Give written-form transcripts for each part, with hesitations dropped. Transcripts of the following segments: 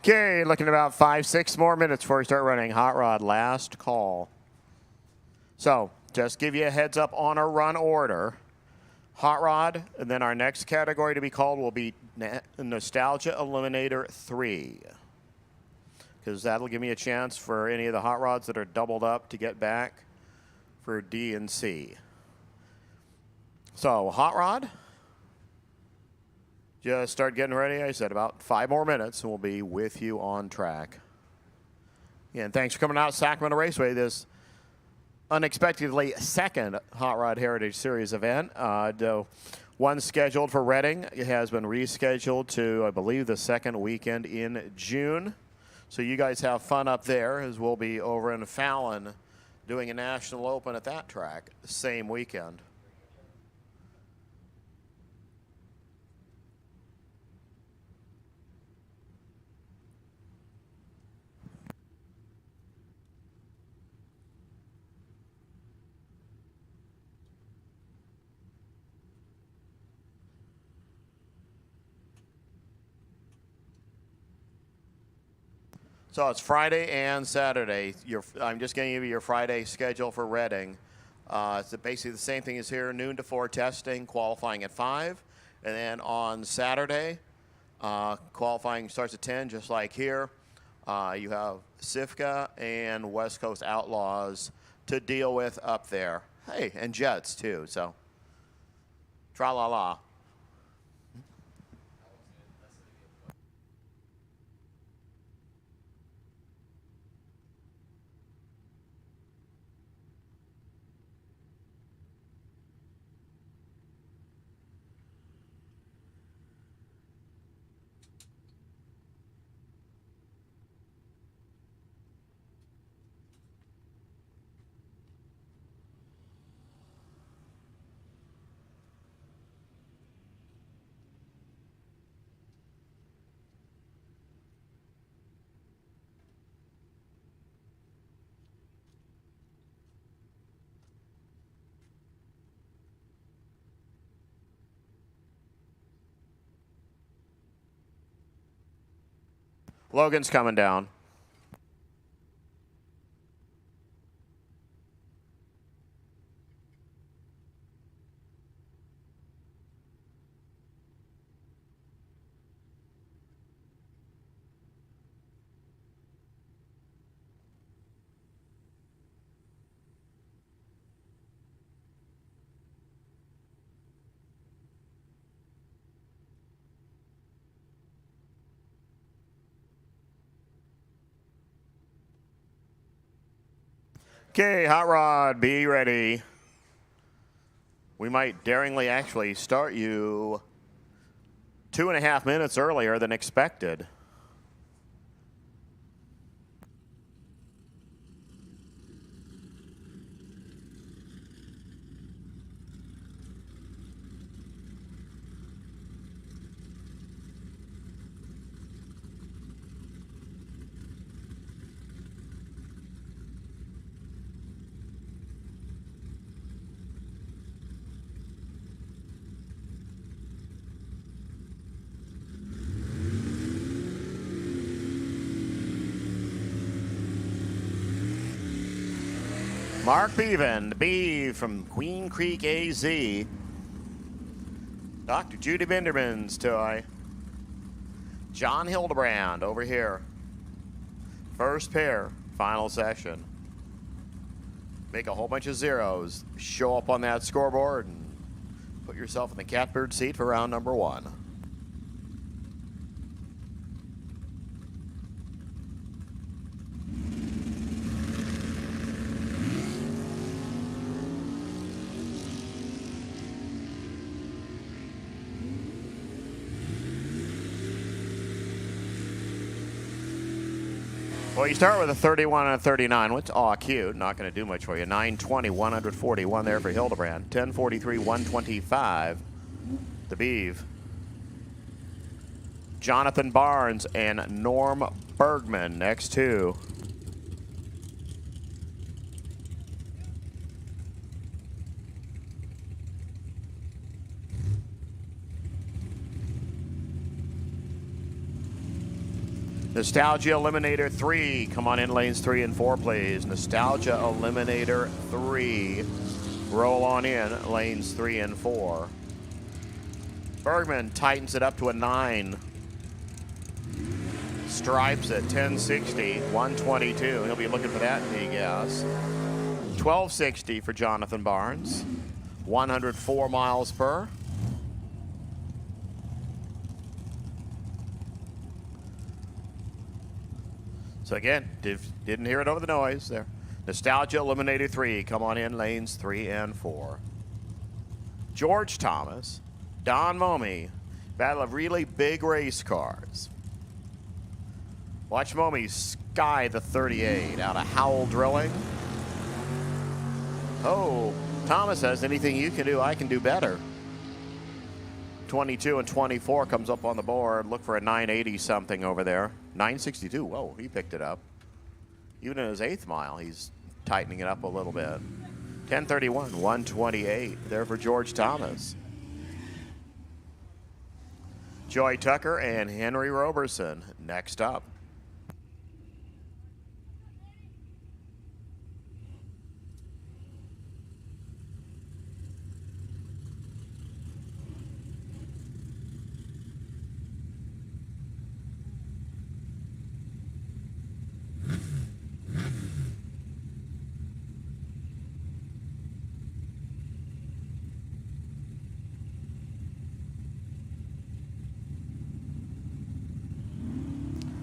Okay, looking at about 5-6 more minutes before we start running. Hot Rod, last call. So, just give you a heads up on our run order. Hot Rod, and then our next category to be called will be Nostalgia Eliminator 3. Because that'll give me a chance for any of the hot rods that are doubled up to get back for D and C. So, hot rod, just start getting ready. I said about 5 more minutes, and we'll be with you on track. Yeah, and thanks for coming out to Sacramento Raceway, this unexpectedly second Hot Rod Heritage Series event. One scheduled for Reading. It has been rescheduled to, I believe, the second weekend in June. So you guys have fun up there, as we'll be over in Fallon doing a National Open at that track the same weekend. So it's Friday and Saturday. I'm just going to give you your Friday schedule for Reading. It's basically the same thing as here, noon to 4 testing, qualifying at 5. And then on Saturday, qualifying starts at 10, just like here. You have Sifka and West Coast Outlaws to deal with up there. Hey, and Jets too, so tra-la-la. Logan's coming down. Okay, Hot Rod, be ready. We might daringly actually start you 2.5 minutes earlier than expected. Mark Beaven, the Beeve from Queen Creek, AZ. Dr. Judy Binderman's toy. John Hildebrand over here. First pair, final session. Make a whole bunch of zeros. Show up on that scoreboard and put yourself in the catbird seat for round number 1. Well, you start with a 31 and a 39, which, cute, not going to do much for you. 920, 141 there for Hildebrand. 1043, 125, the Beeve. Jonathan Barnes and Norm Bergman next two. Nostalgia Eliminator 3. Come on in lanes 3 and 4, please. Nostalgia Eliminator 3. Roll on in lanes 3 and 4. Bergman tightens it up to a 9. Stripes at 1060, 122. He'll be looking for that in the gas. 1260 for Jonathan Barnes. 104 miles per. So again, didn't hear it over the noise there. Nostalgia Eliminator 3. Come on in lanes 3 and 4. George Thomas. Don Momey. Battle of really big race cars. Watch Momey sky the 38 out of Howell Drilling. Oh, Thomas says, anything you can do, I can do better. 22 and 24 comes up on the board. Look for a 980 something over there. 962, whoa, he picked it up. Even in his 8th mile, he's tightening it up a little bit. 1031, 128 there for George Thomas. Joy Tucker and Henry Roberson next up.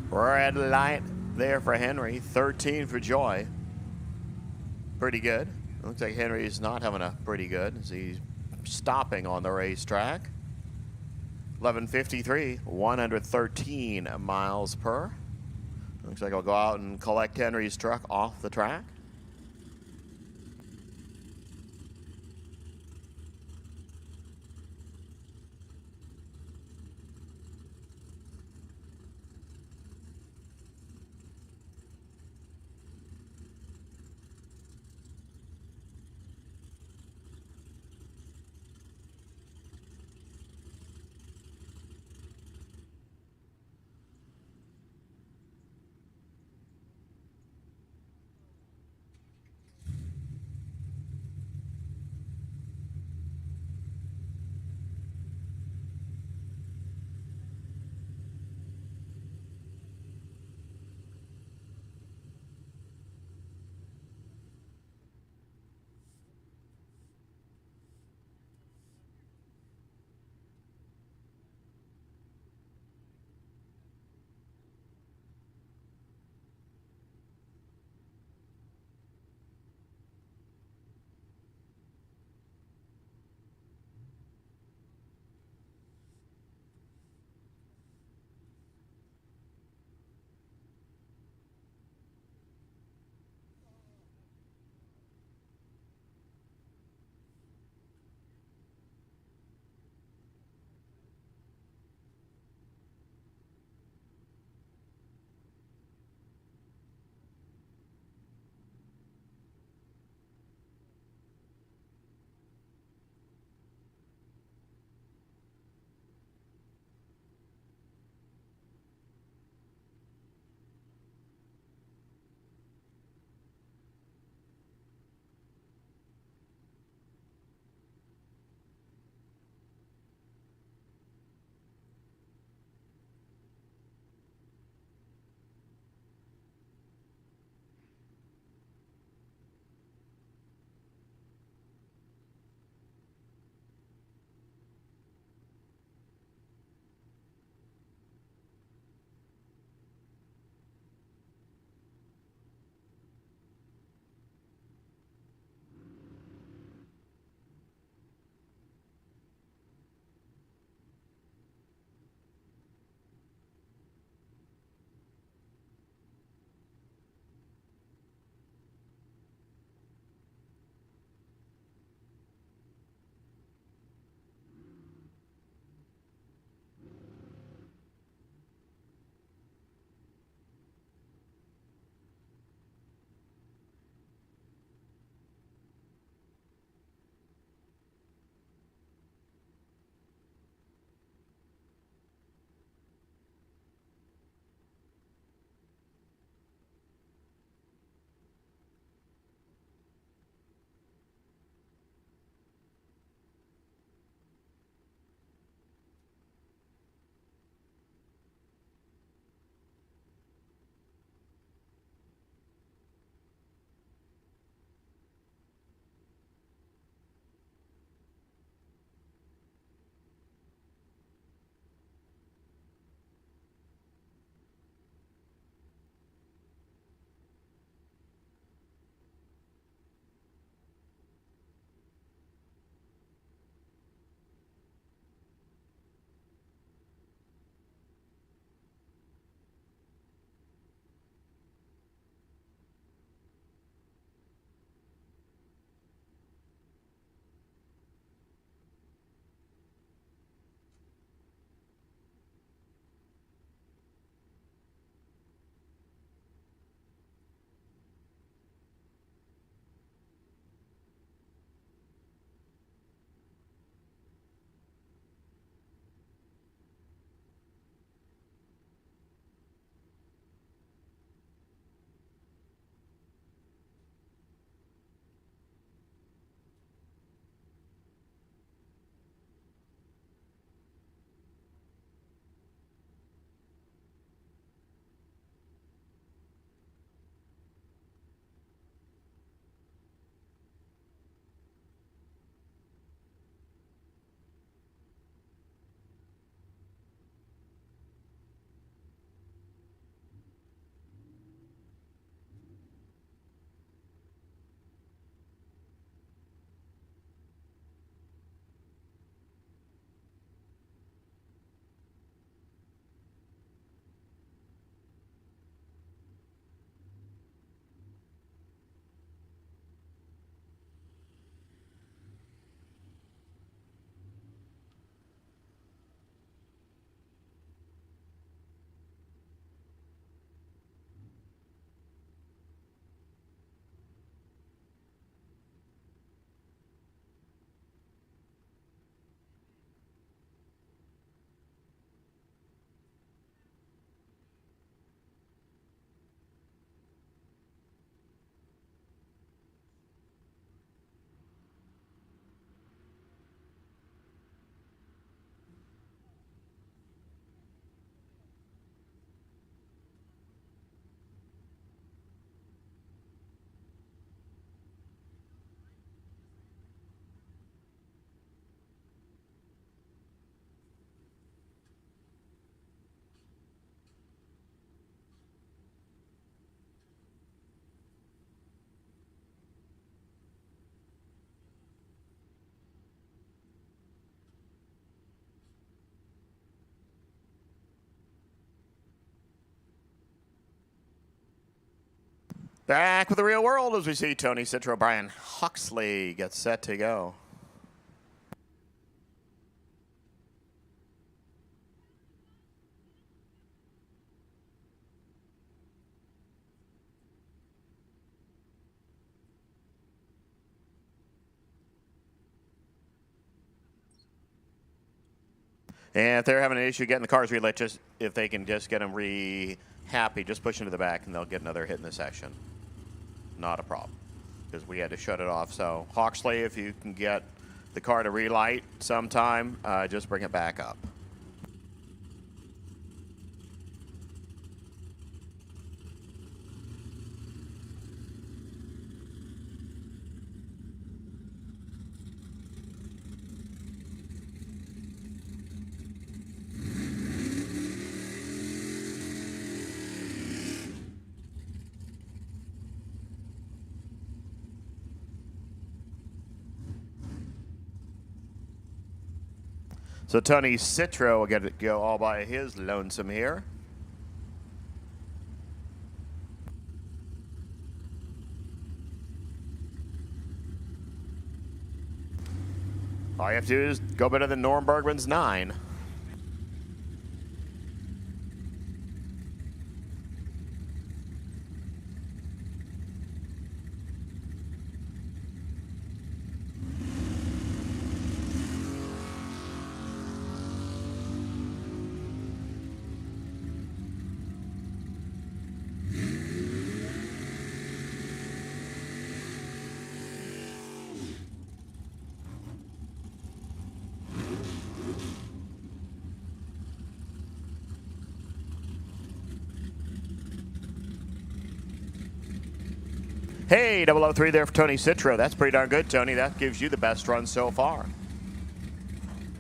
Red light there for Henry. 13 for Joy. Pretty good. Looks like Henry's not having a pretty good as he's stopping on the racetrack. 11:53, 113 miles per. Looks like I'll go out and collect Henry's truck off the track. Back with the real world as we see Tony Citro, Brian Huxley gets set to go. And if they're having an issue getting the cars relit, just if they can just get them happy, just push into the back and they'll get another hit in the section. Not a problem, because we had to shut it off. So Hawksley, if you can get the car to relight sometime, just bring it back up. So Tony Citro will get to go all by his lonesome here. All you have to do is go better than Norm Bergman's 9. Hey, 003 there for Tony Citro. That's pretty darn good, Tony. That gives you the best run so far.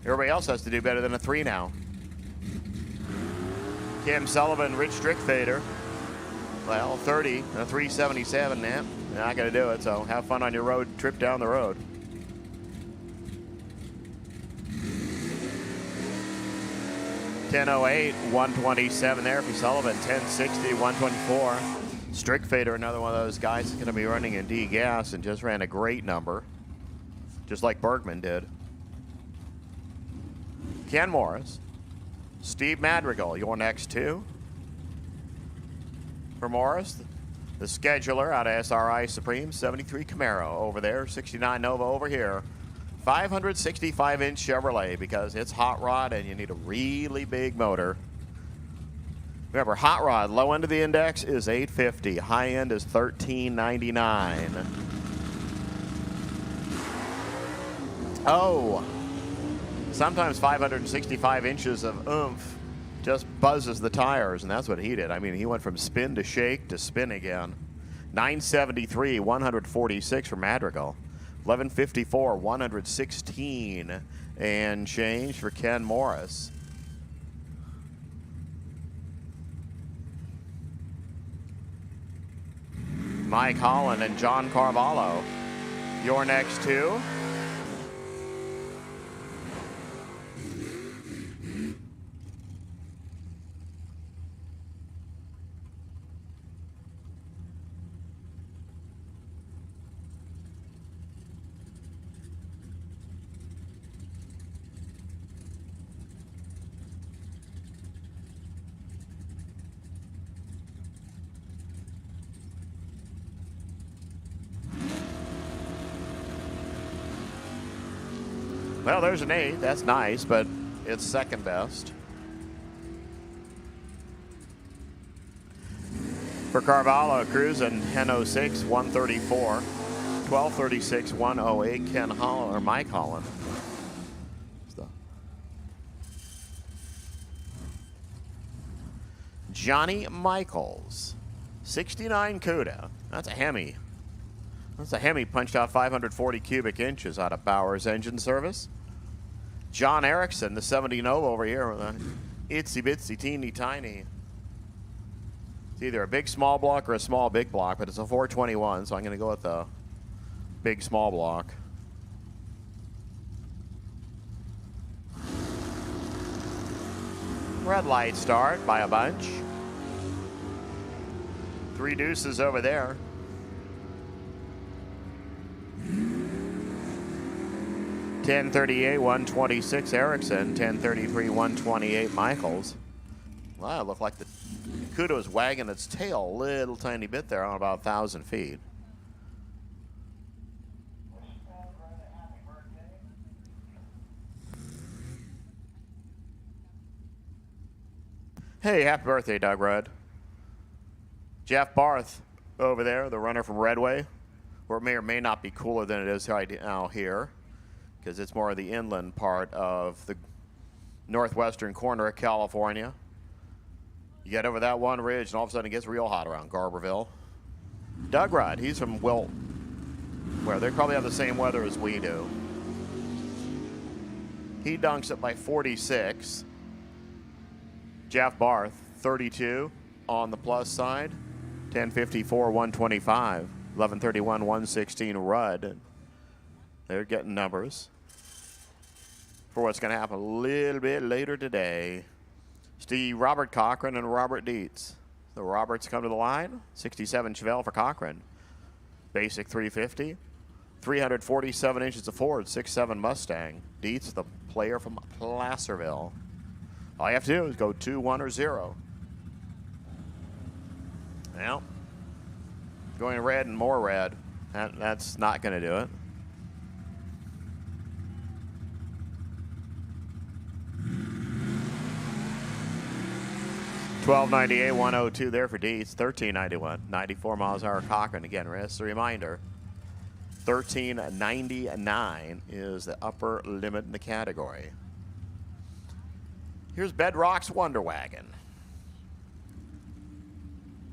Everybody else has to do better than a 3 now. Kim Sullivan, Rich Strickfader. Well, 30, a 377, man. You're not going to do it, so have fun on your road trip down the road. .1008, 127 there for Sullivan. 1060, 124. Strickfader, another one of those guys that's going to be running in D gas and just ran a great number, just like Bergman did. Ken Morris, Steve Madrigal, your next 2. For Morris, the scheduler out of SRI Supreme, 73 Camaro over there, 69 Nova over here. 565-inch Chevrolet, because it's hot rod and you need a really big motor. Remember, hot rod, low end of the index is $850. High end is $1399. Oh, sometimes 565 inches of oomph just buzzes the tires, and that's what he did. I mean, he went from spin to shake to spin again. 973, 146 for Madrigal. 1154, 116 and change for Ken Morris. Mike Holland and John Carvalho, your next 2. Well, there's an 8. That's nice, but it's second best. For Carvalho, cruising 1006, 134. 1236, 108. Ken Holland, or Mike Holland. Johnny Michaels, 69 Cuda. That's a Hemi. That's a Hemi punched out 540 cubic inches out of Bowers Engine Service. John Erickson, the 70 Nova over here with a itsy bitsy teeny tiny. It's either a big small block or a small big block, but it's a 421, so I'm going to go with the big small block. Red light start by a bunch. 3 deuces over there. 1038, 126 Erickson. 1033, 128 Michaels. Wow, it looked like the Cuda was wagging its tail a little tiny bit there on about 1,000 feet. Hey, happy birthday, Doug Rudd. Jeff Barth over there, the runner from Redway, where it may or may not be cooler than it is right now here, because it's more of the inland part of the northwestern corner of California. You get over that one ridge, and all of a sudden it gets real hot around Garberville. Doug Rudd, he's from where they probably have the same weather as we do. He dunks it by 46. Jeff Barth, 32 on the plus side. 1054, 125. 1131, 116 Rudd. They're getting numbers for what's going to happen a little bit later today. Robert Cochran and Robert Dietz. The Roberts come to the line. 67 Chevelle for Cochran. Basic 350. 347 inches of Ford, 6.7 Mustang. Dietz, the player from Placerville. All you have to do is go 2, 1, or 0. Well, going red and more red. That's not going to do it. $12.98, 102 there for Dietz. $13.91, 94 miles an hour Cochran. Again, just a reminder, $13.99 is the upper limit in the category. Here's Bedrock's Wonder Wagon.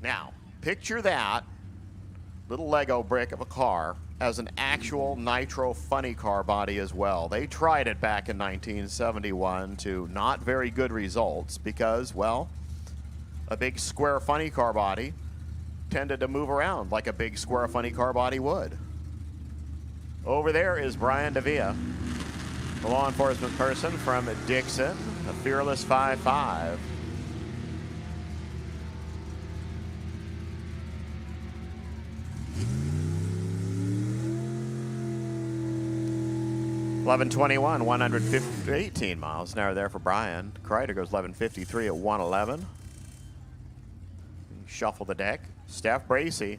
Now, picture that little Lego brick of a car as an actual nitro funny car body as well. They tried it back in 1971 to not very good results because, well, a big square funny car body tended to move around like a big square funny car body would. Over there is Brian DeVia, a law enforcement person from Dixon, a fearless 5'5". $11.21, 118 miles an hour there for Brian. Kreider goes 11.53 at 111. Shuffle the deck. Steph Bracey.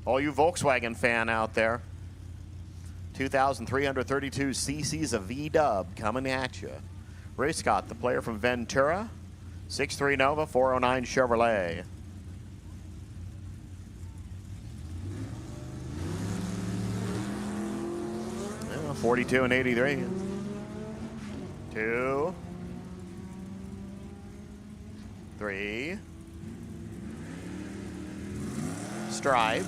All you Volkswagen fan out there. 2,332 cc's of V-dub coming at you. Ray Scott, the player from Ventura. 6.3 Nova, 409 Chevrolet. Yeah, 42 and 83. 2, 3. Stripe.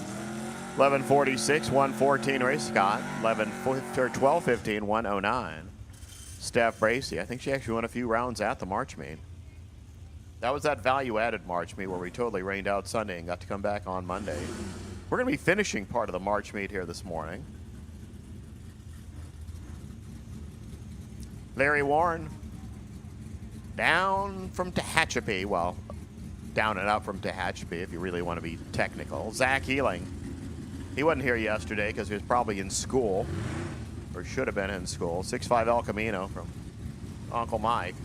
11.46, 114 Ray Scott. 12.15, 109. Steph Bracey. I think she actually won a few rounds at the March meet. That was that value-added March meet where we totally rained out Sunday and got to come back on Monday. We're going to be finishing part of the March meet here this morning. Larry Warren. Down from Tehachapi. Well, down and up from Tehachapi if you really want to be technical. Zach Healing. He wasn't here yesterday because he was probably in school, or should have been in school. 6'5" El Camino from Uncle Mike.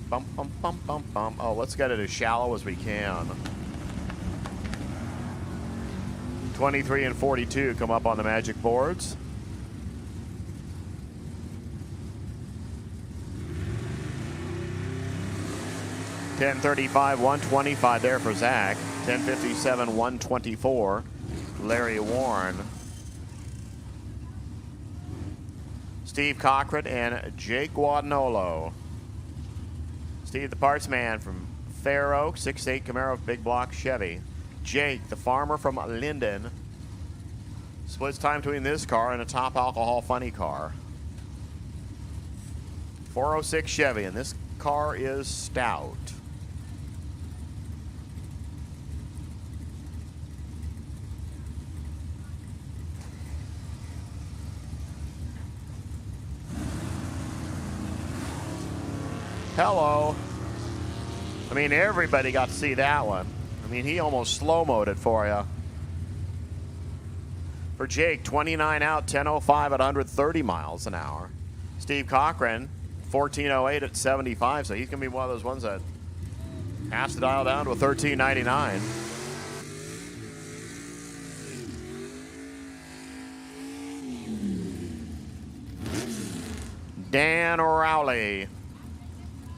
Bum, bum, bum, bum, bum. Oh, let's get it as shallow as we can. 23 and 42 come up on the magic boards. $10.35, 125 there for Zach. $10.57, 124. Larry Warren. Steve Cochran and Jake Guadagnolo. Steve, the parts man from Fair Oak, 6'8" Camaro, big block Chevy. Jake, the farmer from Linden. Splits time between this car and a top alcohol funny car. 406 Chevy, and this car is stout. Hello. I mean, everybody got to see that one. I mean, he almost slow-moed it for you. For Jake, 29 out, 10:05 at 130 miles an hour. Steve Cochran, 14:08 at 75, so he's going to be one of those ones that has to dial down to a 13:99. Dan Rowley,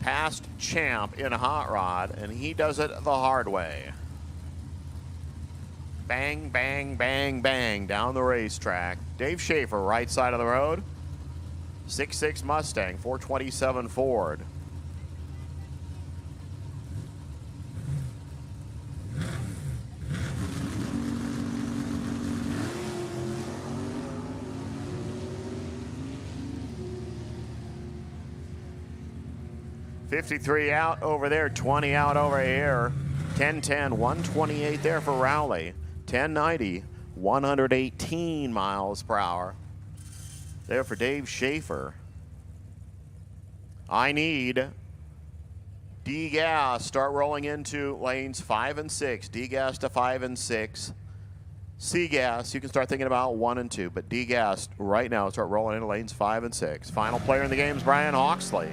past champ in hot rod, and he does it the hard way. Bang, bang, bang, bang down the racetrack. Dave Schaefer, right side of the road. 6.6 Mustang, 427 Ford. $53 out over there, 20 out over here. 10-10, 128 there for Rowley. 1090, 118 miles per hour. There for Dave Schaefer. I need D-Gas. Start rolling into lanes 5 and 6. D-Gas to 5 and 6. C-Gas, you can start thinking about 1 and 2, but D-Gas right now start rolling into lanes 5 and 6. Final player in the game is Brian Hawksley.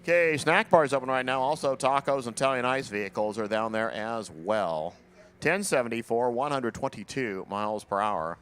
Okay, snack bars open right now. Also, tacos and Italian ice vehicles are down there as well. 1074, 122 miles per hour.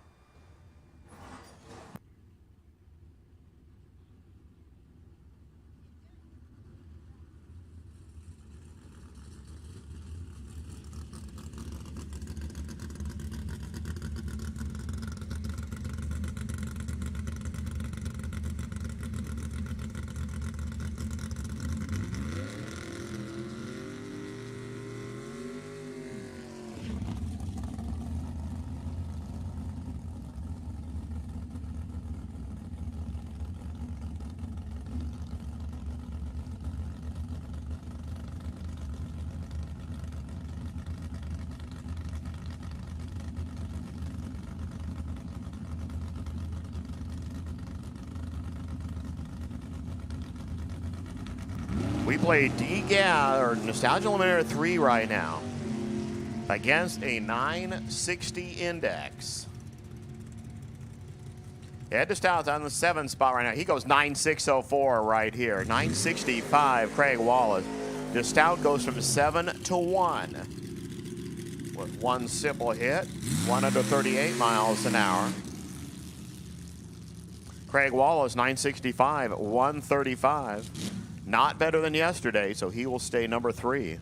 We play D-Gas, or Nostalgia Eliminator 3 right now, against a 960 index. Ed DeStout's on the 7th spot right now. He goes 9604 right here. 965, Craig Wallace. DeStout goes from 7 to 1 with one simple hit, 138 miles an hour. Craig Wallace, 965, 135. Not better than yesterday, so he will stay number 3.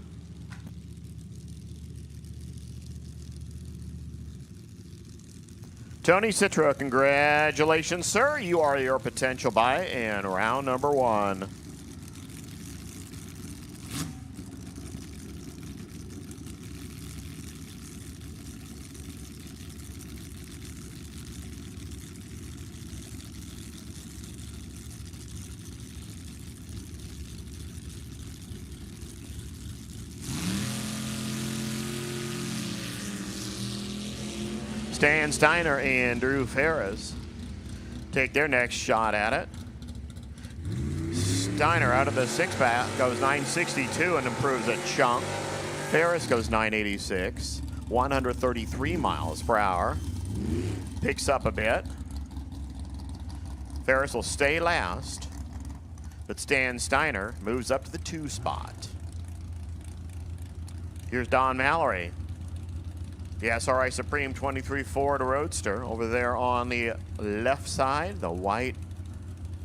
Tony Citra, congratulations, sir. You are your potential buy in round number 1. Stan Steiner and Drew Ferris take their next shot at it. Steiner out of the 6-pack goes 962 and improves a chunk. Ferris goes 986, 133 miles per hour. Picks up a bit. Ferris will stay last, but Stan Steiner moves up to the 2 spot. Here's Don Mallory. The SRI Supreme 23 Ford Roadster over there on the left side, the white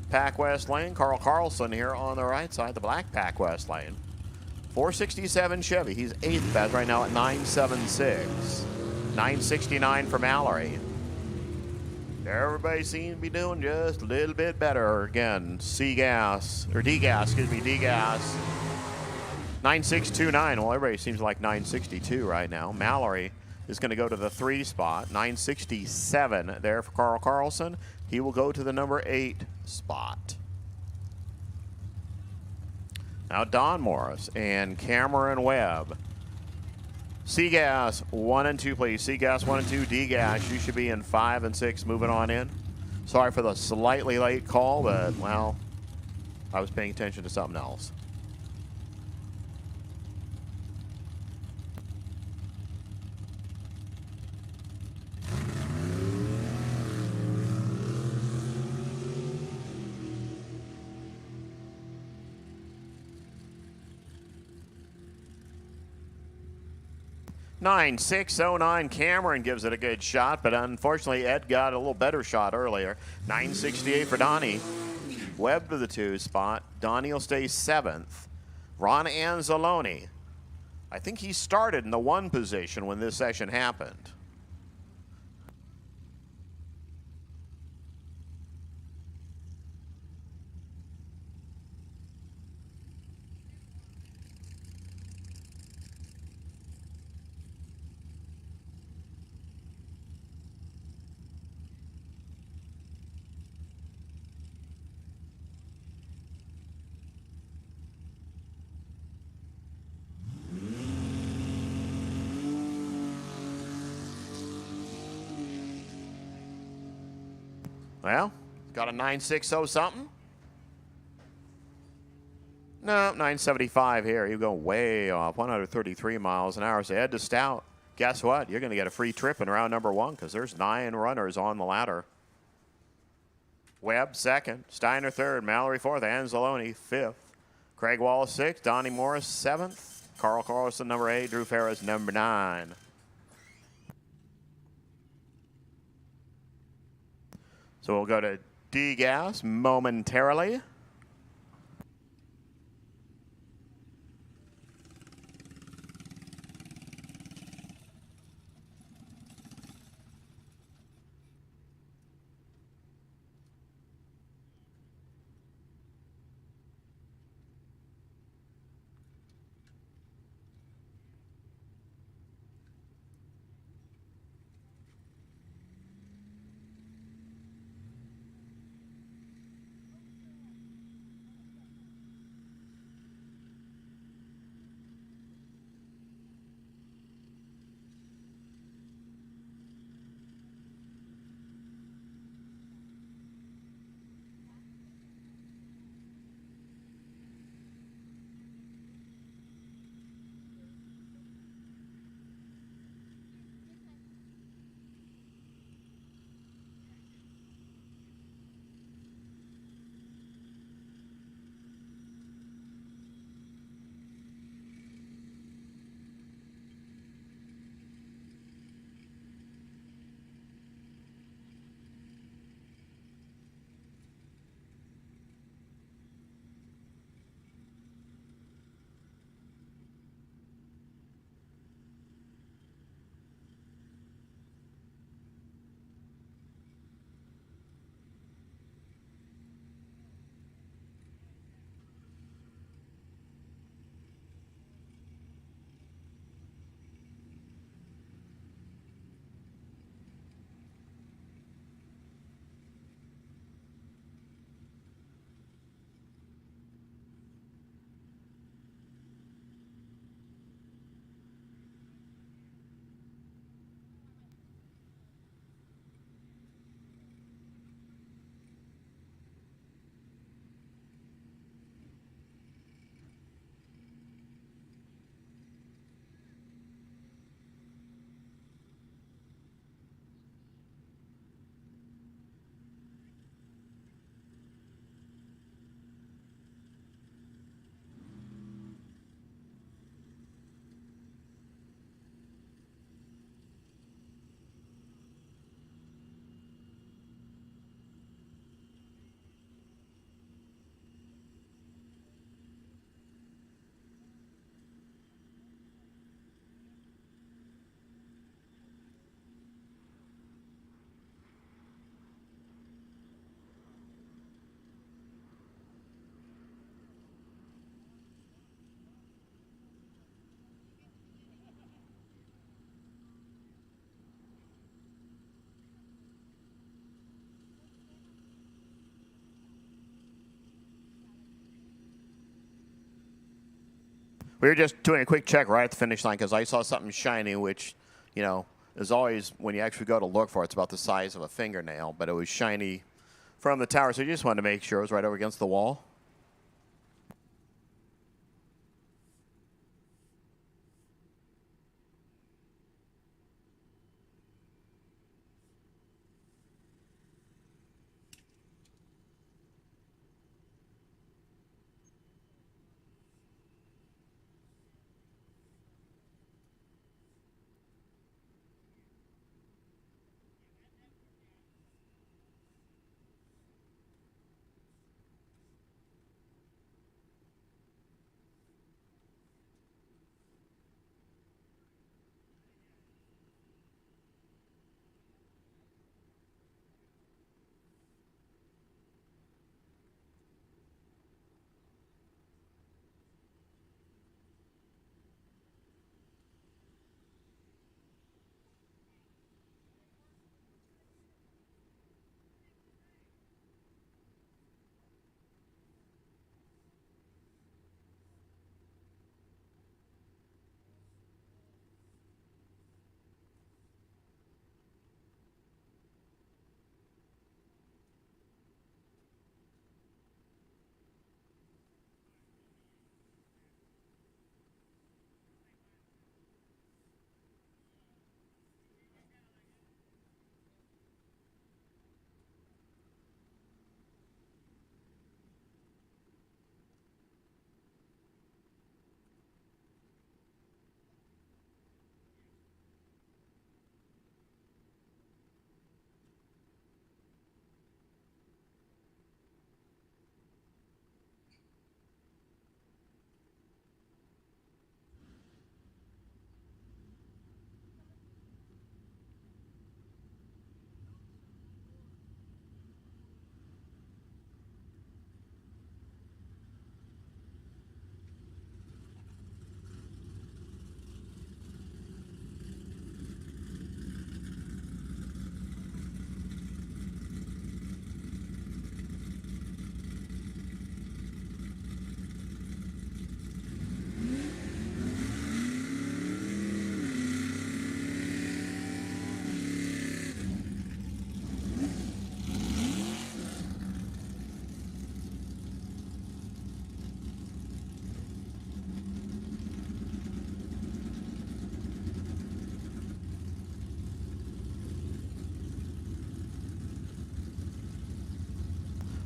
Pac West lane. Carl Carlson here on the right side, the black Pac West lane. 467 Chevy. He's 8th best right now at 976. 969 for Mallory. Everybody seems to be doing just a little bit better. Again, C-Gas, or D-Gas, excuse me, D-Gas. 9629. Well, everybody seems like 962 right now. Mallory is going to go to the 3 spot. 967 there for Carl Carlson. He will go to the number 8 spot. Now Don Morris and Cameron Webb. C-Gas 1 and 2, please. C-Gas 1 and 2. D-Gas, you should be in 5 and 6. Moving on in. Sorry for the slightly late call, but, well, I was paying attention to something else. .9609 Cameron gives it a good shot, but unfortunately Ed got a little better shot earlier. 968 for Donnie. Webb to the 2 spot. Donnie will stay 7th. Ron Anzalone. I think he started in the 1 position when this session happened. Well, got a 960 something. No, 975 here. You go way off, 133 miles an hour. So Ed to Stout. Guess what? You're going to get a free trip in round number 1 because there's 9 runners on the ladder. Webb 2nd, Steiner 3rd, Mallory 4th, Anzalone 5th, Craig Wallace 6th, Donnie Morris 7th, Carl Carlson number 8, Drew Ferris number 9. So we'll go to D-Gas momentarily. We were just doing a quick check right at the finish line because I saw something shiny, which, you know, is always, when you actually go to look for it, it's about the size of a fingernail, but it was shiny from the tower, so you just wanted to make sure it was right over against the wall.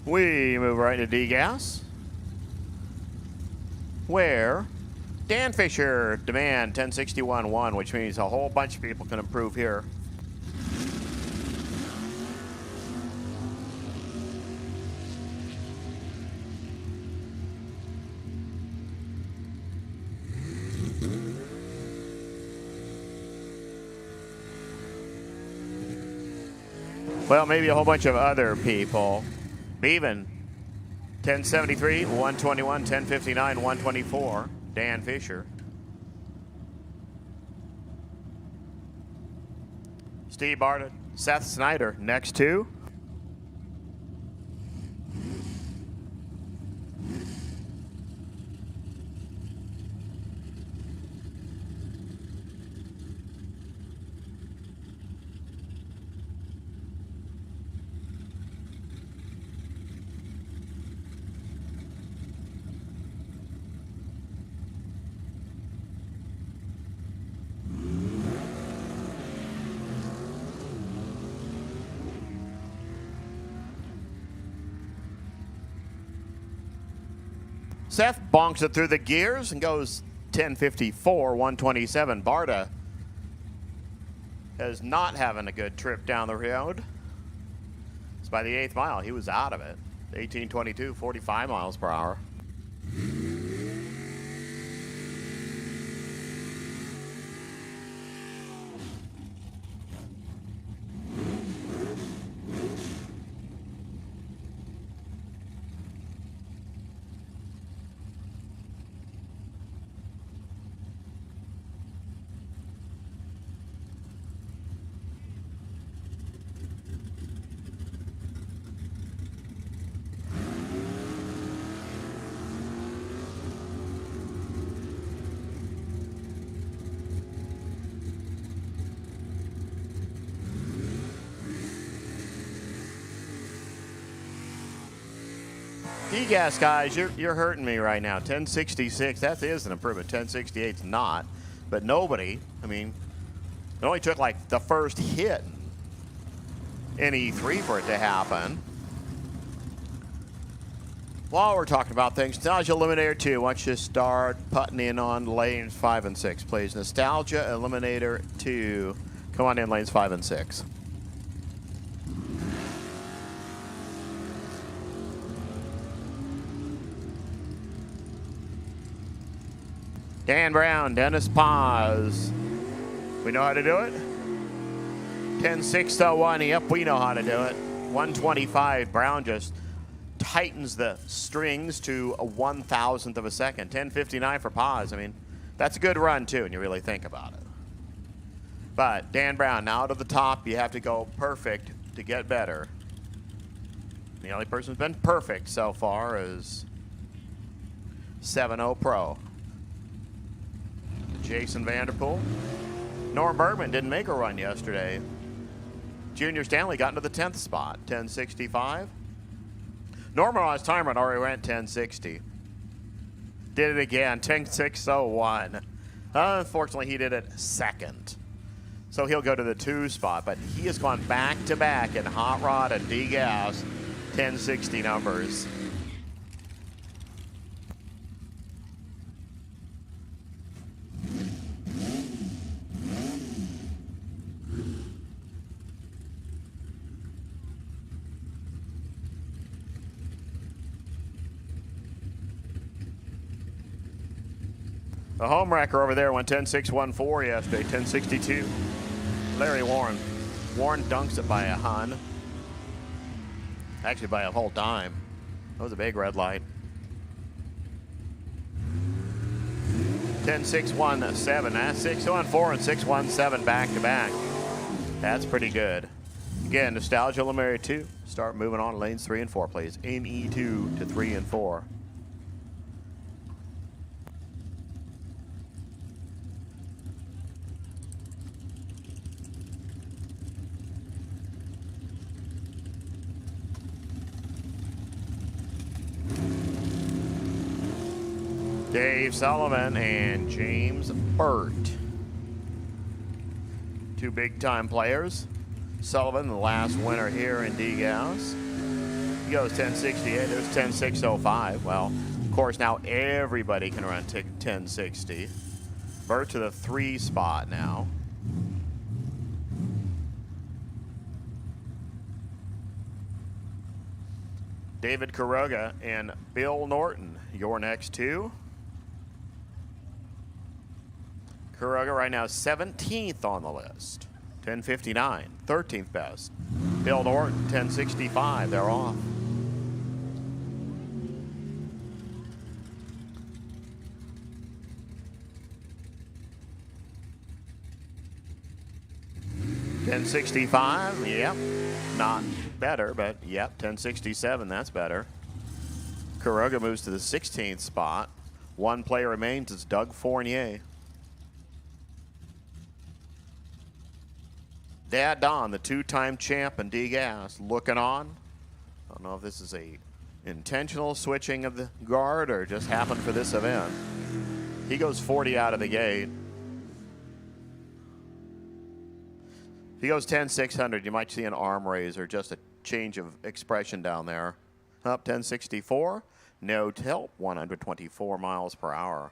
We move right to degas, where Dan Fisher demand 1061.1, which means a whole bunch of people can improve here. Well, maybe a whole bunch of other people. Bevan, 1073, 121, 1059, 124. Dan Fisher. Steve Barnett, Seth Snyder, next two. Seth bonks it through the gears and goes 1054, 127. Barta is not having a good trip down the road. It's by the 8th mile. He was out of it. 1822, 45 miles per hour. D-gas guys, you're hurting me right now. 1066, that is an improvement. 1068's not. But nobody, I mean, it only took like the first hit in E3 for it to happen. While we're talking about things, Nostalgia Eliminator 2, why don't you start putting in on lanes 5 and 6, please. Nostalgia Eliminator 2, come on in lanes 5 and 6. Dan Brown, Dennis Paz. We know how to do it? 10.601, yep, we know how to do it. 125, Brown just tightens the strings to a 1,000th of a second. 10.59 for Paz. I mean, that's a good run, too, when you really think about it. But Dan Brown, now to the top, you have to go perfect to get better. The only person who's been perfect so far is 7-0 Pro. Jason Vanderpool. Norm Bergman didn't make a run yesterday. Junior Stanley got into the 10th spot, 10.65. Normalized timer already went 10.60. Did it again, 10.601. Unfortunately, he did it second. So he'll go to the 2 spot, but he has gone back-to-back in Hot Rod and D-Gas, 10.60 numbers. The home wrecker over there went 10.614 yesterday, 10.62. Larry Warren. Warren dunks it by a hun. Actually, by a whole dime. That was a big red light. 10.617. That's 614 and 617 back to back. That's pretty good. Again, Nostalgia Eliminator 2. Start moving on lanes 3 and 4, please. In E2 to 3 and 4. Dave Sullivan and James Burt. 2 big-time players. Sullivan, the last winner here in D-Gas. He goes 10.68. There's 10.605. Well, of course, now everybody can run 10.60. Burt to the 3 spot now. David Caruga and Bill Norton, your next 2. Caruga right now 17th on the list. 10.59, 13th best. Bill Norton, 10.65, they're off. $10.65, yep. Not better, but yep, 10.67, that's better. Caruga moves to the 16th spot. 1 player remains, it's Doug Fournier. Dad Don, the 2-time champ in D-Gas, looking on. I don't know if this is a intentional switching of the guard or just happened for this event. He goes 40 out of the gate. If he goes 10.600, you might see an arm raise or just a change of expression down there. Up 10.64, no tilt, 124 miles per hour.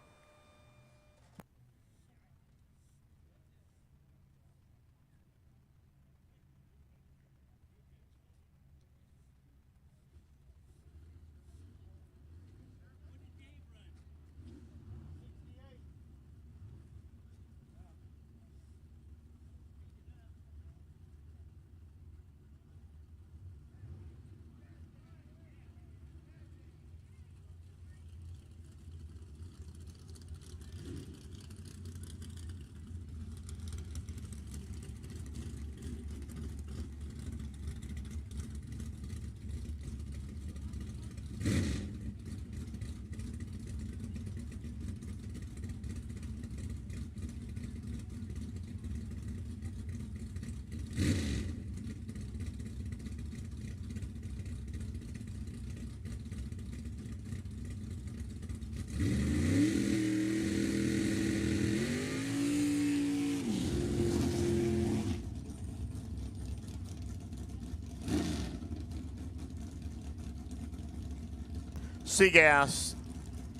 Seagas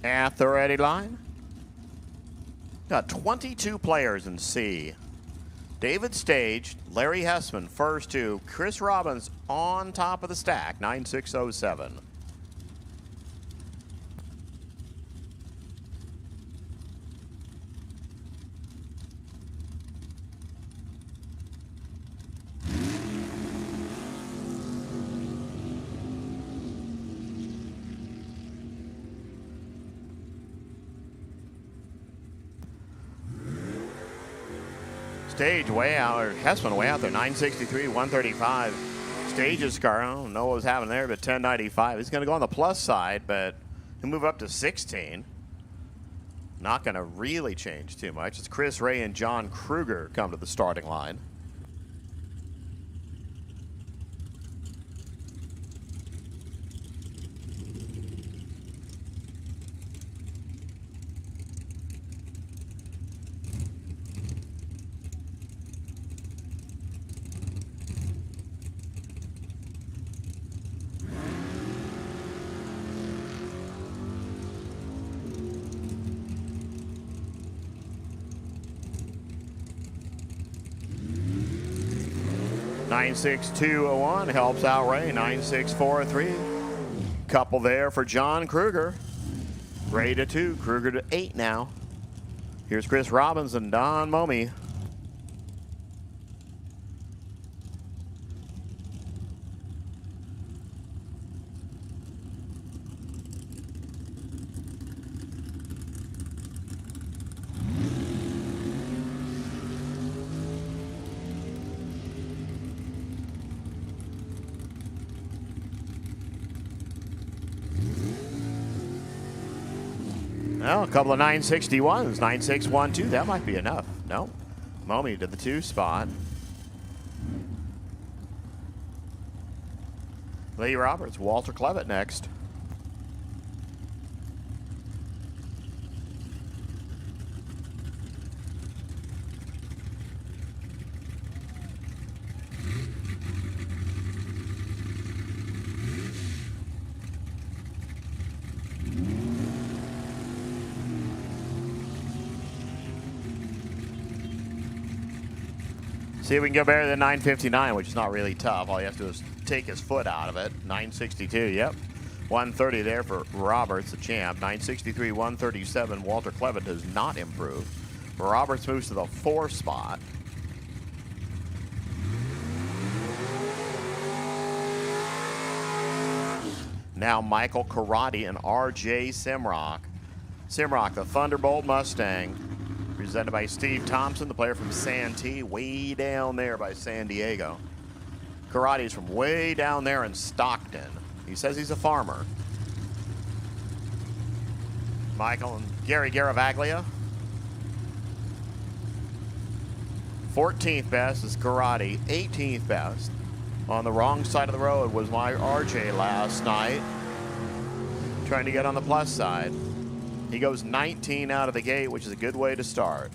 at the ready line. Got 22 players in C. David Stage, Larry Hessman, first two. Chris Robbins on top of the stack, 9607. Stage way out, or Hessman way out there, 963, 135. Stage's car, I don't know what was happening there, but 1095. He's going to go on the plus side, but he'll move up to 16. Not going to really change too much. It's Chris Ray and John Kruger come to the starting line. Nine 96201 helps out Ray. 9643. Couple there for John Kruger. Ray to 2, Kruger to 8 now. Here's Chris Robbins and Don Momey. Well, a couple of 961s, 9612, that might be enough. No, Momey to the 2 spot. Lee Roberts, Walter Clevitt next. See if we can go better than 959, which is not really tough. All you have to do is take his foot out of it. 962, yep. 130 there for Roberts, the champ. 963, 137. Walter Clevitt does not improve. Roberts moves to the 4 spot. Now Michael Karate and R.J. Simrock. Simrock, the Thunderbolt Mustang. Presented by Steve Thompson, the player from Santee, way down there by San Diego. Karate's from way down there in Stockton. He says he's a farmer. Michael and Gary Garavaglia. 14th best is Karate, 18th best. On the wrong side of the road was my RJ last night, trying to get on the plus side. He goes 19 out of the gate, which is a good way to start.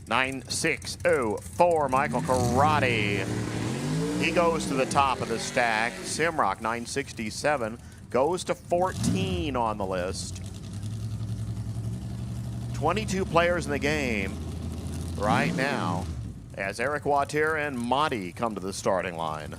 9604, Michael Karate. He goes to the top of the stack. Simrock, 967, goes to 14 on the list. 22 players in the game right now as Eric Wattier and Motti come to the starting line.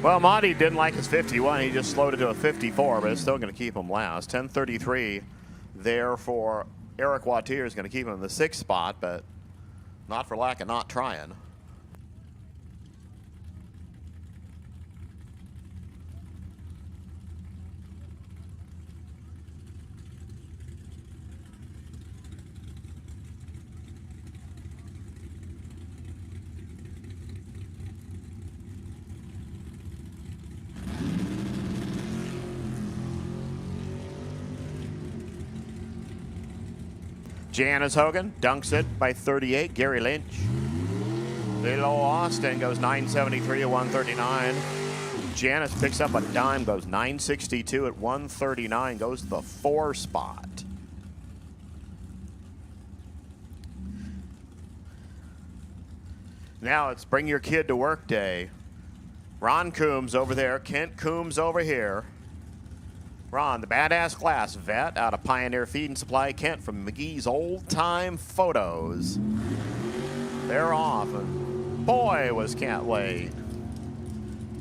Well, Motti didn't like his 51. He just slowed it to a 54, but it's still going to keep him last. 1033 there for Eric Wattier is going to keep him in the 6th spot, but not for lack of not trying. Janice Hogan dunks it by 38. Gary Lynch. Little Austin goes 973 at 139. Janice picks up a dime, goes 962 at 139, goes to the 4 spot. Now it's bring your kid to work day. Ron Coombs over there, Kent Coombs over here. Ron, the badass class vet out of Pioneer Feed and Supply. Kent from McGee's Old Time Photos. They're off, and boy was Kent late.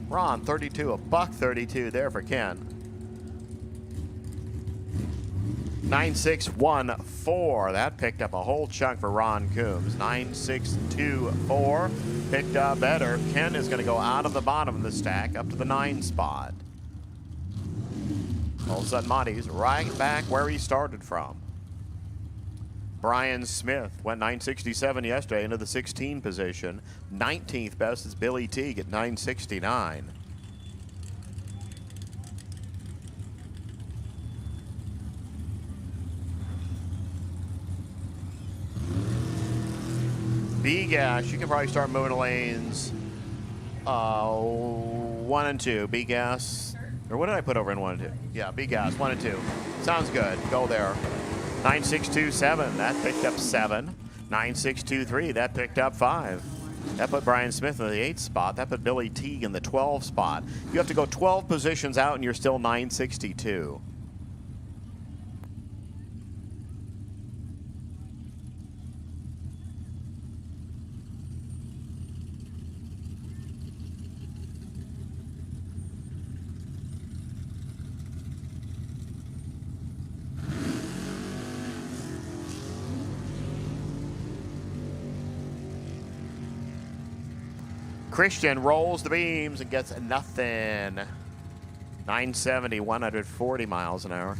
Ron, 32, a buck 32 there for Kent. 9614, that picked up a whole chunk for Ron Coombs. 9624, picked up better. Kent is going to go out of the bottom of the stack up to the 9 spot. All of a sudden, Monty's right back where he started from. Brian Smith went 967 yesterday into the 16 position. 19th best is Billy Teague at 969. B-Gas, you can probably start moving lanes 1 and 2. B-Gas, or what did I put over in 1 and 2? Yeah, B-Gas, 1 and 2. Sounds good. Go there. 9627, that picked up 7. 9623, that picked up 5. That put Brian Smith in the 8th spot. That put Billy Teague in the 12th spot. You have to go 12 positions out and you're still 962. Christian rolls the beams and gets nothing. 970, 140 miles an hour.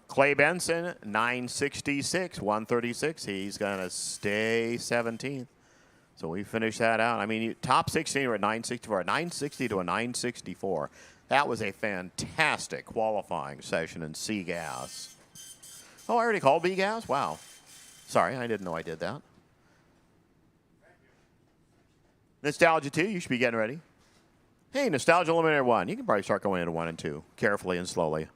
Clay Benson, 966, 136. He's going to stay 17th. So we finish that out. I mean, top 16 were at 964, 960 to a 964. That was a fantastic qualifying session in C-Gas. Oh, I already called B-Gas? Wow. Sorry, I didn't know I did that. Nostalgia 2, you should be getting ready. Hey, Nostalgia Eliminator 1. You can probably start going into 1 and 2, carefully and slowly.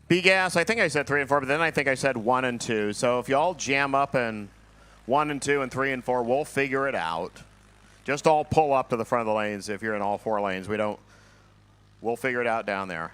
B-Gas, I think I said 3 and 4, but then I think I said 1 and 2. So if y'all jam up in 1 and 2 and 3 and 4, we'll figure it out. Just all pull up to the front of the lanes if you're in all 4 lanes. We'll figure it out down there.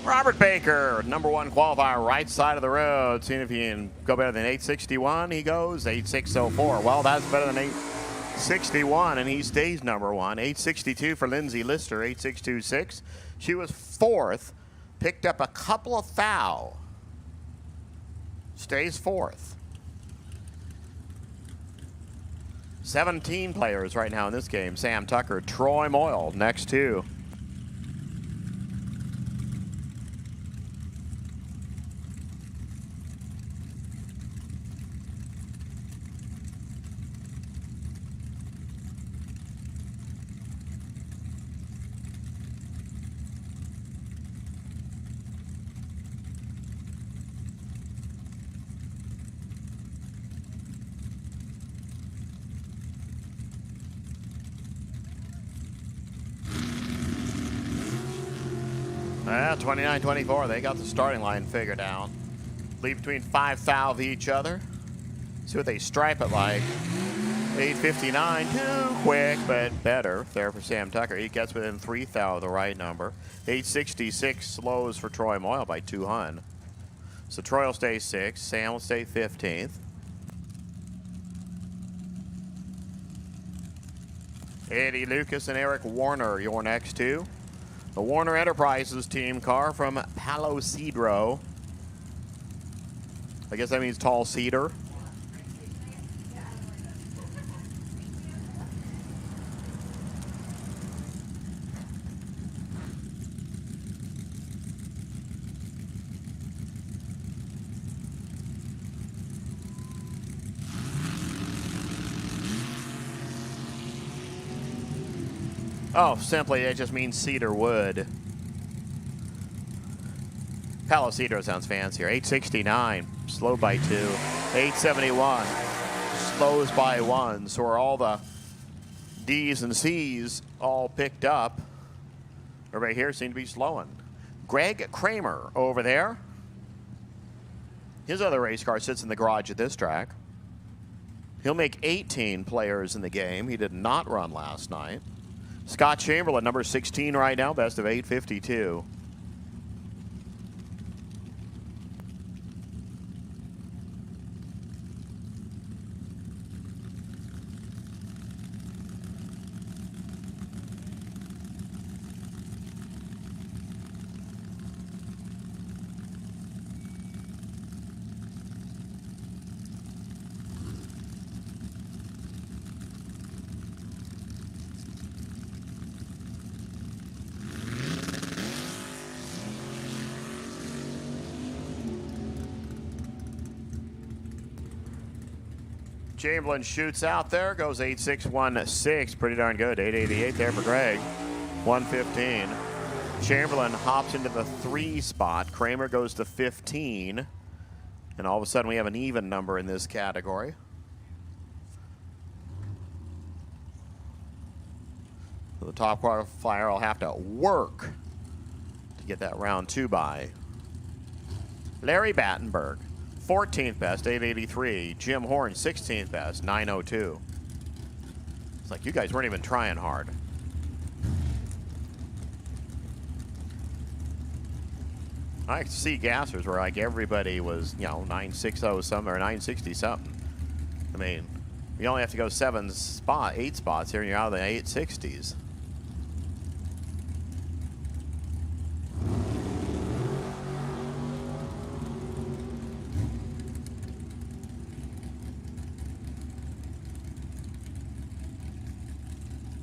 Robert Baker, #1 qualifier, right side of the road. Seeing if he can go better than 861. He goes 8604. Well, that's better than 861, and he stays #1. 862 for Lindsay Lister, 8626. She was 4th, picked up a couple of thou. Stays 4th. 17 players right now in this game. Sam Tucker, Troy Moyle, next 2. Yeah, 29-24. They got the starting line figured out. Leave between 5 thou of each other. See what they stripe it like. 859, too quick, but better there for Sam Tucker. He gets within 3 thou of the right number. 866 slows for Troy Moyle by 200. So Troy will stay 6th. Sam will stay 15th. Eddie Lucas and Eric Warner, your next 2. The Warner Enterprises team car from Palo Cedro. I guess that means tall cedar. Oh, simply it just means cedar wood. Palo Cedro sounds fancier. 869, slow by 2. 871, slows by 1. So are all the D's and C's all picked up. Everybody here seems to be slowing. Greg Kramer over there. His other race car sits in the garage at this track. He'll make 18 players in the game. He did not run last night. Scott Chamberlain, number 16 right now, best of 852. Chamberlain shoots out there, goes 8.616. Pretty darn good. 8.88 there for Greg. 115. Chamberlain hops into the 3 spot. Kramer goes to 15. And all of a sudden we have an even number in this category. So the top qualifier will have to work to get that round 2 by. Larry Battenberg, 14th best, 883. Jim Horn, 16th best, 902. It's like you guys weren't even trying hard. I see gassers where like everybody was, you know, 960 something or 960 something. I mean, you only have to go 8 spots here and you're out of the 860s.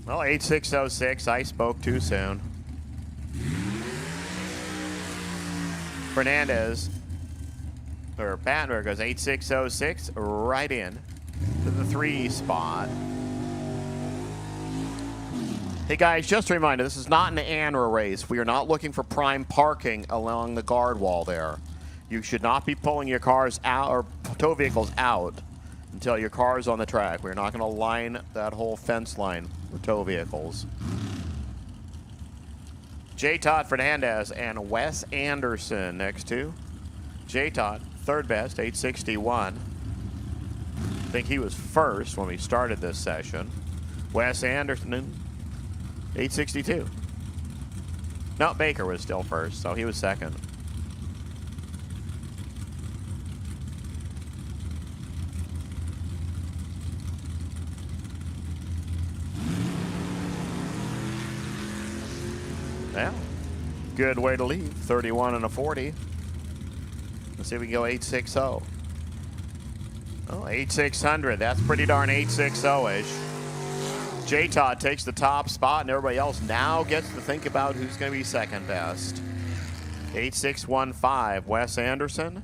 Well, 8.606, I spoke too soon. Fernandez, or Battenberg goes 8.606, right in to the 3 spot. Hey guys, just a reminder, this is not an NHRA race. We are not looking for prime parking along the guard wall there. You should not be pulling your cars out or tow vehicles out until your car is on the track. We're not going to line that whole fence line for tow vehicles. J. Todd Fernandez and Wes Anderson next to. J. Todd, 3rd best, 861. I think he was first when we started this session. Wes Anderson, 862. No, Baker was still first, so he was second. Yeah, good way to leave. 31 and a 40. Let's see if we can go 860. Oh, 8600. That's pretty darn 860-ish. J. Todd takes the top spot, and everybody else now gets to think about who's going to be second best. 8615. Wes Anderson.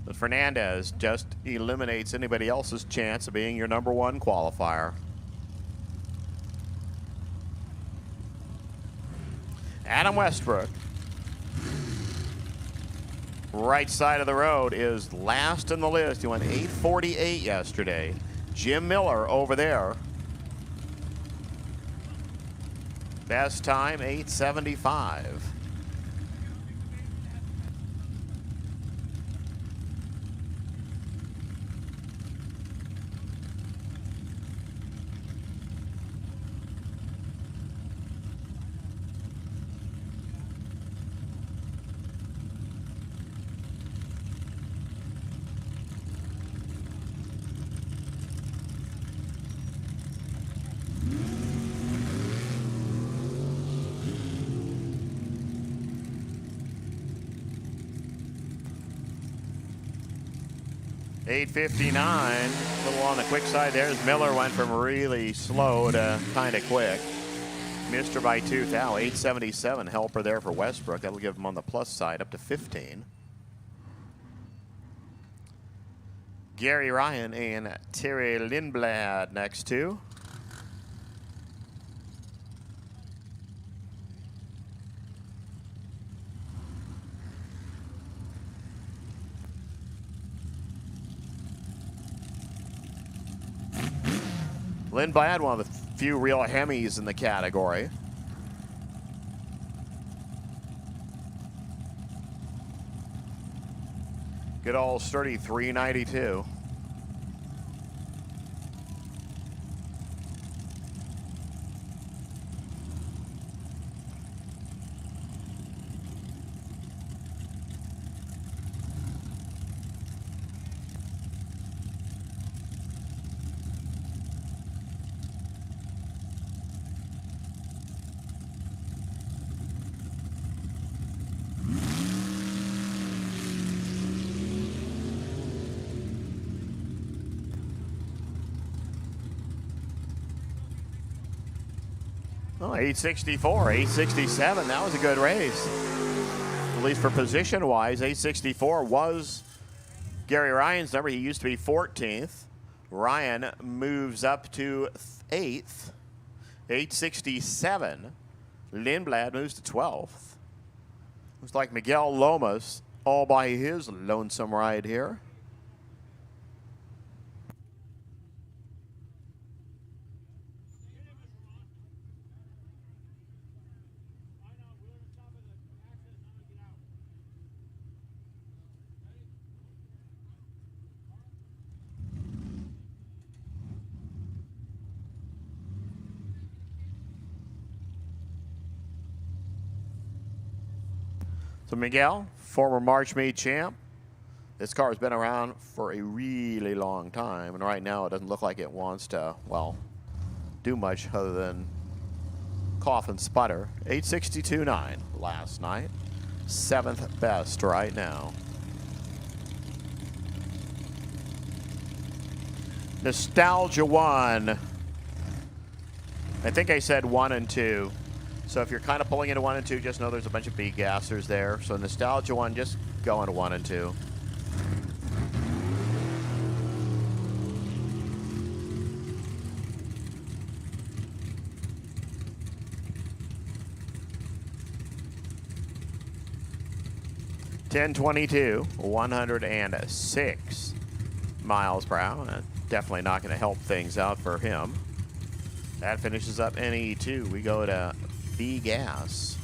But Fernandez just eliminates anybody else's chance of being your number 1 qualifier. Adam Westbrook, right side of the road, is last in the list. He went 8:48 yesterday. Jim Miller over there. Best time, 8:75. $8.59, a little on the quick side there as Miller went from really slow to kind of quick. Missed her by 2 thou. 8.77 helper there for Westbrook. That'll give him on the plus side up to 15. Gary Ryan and Terry Lindblad next to. Lindblad, one of the few real Hemis in the category. Good old sturdy 392. Oh, 864, 867. That was a good race. At least for position-wise, 864 was Gary Ryan's number. He used to be 14th. Ryan moves up to 8th, 867. Lindblad moves to 12th. Looks like Miguel Lomas all by his lonesome ride here. So Miguel, former March Meet champ. This car has been around for a really long time, and right now it doesn't look like it wants to, well, do much other than cough and sputter. 862.9 last night. 7th best right now. Nostalgia 1. I think I said 1 and 2. So if you're kind of pulling into 1 and 2, just know there's a bunch of B-gassers there. So Nostalgia 1, just go into 1 and 2. .1022, 106 miles per hour. Definitely not going to help things out for him. That finishes up NE2. We go to B-gas.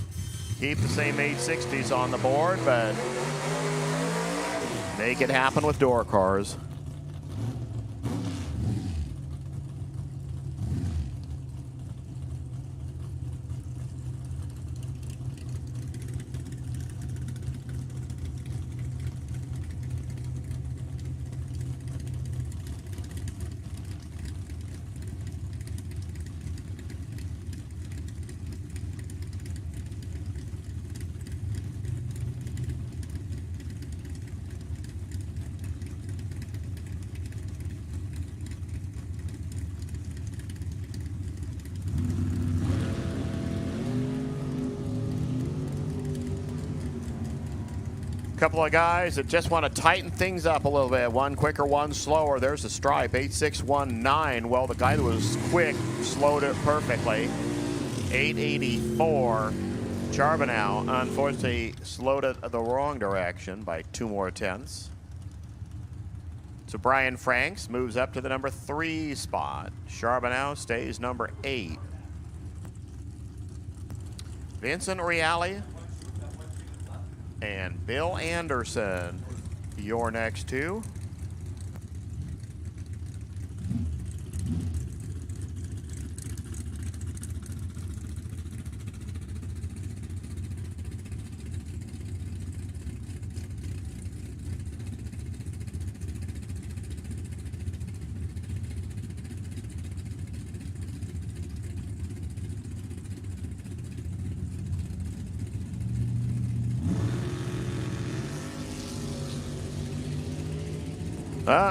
Keep the same 860s on the board, but make it happen with door cars. Couple of guys that just want to tighten things up a little bit. One quicker, one slower. There's the stripe, 8619. Well, the guy that was quick slowed it perfectly. 884. Charbonneau, unfortunately, slowed it the wrong direction by 2 more tenths. So Brian Franks moves up to the number 3 spot. Charbonneau stays number 8. Vincent Reale and Bill Anderson, your next 2.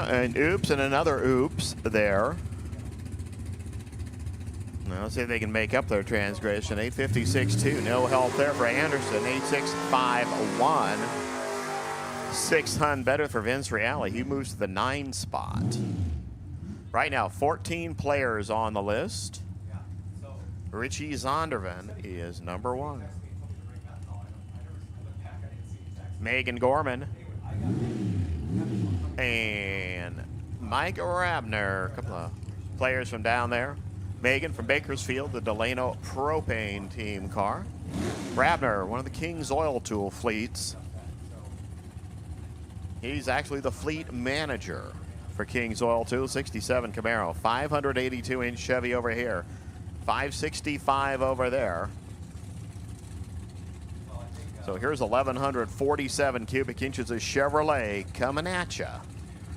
And oops and another oops there. Now let's see if they can make up their transgression. 856.2, no help there for Anderson. 8651. 600 better for Vince Reale. He moves to the 9 spot. Right now, 14 players on the list. Richie Zondervan is number 1. Megan Gorman and Mike Rabner, a couple of players from down there. Megan from Bakersfield, the Delano propane team car. Rabner, one of the King's Oil Tool fleets. He's actually the fleet manager for King's Oil Tool. 67 Camaro, 582-inch Chevy over here, 565 over there. So here's 1,147 cubic inches of Chevrolet coming at you.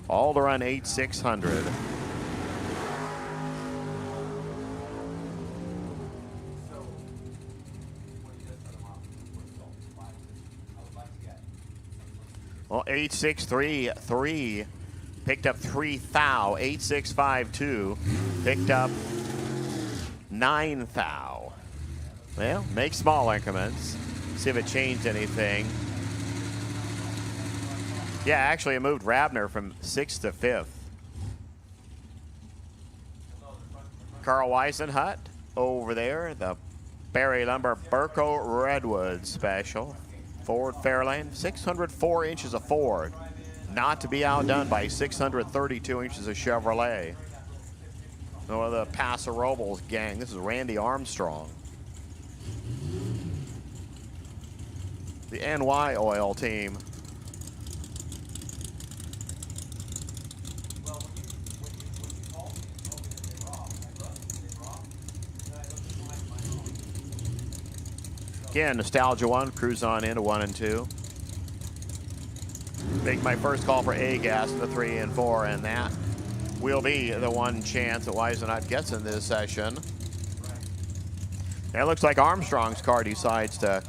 All to run 8,600. Well, 8,633 picked up 3 thou. 8,652 picked up 9 thou. Well, make small increments. See if it changed anything. Yeah, actually it moved Rabner from 6th to 5th. Carl Weisenhut over there, the Barry Lumber Burco Redwood Special. Ford Fairlane, 604 inches of Ford. Not to be outdone by 632 inches of Chevrolet. No other Paso Robles gang. This is Randy Armstrong. The NY Oil team. Again, Nostalgia 1, cruise on into 1 and 2. Make my first call for A-gas in the 3 and 4, and that will be the one chance that Weisenhut gets in this session. And it looks like Armstrong's car decides to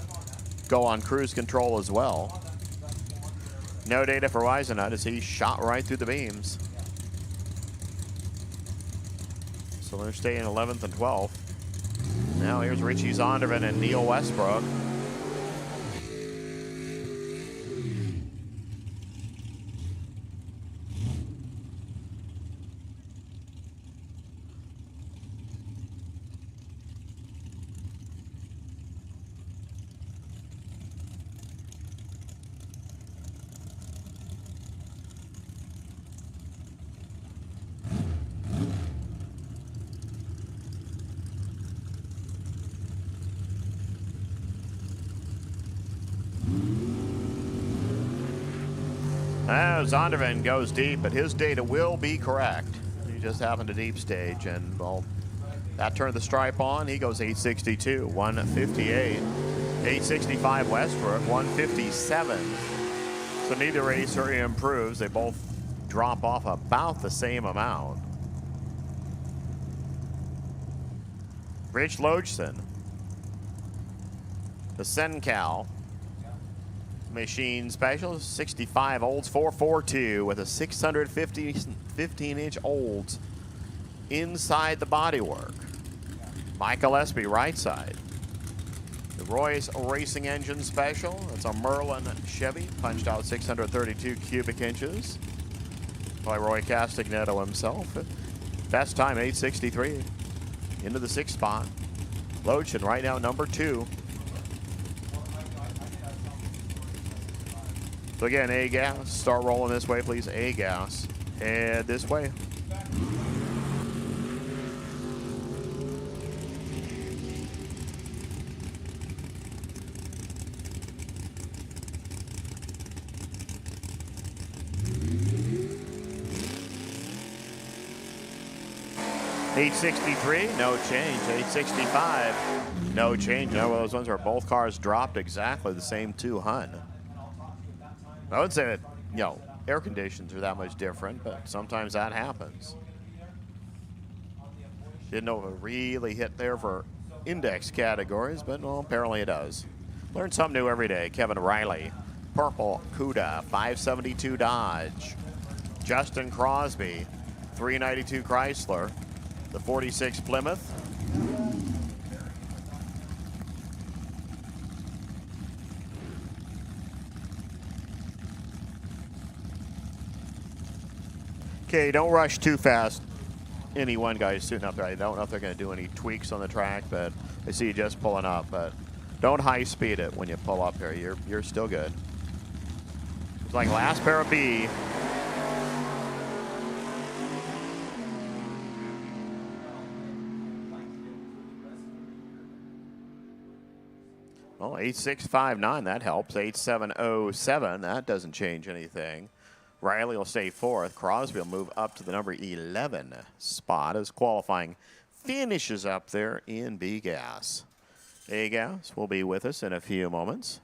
go on cruise control as well. No data for Weisenhut as he shot right through the beams. So they're staying 11th and 12th. Now here's Richie Zondervan and Neil Westbrook. Zondervan goes deep, but his data will be correct. He just happened to deep stage, and well, that turned the stripe on. He goes 862, 158. 865 Westbrook, 157. So neither racer improves. They both drop off about the same amount. Rich Logan, the Sencal Machine Special, 65 Olds 442 with a 615-inch Olds inside the bodywork. Michael Espy, right side. The Royce Racing Engine Special, that's a Merlin Chevy, punched out 632 cubic inches by Roy Castagnetto himself. Best time, 863. Into the 6th spot. Logan right now, number 2. So again, A-gas, start rolling this way, please. A-gas, head this way. $863, no change. $865, no change. No, those ones where both cars dropped exactly the same 2 hun. I would say that, you know, air conditions are that much different, but sometimes that happens. Didn't know if it really hit there for index categories, but well, apparently it does. Learn something new every day. Kevin Riley, Purple Cuda, 572 Dodge. Justin Crosby, 392 Chrysler, the 46 Plymouth. Okay, don't rush too fast. Any one guy's suiting up there. I don't know if they're going to do any tweaks on the track, but I see you just pulling up. But don't high speed it when you pull up here. You're still good. It's like last pair of B. Well, 8659, that helps. 8707, that doesn't change anything. Riley will stay 4th. Crosby will move up to the number 11 spot as qualifying finishes up there in B-gas. A-gas will be with us in a few moments.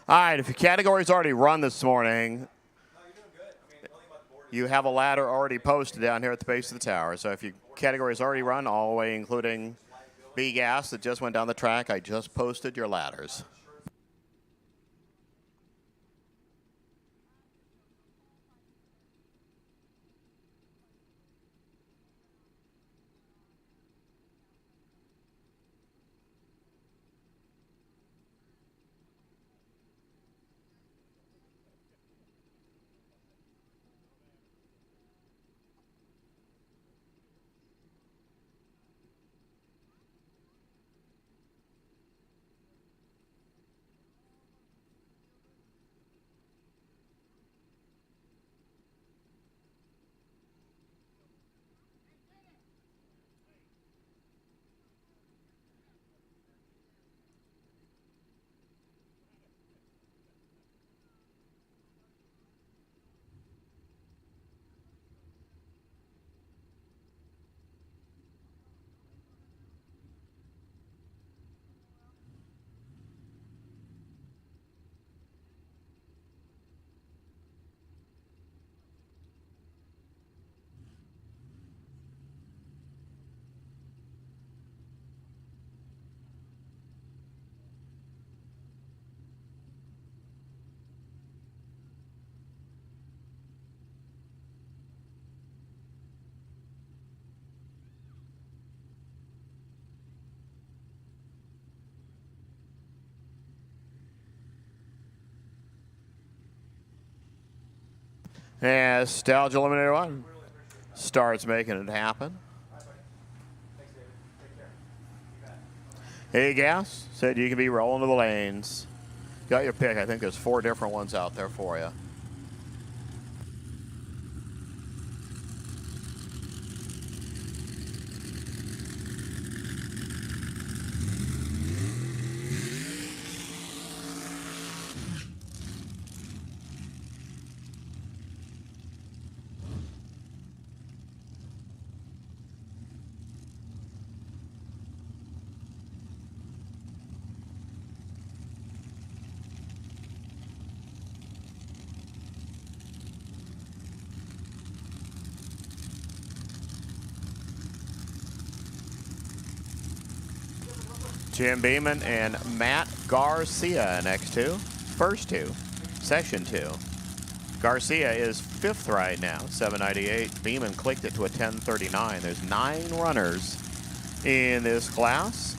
All right, if your category's already run this morning, you have a ladder already posted down here at the base of the tower. So if your category's already run, all the way including B gas that just went down the track, I just posted your ladders. And Nostalgia Eliminator 1 starts making it happen. Hey, Gas said you can be rolling to the lanes. Got your pick. I think there's 4 different ones out there for you. Jim Beeman and Matt Garcia next two. First two, session 2. Garcia is 5th right now, 798. Beeman clicked it to a 1039. There's 9 runners in this class.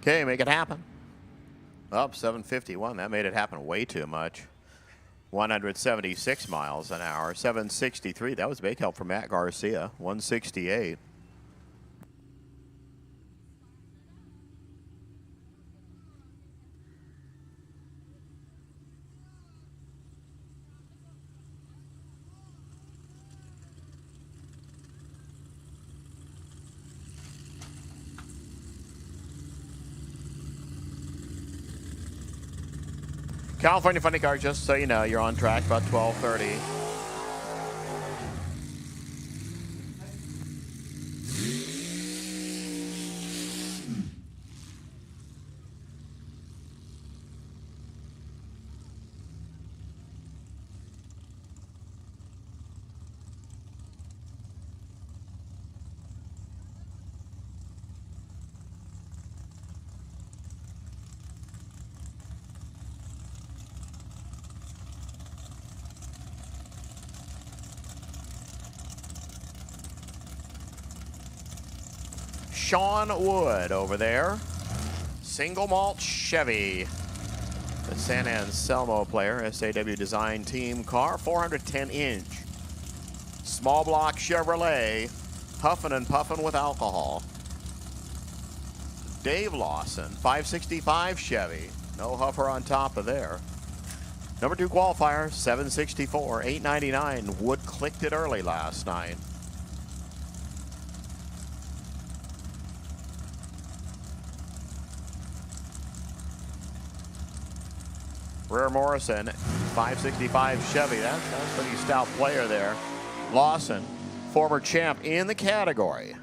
Okay, make it happen. Up 751. That made it happen way too much. 176 miles an hour. 763. That was big help for Matt Garcia. 168. California Funny Car, just so you know, you're on track about 12:30. Sean Wood over there. Single malt Chevy. The San Anselmo player, SAW design team car, 410-inch. Small block Chevrolet, huffing and puffing with alcohol. Dave Lawson, 565 Chevy. No huffer on top of there. Number 2 qualifier, 764, 899. Wood clicked it early last night. Rear Morrison, 565 Chevy. That's a pretty stout player there. Lawson, former champ in the category.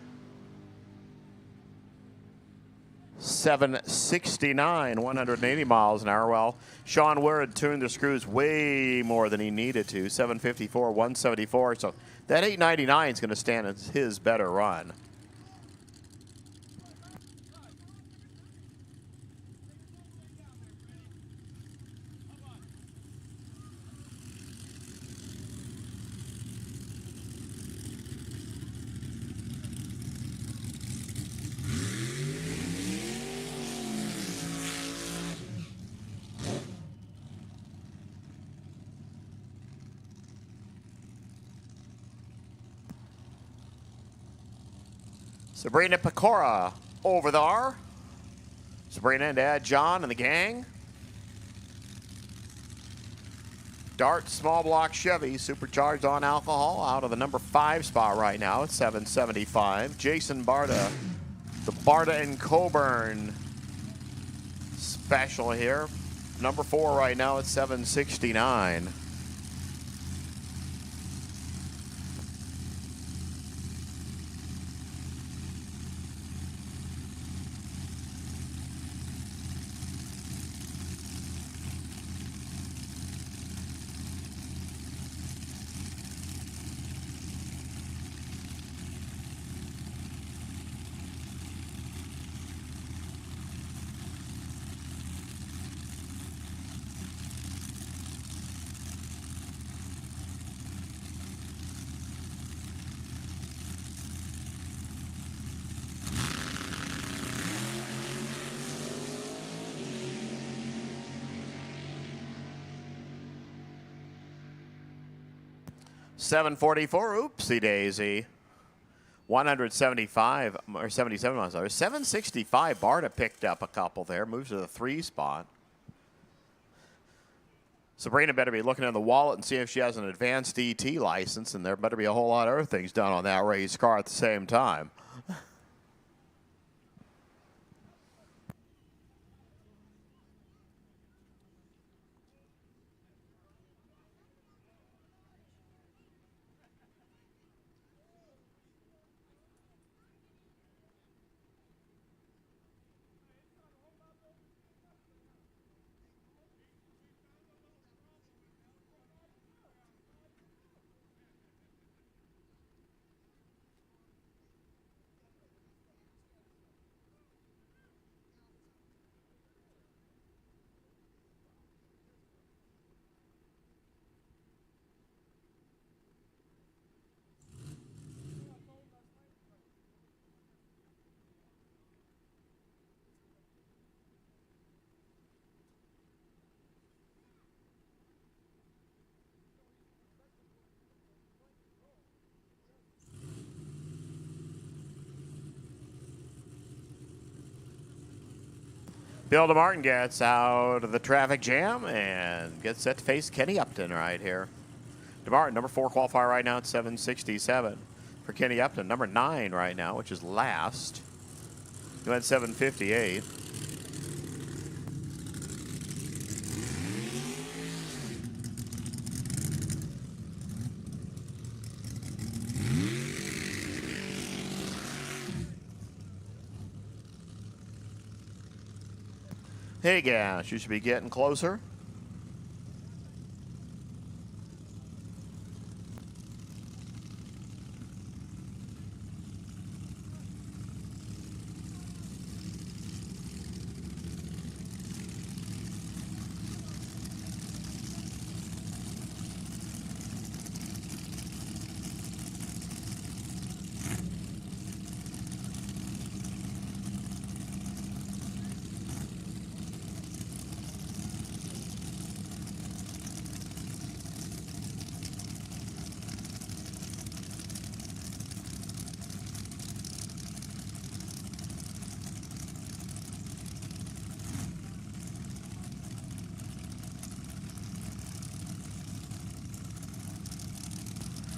769, 180 miles an hour. Well, Sean Wood tuned the screws way more than he needed to. 754, 174. So that 899 is going to stand as his better run. Sabrina Pecora over there. Sabrina and Dad John and the gang. Dart small block Chevy, supercharged on alcohol, out of the number 5 spot right now at 775. Jason Barta, the Barta and Coburn special here. Number 4 right now at 769. $744, oopsie daisy. 175 or 77 miles an hour. 765, Barta picked up a couple there, moves to the 3 spot. Sabrina better be looking in the wallet and see if she has an advanced ET license, and there better be a whole lot of other things done on that race car at the same time. Bill DeMartin gets out of the traffic jam and gets set to face Kenny Upton right here. DeMartin, number 4 qualifier right now at 767. For Kenny Upton, number 9 right now, which is last. He went 758. Hey, gas, you should be getting closer.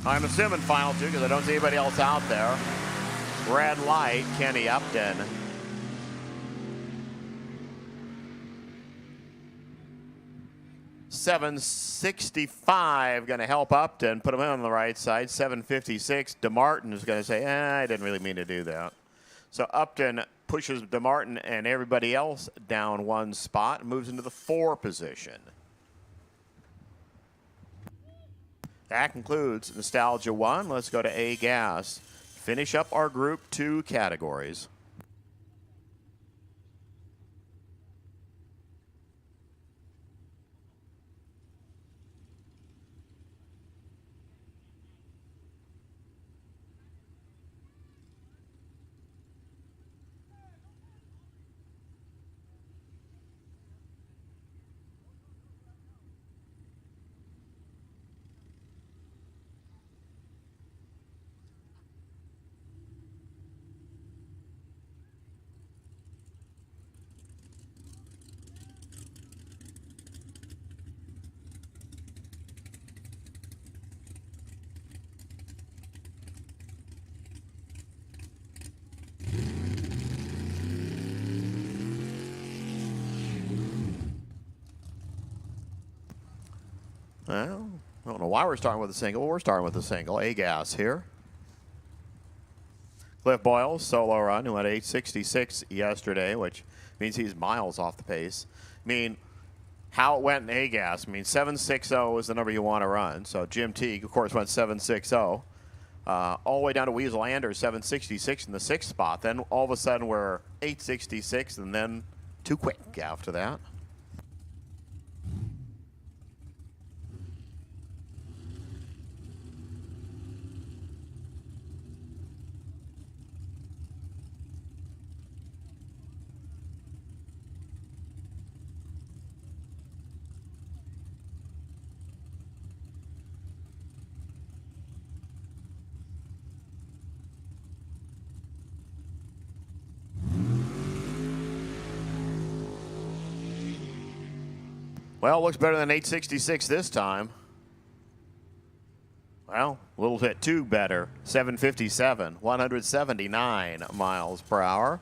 I'm assuming final 2 because I don't see anybody else out there. Red light, Kenny Upton. 765 going to help Upton, put him in on the right side. 756, DeMartin is going to say, I didn't really mean to do that. So Upton pushes DeMartin and everybody else down one spot and moves into the 4 position. That concludes Nostalgia 1. Let's go to A Gas. Finish up our Group 2 categories. Well, I don't know why we're starting with a single. We're starting with a single. A Gas here. Cliff Boyle's solo run, who had 866 yesterday, which means he's miles off the pace. I mean, how it went in A Gas. I mean, 760 is the number you want to run. So Jim Teague, of course, went 760. All the way down to Weasel Anders, 766 in the 6th spot. Then all of a sudden we're 866, and then too quick after that. Well, looks better than 866 this time. Well, a little bit too better. 757, 179 miles per hour.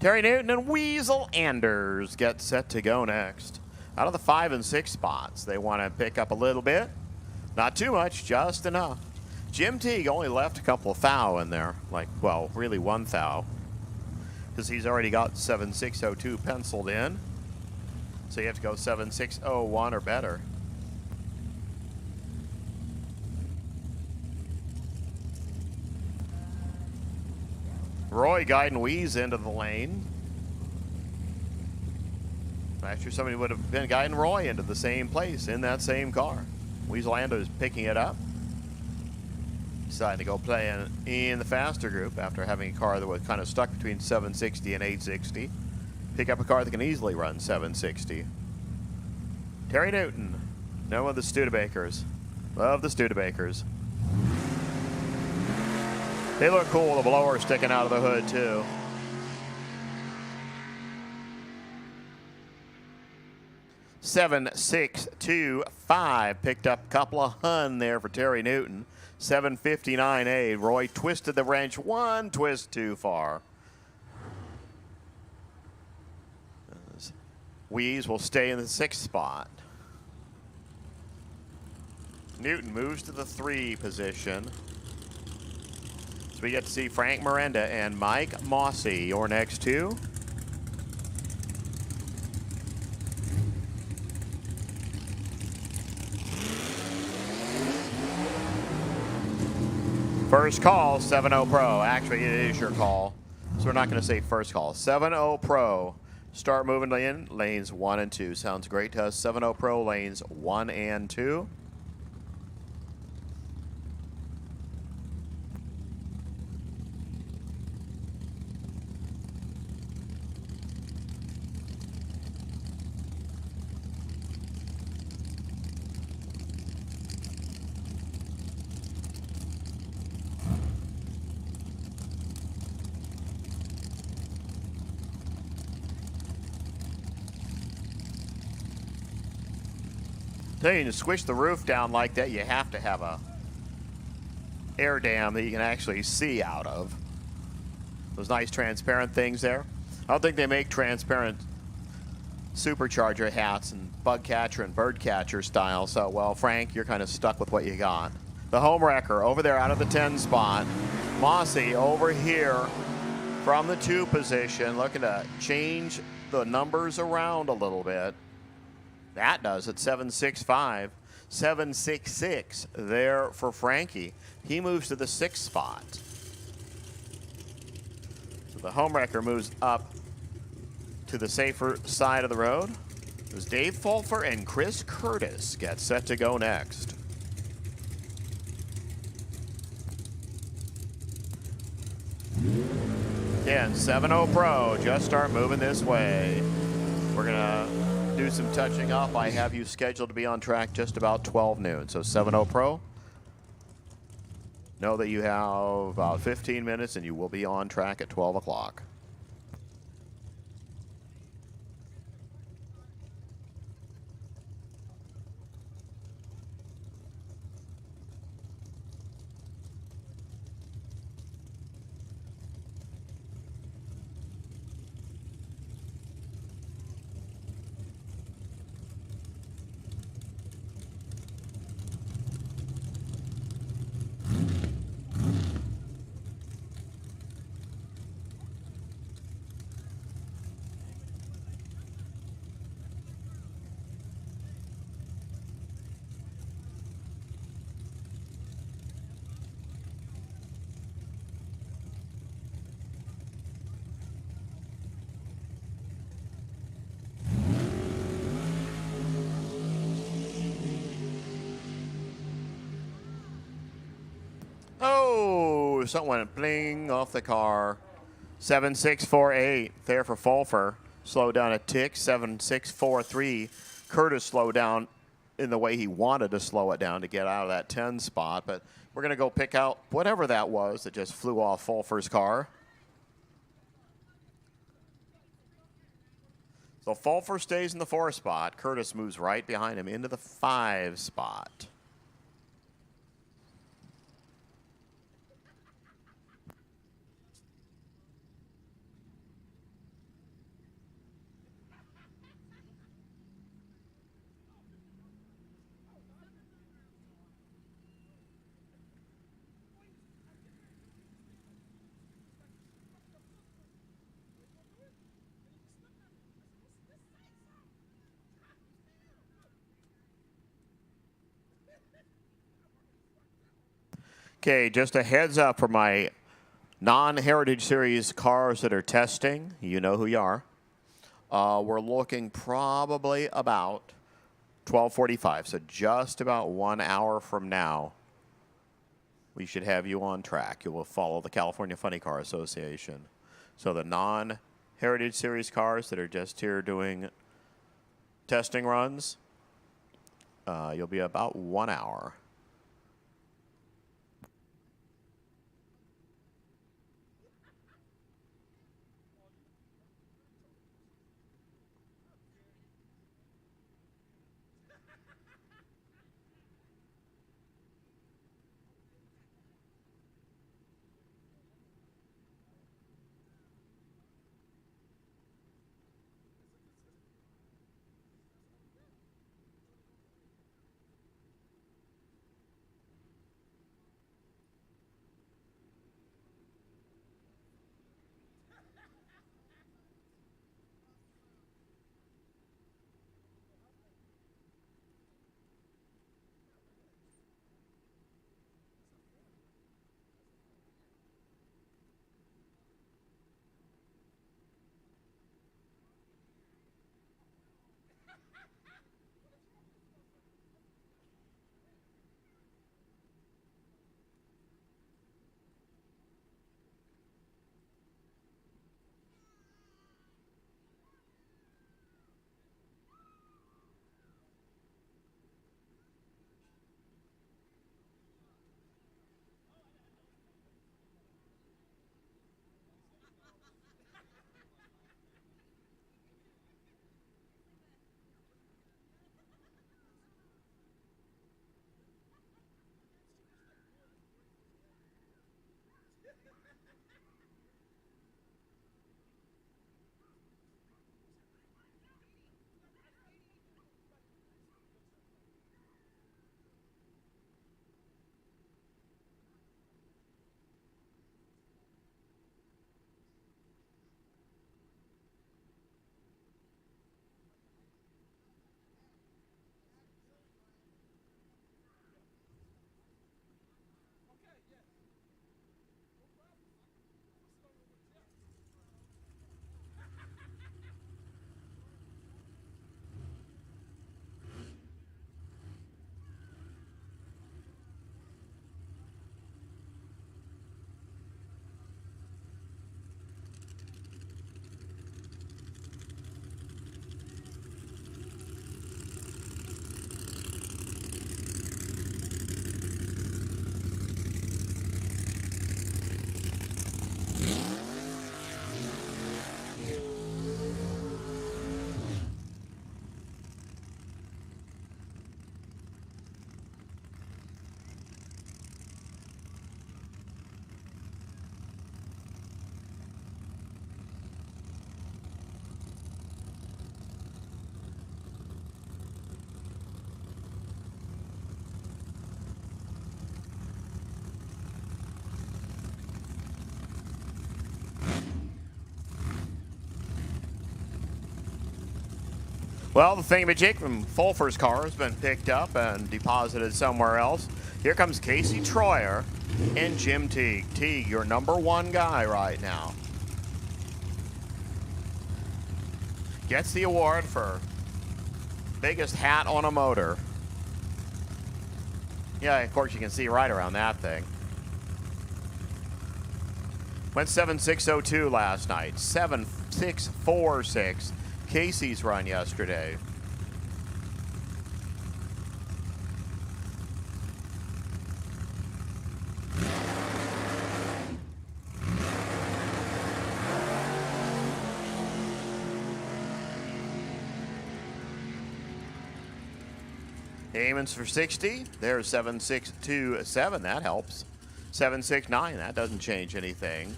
Terry Newton and Weasel Anders get set to go next. Out of the 5 and 6 spots, they want to pick up a little bit. Not too much, just enough. Jim Teague only left a couple of thou in there. Like, well, really 1 thou. Because he's already got 7602 penciled in. So you have to go 7601 or better. Roy guiding Weeze into the lane. Last year somebody would have been guiding Roy into the same place in that same car. Weasel Anders is picking it up. Decided to go play in the faster group after having a car that was kind of stuck between 760 and 860. Pick up a car that can easily run 760. Terry Newton, known of the Studebakers. Love the Studebakers. They look cool, the blower sticking out of the hood, too. Seven, 6, 2, 5. Picked up a couple of hun there for Terry Newton. 759A. Roy twisted the wrench 1 twist too far. Weeze will stay in the 6th spot. Newton moves to the 3 position. So we get to see Frank Miranda and Mike Mossy, your next 2. First call, 7-0 Pro. Actually, it is your call. So we're not going to say first call. 7-0 Pro. Start moving in lanes 1 and 2. Sounds great to us. 7-0 Pro lanes 1 and 2. Tell you, to squish the roof down like that, you have to have a air dam that you can actually see out of. Those nice transparent things there. I don't think they make transparent supercharger hats and bug catcher and bird catcher style. So, well, Frank, you're kind of stuck with what you got. The home wrecker over there out of the 10 spot. Mossy over here from the 2 position, looking to change the numbers around a little bit. That does it. 765, 766 there for Frankie. He moves to the 6th spot. So the home wrecker moves up to the safer side of the road. As Dave Fulfer and Chris Curtis get set to go next. Again, 7-0 Pro, just start moving this way. We're gonna do some touching up. I have you scheduled to be on track just about 12 noon. So 7-0 Pro, know that you have about 15 minutes and you will be on track at 12 o'clock. Oh, something went bling off the car. 7648 there for Fulfer. Slow down a tick. 7643. Curtis slowed down in the way he wanted to slow it down to get out of that 10 spot. But we're going to go pick out whatever that was that just flew off Fulfer's car. So Fulfer stays in the 4 spot. Curtis moves right behind him into the 5 spot. Okay, just a heads up for my non-Heritage Series cars that are testing. You know who you are. We're looking probably about 12:45, so just about 1 hour from now, we should have you on track. You will follow the California Funny Car Association. So the non-Heritage Series cars that are just here doing testing runs, you'll be about 1 hour. Well, the thingamajig from Fulfer's car has been picked up and deposited somewhere else. Here comes Casey Troyer and Jim Teague. Teague, your #1 guy right now. Gets the award for biggest hat on a motor. Yeah, of course you can see right around that thing. Went 7.602 last night. 7.646. Casey's run yesterday. Amons for 60. There's 7.627. That helps. 7.69. That doesn't change anything.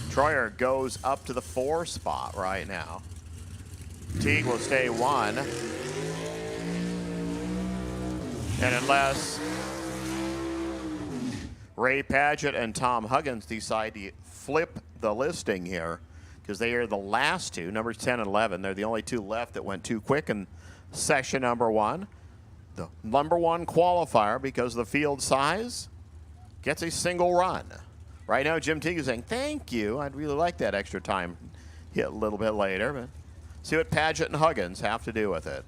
Troyer goes up to the 4 spot right now. Teague will stay 1. And unless Ray Padgett and Tom Huggins decide to flip the listing here, because they are the last two, numbers 10 and 11. They're the only two left that went too quick in session #1. The #1 qualifier, because of the field size, gets a single run. Right now, Jim Teague is saying, thank you. I'd really like that extra time hit a little bit later. But see what Padgett and Huggins have to do with it.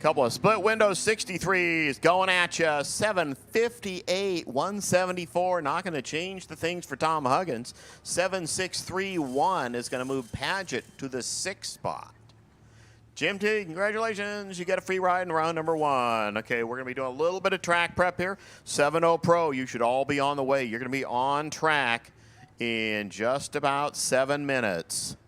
Couple of split window 63s going at you. 758, 174. Not going to change the things for Tom Huggins. 7631 is going to move Padgett to the 6th spot. Jim T, congratulations. You get a free ride in round #1. Okay, we're going to be doing a little bit of track prep here. 7-0 Pro, you should all be on the way. You're going to be on track in just about 7 minutes.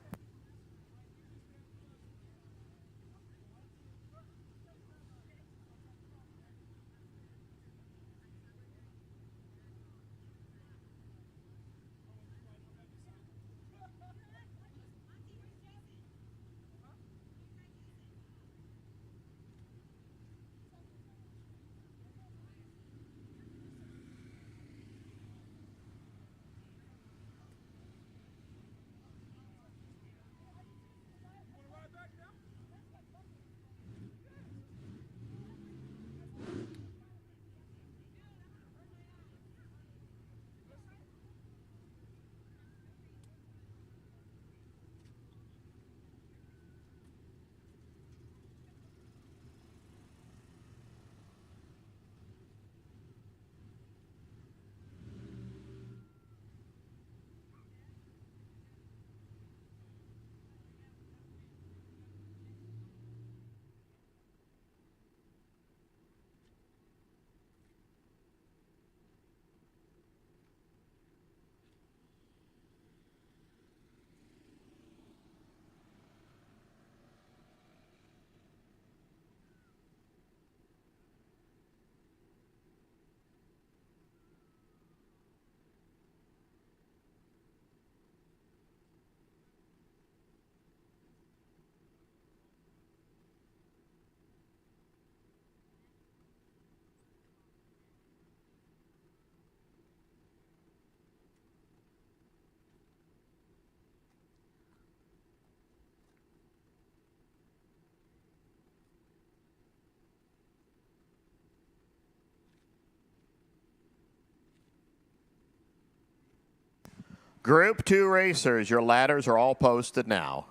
Group 2 racers, your ladders are all posted now.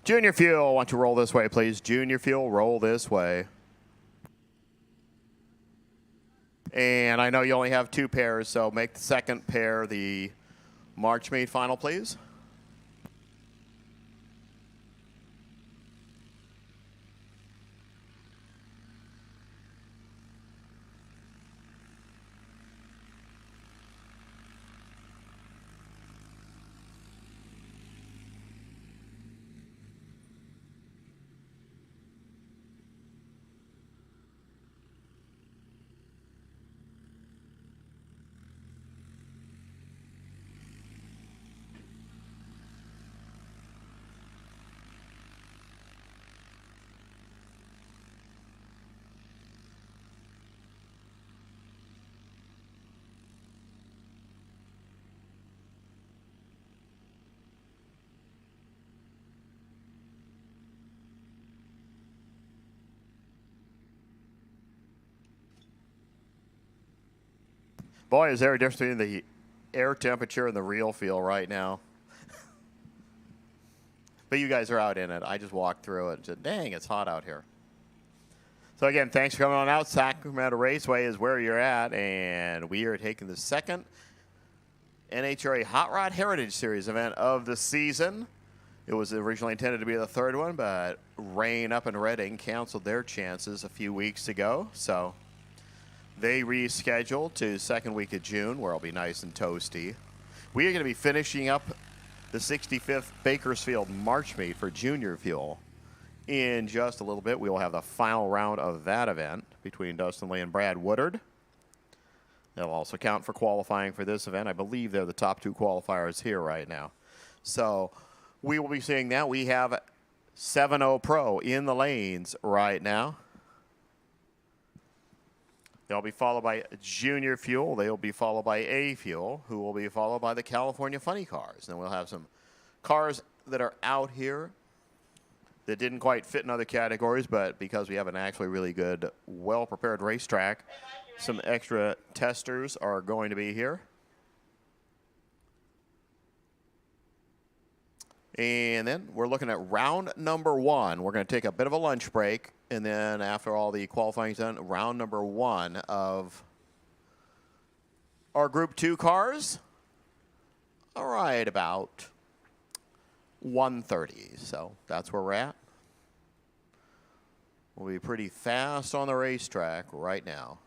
Junior Fuel, why don't you roll this way, please? Junior Fuel, roll this way. And I know you only have 2 pairs, so make the second pair the March meet final, please. Boy, is there a difference between the air temperature and the real feel right now. But you guys are out in it. I just walked through it and said, dang, it's hot out here. So again, thanks for coming on out. Sacramento Raceway is where you're at, and we are taking the second NHRA Hot Rod Heritage Series event of the season. It was originally intended to be the third one, but rain up in Reading canceled their chances a few weeks ago. So they rescheduled to second week of June, where it'll be nice and toasty. We are going to be finishing up the 65th Bakersfield March meet for Junior Fuel in just a little bit. We will have the final round of that event between Dustin Lee and Brad Woodard. They'll also count for qualifying for this event. I believe they're the top 2 qualifiers here right now. So we will be seeing that. We have 7-0 Pro in the lanes right now. They'll be followed by Junior Fuel. They'll be followed by A Fuel, who will be followed by the California Funny Cars. And then we'll have some cars that are out here that didn't quite fit in other categories, but because we have an actually really good, well-prepared racetrack, some extra testers are going to be here. And then we're looking at round number 1. We're going to take a bit of a lunch break. And then after all the qualifying is done, round number 1 of our Group 2 cars. All right, about 1:30. So that's where we're at. We'll be pretty fast on the racetrack right now.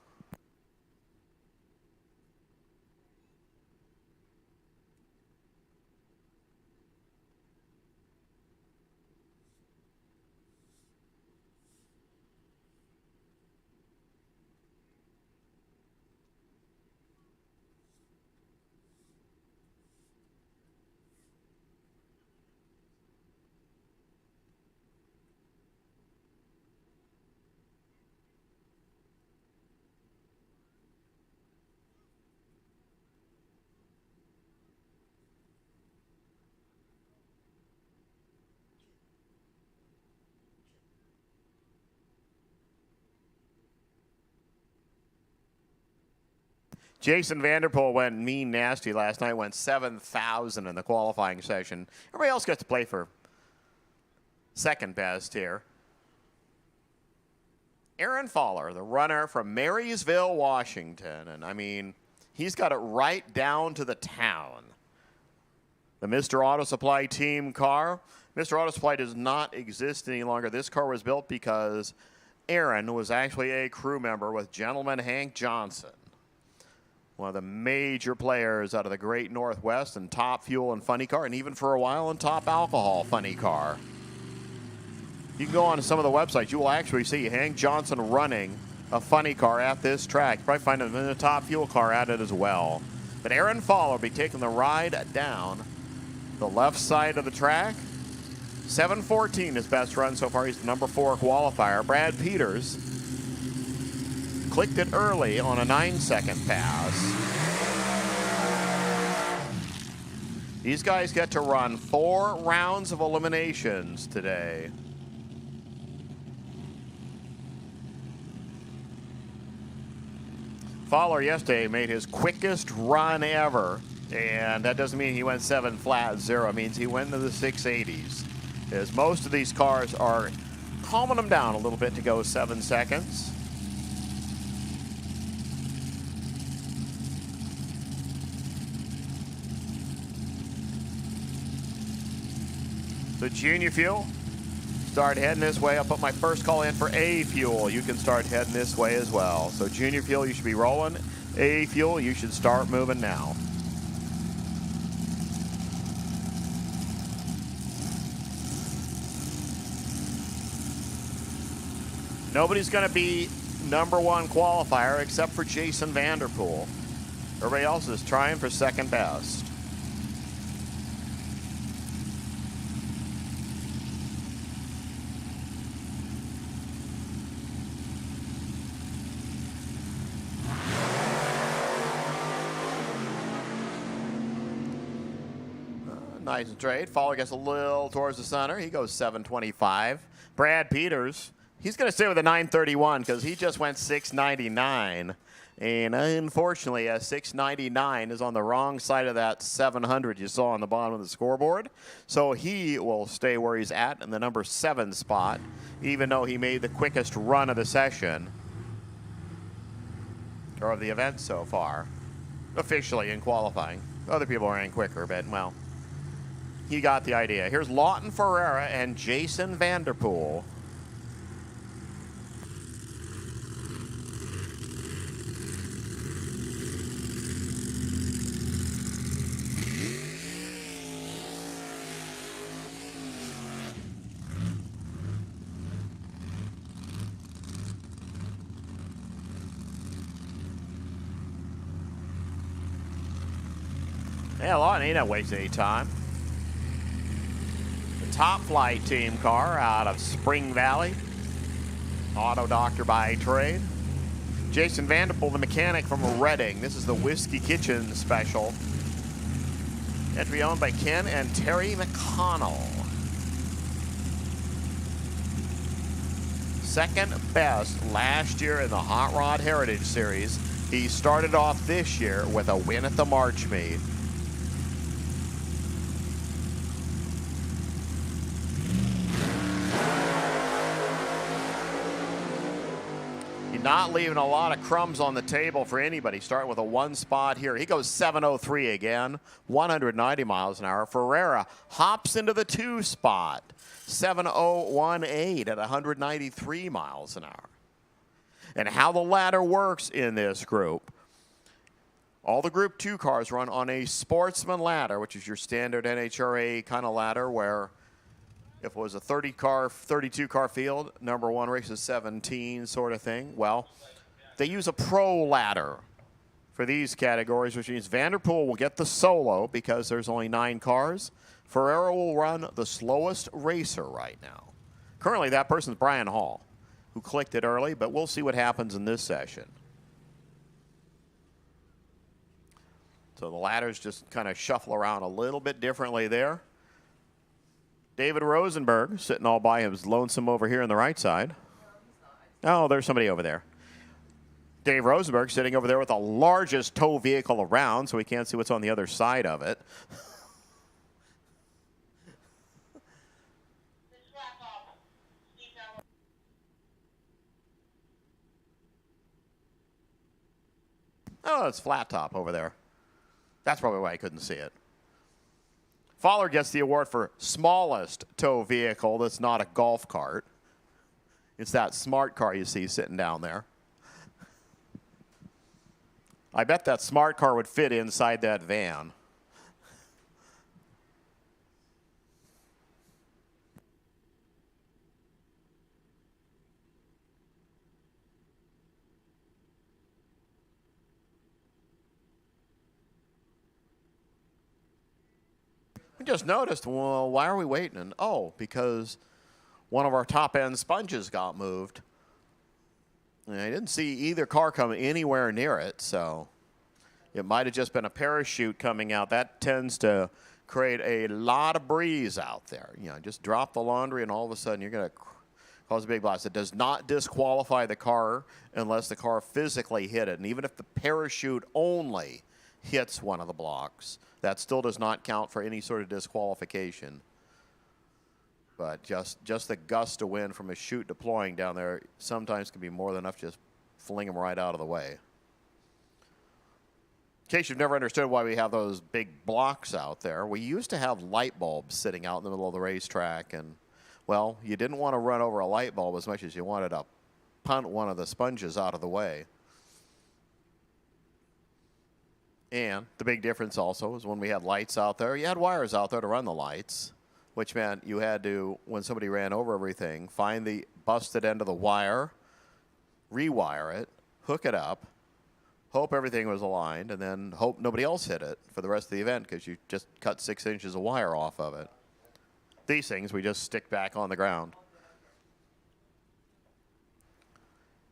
Jason Vanderpool went mean nasty last night, went 7,000 in the qualifying session. Everybody else gets to play for second best here. Aaron Faller, the runner from Marysville, Washington. And, I mean, he's got it right down to the town. The Mr. Auto Supply team car. Mr. Auto Supply does not exist any longer. This car was built because Aaron was actually a crew member with Gentleman Hank Johnson, one of the major players out of the Great Northwest and Top Fuel and Funny Car, and even for a while in Top Alcohol Funny Car. You can go on to some of the websites. You will actually see Hank Johnson running a Funny Car at this track. You probably find him in a Top Fuel car at it as well. But Aaron Fall will be taking the ride down the left side of the track. 7:14 his best run so far. He's the number 4 qualifier. Brad Peters clicked it early on a 9-second pass. These guys get to run 4 rounds of eliminations today. Fowler yesterday made his quickest run ever, and that doesn't mean he went 7 flat 0. It means he went into the 680s. as most of these cars are calming them down a little bit to go 7 seconds. So junior fuel, start heading this way. I'll put my first call in for A fuel. You can start heading this way as well. So junior fuel, you should be rolling. A fuel, you should start moving now. Nobody's going to be #1 qualifier except for Jason Vanderpool. Everybody else is trying for second best. Nice and straight. Fowler gets a little towards the center. He goes 725. Brad Peters, he's going to stay with a 931 because he just went 699. And unfortunately, a 699 is on the wrong side of that 700 you saw on the bottom of the scoreboard. So he will stay where he's at in the #7 spot, even though he made the quickest run of the session or of the event so far, officially in qualifying. Other people ran quicker, but, well, you got the idea. Here's Lawton Ferreira and Jason Vanderpool. Yeah, Lawton ain't not wasting any time. Top Flight team car out of Spring Valley. Auto doctor by trade. Jason Vanderpool, the mechanic from Reading. This is the Whiskey Kitchen special. Entry owned by Ken and Terry McConnell. Second best last year in the Hot Rod Heritage Series. He started off this year with a win at the March meet. Not leaving a lot of crumbs on the table for anybody. Starting with a 1 spot here. He goes 703 again, 190 miles an hour. Ferreira hops into the 2 spot, 7018 at 193 miles an hour. And how the ladder works in this group. All the Group 2 cars run on a sportsman ladder, which is your standard NHRA kind of ladder where if it was a 32-car field, #1 races 17 sort of thing. Well, they use a pro ladder for these categories, which means Vanderpool will get the solo because there's only 9 cars. Ferreira will run the slowest racer right now. Currently, that person's Brian Hall, who clicked it early, but we'll see what happens in this session. So the ladders just kind of shuffle around a little bit differently there. David Rosenberg sitting all by him, lonesome over here on the right side. Oh, there's somebody over there. Dave Rosenberg sitting over there with the largest tow vehicle around, so we can't see what's on the other side of it. Oh, it's flat top over there. That's probably why I couldn't see it. Fowler gets the award for smallest tow vehicle that's not a golf cart. It's that smart car you see sitting down there. I bet that smart car would fit inside that van. We just noticed, well, why are we waiting? And, oh, because one of our top-end sponges got moved. And I didn't see either car come anywhere near it, so it might have just been a parachute coming out. That tends to create a lot of breeze out there. You know, just drop the laundry, and all of a sudden you're going to cause a big blast. It does not disqualify the car unless the car physically hit it. And even if the parachute only hits one of the blocks, that still does not count for any sort of disqualification. But just the gust of wind from a chute deploying down there sometimes can be more than enough to just fling them right out of the way. In case you've never understood why we have those big blocks out there, we used to have light bulbs sitting out in the middle of the racetrack. And, well, you didn't want to run over a light bulb as much as you wanted to punt one of the sponges out of the way. And the big difference also is when we had lights out there, you had wires out there to run the lights, which meant you had to, when somebody ran over everything, find the busted end of the wire, rewire it, hook it up, hope everything was aligned, and then hope nobody else hit it for the rest of the event because you just cut 6 inches of wire off of it. These things we just stick back on the ground.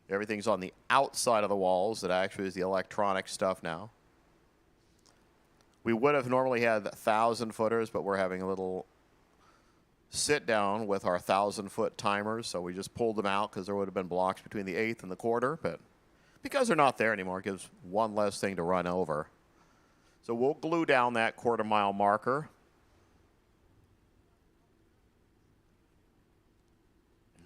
Everything's on the outside of the walls. That actually is the electronic stuff now. We would have normally had 1,000-footers, but we're having a little sit down with our 1,000-foot timers, so we just pulled them out because there would have been blocks between the 1/8 and the 1/4, but because they're not there anymore, it gives one less thing to run over. So we'll glue down that 1/4 mile marker.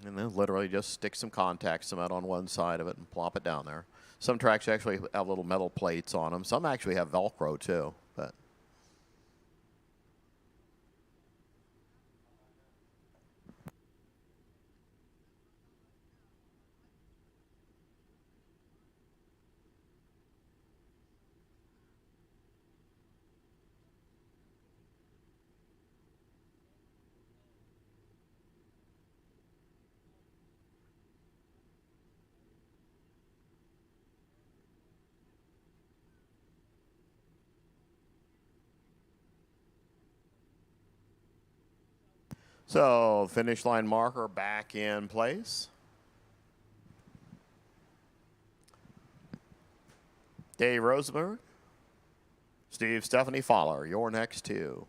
And then literally just stick some contact cement on one side of it and plop it down there. Some tracks actually have little metal plates on them. Some actually have Velcro too. But so finish line marker back in place. Dave Rosenberg, Stephanie Fowler, your next two.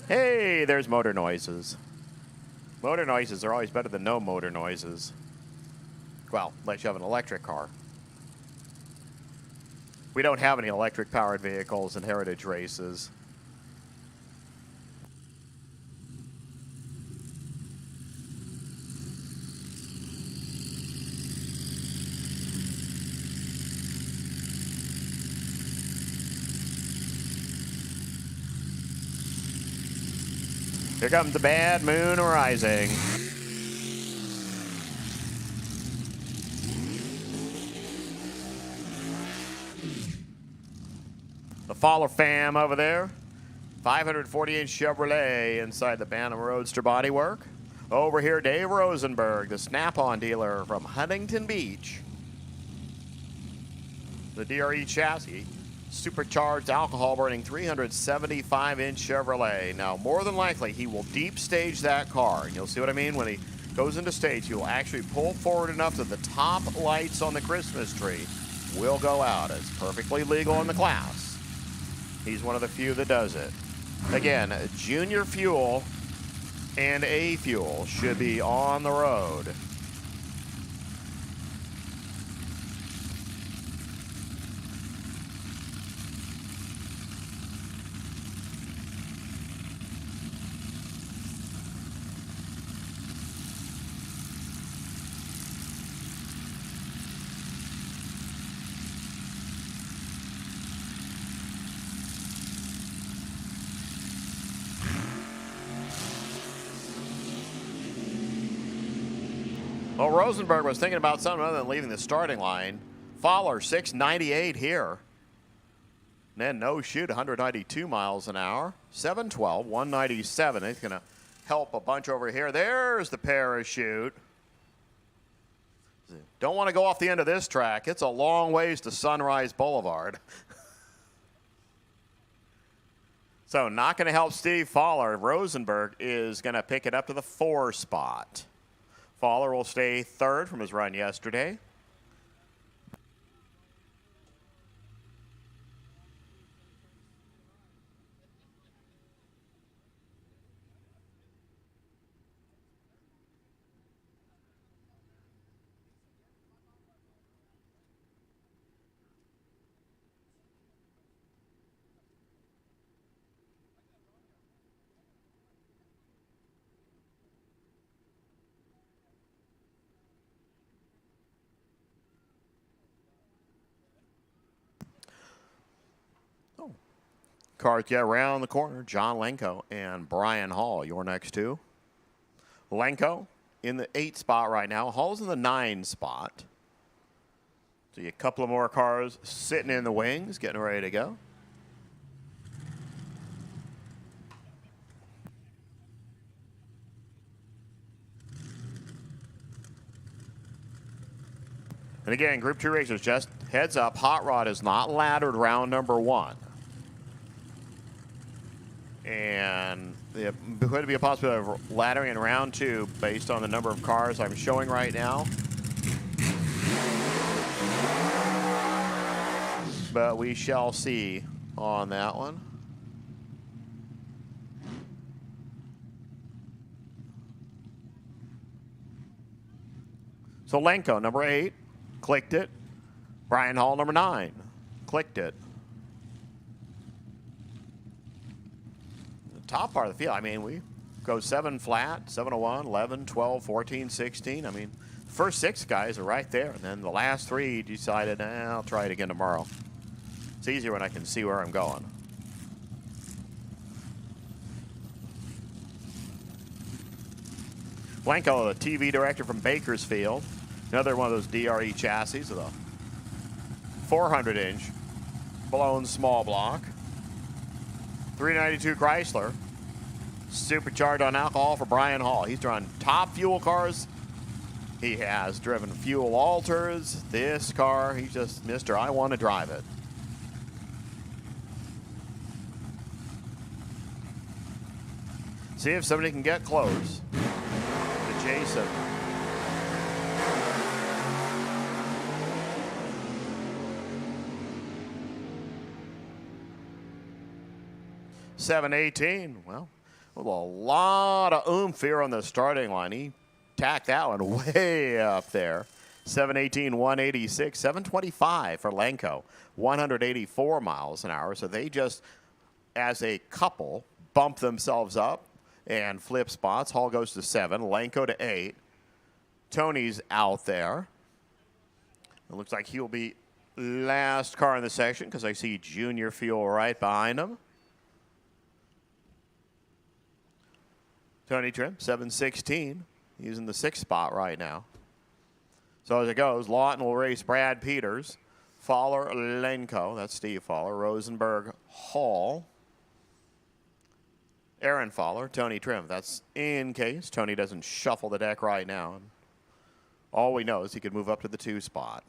Hey, there's motor noises. Motor noises are always better than no motor noises. Well, unless you have an electric car. We don't have any electric-powered vehicles in heritage races. Here comes the bad moon rising. The Fowler fam over there. 540-inch Chevrolet inside the Bantam Roadster bodywork. Over here, Dave Rosenberg, the Snap-on dealer from Huntington Beach. The DRE chassis. Supercharged alcohol-burning 375-inch Chevrolet. Now, more than likely, he will deep stage that car. And you'll see what I mean? When he goes into stage, he will actually pull forward enough that the top lights on the Christmas tree will go out. It's perfectly legal in the class. He's one of the few that does it. Again, junior fuel and A fuel should be on the road. Well, Rosenberg was thinking about something other than leaving the starting line. Fowler, 698 here. And then no shoot, 192 miles an hour. 712, 197. It's going to help a bunch over here. There's the parachute. Don't want to go off the end of this track. It's a long ways to Sunrise Boulevard. So not going to help Steve Fowler. Rosenberg is going to pick it up to the 4 spot. Fowler will stay 3rd from his run yesterday. Cars get around the corner. John Lenko and Brian Hall, your next 2. Lenko in the 8 spot right now. Hall's in the 9 spot. So a couple of more cars sitting in the wings, getting ready to go. And again, Group 2 racers, just heads up, Hot Rod is not laddered round number 1. And there could be a possibility of laddering in round 2 based on the number of cars I'm showing right now. But we shall see on that one. So Lenko, number 8, clicked it. Brian Hall, number 9, clicked it. Top part of the field, I mean, we go 7 flat, 701, 11, 12, 14, 16. I mean, the first 6 guys are right there. And then the last 3 decided, I'll try it again tomorrow. It's easier when I can see where I'm going. Blanco, the TV director from Bakersfield. Another one of those DRE chassis with a 400-inch blown small block. 392 Chrysler. Supercharged on alcohol for Brian Hall. He's drawn top fuel cars. He has driven fuel alters. This car, he's just, Mr. I want to drive it. See if somebody can get close to Jason. $718. Well, with a lot of oomph here on the starting line. He tacked that one way up there. 718, 186, 725 for Lenko, 184 miles an hour. So they just, as a couple, bump themselves up and flip spots. Hall goes to 7, Lenko to 8. Tony's out there. It looks like he'll be last car in the section because I see Junior Fuel right behind him. Tony Trim, 716. He's in the 6th spot right now. So as it goes, Lawton will race Brad Peters. Fowler, Lenko, that's Steve Fowler. Rosenberg, Hall. Aaron Fowler, Tony Trim. That's in case Tony doesn't shuffle the deck right now. And all we know is he could move up to the 2 spot.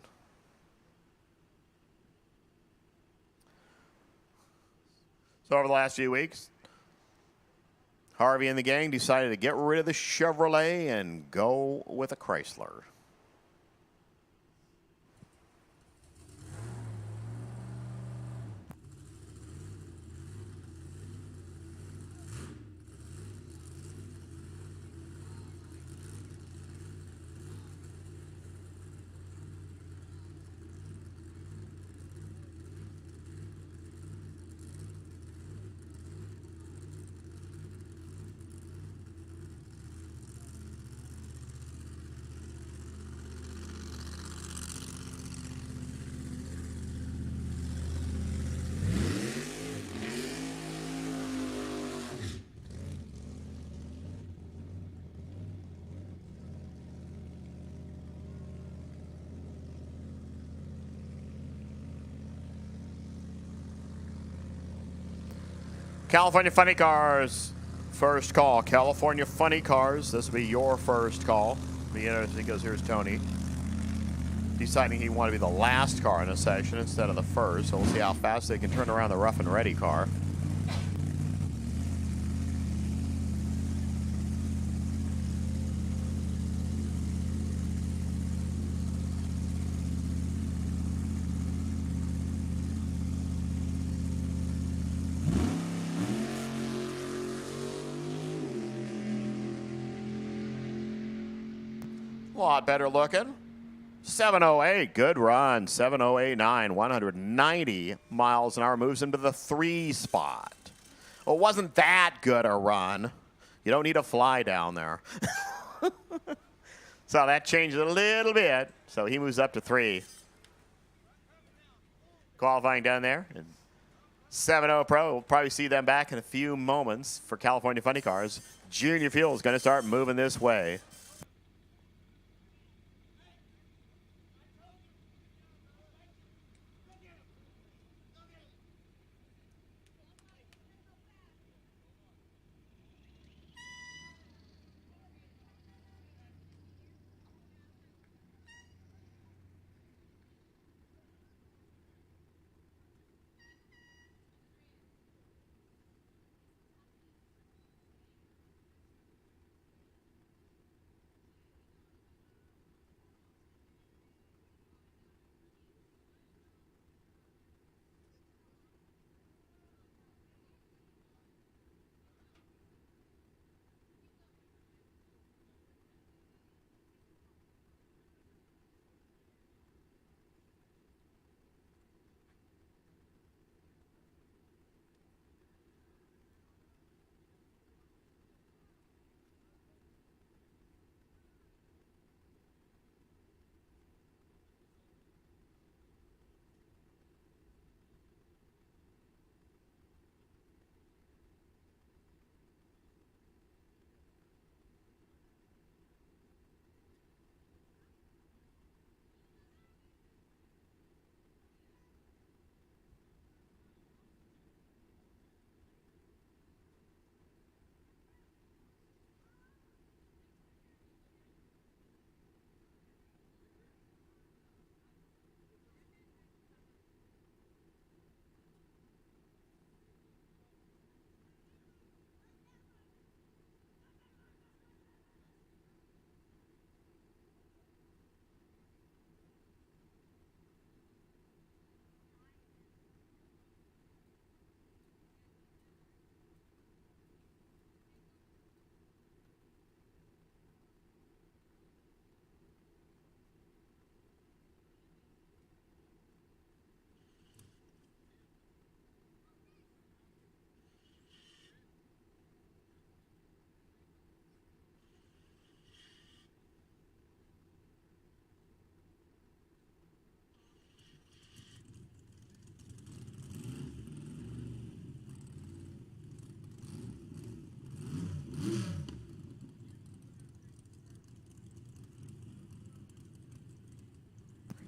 So over the last few weeks, Harvey and the gang decided to get rid of the Chevrolet and go with a Chrysler. California Funny Cars, first call. California Funny Cars, this will be your first call. Be interesting because here's Tony. deciding he wanted to be the last car in a section instead of the first. So we'll see how fast they can turn around the rough and ready car. A lot better looking. 708, good run. 708.9, 190 miles an hour, moves into the 3 spot. Well, it wasn't that good a run. You don't need to fly down there. So that changed a little bit. So he moves up to 3. Qualifying down there. And 7.0 Pro, we'll probably see them back in a few moments for California Funny Cars. Junior Fuel is going to start moving this way.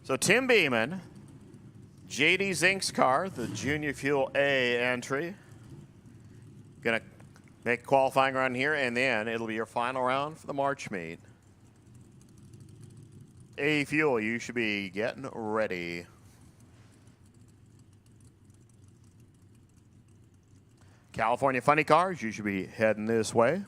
So Tim Beeman, JD Zink's car, the Junior Fuel A entry. Gonna make a qualifying run here, and then it'll be your final round for the March meet. A Fuel, you should be getting ready. California Funny Cars, you should be heading this way.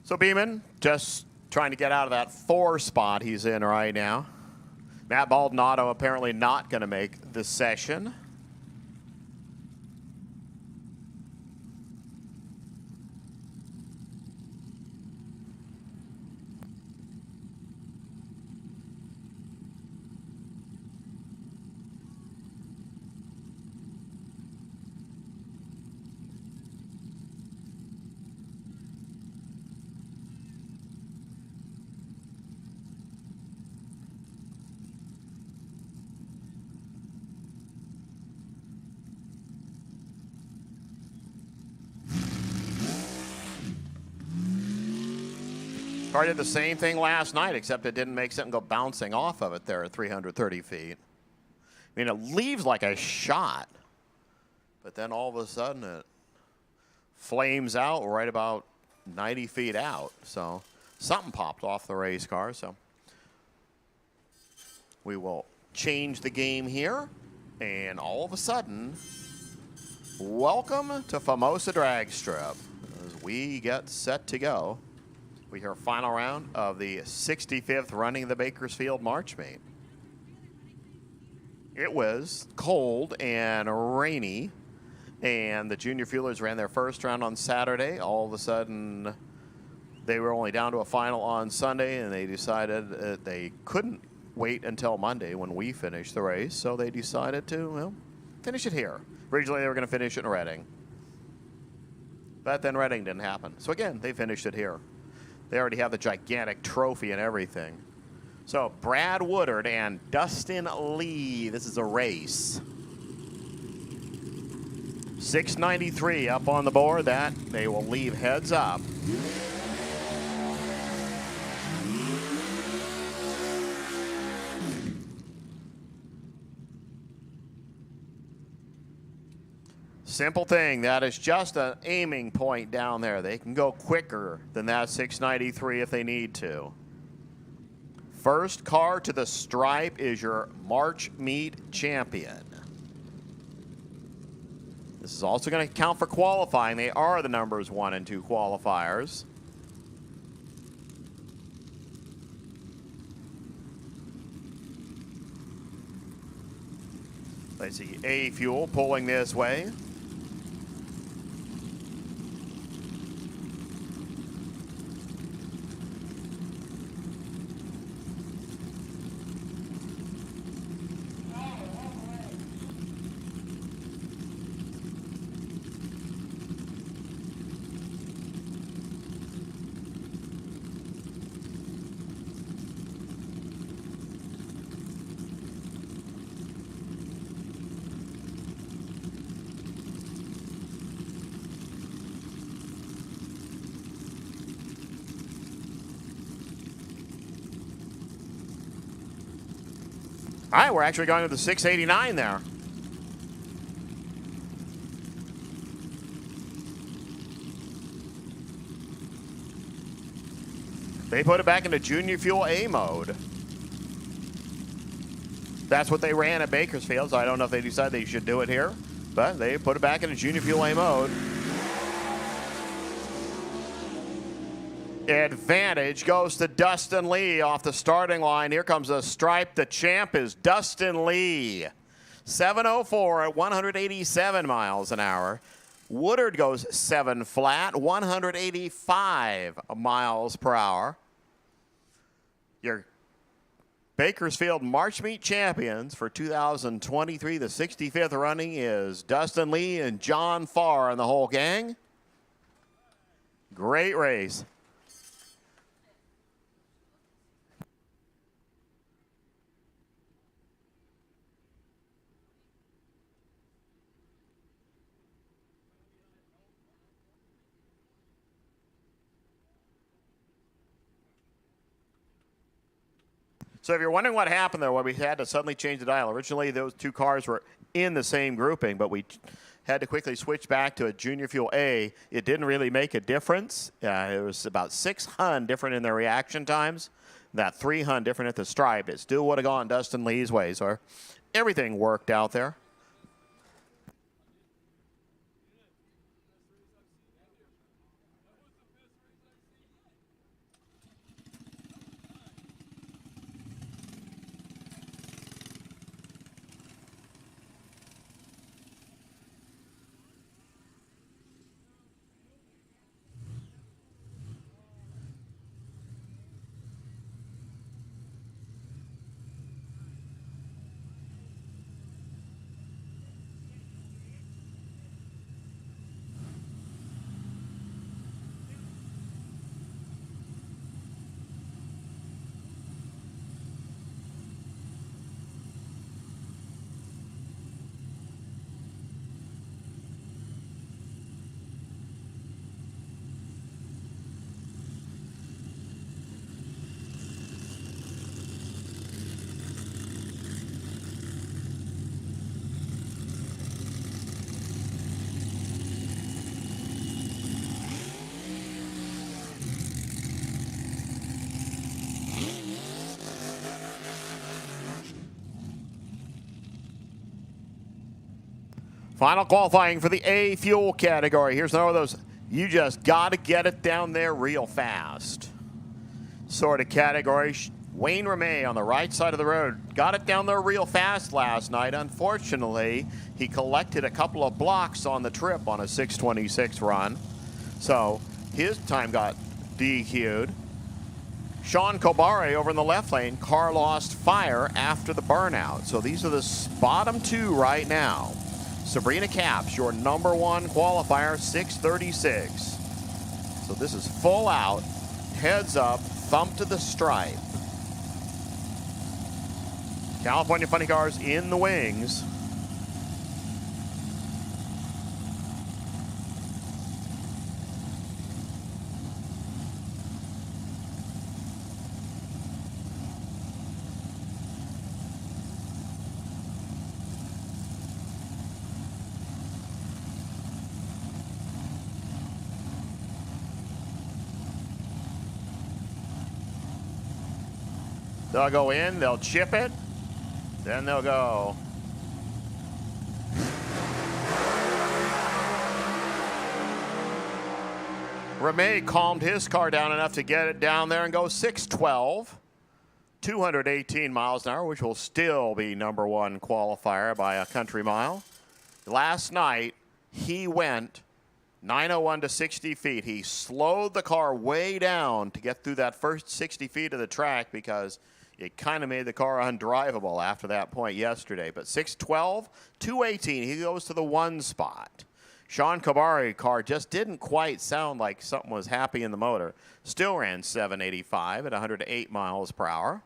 So Beeman just trying to get out of that 4 spot he's in right now. Matt Baldonado apparently not going to make the session. Car did the same thing last night, except it didn't make something go bouncing off of it there at 330 feet. I mean, it leaves like a shot, but then all of a sudden it flames out right about 90 feet out. So something popped off the race car. So we will change the game here, and all of a sudden, welcome to Famosa Drag Strip as we get set to go. We hear final round of the 65th running of the Bakersfield March Meet. It was cold and rainy, and the junior fuelers ran their first round on Saturday. All of a sudden, they were only down to a final on Sunday, and they decided that they couldn't wait until Monday when we finished the race, so they decided to, well, finish it here. Originally, they were going to finish it in Reading, but then Reading didn't happen. So again, they finished it here. They already have the gigantic trophy and everything. So Brad Woodard and Dustin Lee, this is a race. 693 up on the board. That they will leave heads up. Simple thing, that is just an aiming point down there. They can go quicker than that 693 if they need to. First car to the stripe is your March Meet champion. This is also going to count for qualifying. They are the numbers 1 and 2 qualifiers. Let's see, A Fuel pulling this way. All right, we're actually going to the 689 there. They put it back into Junior Fuel A mode. That's what they ran at Bakersfield, so I don't know if they decided they should do it here, but they put it back into Junior Fuel A mode. Advantage goes to Dustin Lee off the starting line. Here comes the stripe. The champ is Dustin Lee. 704 at 187 miles an hour. Woodard goes 7 flat, 185 miles per hour. Your Bakersfield March Meet champions for 2023, the 65th running, is Dustin Lee and John Farr and the whole gang. Great race. So if you're wondering what happened there, well, we had to suddenly change the dial. Originally, those two cars were in the same grouping, but we had to quickly switch back to a Junior Fuel A. It didn't really make a difference. It was about 6 hun different in their reaction times. That 3 hun different at the stripe. It still would have gone Dustin Lee's way. So everything worked out there. Final qualifying for the A fuel category. Here's another of those, you just got to get it down there real fast sort of category. Wayne Ramey on the right side of the road got it down there real fast last night. Unfortunately, he collected a couple of blocks on the trip on a 6:26 run. So his time got DQ'd. Sean Kobare over in the left lane, car lost fire after the burnout. So these are the bottom two right now. Sabrina Capps, your number one qualifier, 6:36. So this is full out, heads up, thump to the stripe. California Funny Cars in the wings. They'll go in, they'll chip it, then they'll go. Ramey calmed his car down enough to get it down there and go 6:12, 218 miles an hour, which will still be number one qualifier by a country mile. Last night, he went 901 to 60 feet. He slowed the car way down to get through that first 60 feet of the track because it kind of made the car undrivable after that point yesterday. But 6:12, 218, he goes to the one spot. Sean Kobare car just didn't quite sound like something was happy in the motor. Still ran 785 at 108 miles per hour.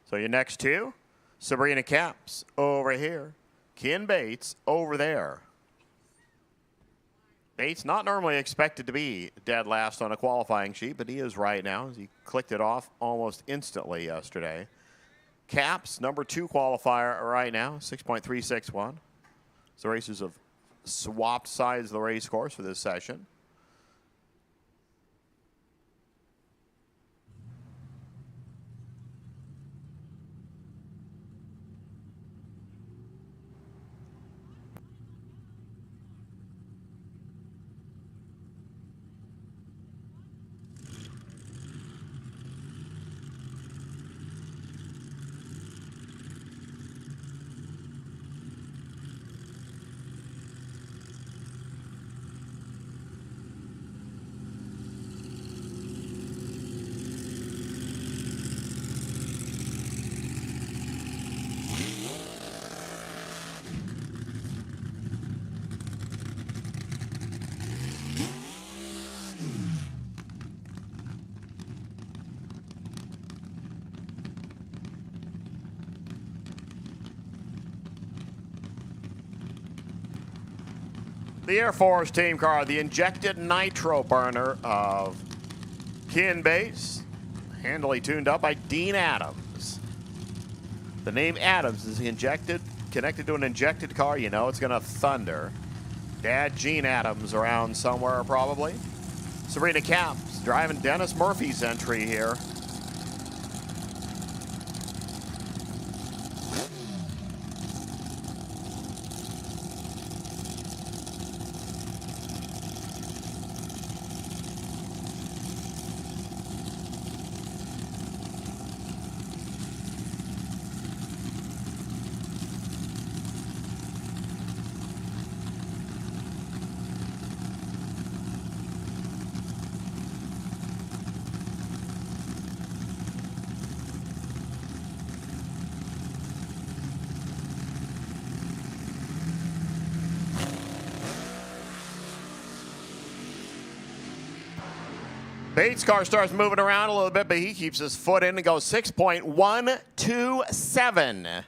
So your next two, Sabrina Capps over here. Ken Bates over there. Bates not normally expected to be dead last on a qualifying sheet, but he is right now as he clicked it off almost instantly yesterday. Capps, number two qualifier right now, 6.361. So the racers have swapped sides of the race course for this session. The Air Force team car, the injected nitro burner of Ken Bates, handily tuned up by Dean Adams. The name Adams is connected to an injected car. You know it's going to thunder. Dad Gene Adams around somewhere probably. Sabrina Capps driving Dennis Murphy's entry here. Bates' car starts moving around a little bit, but he keeps his foot in and goes 6.127.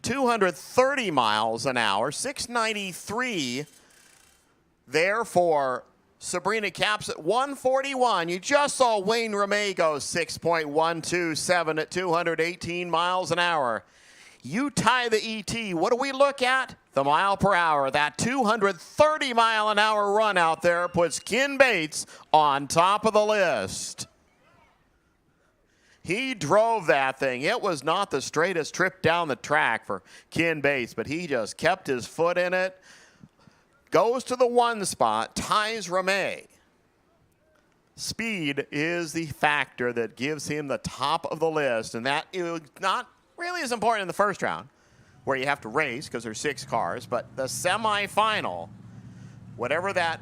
230 miles an hour, 693 there for Sabrina Capps at 141. You just saw Wayne Ramey go 6.127 at 218 miles an hour. You tie the ET, what do we look at? The mile per hour. That 230 mile an hour run out there puts Ken Bates on top of the list. He drove that thing. It was not the straightest trip down the track for Ken Bates, but he just kept his foot in it. Goes to the 1 spot, ties Ramey. Speed is the factor that gives him the top of the list, and that is not really as important in the first round, where you have to race because there's 6 cars, but the semifinal, whatever that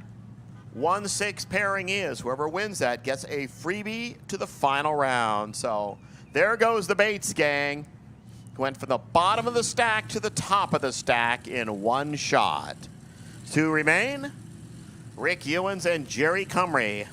1-6 pairing is, whoever wins that gets a freebie to the final round. So there goes the Bates gang. Went from the bottom of the stack to the top of the stack in 1 shot. 2 remain, Rick Ewens and Jerry Cumry.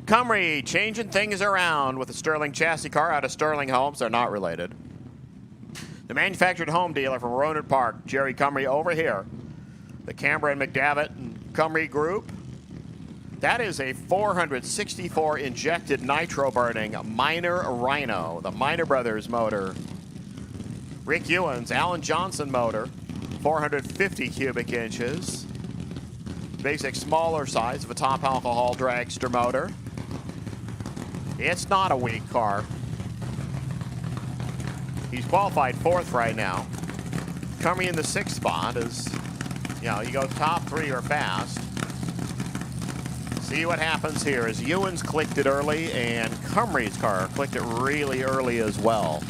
Cumry changing things around with a Sterling chassis car out of Sterling Homes. They're not related. The manufactured home dealer from Roanoke Park, Jerry Cumry over here. The Canberra and McDavitt and Cumry group. That is a 464 injected nitro burning Minor Rhino, the Minor Brothers motor. Rick Ewens, Alan Johnson motor, 450 cubic inches. Basic smaller size of a top alcohol dragster motor. It's not a weak car. He's qualified 4th right now. Cumry in the 6th spot is, you know, you go top 3 or fast. See what happens here as Ewens clicked it early and Cumry's car clicked it really early as well.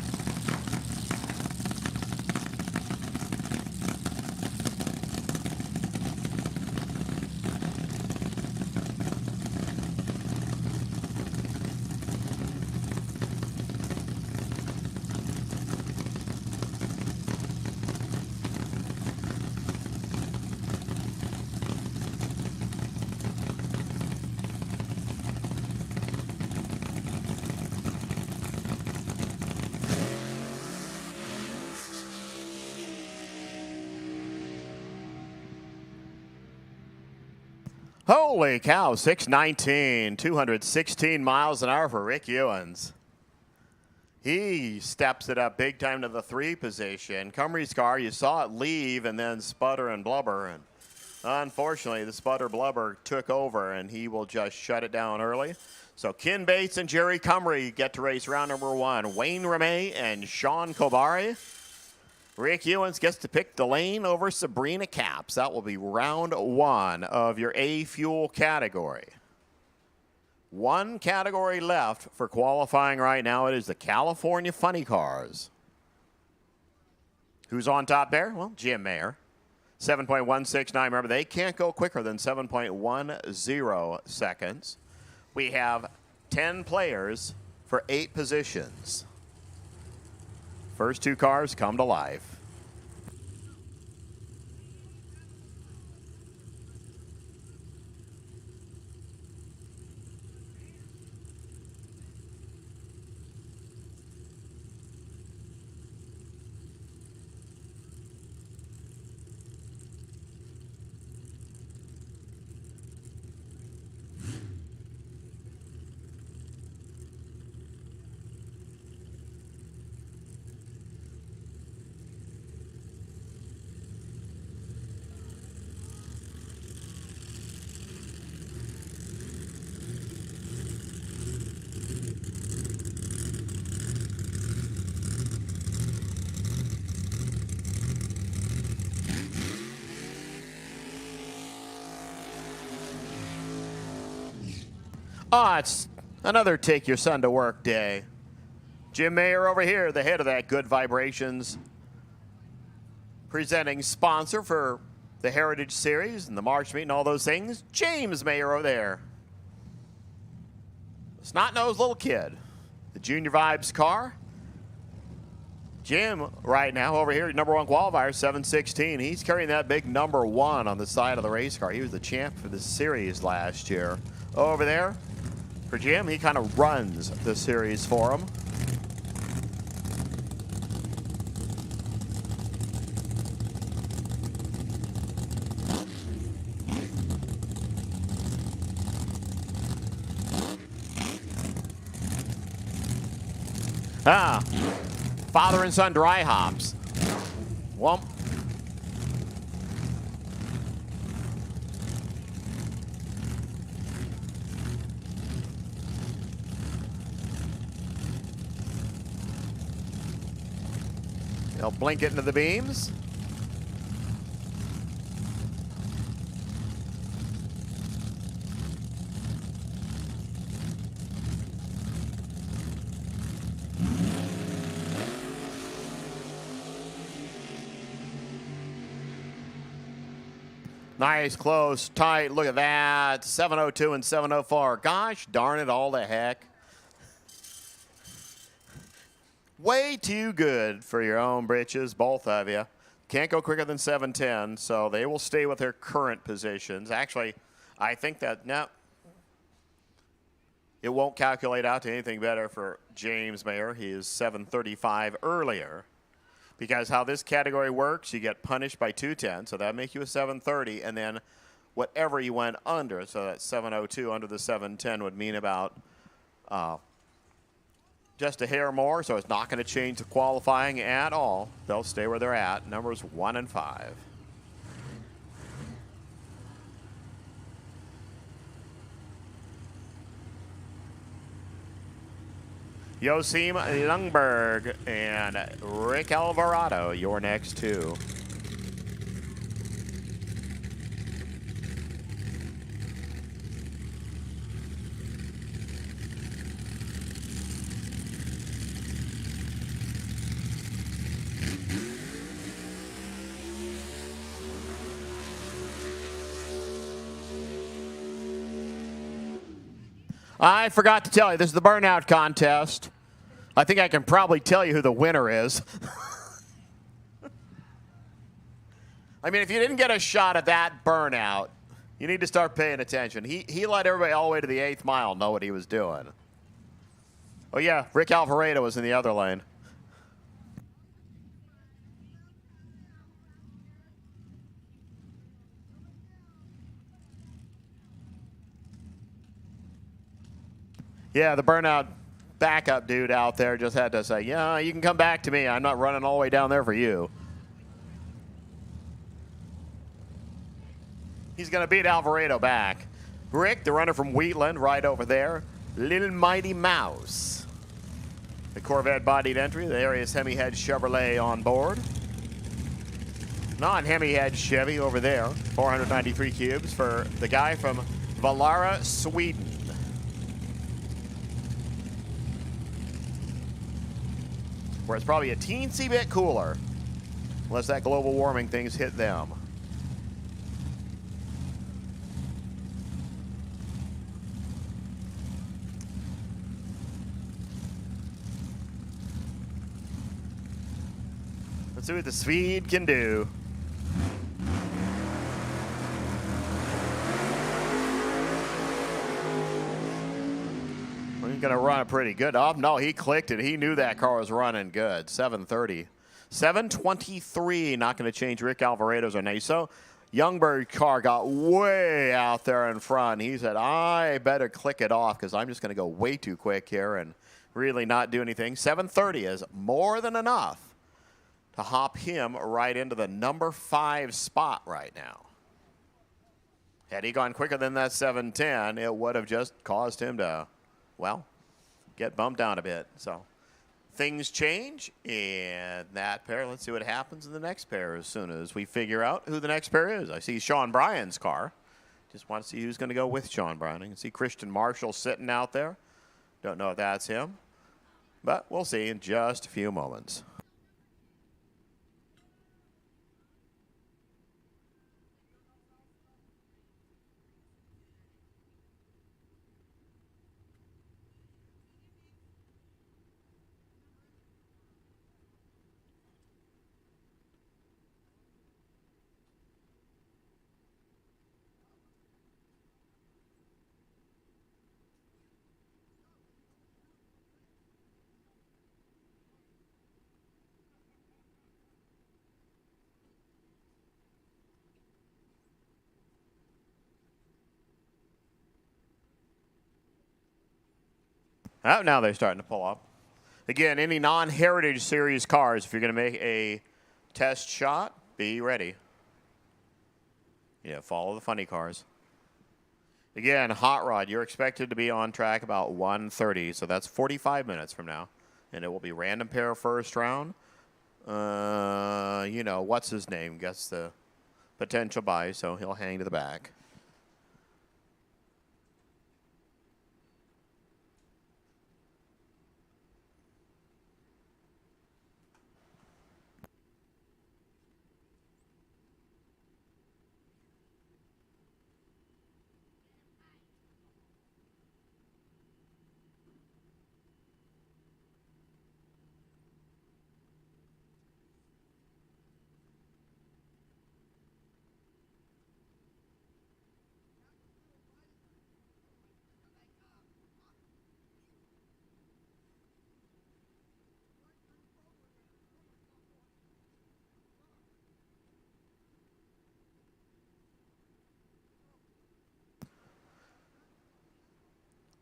Holy cow, 619, 216 miles an hour for Rick Ewens. He steps it up big time to the 3 position. Cumry's car, you saw it leave and then sputter and blubber. And unfortunately, the sputter blubber took over and he will just shut it down early. So Ken Bates and Jerry Cumry get to race round number 1. Wayne Ramey and Sean Kobari. Rick Ewens gets to pick Delane over Sabrina Capps. That will be round 1 of your A fuel category. 1 category left for qualifying right now. It is the California Funny Cars. Who's on top there? Well, Jim Mayer. 7.169. Remember, they can't go quicker than 7.10 seconds. We have 10 players for 8 positions. First 2 cars come to life. Oh, it's another take your son to work day. Jim Mayer over here, the head of that Good Vibrations presenting sponsor for the Heritage Series and the March Meet and all those things. James Mayer over there. Snot-nosed little kid. The Junior Vibes car. Jim, right now, over here, number one qualifier, 716. He's carrying that big number one on the side of the race car. He was the champ for the series last year. Over there, for Jim, he kind of runs the series for him. Father and son dry hops. Whomp. They'll blink it into the beams. Nice, close, tight. Look at that. 702 and 704. Gosh darn it, all the heck. Way too good for your own britches, both of you. Can't go quicker than 710, so they will stay with their current positions. Actually, I think that, no, it won't calculate out to anything better for James Mayer. He is 735 earlier. Because how this category works, you get punished by 210, so that makes you a 730, and then whatever you went under, so that 702 under the 710 would mean about just a hair more, so it's not going to change the qualifying at all. They'll stay where they're at, numbers 1 and 5. Joachim Lundberg and Rick Alvarado, your next two. I forgot to tell you, this is the burnout contest. I think I can probably tell you who the winner is. I mean, if you didn't get a shot at that burnout, you need to start paying attention. He let everybody all the way to the 8th mile know what he was doing. Oh, yeah, Rick Alvarado was in the other lane. Yeah, the burnout backup dude out there just had to say, yeah, you can come back to me. I'm not running all the way down there for you. He's going to beat Alvarado back. Rick, the runner from Wheatland, right over there. Little Mighty Mouse. The Corvette-bodied entry. There is Hemi-head Chevrolet on board. Non-Hemi-head Chevy over there. 493 cubes for the guy from Valara, Sweden. Where it's probably a teensy bit cooler, unless that global warming thing's hit them. Let's see what the Swede can do. He's going to run it pretty good. Oh, no, he clicked it. He knew that car was running good. 730. 723, not going to change Rick Alvarado's or Naso. Youngbird's car got way out there in front. He said, I better click it off because I'm just going to go way too quick here and really not do anything. 730 is more than enough to hop him right into the number 5 spot right now. Had he gone quicker than that 710, it would have just caused him to, well, get bumped down a bit. So things change in that pair. Let's see what happens in the next pair as soon as we figure out who the next pair is. I see Sean Bryan's car. Just want to see who's going to go with Sean Bryan. I can see Christian Marshall sitting out there. Don't know if that's him, but we'll see in just a few moments. Oh, now they're starting to pull up. Again, any non-Heritage Series cars, if you're going to make a test shot, be ready. Yeah, follow the funny cars. Again, Hot Rod, you're expected to be on track about 1:30, so that's 45 minutes from now. And it will be random pair first round. You know, what's his name? Gets the potential buy, so he'll hang to the back.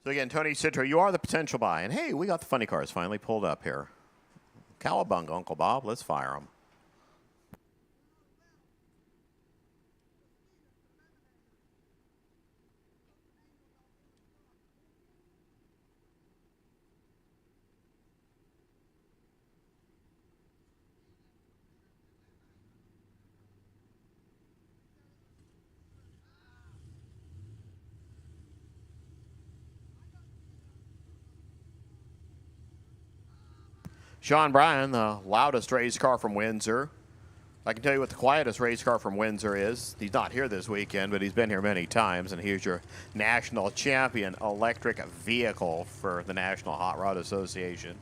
So again, Tony Citro, you are the potential buy. And hey, we got the funny cars finally pulled up here. Cowabunga, Uncle Bob. Let's fire them. Sean Bryan, the loudest race car from Windsor. I can tell you what the quietest race car from Windsor is. He's not here this weekend, but he's been here many times. And here's your national champion electric vehicle for the National Hot Rod Association.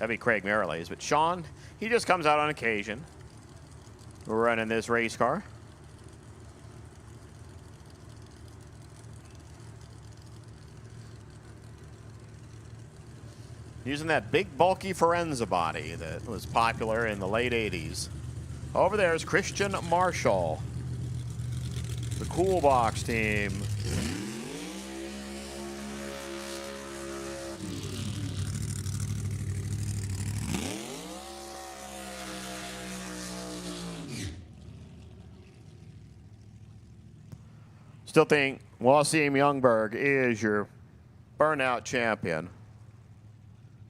That'd be Craig Marilays. But Sean, he just comes out on occasion. We're running this race car. Using that big, bulky Forenza body that was popular in the late 80s. Over there is Christian Marshall, the Cool Box team. Still think Wasim Youngberg is your burnout champion.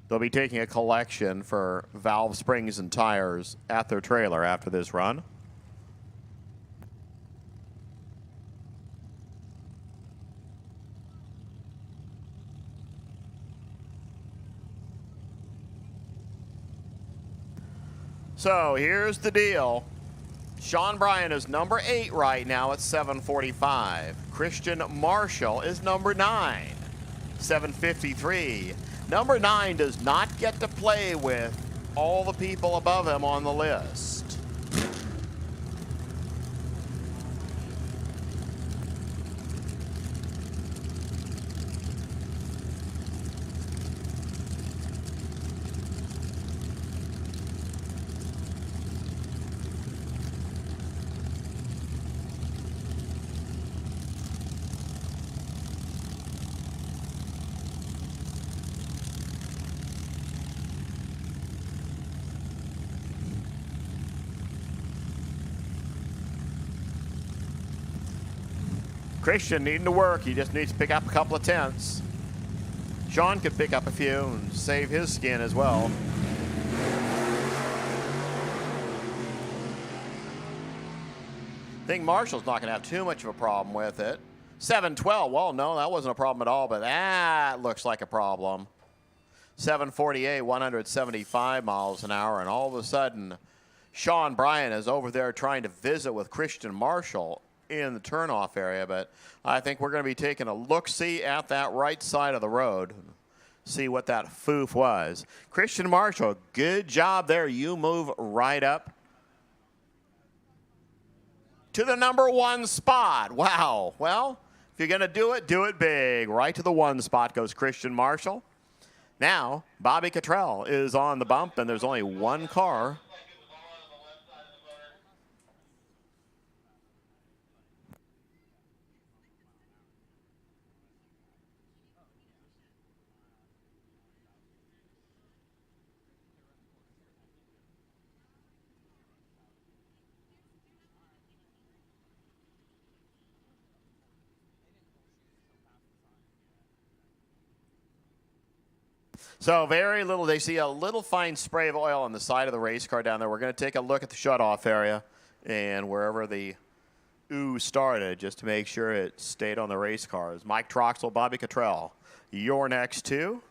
They'll be taking a collection for valve springs and tires at their trailer after this run. So here's the deal. Sean Bryan is number 8 right now at 745. Christian Marshall is number 9, 753. Number 9 does not get to play with all the people above him on the list. Christian needing to work. He just needs to pick up a couple of tenths. Sean could pick up a few and save his skin as well. I think Marshall's not going to have too much of a problem with it. 712, well, no, that wasn't a problem at all, but that looks like a problem. 748, 175 miles an hour, and all of a sudden, Sean Bryan is over there trying to visit with Christian Marshall in the turnoff area, but I think we're going to be taking a look-see at that right side of the road, see what that foof was. Christian Marshall, good job there. You move right up to the number 1 spot. Wow. Well, if you're going to do it big. Right to the 1 spot goes Christian Marshall. Now, Bobby Cottrell is on the bump, and there's only one car. So very little. They see a little fine spray of oil on the side of the race car down there. We're going to take a look at the shutoff area and wherever the ooh started, just to make sure it stayed on the race cars. Mike Troxel, Bobby Cottrell, you're next too.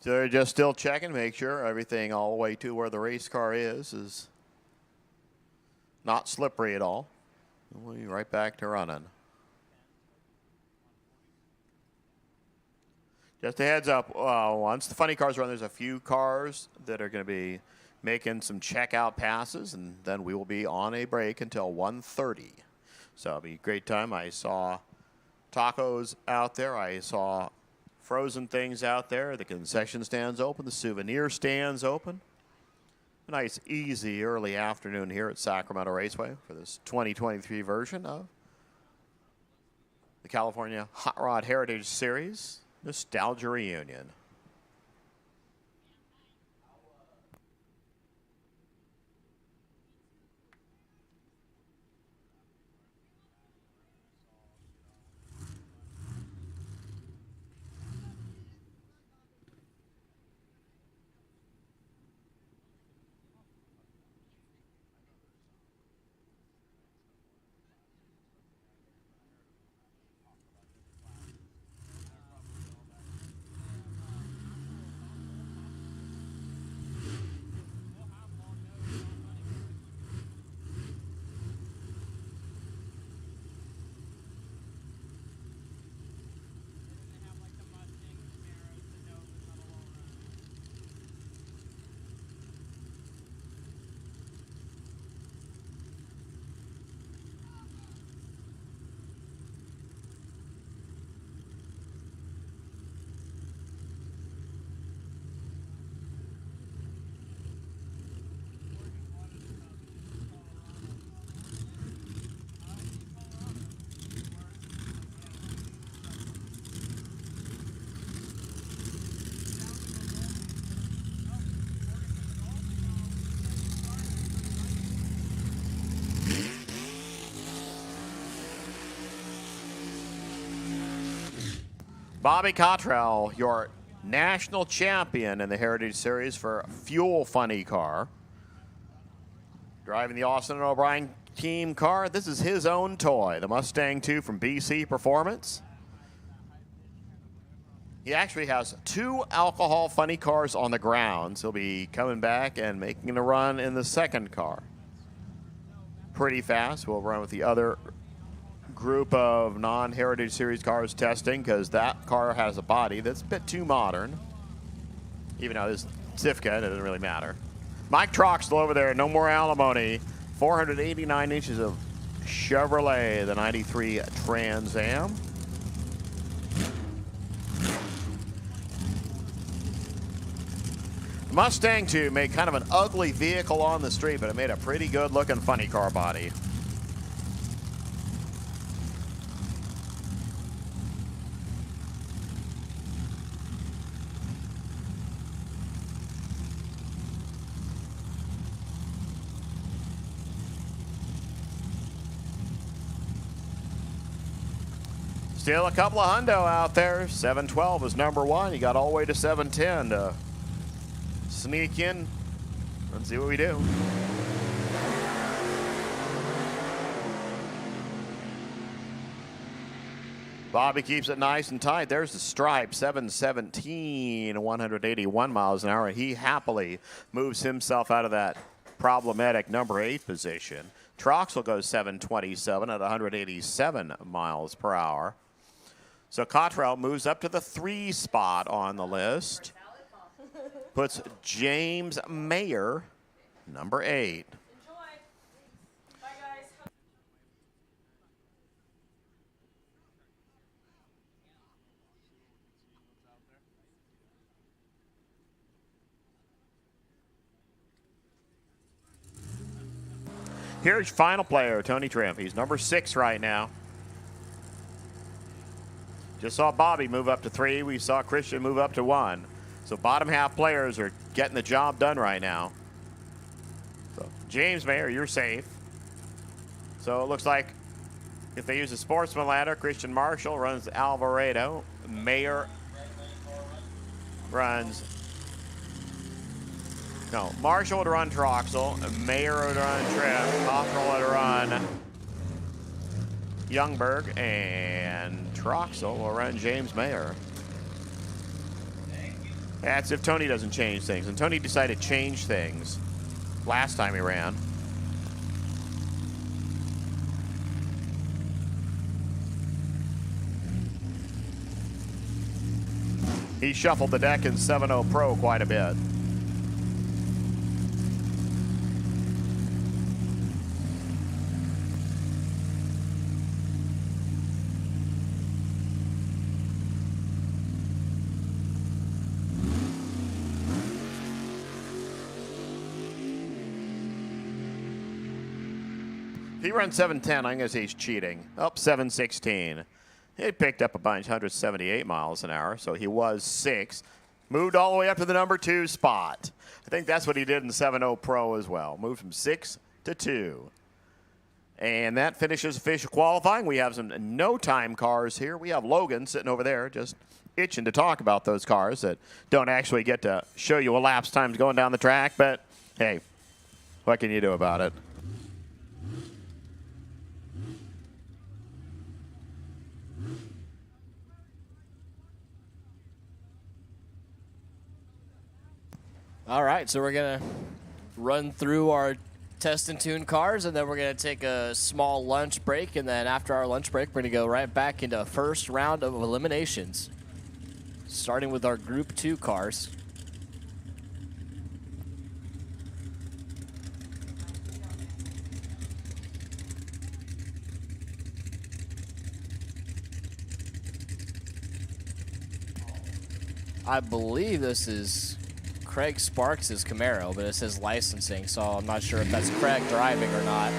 So they're just still checking, make sure everything all the way to where the race car is not slippery at all. We'll be right back to running. Just a heads up, once the funny cars run, there's a few cars that are going to be making some checkout passes, and then we will be on a break until 1:30. So it'll be a great time. I saw tacos out there. I saw frozen things out there. The concession stands open. The souvenir stands open. A nice, easy, early afternoon here at Sacramento Raceway for this 2023 version of the California Hot Rod Heritage Series Nostalgia Reunion. Bobby Cottrell, your national champion in the Heritage Series for Fuel Funny car. Driving the Olson and O'Brien team car. This is his own toy, the Mustang 2 from BC Performance. He actually has 2 alcohol funny cars on the ground. So he'll be coming back and making a run in the second car. Pretty fast. We'll run with the other group of non-Heritage Series cars testing, because that car has a body that's a bit too modern. Even though this Sifka, it doesn't really matter. Mike Troxel over there, no more alimony. 489 inches of Chevrolet, the 93 Trans Am. Mustang 2 made kind of an ugly vehicle on the street, but it made a pretty good looking funny car body. Still a couple of hundo out there. 712 is number 1. You got all the way to 710 to sneak in and see what we do. Bobby keeps it nice and tight. There's the stripe, 717, 181 miles an hour. He happily moves himself out of that problematic number 8 position. Troxel goes 727 at 187 miles per hour. So Cottrell moves up to the 3 spot on the list. Puts James Mayer, number 8. Here's final player, Tony Trimp. He's number 6 right now. Just saw Bobby move up to 3. We saw Christian move up to 1. So bottom half players are getting the job done right now. So James Mayer, you're safe. So it looks like if they use a sportsman ladder, Christian Marshall runs Alvarado. Mayer runs... No, Marshall would run Troxel, Mayer would run Trim, Cottrell would run Youngberg, and Troxel will run James Mayer. That's if Tony doesn't change things. And Tony decided to change things last time he ran. He shuffled the deck in 7.0 Pro quite a bit. He runs 710. I'm going to say he's cheating. Up 716. He picked up a bunch, 178 miles an hour, so he was 6. Moved all the way up to the number 2 spot. I think that's what he did in 7.0 Pro as well. Moved from 6 to 2. And that finishes official qualifying. We have some no-time cars here. We have Logan sitting over there just itching to talk about those cars that don't actually get to show you elapsed times going down the track. But, hey, what can you do about it? All right, so we're going to run through our test and tune cars, and then we're going to take a small lunch break, and then after our lunch break, we're going to go right back into a first round of eliminations, starting with our Group 2 cars. I believe this is Craig Sparks' Camaro, but it says licensing, so I'm not sure if that's Craig driving or not.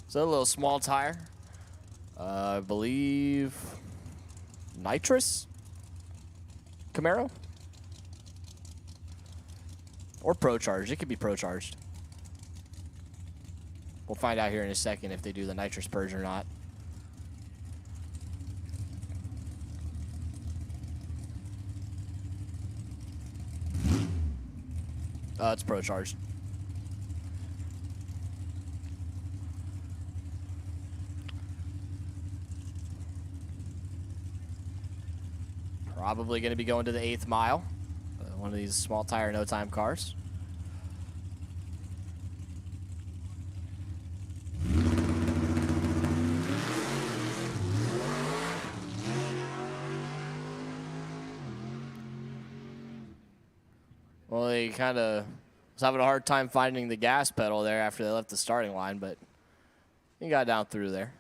So a little small tire. I believe nitrous Camaro or Pro Charged. It could be Pro Charged. We'll find out here in a second if they do the nitrous purge or not. It's Pro Charged. Probably going to be going to the 8th mile. One of these small tire, no time cars. Well, they kind of was having a hard time finding the gas pedal there after they left the starting line, but he got down through there.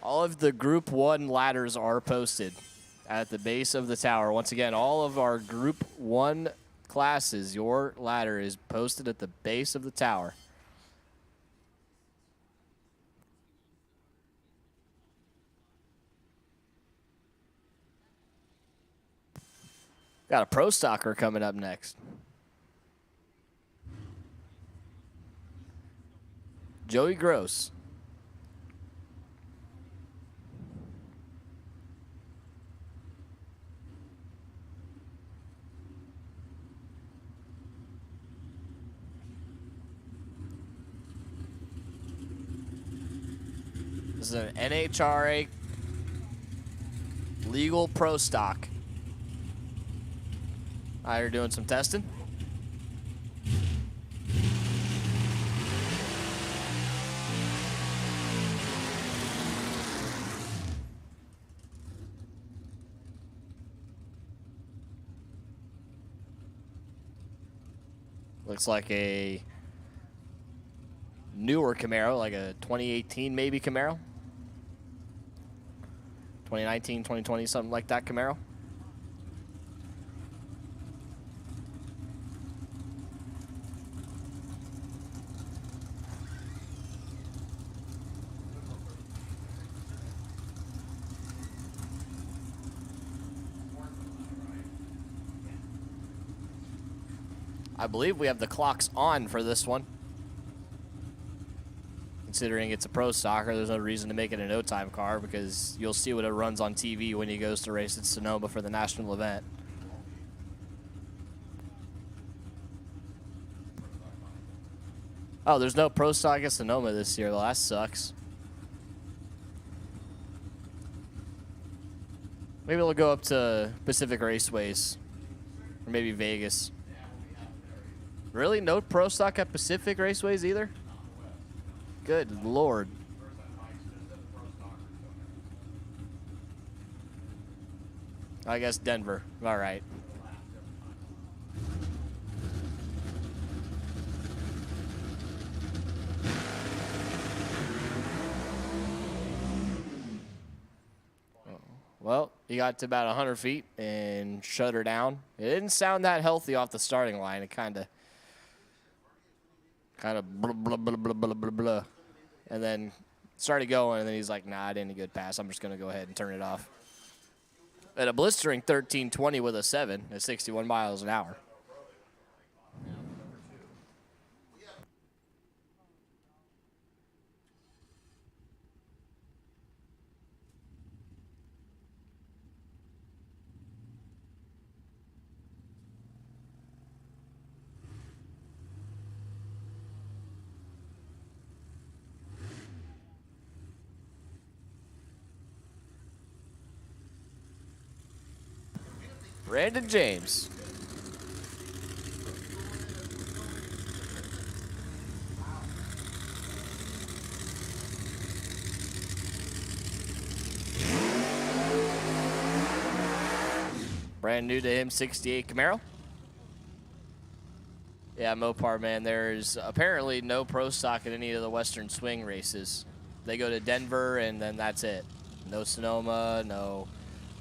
All of the Group 1 ladders are posted at the base of the tower. Once again, all of our Group 1 classes, your ladder is posted at the base of the tower. Got a Pro Stocker coming up next. Joey Gross. This is an NHRA legal pro stock. You're doing some testing. Looks like a newer Camaro, like a 2018 maybe Camaro. 2019, 2020, something like that Camaro. I believe we have the clocks on for this one. Considering it's a pro stocker, there's no reason to make it a no-time car because you'll see what it runs on TV when he goes to race at Sonoma for the national event. Oh, there's no pro stock at Sonoma this year. Well, that sucks. Maybe we'll go up to Pacific Raceways or maybe Vegas. Really? No pro stock at Pacific Raceways either? Good Lord. I guess Denver. All right. Well, he got to about 100 feet and shut her down. It didn't sound that healthy off the starting line. It kind of blah, blah, blah, blah, blah, blah, blah. And then started going, and then he's like, nah, I didn't get pass. I'm just going to go ahead and turn it off. At a blistering 1320 with a 7 at 61 miles an hour. Brandon James. Brand new to him, 68 Camaro. Yeah, Mopar, man, there's apparently no pro stock at any of the Western Swing races. They go to Denver, and then that's it. No Sonoma, no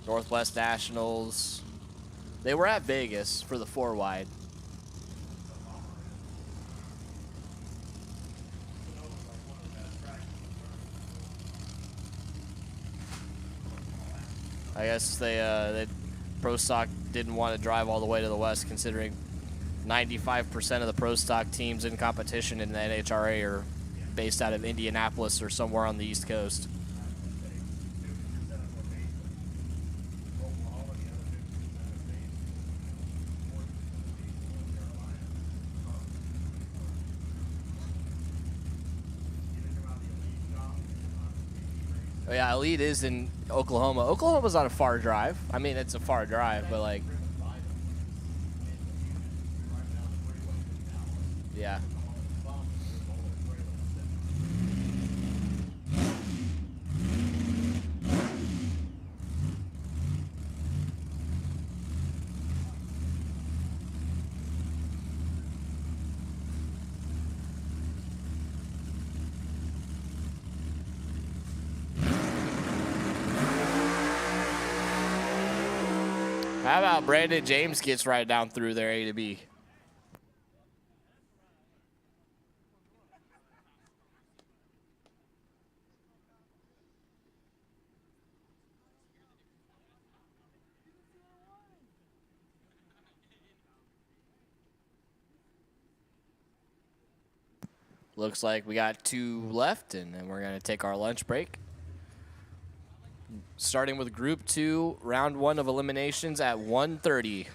Northwest Nationals. They were at Vegas for the 4-wide. I guess they pro stock didn't want to drive all the way to the west, considering 95% of the pro stock teams in competition in the NHRA are based out of Indianapolis or somewhere on the East Coast. Oh, yeah, Elite is in Oklahoma. Oklahoma's not a far drive. I mean, it's a far drive, but like, yeah. How about Brandon James gets right down through there, A to B? Looks like we got 2 left, and then we're going to take our lunch break. Starting with Group 2, round 1 of eliminations at 1:30.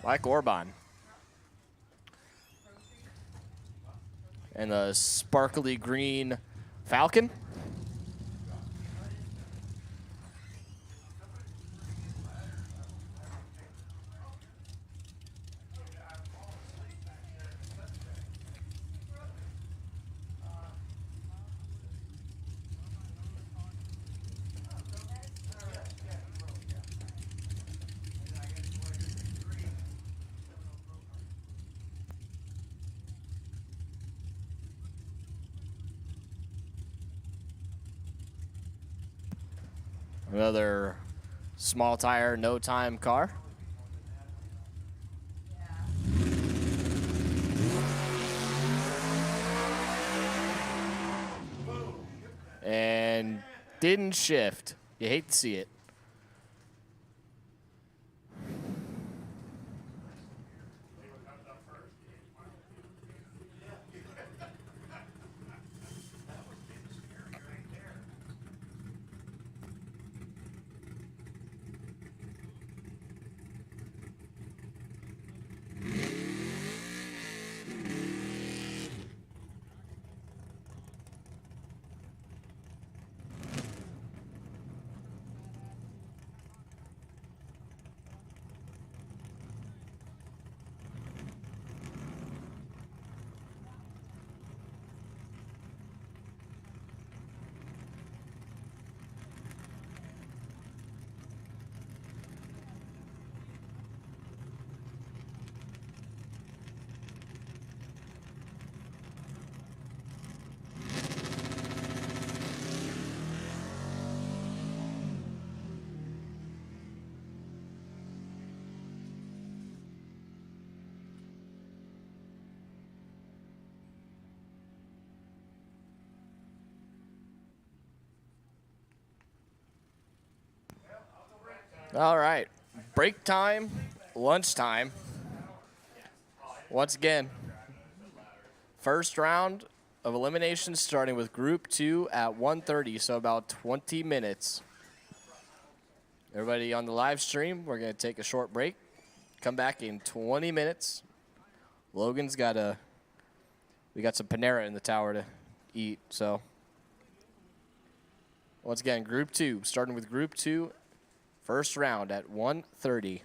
Mike Orban. And the sparkly green Falcon. Another small tire, no time car. And didn't shift. You hate to see it. All right, break time, lunch time. Once again, first round of elimination starting with Group 2 at 1:30, so about 20 minutes. Everybody on the live stream, we're going to take a short break. Come back in 20 minutes. Logan's got we got some Panera in the tower to eat, so. Once again, Group 2, starting with Group 2. First round at 1:30.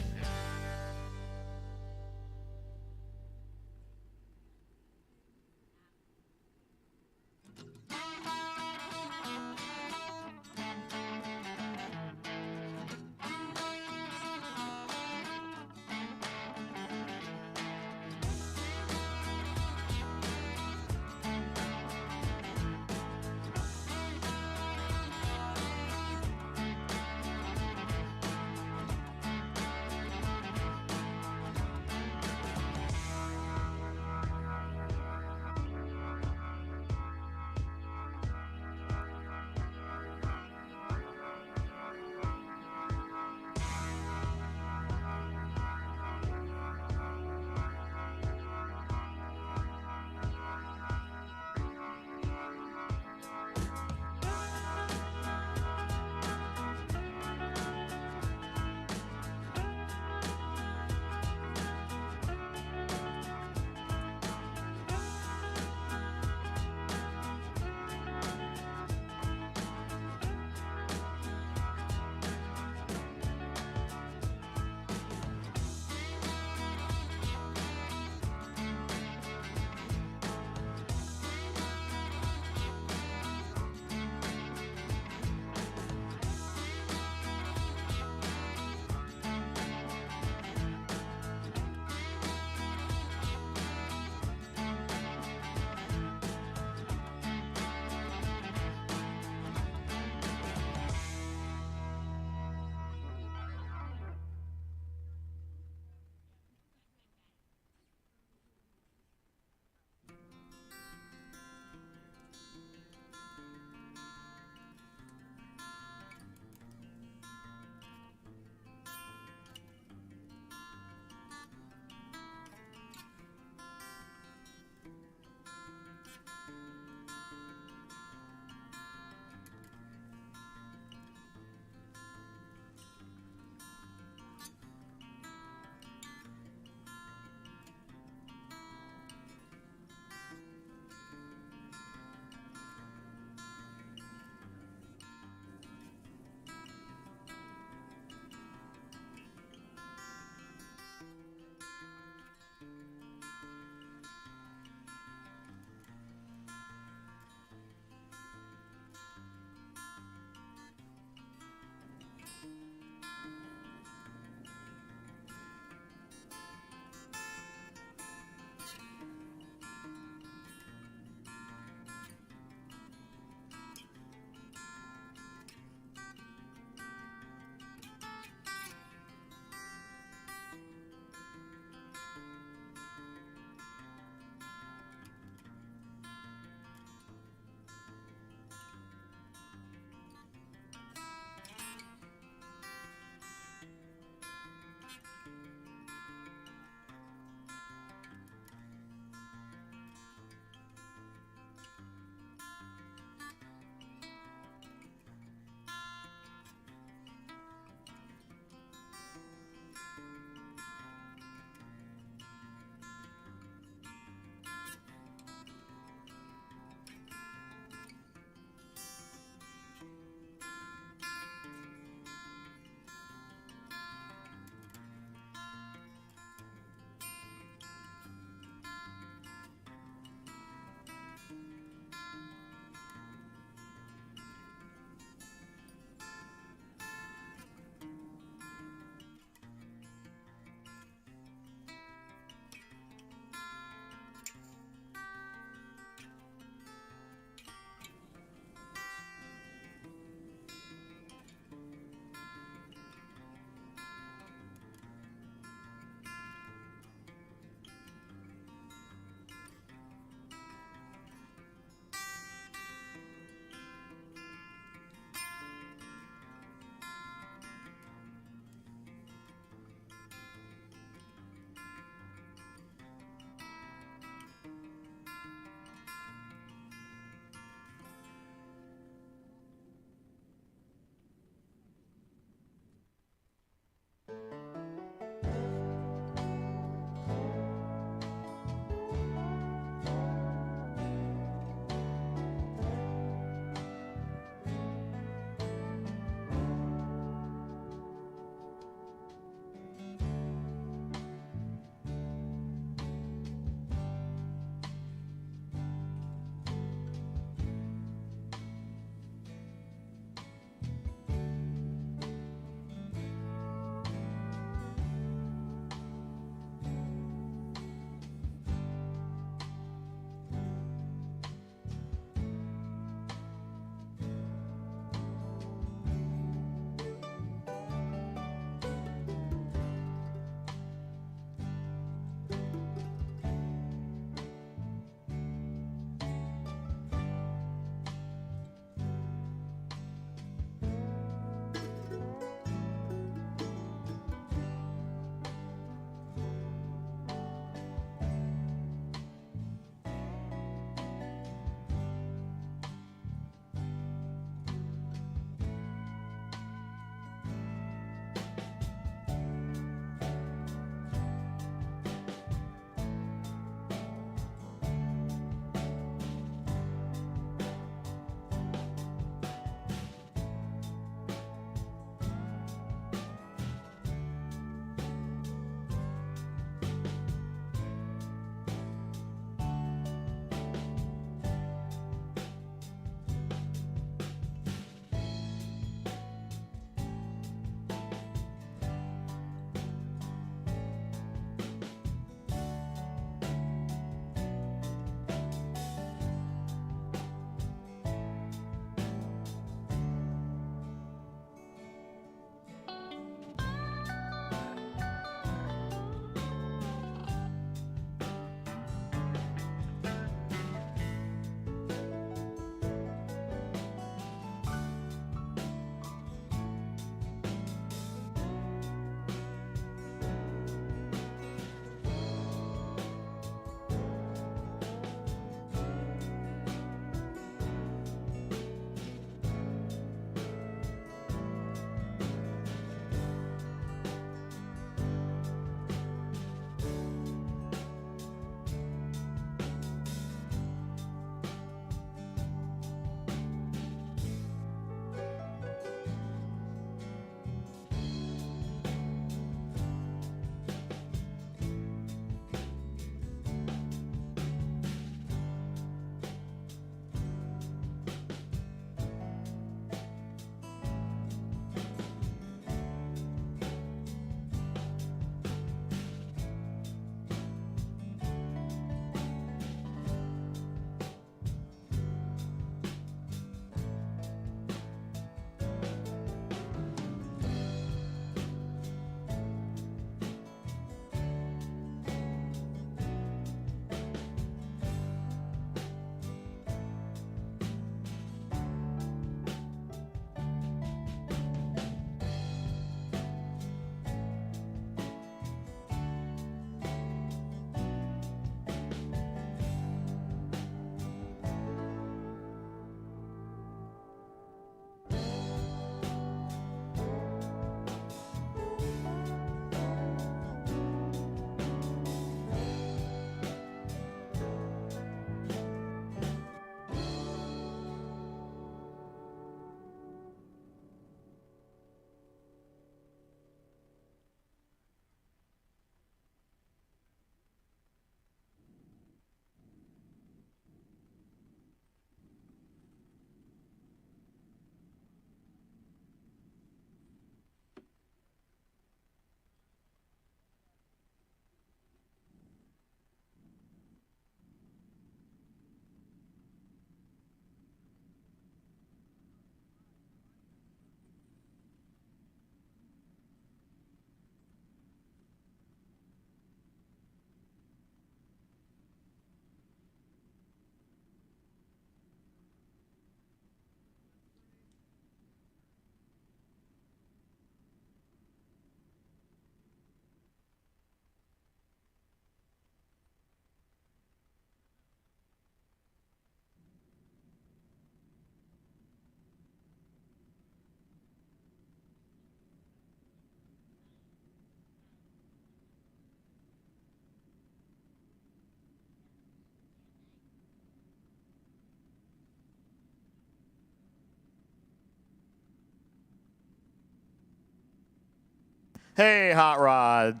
Hey, Hot Rod.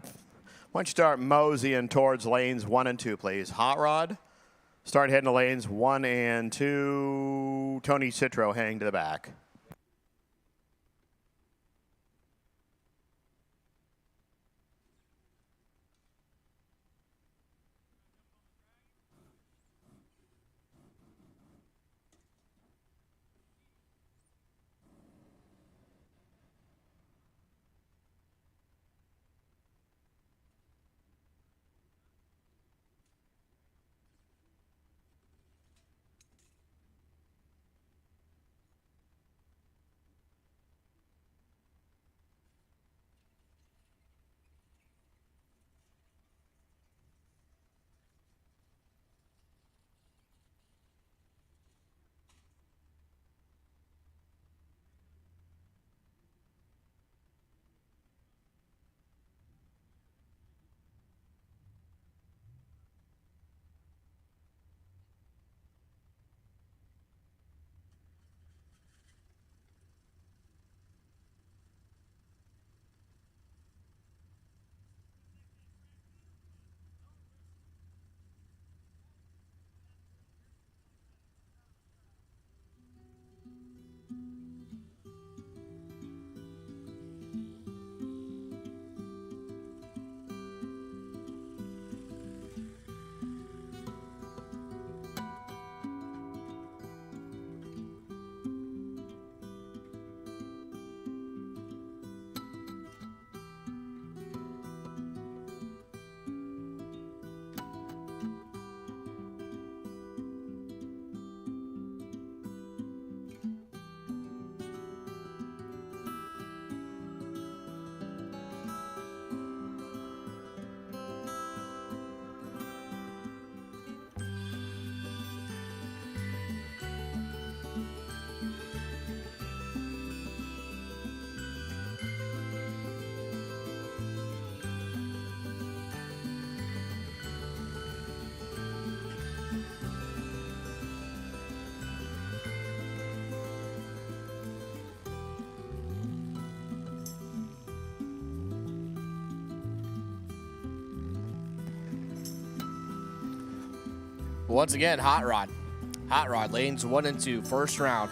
Why don't you start moseying towards lanes 1 and 2, please? Hot Rod, start heading to lanes 1 and 2. Tony Citro hang to the back. Once again, Hot Rod. Hot Rod, lanes 1 and 2, first round.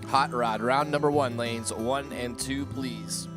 Hot Rod, round number 1, lanes 1 and 2, please.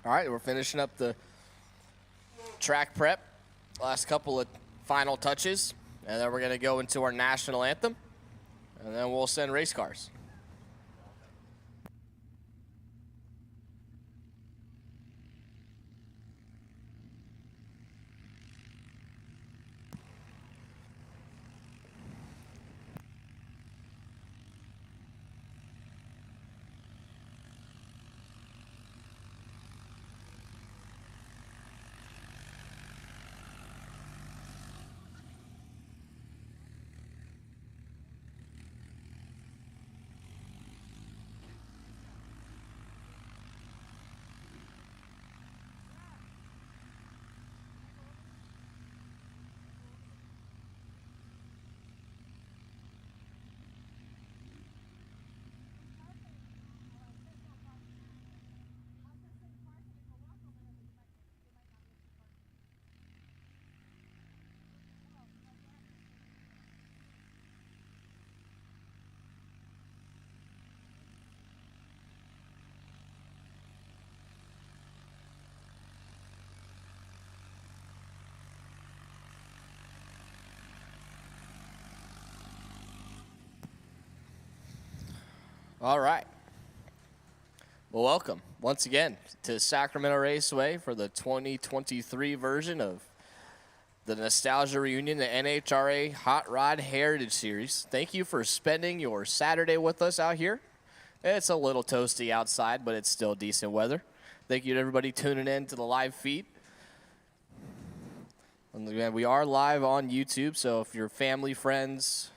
All right, we're finishing up the track prep. Last couple of final touches, and then we're going to go into our national anthem, and then we'll send race cars. All right. Well, welcome once again to Sacramento Raceway for the 2023 version of the Nostalgia Reunion, the NHRA Hot Rod Heritage Series. Thank you for spending your Saturday with us out here. It's a little toasty outside, but it's still decent weather. Thank you to everybody tuning in to the live feed. And again, we are live on YouTube, so if your family, friends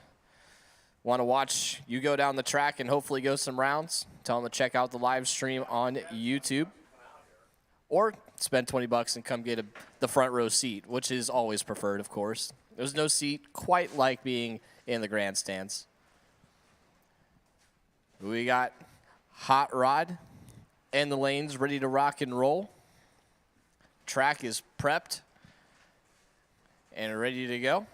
want to watch you go down the track and hopefully go some rounds, tell them to check out the live stream on YouTube. Or spend $20 and come get the front row seat, which is always preferred, of course. There's no seat quite like being in the grandstands. We got Hot Rod in the lanes ready to rock and roll. Track is prepped and ready to go.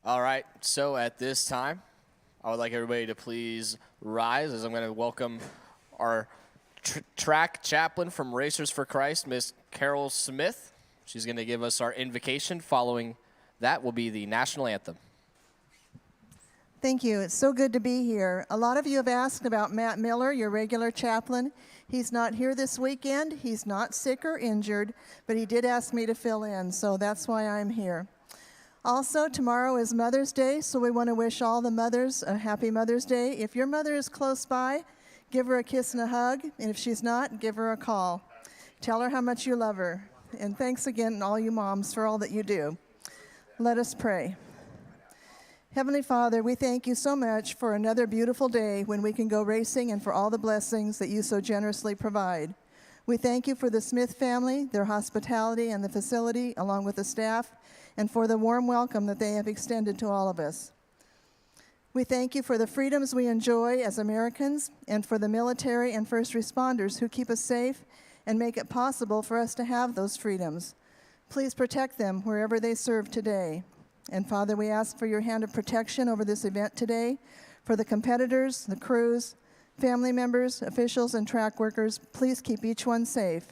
All right, so at this time, I would like everybody to please rise as I'm going to welcome our track chaplain from Racers for Christ, Miss Carol Smith. She's going to give us our invocation. Following that will be the national anthem. Thank you. It's so good to be here. A lot of you have asked about Matt Miller, your regular chaplain. He's not here this weekend. He's not sick or injured, but he did ask me to fill in, so that's why I'm here. Also, tomorrow is Mother's Day, so we want to wish all the mothers a happy Mother's Day. If your mother is close by, give her a kiss and a hug, and if she's not, give her a call. Tell her how much you love her. And thanks again, all you moms, for all that you do. Let us pray. Heavenly Father, we thank you so much for another beautiful day when we can go racing and for all the blessings that you so generously provide. We thank you for the Smith family, their hospitality and the facility, along with the staff, and for the warm welcome that they have extended to all of us. We thank you for the freedoms we enjoy as Americans and for the military and first responders who keep us safe and make it possible for us to have those freedoms. Please protect them wherever they serve today. And Father, we ask for your hand of protection over this event today, for the competitors, the crews, family members, officials, and track workers. Please keep each one safe.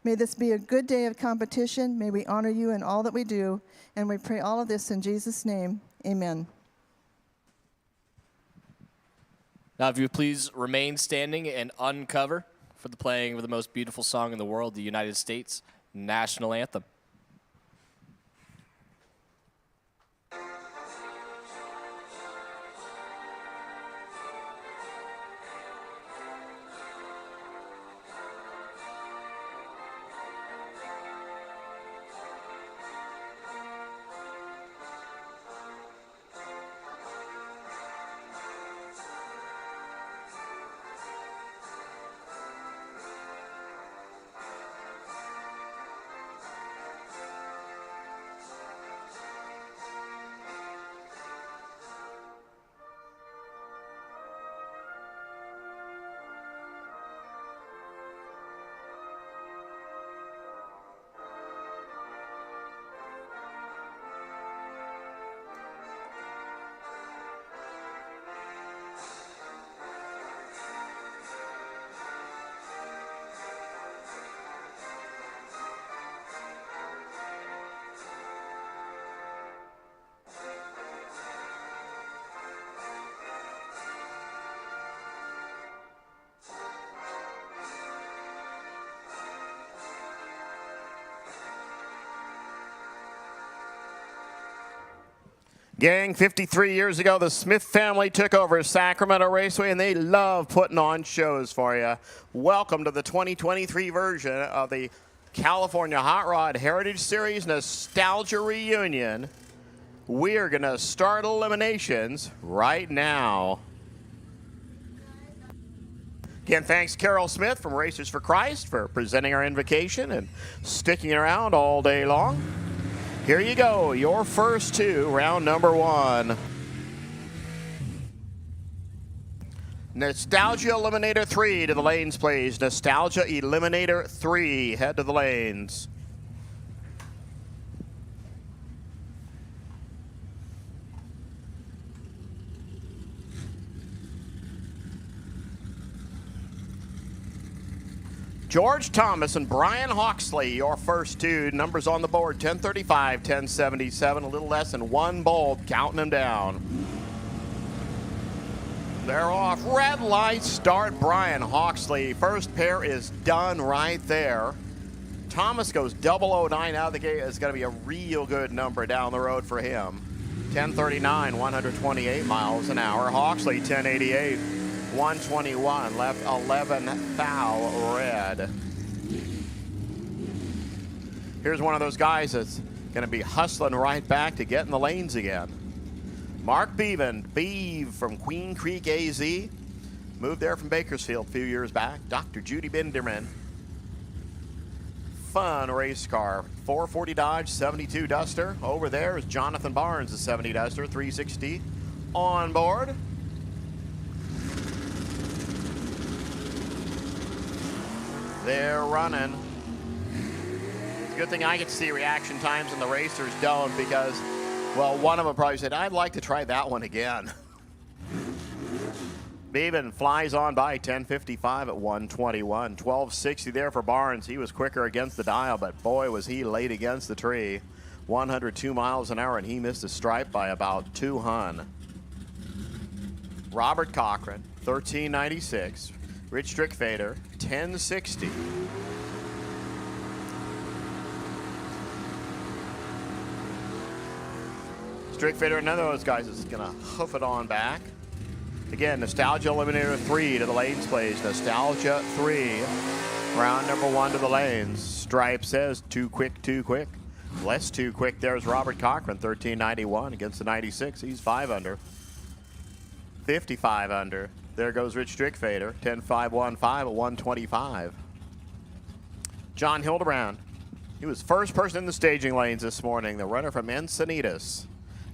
May this be a good day of competition. May we honor you in all that we do. And we pray all of this in Jesus' name. Amen. Now, if you please remain standing and uncover for the playing of the most beautiful song in the world, the United States National Anthem. Gang, 53 years ago, the Smith family took over Sacramento Raceway, and they love putting on shows for you. Welcome to the 2023 version of the California Hot Rod Heritage Series Nostalgia Reunion. We are going to start eliminations right now. Again, thanks Carol Smith from Racers for Christ for presenting our invocation and sticking around all day long. Here you go, your first two, round number one. Nostalgia Eliminator 3 to the lanes, please. Nostalgia Eliminator 3, head to the lanes. George Thomas and Brian Hawksley, your first two. Numbers on the board, 1035, 1077, a little less than one bulb, counting them down. They're off. Red light start, Brian Hawksley. First pair is done right there. Thomas goes 009 out of the gate. It's going to be a real good number down the road for him. 1039, 128 miles an hour. Hawksley, 1088. 121, left 11 thou red. Here's one of those guys that's going to be hustling right back to get in the lanes again. Mark Beeve from Queen Creek, AZ. Moved there from Bakersfield a few years back. Dr. Judy Binderman. Fun race car. 440 Dodge, 72 Duster. Over there is Jonathan Barnes, the 70 Duster, 360 on board. They're running. It's a good thing I get to see reaction times and the racers don't, because, well, one of them probably said, I'd like to try that one again. Beaven flies on by 1055 at 121. 1260 there for Barnes. He was quicker against the dial, but boy, was he late against the tree. 102 miles an hour, and he missed a stripe by about 200. Robert Cochran, 1396. Rich Strickfader, 1060. Strickfader, another of those guys is going to hoof it on back. Again, Nostalgia Eliminator 3 to the lanes, please. Nostalgia 3, round number one to the lanes. Stripe says too quick, too quick. Less too quick. There's Robert Cochran, 1391 against the 96. He's 5 under. 55 under. There goes Rich Strickfader, 10.515 at 125. John Hildebrand, he was first person in the staging lanes this morning. The runner from Encinitas.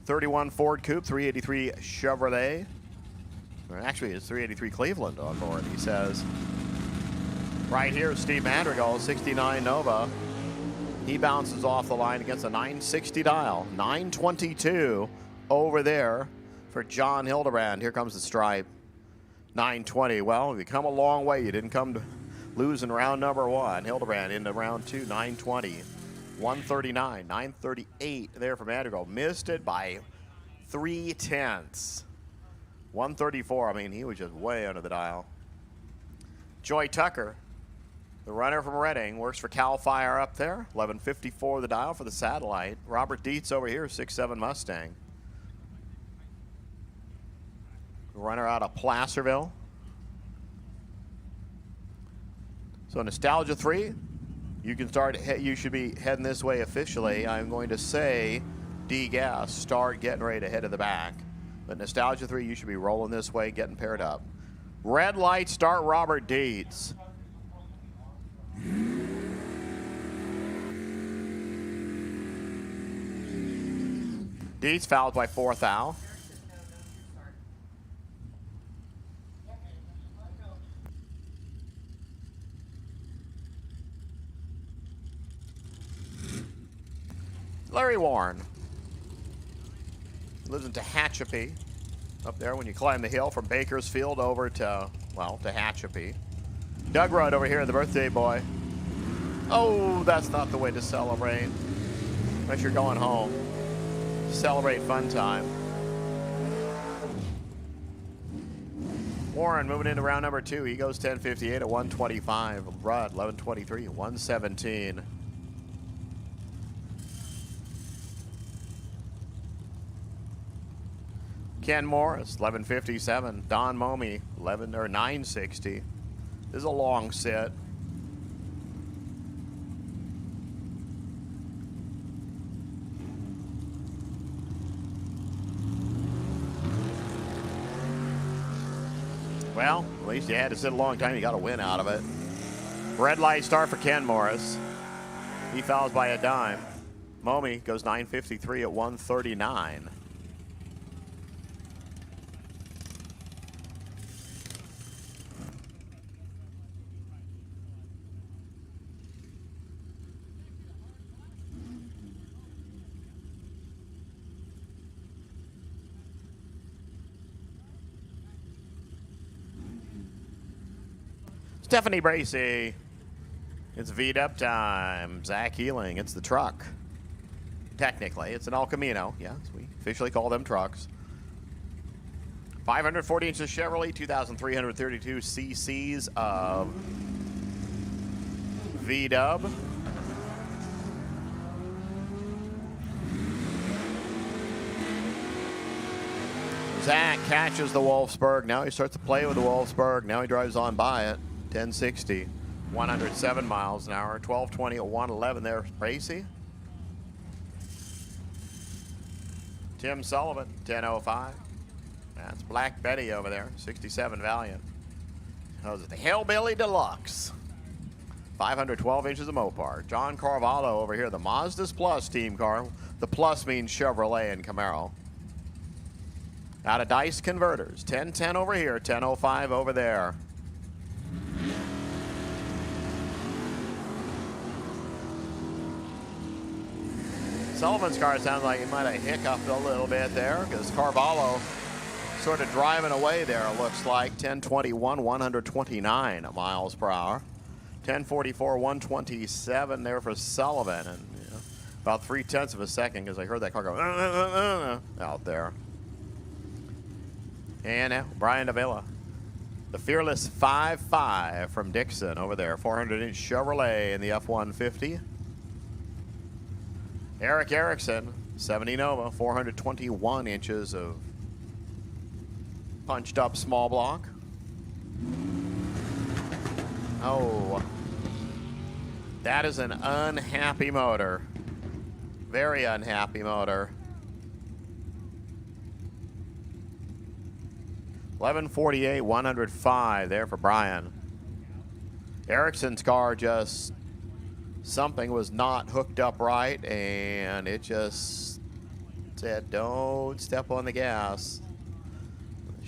31 Ford Coupe, 383 Chevrolet. Or actually, it's 383 Cleveland on board, he says. Right here is Steve Madrigal, 69 Nova. He bounces off the line against a 960 dial. 922 over there for John Hildebrand. Here comes the stripe. 920. Well, you come a long way. You didn't come to losing round number one. Hildebrand into round two, 920. 139, 938 there for Madrigal. Missed it by 0.3. 134. I mean, he was just way under the dial. Joy Tucker, the runner from Reading, works for Cal Fire up there. 1154 the dial for the satellite. Robert Dietz over here, 6'7 Mustang. Runner out of Placerville. So Nostalgia 3, you can start. You should be heading this way officially. I'm going to say D-Gas, start getting ready to head to the back. But Nostalgia 3, you should be rolling this way, getting paired up. Red light, start Robert Dietz. Dietz fouled by 4th thou. Larry Warren lives in Tehachapi, up there when you climb the hill from Bakersfield over to, well, Tehachapi. Doug Rudd over here, the birthday boy. Oh, that's not the way to celebrate. Unless you're going home. Celebrate fun time. Warren moving into round number 2. He goes 10:58 at 125. Rudd 11:23 at 117. Ken Morris, 11:57. Don Momey, 9:60. This is a long set. Well, at least you had to sit a long time. You got a win out of it. Red light start for Ken Morris. He fouls by a dime. Momey goes 9:53 at 139. Stephanie Bracey. It's V-Dub time. Zach Healing. It's the truck. Technically, it's an El Camino. Yes, we officially call them trucks. 540 inches Chevrolet, 2,332 cc's of V-Dub. Zach catches the Wolfsburg. Now he starts to play with the Wolfsburg. Now he drives on by it. 1060, 107 miles an hour, 1220 at 111 there, Bracey. Tim Sullivan, 1005. That's Black Betty over there, 67 Valiant. How's it? The Hellbilly Deluxe. 512 inches of Mopar. John Carvalho over here, the Mazda's Plus team car. The Plus means Chevrolet and Camaro. Out of Dice Converters, 1010 over here, 1005 over there. Sullivan's car sounds like he might have hiccuped a little bit there because Carvalho sort of driving away there, looks like. 1021, 129 miles per hour. 1044, 127 there for Sullivan. And you know, about 0.3 of a second because I heard that car go out there. And now Brian Davila. The Fearless 5.5 from Dixon over there. 400-inch Chevrolet in the F-150. Eric Erickson, 70 Nova, 421 inches of punched up small block. Oh, that is an unhappy motor. Very unhappy motor. 1148, 105 there for Brian. Erickson's car just, something was not hooked up right, and it just said, don't step on the gas.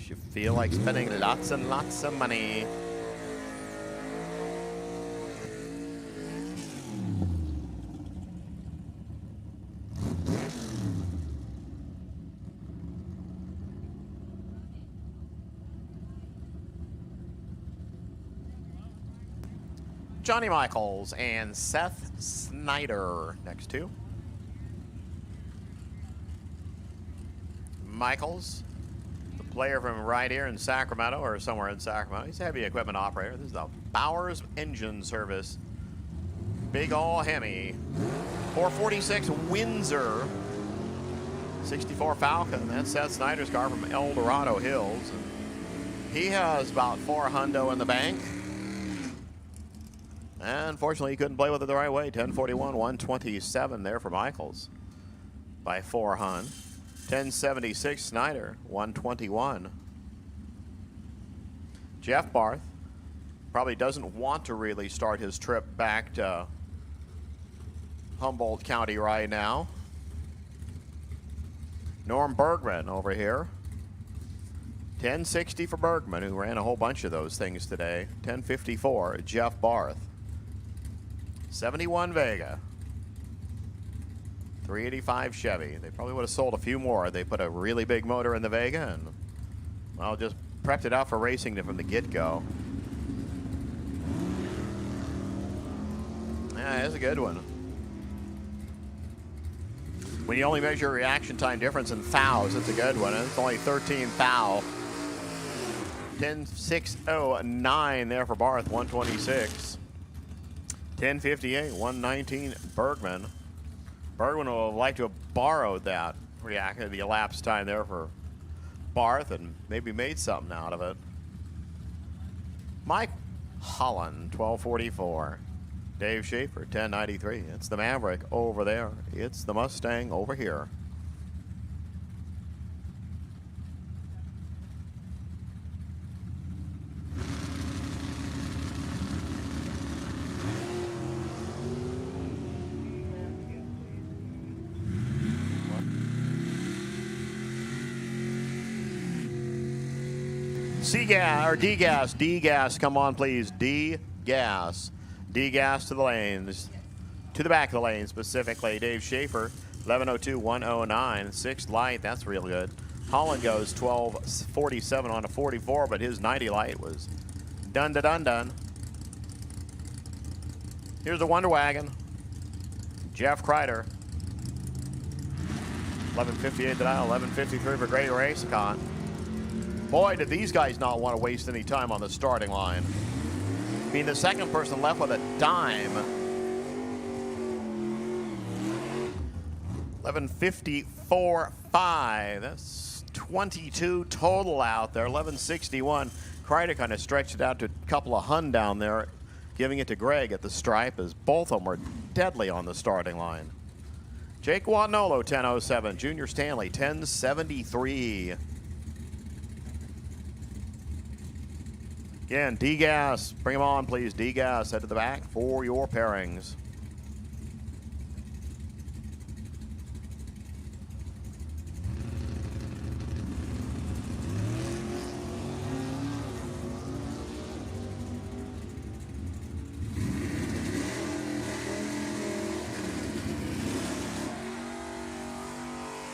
You feel like spending lots and lots of money. Johnny Michaels and Seth Snyder next to. Michaels, the player from right here in Sacramento or somewhere in Sacramento. He's a heavy equipment operator. This is the Bowers Engine Service. Big All Hemi. 446 Windsor. 64 Falcon. That's Seth Snyder's car from El Dorado Hills. And he has about 4 hundo in the bank. And unfortunately, he couldn't play with it the right way. 1041, 127 there for Michaels by 4 hun. 1076 Snyder, 121. Jeff Barth probably doesn't want to really start his trip back to Humboldt County right now. Norm Bergman over here. 1060 for Bergman, who ran a whole bunch of those things today. 1054, Jeff Barth. 71 Vega. 385 Chevy. They probably would have sold a few more. They put a really big motor in the Vega and, well, just prepped it out for racing from the get-go. Yeah, it's a good one. When you only measure reaction time difference in thous, it's a good one. It's only 13 thou. 10.609 there for Barth, 126. 1058, 119 Bergman. Bergman would have liked to have borrowed that reaction, the elapsed time there for Barth, and maybe made something out of it. Mike Holland, 1244. Dave Schaefer, 1093. It's the Maverick over there. It's the Mustang over here. C-gas, or D-gas, D-gas, come on please, D-gas. D-gas to the lanes, to the back of the lane specifically. Dave Schaefer, 1102, 109, 6th light, that's real good. Holland goes 1247 on a 44, but his 90 light was done. Here's the Wonder Wagon. Jeff Kreider. 1158 to dial, 1153 for Great Racecon. Boy, did these guys not want to waste any time on the starting line. Being the second person left with a dime. 1154.5. That's 22 total out there. 1161. Kreider kind of stretched it out to a couple of hun down there, giving it to Greg at the stripe as both of them were deadly on the starting line. Jake Watanolo, 1007. Junior Stanley, 1073. Again, D-gas, bring them on, please. D-gas, head to the back for your pairings.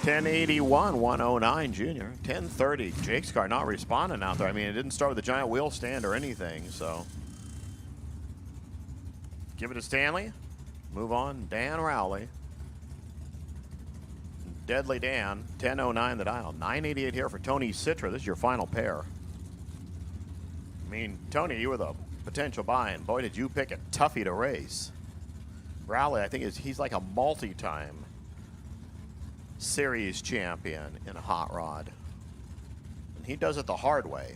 $10.81, 109 Junior. 10.30, Jake's car not responding out there. I mean, it didn't start with a giant wheel stand or anything, so. Give it to Stanley. Move on, Dan Rowley. Deadly Dan, 10.09 the dial. 988 here for Tony Citra. This is your final pair. I mean, Tony, you were the potential buy, and boy, did you pick a toughie to race. Rowley, I think he's like a multi-time series champion in a hot rod. And he does it the hard way.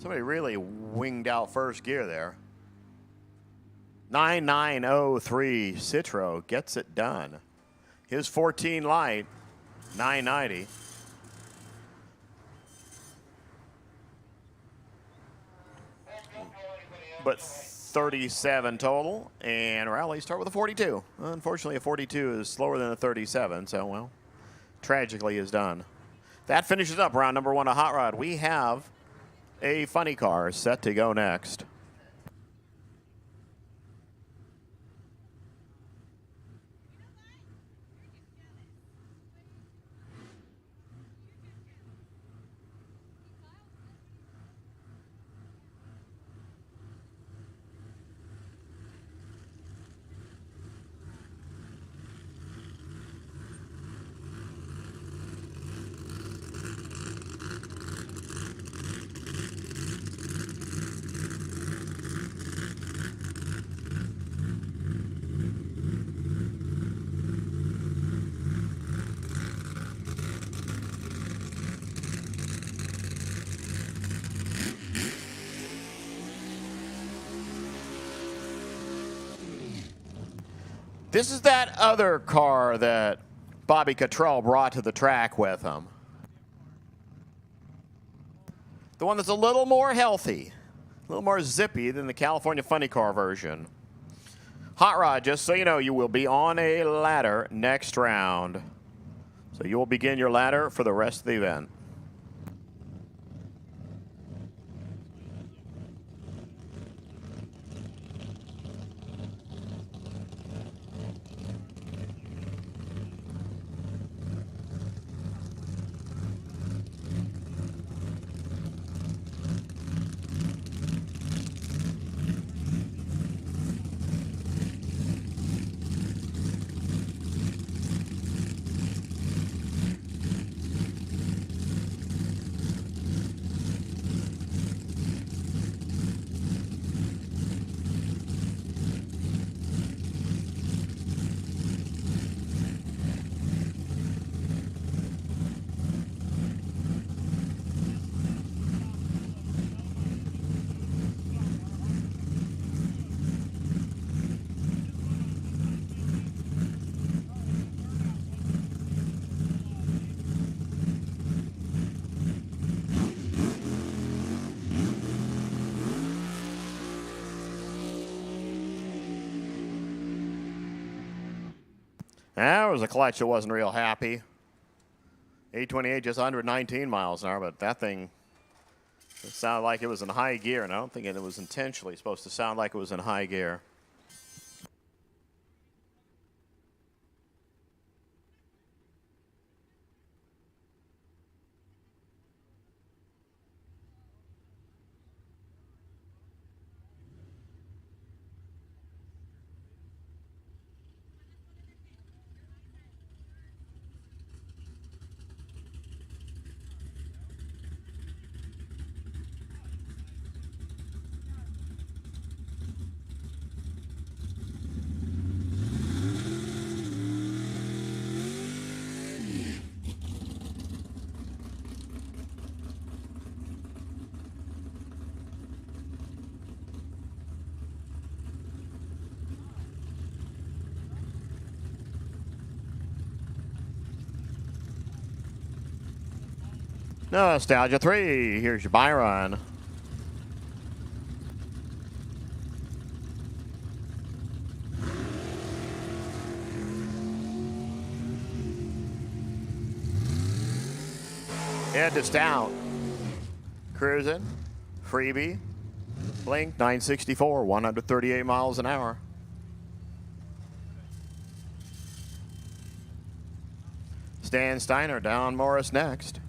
Somebody really winged out first gear there. 9903 Citro gets it done. His 14 light, 990. But 37 total, and Rowley start with a 42. Unfortunately, a 42 is slower than a 37, so, well, tragically is done. That finishes up round number 1 of Hot Rod. We have a funny car set to go next. This is that other car that Bobby Cottrell brought to the track with him. The one that's a little more healthy, a little more zippy than the California Funny Car version. Hot Rod, just so you know, you will be on a ladder next round. So you will begin your ladder for the rest of the event. That was a clutch that wasn't real happy. 828 just under 19 miles an hour, but that thing sounded like it was in high gear, and I don't think it was intentionally supposed to sound like it was in high gear. Nostalgia 3, here's your Byron. Head to Stout. Cruising. Freebie. Blink 964, 138 miles an hour. Stan Steiner, Don Morris next.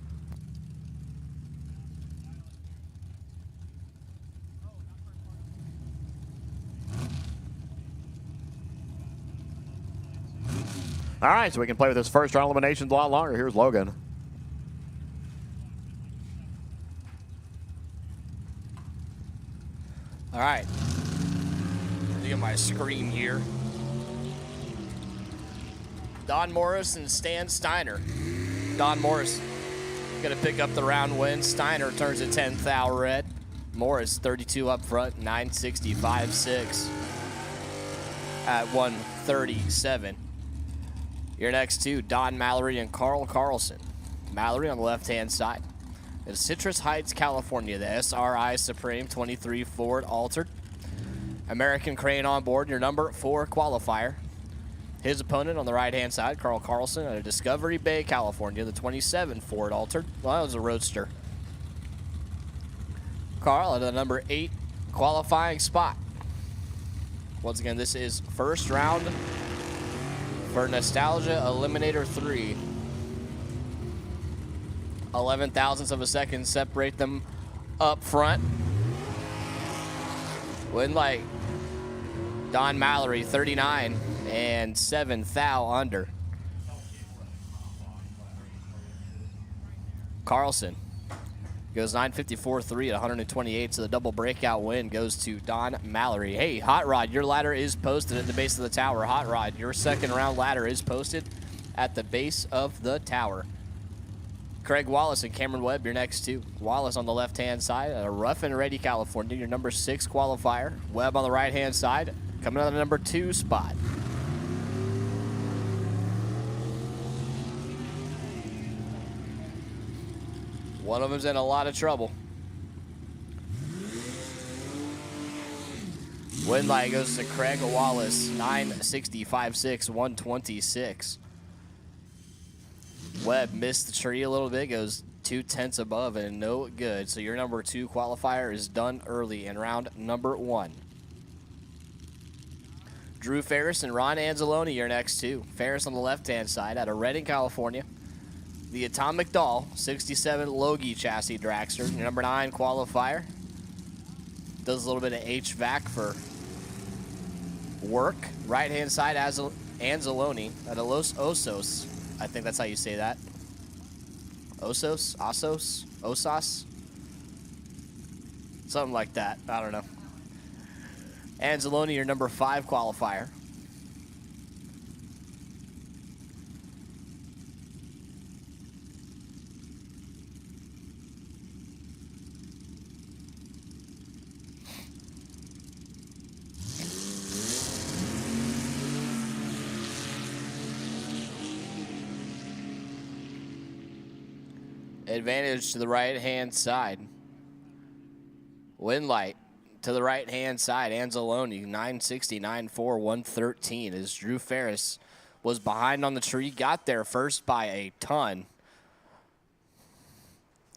All right, so we can play with this first round eliminations a lot longer. Here's Logan. All right. Look at my screen here. Don Morris and Stan Steiner. Don Morris going to pick up the round win. Steiner turns a 10th thou red. Morris 32 up front, 965.6 at 137. Your next two, Don Mallory and Carl Carlson. Mallory on the left-hand side. In Citrus Heights, California, the SRI Supreme 23 Ford Altered. American Crane on board, your number 4 qualifier. His opponent on the right-hand side, Carl Carlson, out of Discovery Bay, California, the 27 Ford Altered. Well, that was a Roadster. Carl at the number 8 qualifying spot. Once again, this is first round for Nostalgia Eliminator 3. 11 thousandths of a second separate them up front. Wouldn't like Don Mallory 39 and 7 thou under. Carlson goes 954.3 at 128, so the double breakout win goes to Don Mallory. Hey, Hot Rod, your ladder is posted at the base of the tower. Hot Rod, your second round ladder is posted at the base of the tower. Craig Wallace and Cameron Webb, your next two. Wallace on the left-hand side at a Rough and Ready, California, your number 6 qualifier. Webb on the right-hand side, coming out of the number 2 spot. One of them's in a lot of trouble. Win light goes to Craig Wallace, 965.6, 126. Webb missed the tree a little bit, goes 0.2 above and no good. So your number 2 qualifier is done early in round number 1. Drew Ferris and Ron Anzalone, your next 2. Ferris on the left-hand side out of Redding, California. The Atomic Doll, 67 Logie chassis dragster, your number 9 qualifier. Does a little bit of HVAC for work. Right-hand side, Anzalone out of Los Osos. I think that's how you say that. Osos? Osos? Osas? Something like that. I don't know. Anzalone, your number 5 qualifier. Advantage to the right-hand side. Win light to the right-hand side. Anzalone, 960.94, 113. As Drew Ferris was behind on the tree, got there first by a ton.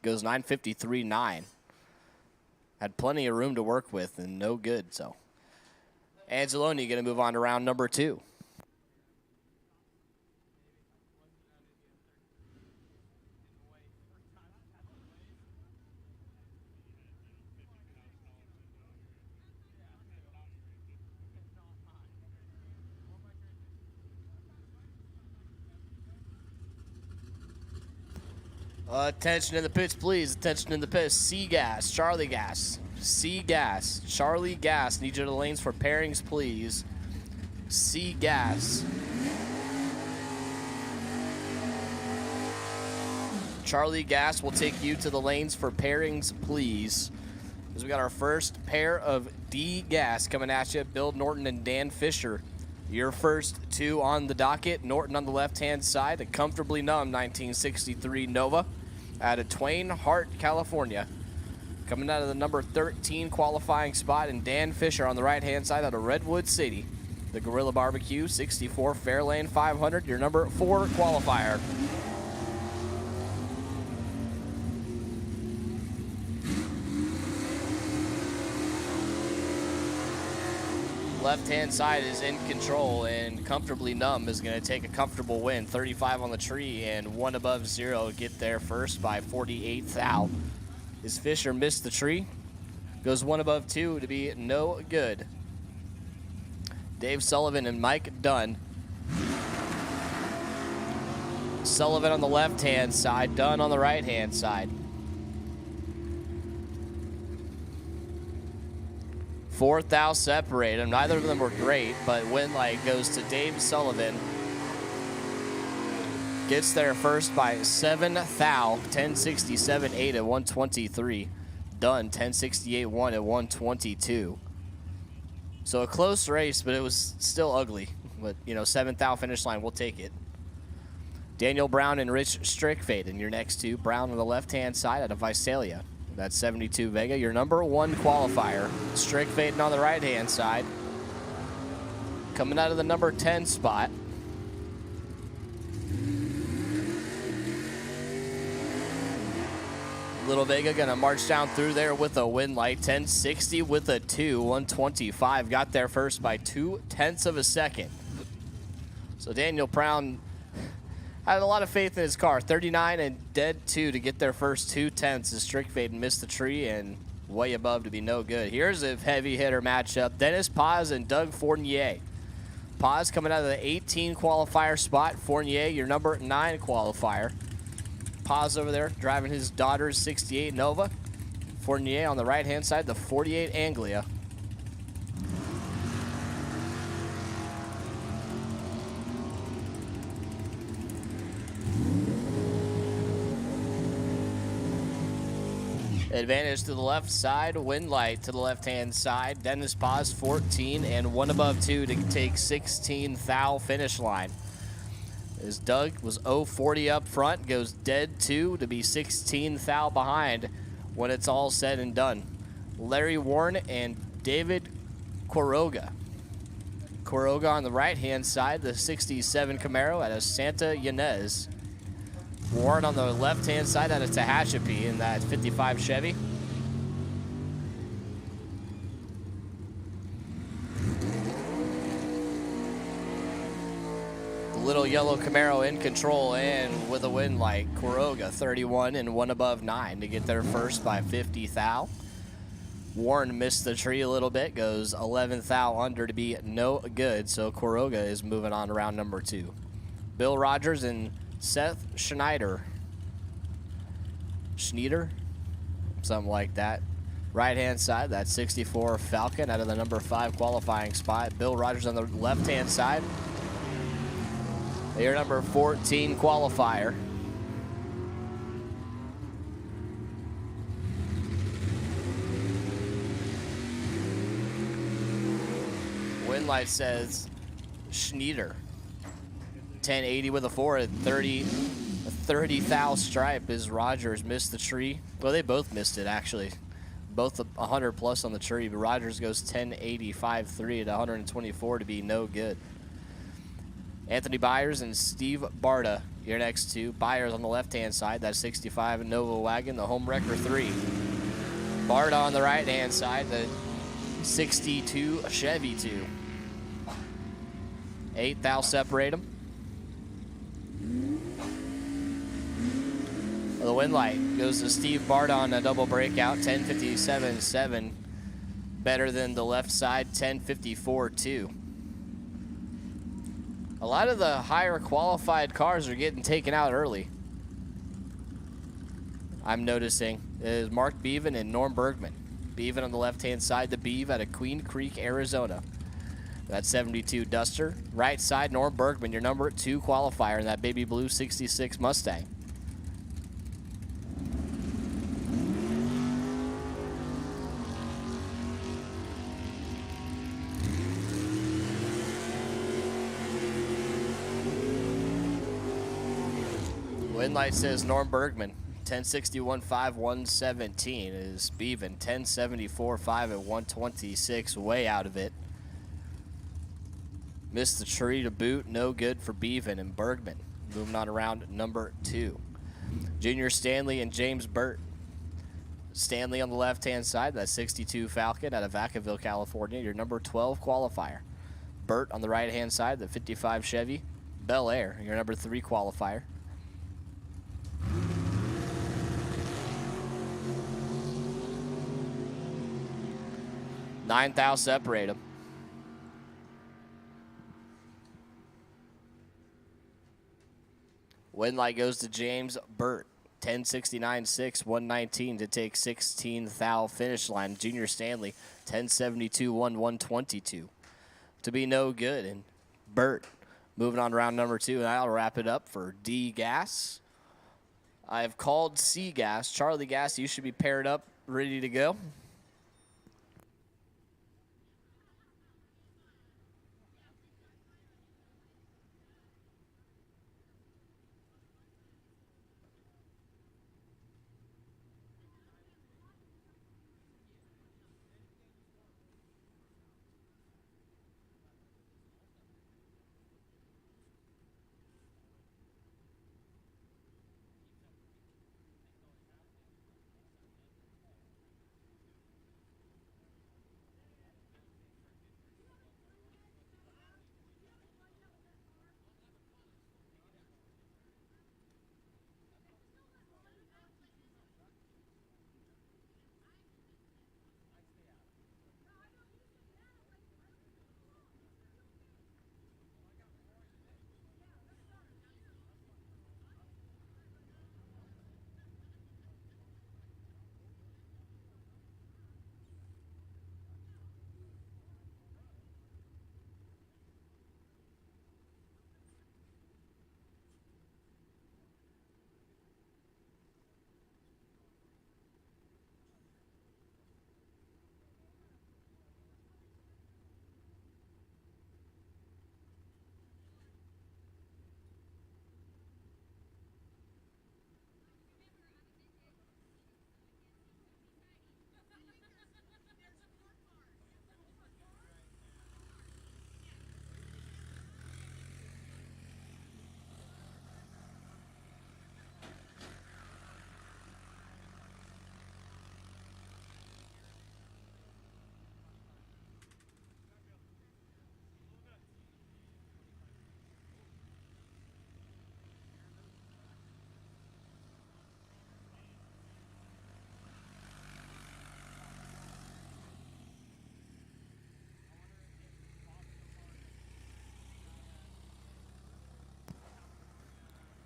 Goes 953.9. Had plenty of room to work with and no good. So Anzalone going to move on to round number 2. Attention in the pits, please. Attention in the pits. C gas, Charlie gas. C gas, Charlie gas. Need you to the lanes for pairings, please. C gas. Charlie gas will take you to the lanes for pairings, please. As we got our first pair of D gas coming at you. Bill Norton and Dan Fisher. Your first 2 on the docket. Norton on the left-hand side, a comfortably numb 1963 Nova out of Twain Hart, California. Coming out of the number 13 qualifying spot, and Dan Fisher on the right-hand side out of Redwood City. The Gorilla Barbecue 64 Fairlane 500, your number 4 qualifier. Left-hand side is in control, and comfortably numb is going to take a comfortable win. 35 on the tree and 1 above 0. Get there first by 48 thou. As Fisher missed the tree, goes 1 above 2 to be no good. Dave Sullivan and Mike Dunn. Sullivan on the left-hand side, Dunn on the right-hand side. 4th thou separate them. Neither of them were great, but win light goes to Dave Sullivan. Gets there first by 7 thou, 1067.8 at 123. Dunn, 1068.1 at 122. So a close race, but it was still ugly. But, 7th thou finish line, we'll take it. Daniel Brown and Rich Strickfaden, your next 2. Brown on the left-hand side out of Visalia. That's 72 Vega, your number 1 qualifier. Strickfaden on the right-hand side. Coming out of the number 10 spot. Little Vega gonna march down through there with a win light. 1060 with a 2, 125. Got there first by 0.2 of a second. So Daniel Brown had a lot of faith in his car. 39 and dead 2 to get their first 0.2 as Strickfaden missed the tree and way above to be no good. Here's a heavy hitter matchup. Dennis Paz and Doug Fournier. Paz coming out of the 18 qualifier spot. Fournier, your number 9 qualifier. Paz over there driving his daughter's 68 Nova. Fournier on the right-hand side, the 48 Anglia. Advantage to the left side, win light to the left-hand side. Dennis Paz, 14 and 1 above 2 to take 16 thou finish line. As Doug was 0-40 up front, goes dead 2 to be 16 thou behind when it's all said and done. Larry Warren and David Quiroga. Quiroga on the right-hand side, the 67 Camaro out of Santa Ynez. Warren on the left-hand side out of Tehachapi in that 55 Chevy. The little yellow Camaro in control and with a win like Quiroga, 31 and 1 above 9 to get there first by 50 thou. Warren missed the tree a little bit, goes 11 thou under to be no good, so Quiroga is moving on to round number 2. Bill Rogers and Seth Schneider, something like that. Right-hand side, that 64 Falcon out of the number 5 qualifying spot. Bill Rogers on the left-hand side. Your number 14 qualifier. Wind light says Schneider. 1080 with a 4 at 30 thou stripe as Rogers missed the tree. Well, they both missed it, actually. Both 100 plus on the tree, but Rogers goes 1085.3 at 124 to be no good. Anthony Byers and Steve Barta, your next two. Byers on the left-hand side, that 65 Nova wagon, the home wrecker 3. Barta on the right-hand side, the 62 Chevy 2. 8 thou separate them. The wind light goes to Steve Barta on a double breakout, 1057.7. Better than the left side, 1054.2. A lot of the higher qualified cars are getting taken out early. I'm noticing is Mark Beaven and Norm Bergman. Beaven on the left-hand side, the Beav out of Queen Creek, Arizona. That 72 Duster. Right side, Norm Bergman, your number 2 qualifier in that baby blue 66 Mustang. Wind light says Norm Bergman, 1061.5, 117 is Beaven, 1074.5 at 126, way out of it. Missed the tree to boot, no good for Beaven and Bergman. Moving on around number 2. Junior Stanley and James Burt. Stanley on the left-hand side, that 62 Falcon out of Vacaville, California, your number 12 qualifier. Burt on the right-hand side, the 55 Chevy Bel Air, your number 3 qualifier. Nine thou separate them. Wind light goes to James Burt. 1069.6, 119 to take 16 thou finish line. Junior Stanley, 1072.1, 122 to be no good. And Burt moving on to round number 2, and I'll wrap it up for D Gas. I've called C Gas. Charlie Gas, you should be paired up, ready to go.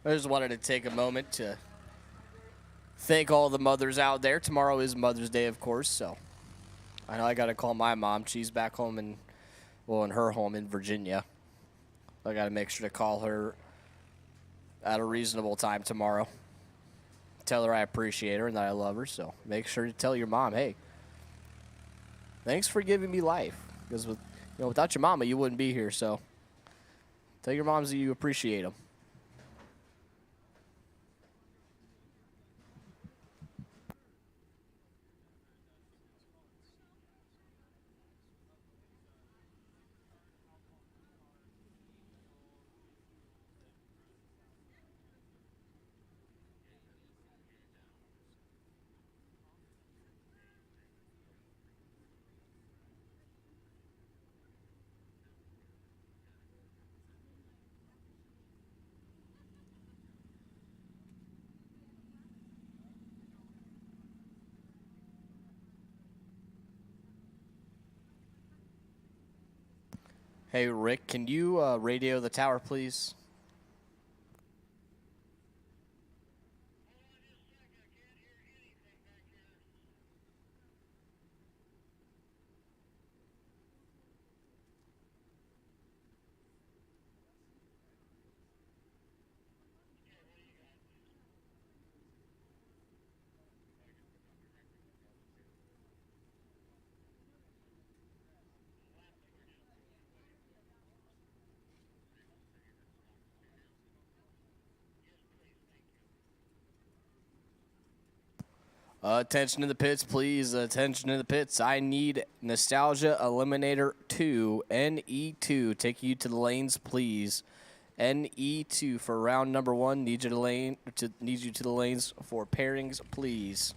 I just wanted to take a moment to thank all the mothers out there. Tomorrow is Mother's Day, of course, so I know I got to call my mom. She's back home in her home in Virginia. I got to make sure to call her at a reasonable time tomorrow. Tell her I appreciate her and that I love her, so make sure to tell your mom, hey, thanks for giving me life. Because without your mama, you wouldn't be here, so tell your moms that you appreciate them. Hey, Rick, can you radio the tower, please? Attention in the pits, please. Attention in the pits. I need Nostalgia Eliminator 2, NE2. Take you to the lanes, please. NE2 for round number 1. Need you to the lanes for pairings, please.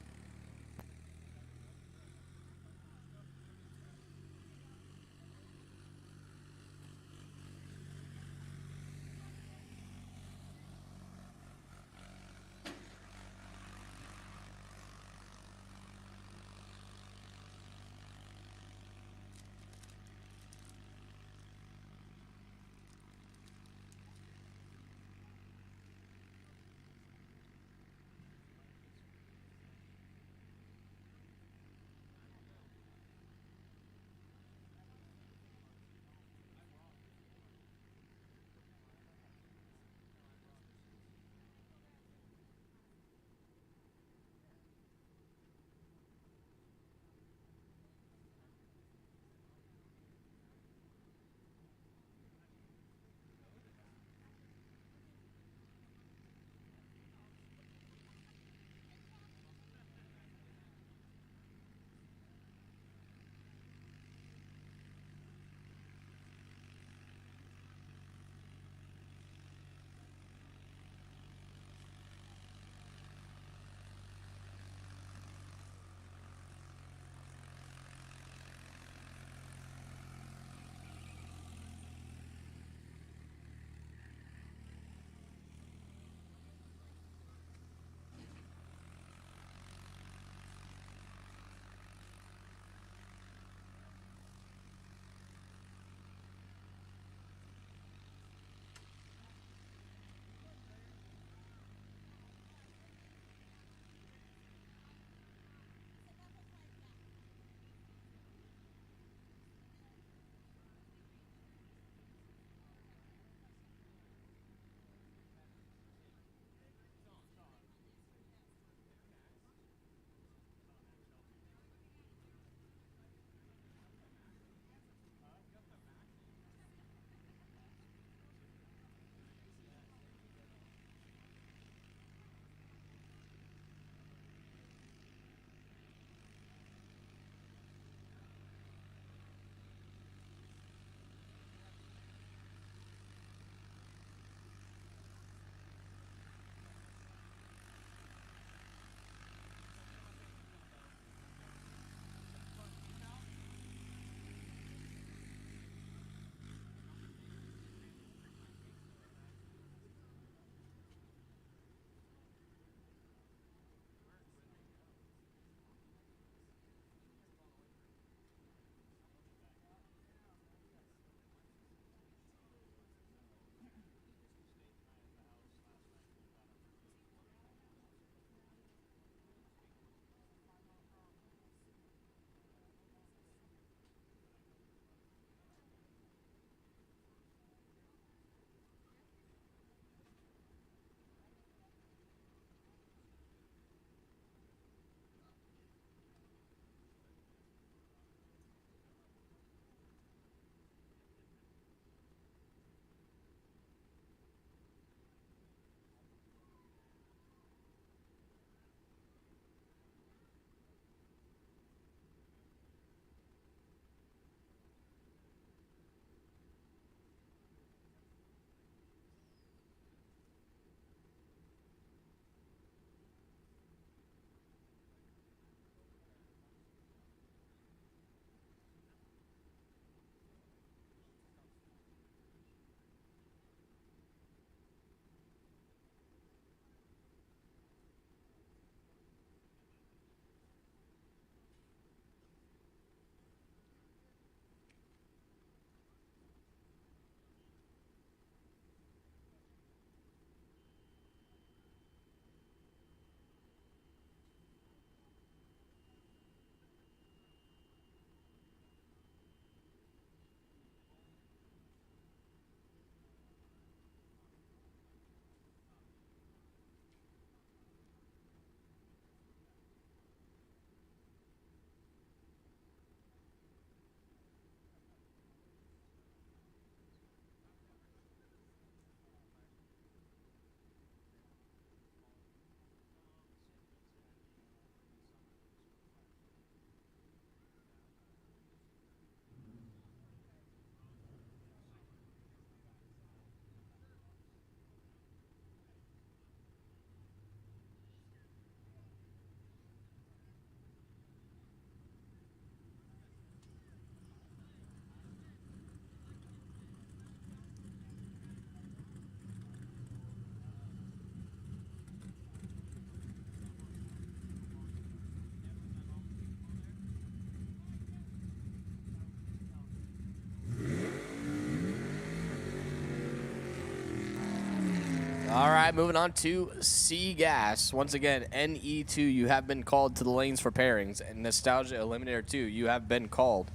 All right, moving on to C Gas. Once again, NE2, you have been called to the lanes for pairings. And Nostalgia Eliminator 2, you have been called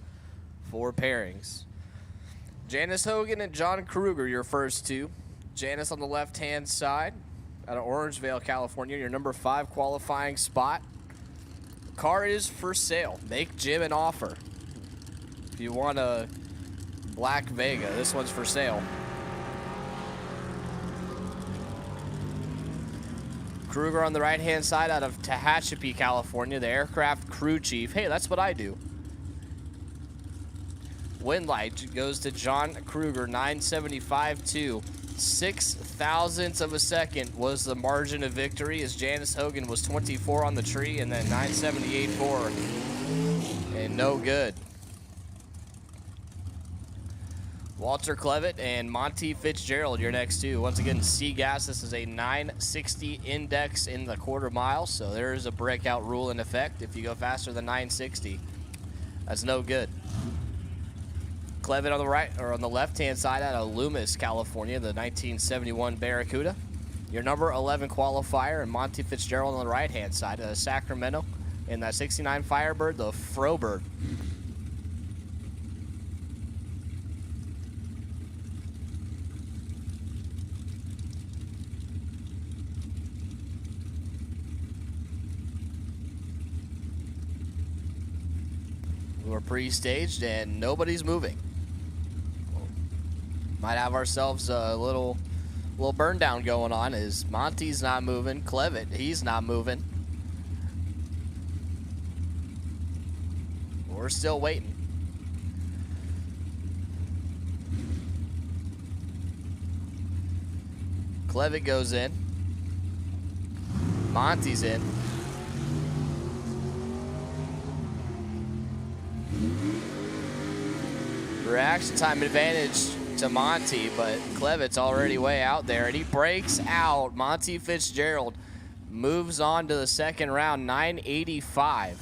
for pairings. Janice Hogan and John Kruger, your first two. Janice on the left-hand side out of Orangevale, California, your number 5 qualifying spot. Car is for sale. Make Jim an offer. If you want a black Vega, this one's for sale. Kruger on the right-hand side out of Tehachapi, California, the aircraft crew chief. Hey, that's what I do. Win light goes to John Kruger, 975.2. 6 thousandths of a second was the margin of victory as Janice Hogan was 24 on the tree, and then 978.4 and no good. Walter Clevitt and Monty Fitzgerald, your next two. Once again, C-Gas, this is a 960 index in the quarter mile, so there is a breakout rule in effect. If you go faster than 960, that's no good. Clevitt on the right, or on the left-hand side out of Loomis, California, the 1971 Barracuda. Your number 11 qualifier, and Monty Fitzgerald on the right-hand side out of Sacramento, in that 69 Firebird, the Frobird. We're pre-staged and nobody's moving. Might have ourselves a little burn down going on as Monty's not moving. Clevitt, he's not moving. We're still waiting. Clevitt goes in. Monty's in. Reaction time advantage to Monty, but Clevitt's already way out there, and he breaks out. Monty Fitzgerald moves on to the second round, 985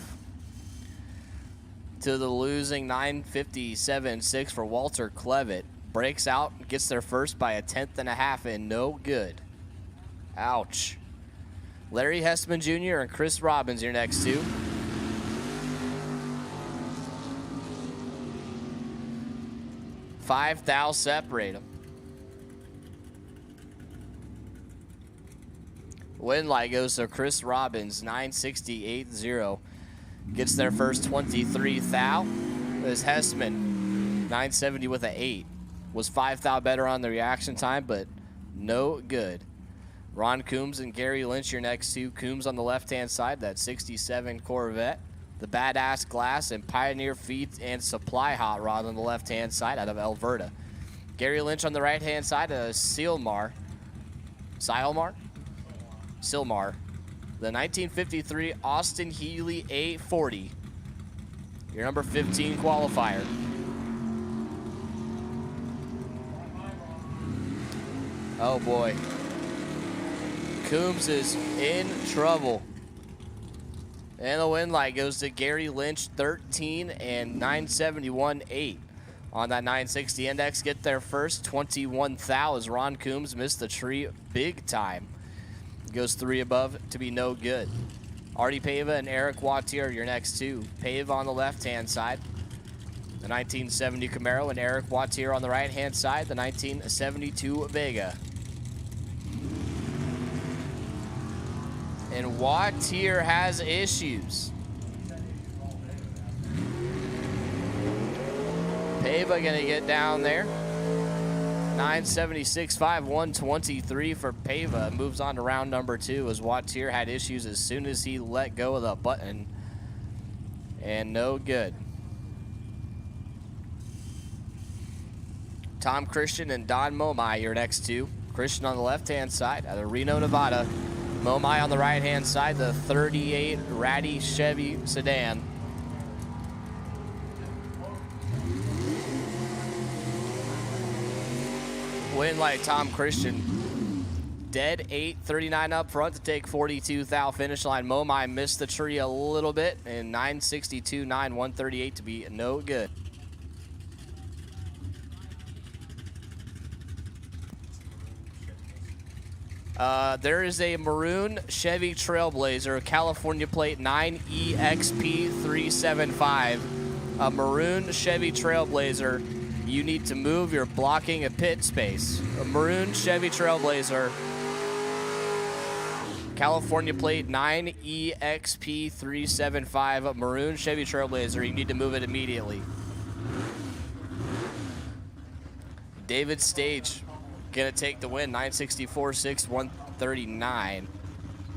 to the losing 957.6 for Walter Clevitt. Breaks out, gets there first by 1/10.5, and no good. Ouch. Larry Hessman Jr. and Chris Robbins, your next two. 5 thou separate them. Win light goes to Chris Robbins, 968.0. Gets their first 23 thou. As Hessman, 970 with an 8. Was 5 thou better on the reaction time, but no good. Ron Coombs and Gary Lynch, your next two. Coombs on the left-hand side, that 67 Corvette. The Badass Glass and Pioneer Feed and Supply Hot Rod on the left-hand side out of Alberta. Gary Lynch on the right-hand side of Silmar. The 1953 Austin Healey 840. Your number 15 qualifier. Oh boy. Coombs is in trouble. And the win light goes to Gary Lynch, 13 and 971.8 on that 960 index. Get there first, 21 thou as Ron Coombs missed the tree big time. Goes 3 above to be no good. Artie Pava and Eric Wattier, your next two. Pava on the left-hand side, the 1970 Camaro, and Eric Wattier on the right-hand side, the 1972 Vega. And Wattier has issues. Pava gonna get down there. 976.5, 123 for Pava. Moves on to round number 2 as Wattier had issues as soon as he let go of the button. And no good. Tom Christian and Don Momai, your next two. Christian on the left-hand side out of Reno, Nevada. Momai on the right-hand side, the 38 Ratty Chevy sedan. Win light Tom Christian. Dead 839 up front to take 42 thou finish line. Momai missed the tree a little bit, and 962.9, 138 to be no good. There is a maroon Chevy Trailblazer, California plate 9EXP375. A maroon Chevy Trailblazer. You need to move. You're blocking a pit space. A maroon Chevy Trailblazer, California plate 9EXP375. A maroon Chevy Trailblazer. You need to move it immediately. David Stage gonna take the win, 964.6, 139.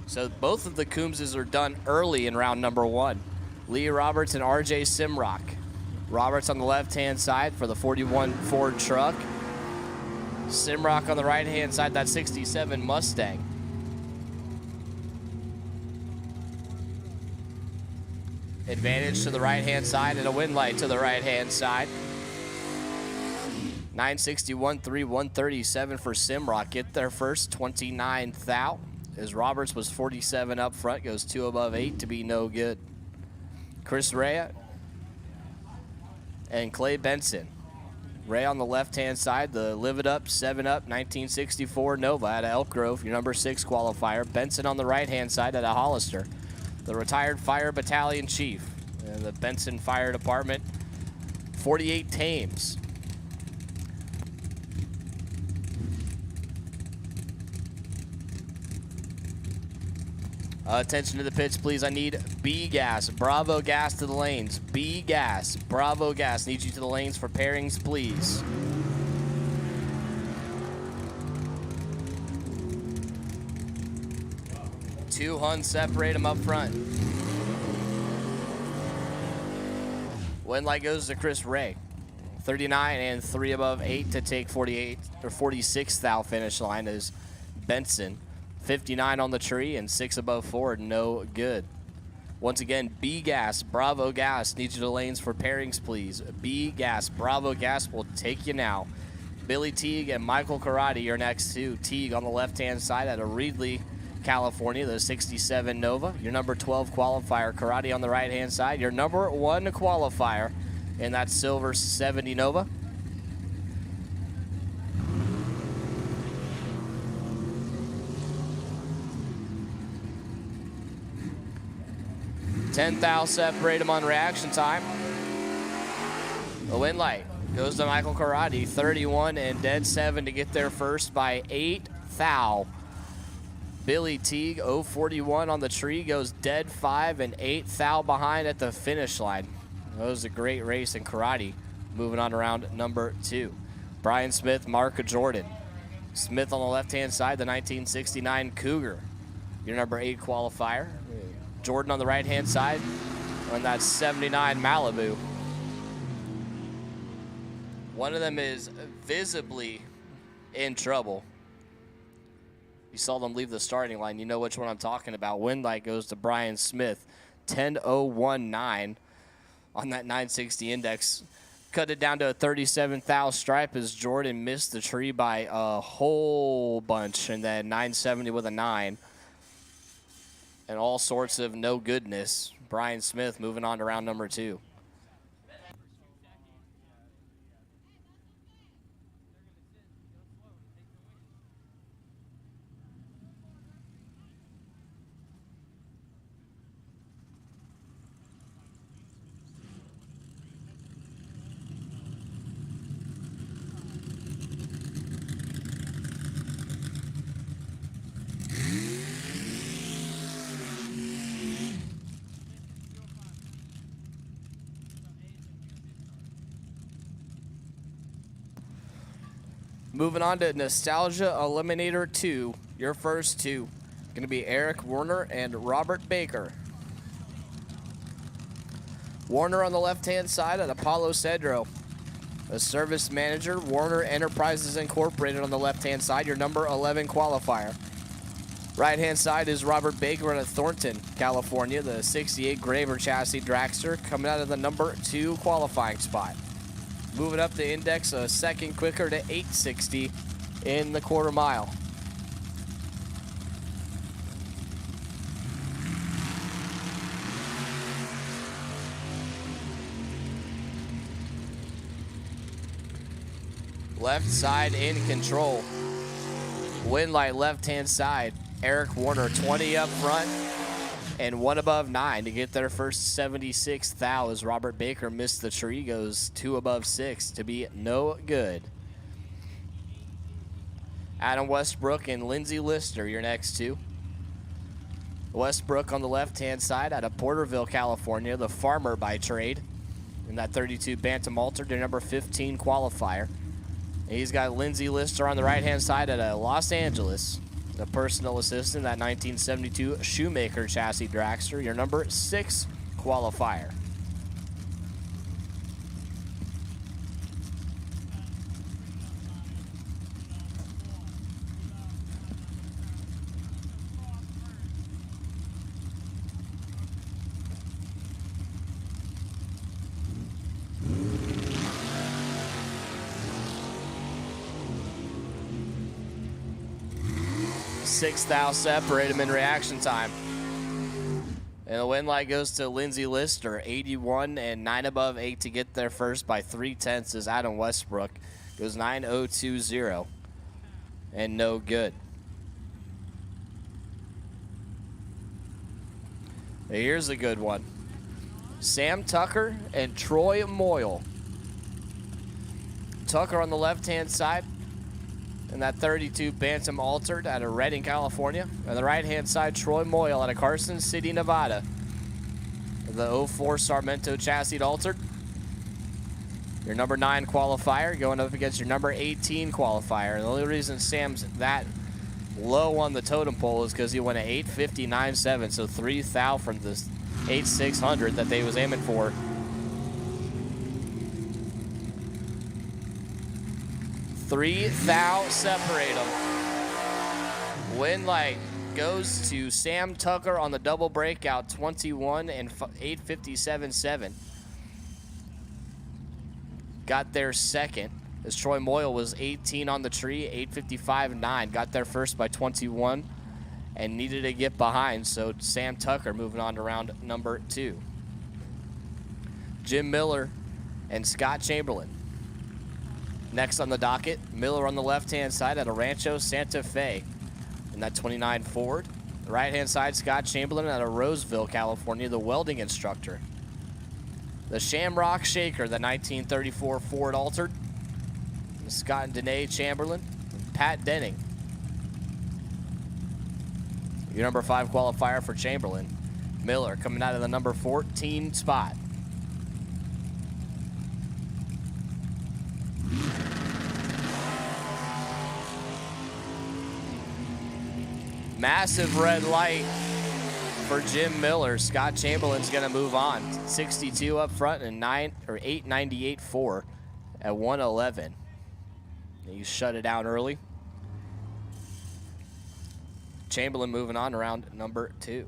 So both of the Coombses are done early in round number 1. Lee Roberts and RJ Simrock. Roberts on the left-hand side for the 41 Ford truck. Simrock on the right-hand side, that 67 Mustang. Advantage to the right-hand side and a win light to the right-hand side. 961.3, 137 for Simrock. Get there first, 29 thou. As Roberts was 47 up front, goes 2 above 8 to be no good. Chris Ray and Clay Benson. Ray on the left-hand side, the Live It Up, 7 Up, 1964 Nova out of Elk Grove, your number 6 qualifier. Benson on the right-hand side out of Hollister, the retired Fire Battalion Chief. And the Benson Fire Department, 48 Thames. Attention to the pits, please. I need B gas, Bravo gas to the lanes. B gas, Bravo gas. Need you to the lanes for pairings, please. Two Huns separate them up front. Win light goes to Chris Ray. 39 and 3 above 8 to take 48 or 46 thou finish line is Benson. 59 on the tree and 6 above 4, no good. Once again, B gas, Bravo gas. Need you to lanes for pairings, please. B gas, Bravo gas will take you now. Billy Teague and Michael Karate, your next 2. Teague on the left-hand side out of Reedley, California, the 67 Nova. Your number 12 qualifier. Karate on the right-hand side, your number 1 qualifier in that silver 70 Nova. 10 thou separate them on reaction time. The win light goes to Michael Karate, 31 and dead 7 to get there first by 8 thou. Billy Teague, 041 on the tree, goes dead 5 and 8 thou behind at the finish line. That was a great race in Karate. Moving on to round number 2. Brian Smith, Mark Jordan. Smith on the left-hand side, the 1969 Cougar, your number 8 qualifier. Jordan on the right-hand side on that 79 Malibu. One of them is visibly in trouble. You saw them leave the starting line. You know which one I'm talking about. Win light goes to Brian Smith. 10.019 on that 960 index. Cut it down to a 37 thou stripe as Jordan missed the tree by a whole bunch. And then 970 with a 9. And all sorts of no goodness. Brian Smith moving on to round number 2. Moving on to Nostalgia Eliminator 2, your first 2. Going to be Eric Warner and Robert Baker. Warner on the left-hand side at Apollo Cedro. A service manager, Warner Enterprises Incorporated on the left-hand side, your number 11 qualifier. Right-hand side is Robert Baker at Thornton, California, the 68 Graver chassis dragster, coming out of the number 2 qualifying spot. Moving up the index a second quicker to 860 in the quarter mile. Left side in control. Win light left-hand side. Eric Warner 20 up front and 1 above 9 to get their first 76th thou as Robert Baker missed the tree, goes 2 above 6 to be no good. Adam Westbrook and Lindsey Lister, your next two. Westbrook on the left-hand side out of Porterville, California, the farmer by trade. In that 32 Bantam Altered, their number 15 qualifier. And he's got Lindsey Lister on the right-hand side out of Los Angeles, the personal assistant, that 1972 Shoemaker chassis dragster, your number 6 qualifier. Sixth thou separate him in reaction time. And the win light goes to Lindsey Lister, 81 and 9 above 8 to get there first by 3/10 as Adam Westbrook goes 9.020 and no good. Now here's a good one. Sam Tucker and Troy Moyle. Tucker on the left-hand side. And that 32 Bantam Altered out of Redding, California. On the right-hand side, Troy Moyle out of Carson City, Nevada. The 04 Sacramento chassis Altered. Your number 9 qualifier going up against your number 18 qualifier. And the only reason Sam's that low on the totem pole is because he went at 8:59.7, so 3 thou from the 8.600 that they was aiming for. 3 thou separate them. Win light goes to Sam Tucker on the double breakout, 21 and 8.57.7. Got there second as Troy Moyle was 18 on the tree, 8.55.9. Got there first by 21 and needed to get behind, so Sam Tucker moving on to round number 2. Jim Miller and Scott Chamberlain. Next on the docket, Miller on the left-hand side out of Rancho Santa Fe in that 29 Ford. The right-hand side, Scott Chamberlain out of Roseville, California, the welding instructor. The Shamrock Shaker, the 1934 Ford Altered. Scott and Danae Chamberlain, and Pat Denning. Your number 5 qualifier for Chamberlain. Miller coming out of the number 14 spot. Massive red light for Jim Miller. Scott Chamberlain's going to move on. 62 up front and 8.98.4 at 111. He shut it down early. Chamberlain moving on to round number 2.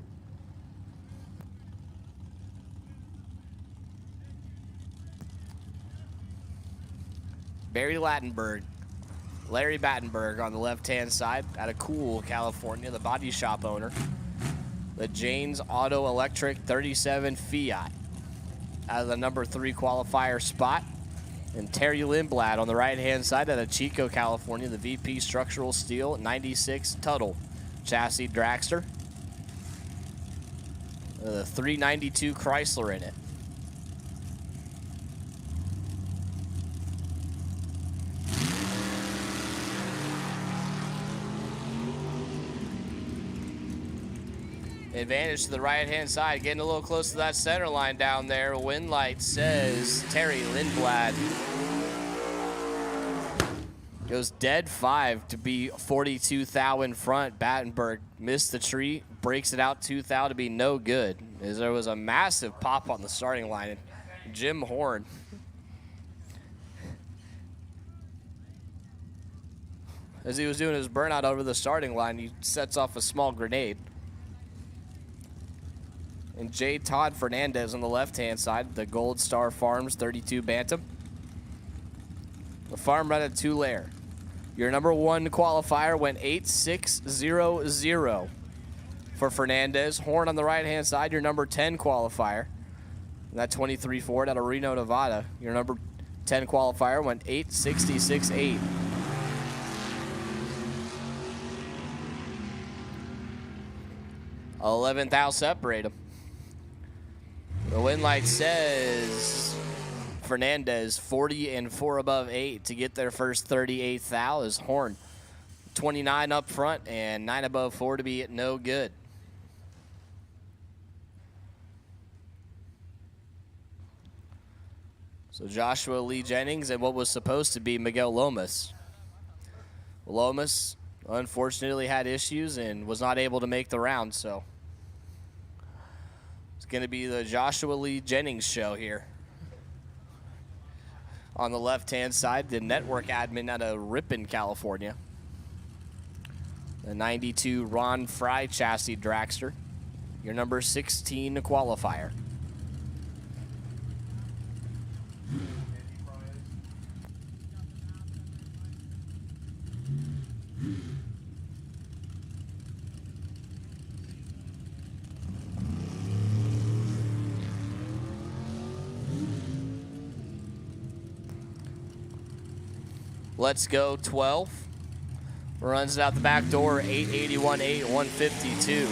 Barry Lattenberg. Larry Battenberg on the left-hand side out of Cool, California, the body shop owner. The Janes Auto Electric 37 Fiat out of the number 3 qualifier spot. And Terry Lindblad on the right-hand side out of Chico, California, the VP Structural Steel 96 Tuttle chassis dragster. The 392 Chrysler in it. Advantage to the right-hand side, getting a little close to that center line down there. Win light says Terry Lindblad. Goes dead 5 to be 42 thou in front. Battenberg missed the tree, breaks it out 2 thou to be no good. As there was a massive pop on the starting line. Jim Horn. As he was doing his burnout over the starting line, he sets off a small grenade. And J. Todd Fernandez on the left-hand side, the Gold Star Farms 32 Bantam. The farm run at Tulare. Your number 1 qualifier went 8.600 for Fernandez. Horn on the right-hand side, your number 10 qualifier. And that 23 Ford out of Reno, Nevada. Your number 10 qualifier went 8.66.8. 11th thou separate them. The win light says Fernandez 40 and 4 above 8 to get their first 38th thou is Horn 29 up front and 9 above 4 to be no good. So Joshua Lee Jennings and what was supposed to be Miguel Lomas. Lomas unfortunately had issues and was not able to make the round, so it's going to be the Joshua Lee Jennings show here. On the left-hand side, the network admin out of Ripon, California. The 92 Ron Fry chassis dragster, your number 16 qualifier. Let's go 12. Runs it out the back door, 881.8, 152.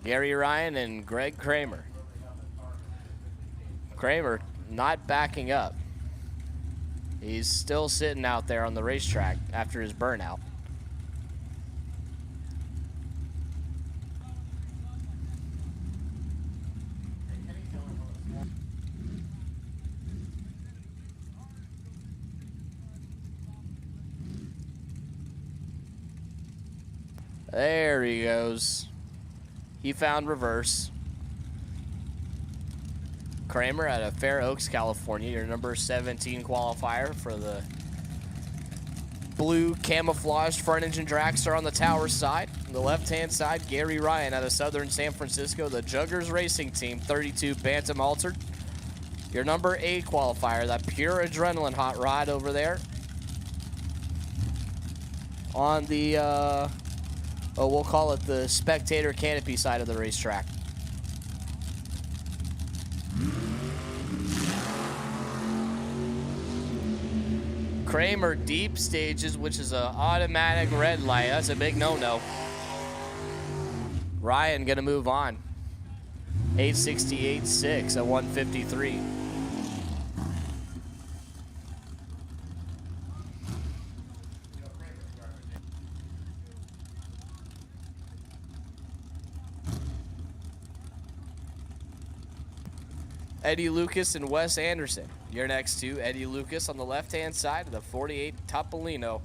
Gary Ryan and Greg Kramer. Kramer not backing up. He's still sitting out there on the racetrack after his burnout. There he goes. He found reverse. Kramer out of Fair Oaks, California, your number 17 qualifier for the blue camouflaged front engine dragster on the tower side. On the left-hand side, Gary Ryan out of Southern San Francisco, the Juggers Racing Team, 32 Bantam Altered. Your number 8 qualifier, that pure adrenaline hot rod over there. On the, we'll call it the spectator canopy side of the racetrack. Kramer deep stages, which is an automatic red light. That's a big no-no. Ryan gonna move on. 868.6 at 153. Eddie Lucas and Wes Anderson. Your next two, Eddie Lucas on the left-hand side of the 48 Topolino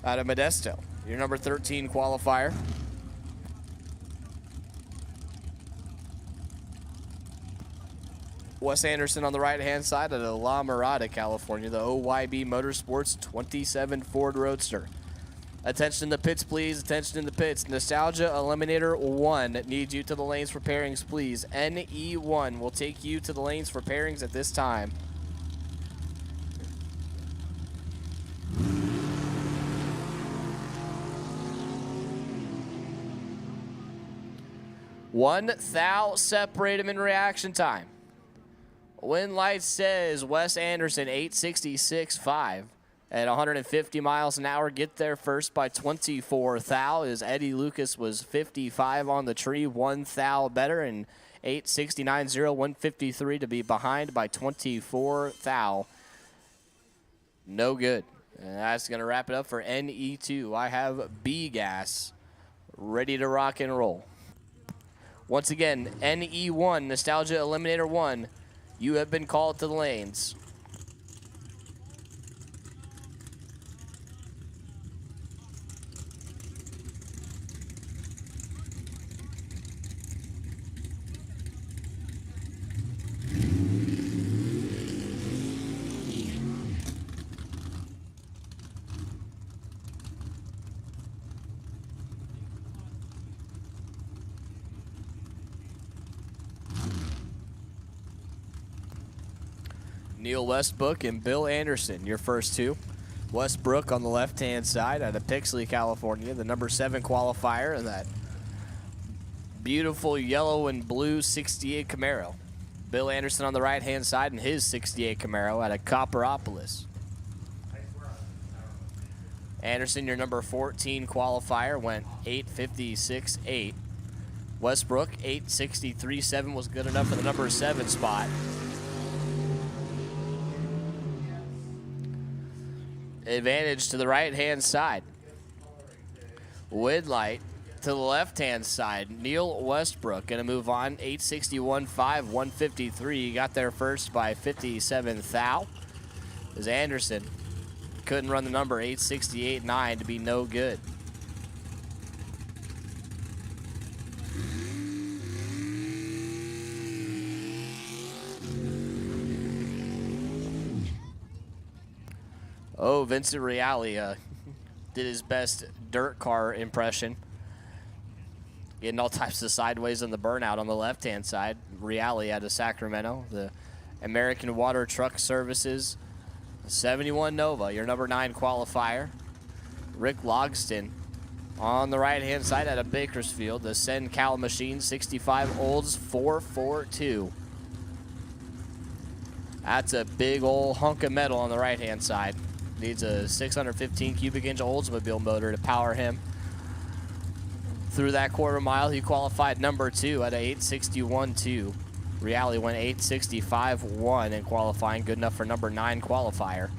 out of Modesto. Your number 13 qualifier. Wes Anderson on the right-hand side of the La Mirada, California, the OYB Motorsports 27 Ford Roadster. Attention in the pits, please. Attention in the pits. Nostalgia Eliminator 1 needs you to the lanes for pairings, please. NE1 will take you to the lanes for pairings at this time. One thou separate him in reaction time. Win light says Wes Anderson 866.5. At 150 miles an hour, get there first by 24 thou, as Eddie Lucas was 55 on the tree, 1 thou better, and 869.0, 153 to be behind by 24 thou. No good. And that's going to wrap it up for NE2. I have B-Gas ready to rock and roll. Once again, NE1, Nostalgia Eliminator 1, you have been called to the lanes. Neil Westbrook and Bill Anderson, your first two. Westbrook on the left-hand side out of Pixley, California, the number 7 qualifier in that beautiful yellow and blue 68 Camaro. Bill Anderson on the right-hand side in his 68 Camaro out of Copperopolis. Anderson, your number 14 qualifier, went 8:56.8. Westbrook, 8:63.7 was good enough for the number 7 spot. Advantage to the right-hand side. Widlight to the left-hand side. Neil Westbrook going to move on, 8:61.5, 153. Got there first by 57 thou. As Anderson couldn't run the number 8:68.9 to be no good. Oh, Vincent Reale did his best dirt car impression. Getting all types of sideways on the burnout on the left-hand side. Reale out of Sacramento, the American Water Truck Services 71 Nova, your number 9 qualifier. Rick Logston on the right-hand side out of Bakersfield, the Sen Cal Machine 65 Olds 442. That's a big old hunk of metal on the right-hand side. Needs a 615 cubic inch Oldsmobile motor to power him through that quarter mile. He qualified number 2 at a 8:61.2. Reale went 8:65.1 in qualifying, good enough for number 9 qualifier.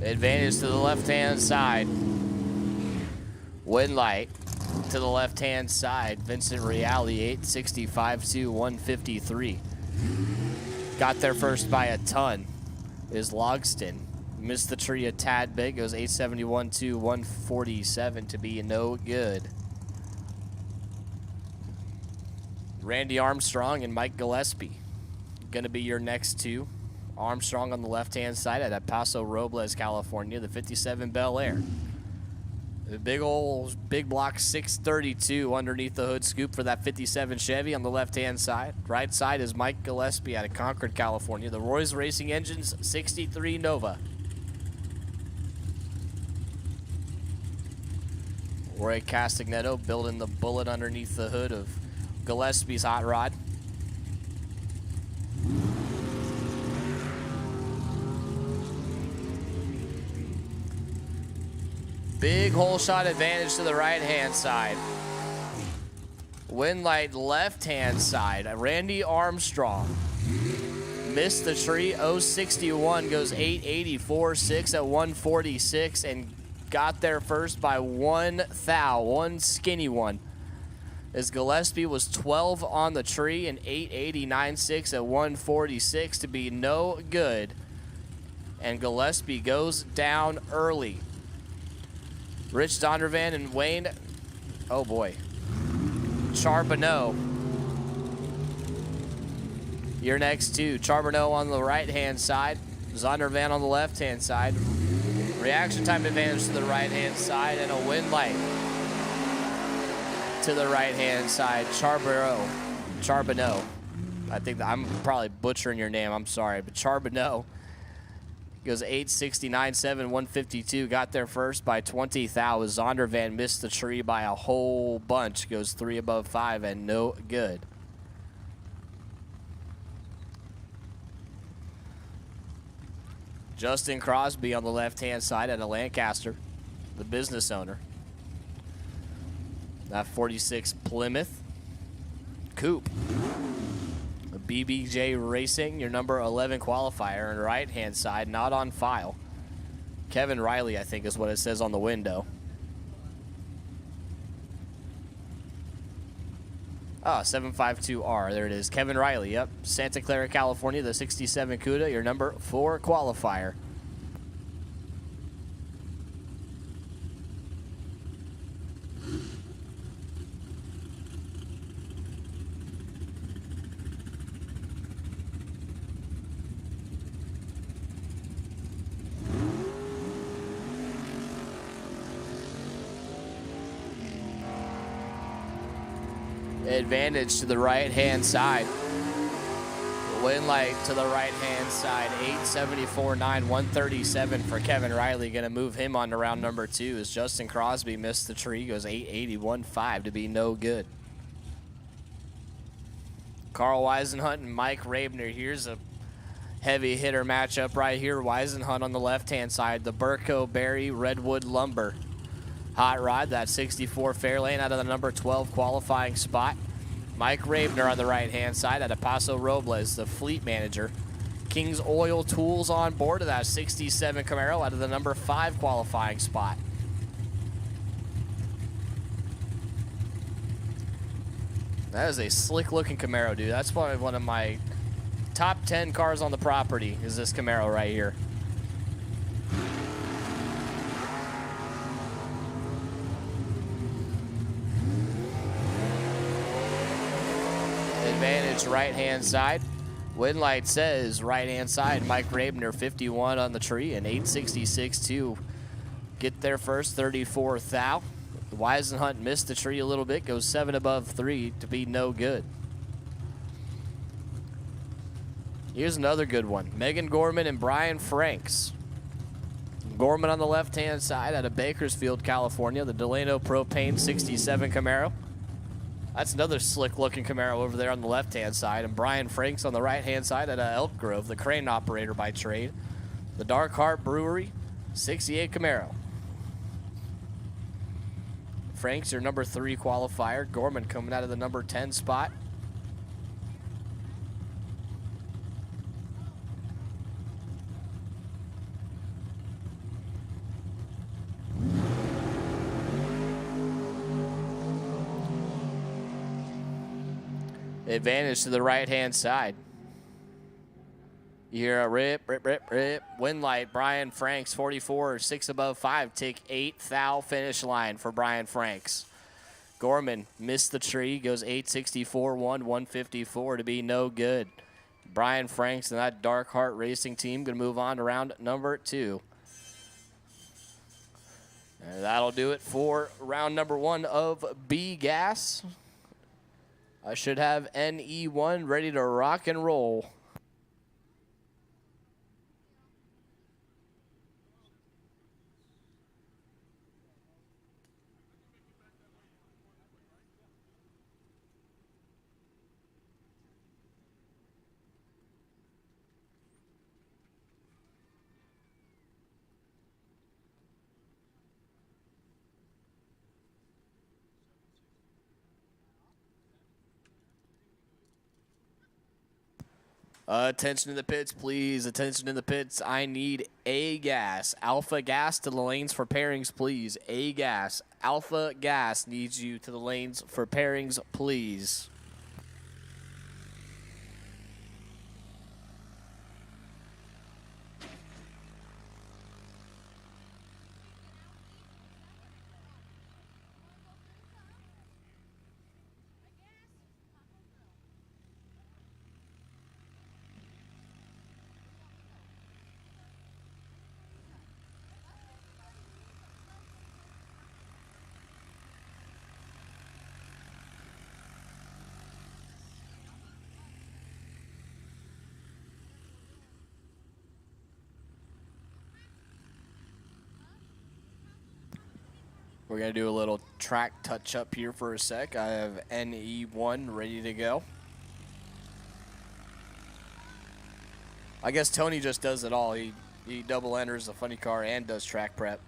Advantage to the left-hand side. Winlight to the left-hand side. Vincent Reale, 8:65.2, 153. Got there first by a ton is Logston. Missed the tree a tad bit. Goes 8:71.2, 147 to be no good. Randy Armstrong and Mike Gillespie going to be your next two. Armstrong on the left-hand side at El Paso Robles, California, the 57 Bel Air. The big block 632 underneath the hood scoop for that 57 Chevy on the left-hand side. Right side is Mike Gillespie out of Concord, California, the Roy's Racing Engines 63 Nova. Roy Castagneto building the bullet underneath the hood of Gillespie's hot rod. Big hole shot advantage to the right-hand side. Winlight left-hand side. Randy Armstrong missed the tree. 061 goes 884.6 at 146 and got there first by 1 thou, one skinny one. As Gillespie was 12 on the tree and 889.6 at 146 to be no good. And Gillespie goes down early. Rich Dondervan and Wayne, oh boy, Charbonneau. Your next two, Charbonneau on the right-hand side, Zondervan on the left-hand side. Reaction time advantage to the right-hand side and a Winlight to the right-hand side. Charbonneau. I think I'm probably butchering your name, I'm sorry, but Charbonneau goes 869.7, 152. Got there first by 20 thou. Zondervan missed the tree by a whole bunch. Goes 3 above 5 and no good. Justin Crosby on the left-hand side at a Lancaster, the business owner. That 46 Plymouth Coupe. BBJ Racing, your number 11 qualifier, and right-hand side, not on file. Kevin Riley, I think, is what it says on the window. Oh, 752R, there it is. Kevin Riley, yep. Santa Clara, California, the 67 CUDA, your number 4 qualifier. Advantage to the right-hand side. Win light to the right-hand side. 874.9, 137 for Kevin Riley. Going to move him on to round number 2 as Justin Crosby missed the tree. Goes 881.5 to be no good. Carl Weisenhunt and Mike Rabner. Here's a heavy hitter matchup right here. Weisenhunt on the left-hand side. The Burco Berry Redwood Lumber hot rod. That 64 Fairlane out of the number 12 qualifying spot. Mike Rabner on the right-hand side at Paso Robles, the fleet manager. King's Oil Tools on board of that 67 Camaro out of the number 5 qualifying spot. That is a slick-looking Camaro, dude. That's probably one of my top 10 cars on the property is this Camaro right here. Advantage right-hand side. Wind light says right-hand side. Mike Rabner, 51 on the tree, and 866 to get there first, 34 thou. Weisenhunt missed the tree a little bit, goes 7 above 3 to be no good. Here's another good one. Megan Gorman and Brian Franks. Gorman on the left-hand side out of Bakersfield, California, the Delano Propane 67 Camaro. That's another slick-looking Camaro over there on the left-hand side. And Brian Franks on the right-hand side at Elk Grove, the crane operator by trade. The Dark Heart Brewery, 68 Camaro. Franks, your number 3 qualifier. Gorman coming out of the number 10 spot. Advantage to the right-hand side. You hear a rip, rip, rip, rip. Wind light, Brian Franks, 44, 6 above 5. Take 8 thou finish line for Brian Franks. Gorman missed the tree, goes 864, 154 to be no good. Brian Franks and that Dark Heart Racing team going to move on to round number 2. And that'll do it for round number 1 of B Gas. I should have NE1 ready to rock and roll. Attention in the pits, please. Attention in the pits. I need A gas. Alpha gas to the lanes for pairings, please. A gas. Alpha gas needs you to the lanes for pairings, please. We're going to do a little track touch-up here for a sec. I have NE1 ready to go. I guess Tony just does it all. He double enters a funny car and does track prep.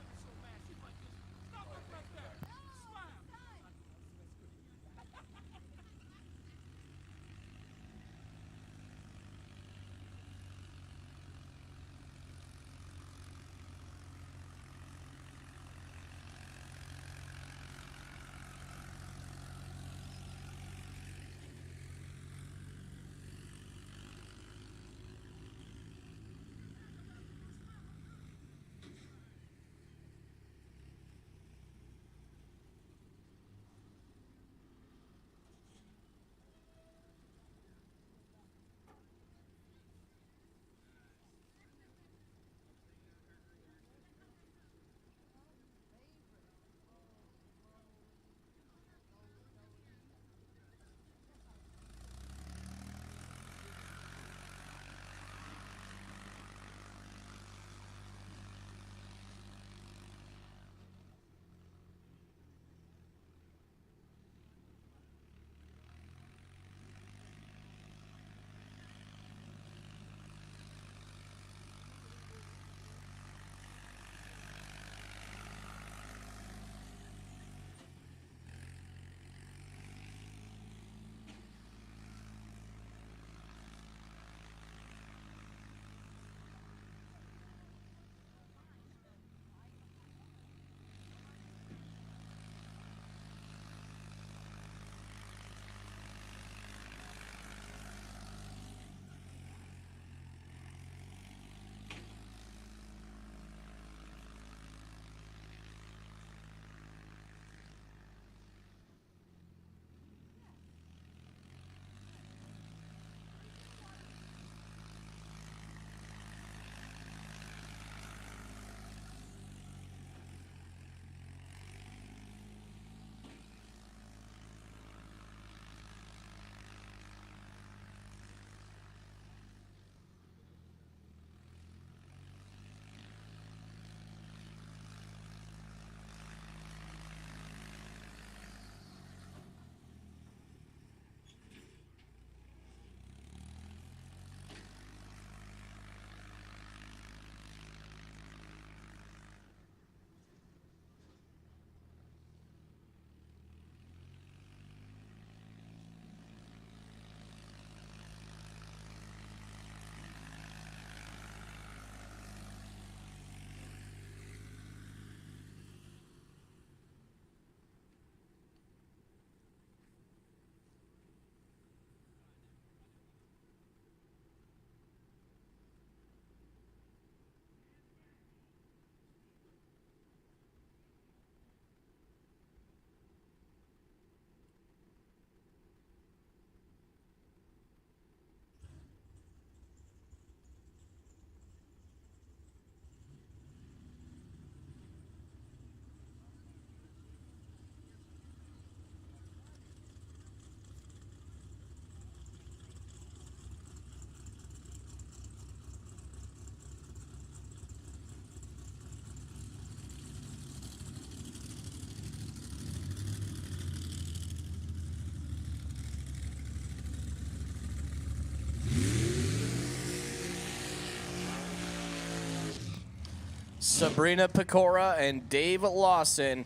Sabrina Pecora and Dave Lawson.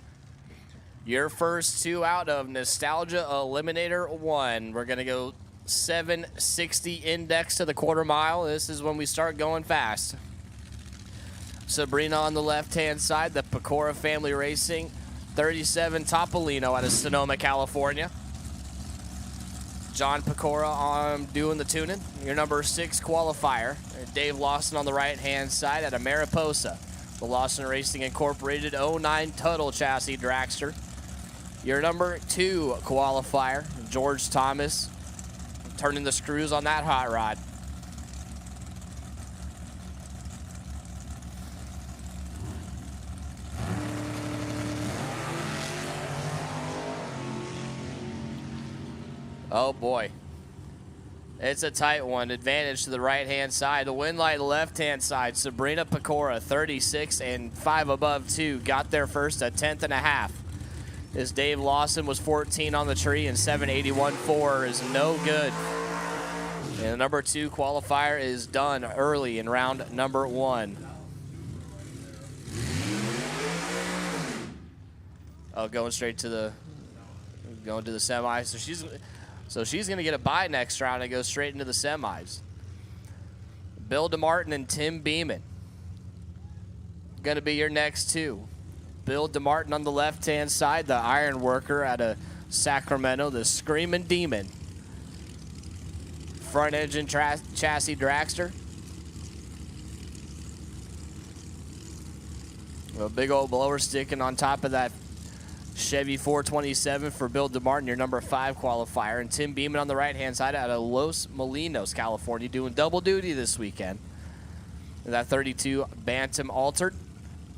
Your first two out of Nostalgia Eliminator 1. We're going to go 760 index to the quarter mile. This is when we start going fast. Sabrina on the left-hand side, the Pecora Family Racing 37 Topolino out of Sonoma, California. John Pecora on doing the tuning. Your number 6 qualifier. Dave Lawson on the right-hand side out of Mariposa. The Lawson Racing Incorporated 09 Tuttle Chassis Dragster. Your number 2 qualifier, George Thomas, turning the screws on that hot rod. Oh boy. It's a tight one. Advantage to the right-hand side. The wind light left-hand side. Sabrina Pecora, 36 and 5 above 2. Got there first, a 10th and a half. As Dave Lawson was 14 on the tree, and 781.4 is no good. And the number 2 qualifier is done early in round number 1. Oh, going to the semis. So she's going to get a bye next round and go straight into the semis. Bill DeMartin and Tim Beeman going to be your next 2. Bill DeMartin on the left-hand side, the iron worker out of Sacramento, the Screaming Demon. Front engine chassis dragster. A big old blower sticking on top of that Chevy 427 for Bill DeMartin, your number 5 qualifier. And Tim Beeman on the right-hand side out of Los Molinos, California, doing double duty this weekend. And that 32 Bantam Altered,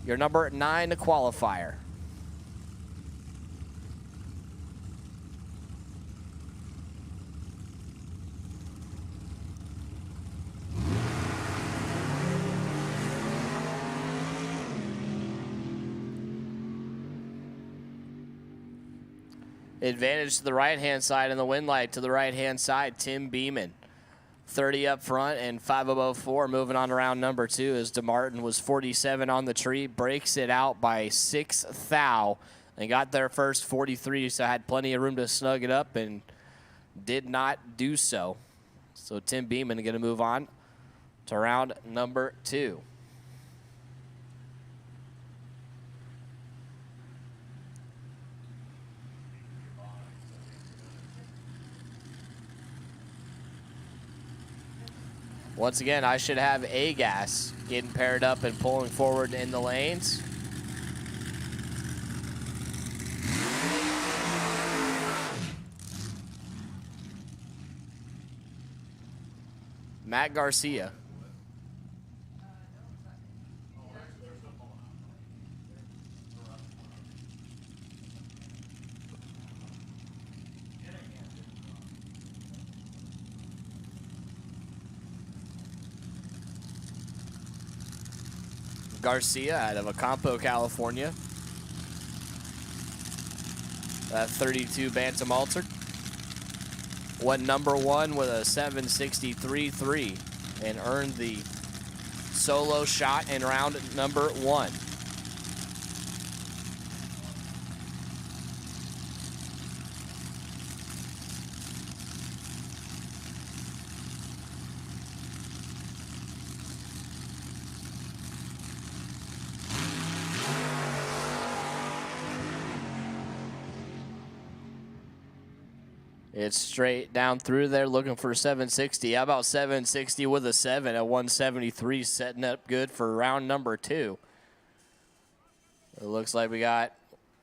your number 9 qualifier. Advantage to the right-hand side and the wind light to the right-hand side. Tim Beeman, 30 up front and 5 above 4. Moving on to round number 2 as DeMartin was 47 on the tree. Breaks it out by 6 thou and got there first, 43. So had plenty of room to snug it up and did not do so. So Tim Beeman going to move on to round number 2. Once again, I should have A-Gas getting paired up and pulling forward in the lanes. Matt Garcia. Garcia out of Acampo, California. That 32 Bantam Altered. Went number 1 with a 763.3 and earned the solo shot in round number 1. It's straight down through there looking for 760. How about 760 with a 7 at 173, setting up good for round number 2. It looks like we got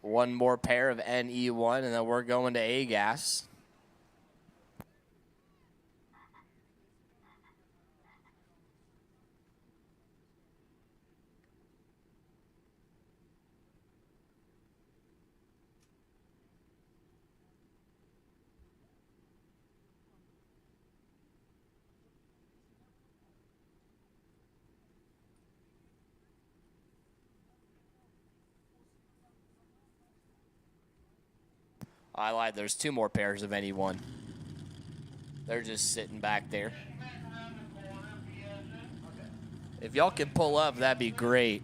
one more pair of NE1, and then we're going to A-Gas. I lied. There's 2 more pairs of NE1. They're just sitting back there. If y'all can pull up, that'd be great.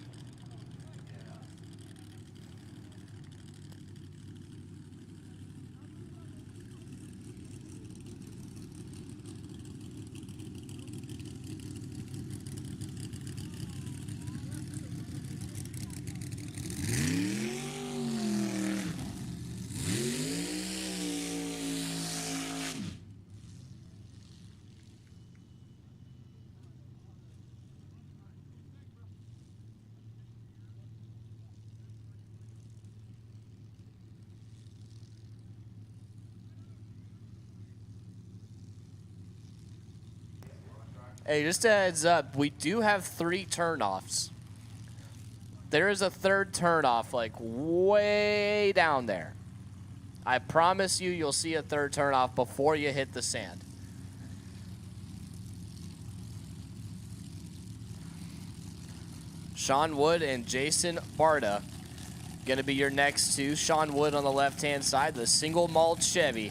Hey, just a heads up, we do have 3 turnoffs. There is a third turnoff, like way down there. I promise you, you'll see a third turnoff before you hit the sand. Sean Wood and Jason Barta going to be your next 2. Sean Wood on the left-hand side, the single mold Chevy.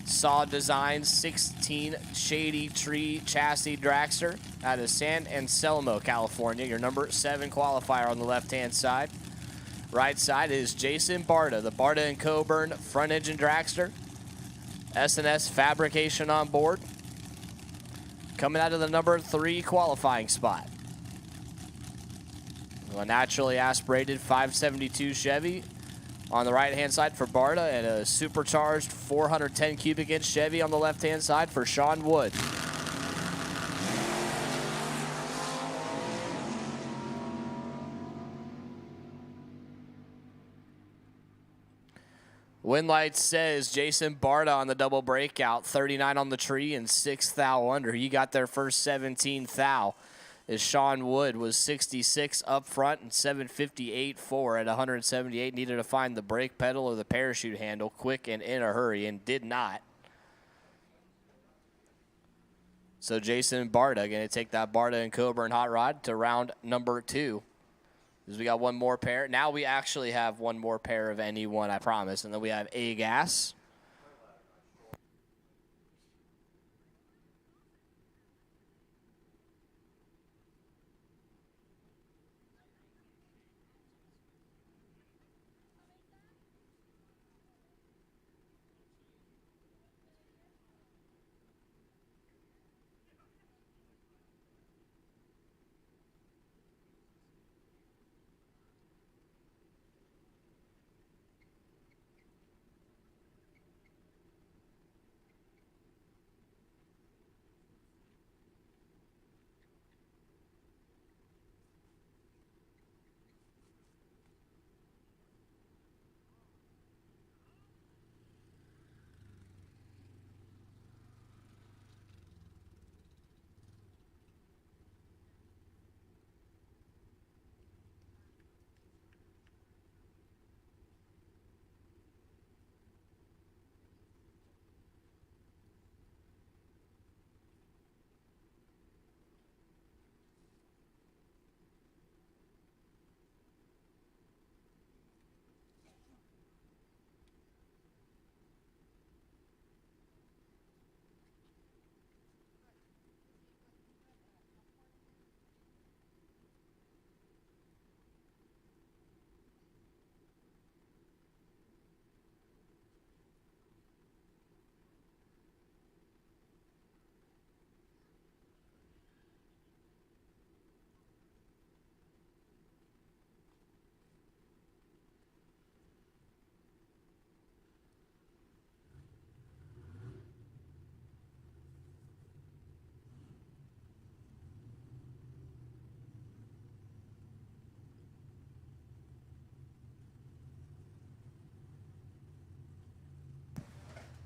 Saw Designs 16 Shady Tree Chassis Dragster out of San Anselmo, California. Your number 7 qualifier on the left-hand side. Right side is Jason Barta, the Barta and Coburn front engine dragster. S&S fabrication on board. Coming out of the number 3 qualifying spot. A naturally aspirated 572 Chevy on the right-hand side for Barta, and a supercharged 410 cubic inch Chevy on the left-hand side for Sean Wood. Winlight says Jason Barta on the double breakout, 39 on the tree and 6 thou under. He got their first 17 thou. As Sean Wood was 66 up front and 758 forward at 178. Needed to find the brake pedal or the parachute handle quick and in a hurry, and did not. So Jason Barta going to take that Barta and Coburn hot rod to round number 2. As we got one more pair. Now we actually have one more pair of any one, I promise. And then we have A-Gas.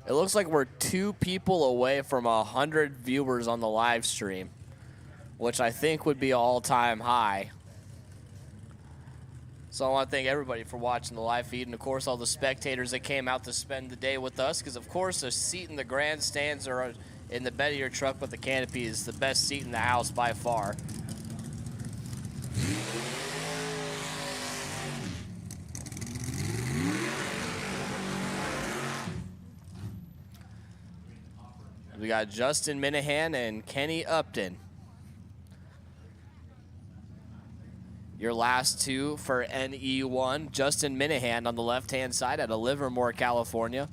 It looks like we're 2 people away from 100 viewers on the live stream, which I think would be an all-time high. So I want to thank everybody for watching the live feed, and of course all the spectators that came out to spend the day with us, because of course a seat in the grandstands or in the bed of your truck with the canopy is the best seat in the house by far. We got Justin Minahan and Kenny Upton. Your last 2 for NE1. Justin Minahan on the left-hand side out of Livermore, California.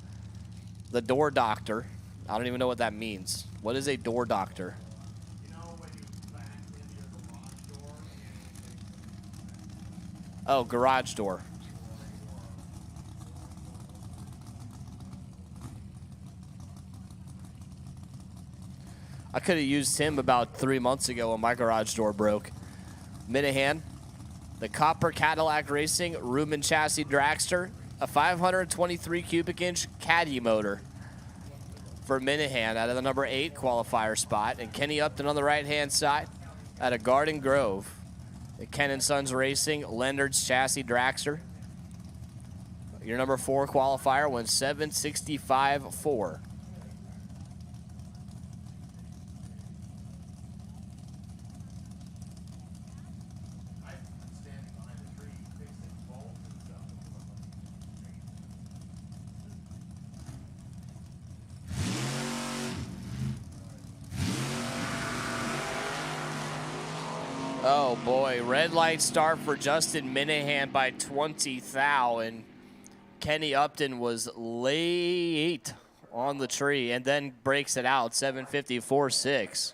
The door doctor. I don't even know what that means. What is a door doctor? You know when you back into your garage door and Oh, garage door. I could have used him about 3 months ago when my garage door broke. Minahan, the Copper Cadillac Racing Rumen Chassis Dragster, a 523 cubic inch Caddy motor. for Minahan out of the number 8 qualifier spot, and Kenny Upton on the right-hand side out of Garden Grove. At Ken & Sons Racing, Leonard's Chassis Dragster. Your number 4 qualifier went 765.4. Oh boy, red light start for Justin Minahan by 20 thou, and Kenny Upton was late on the tree and then breaks it out, 754.6.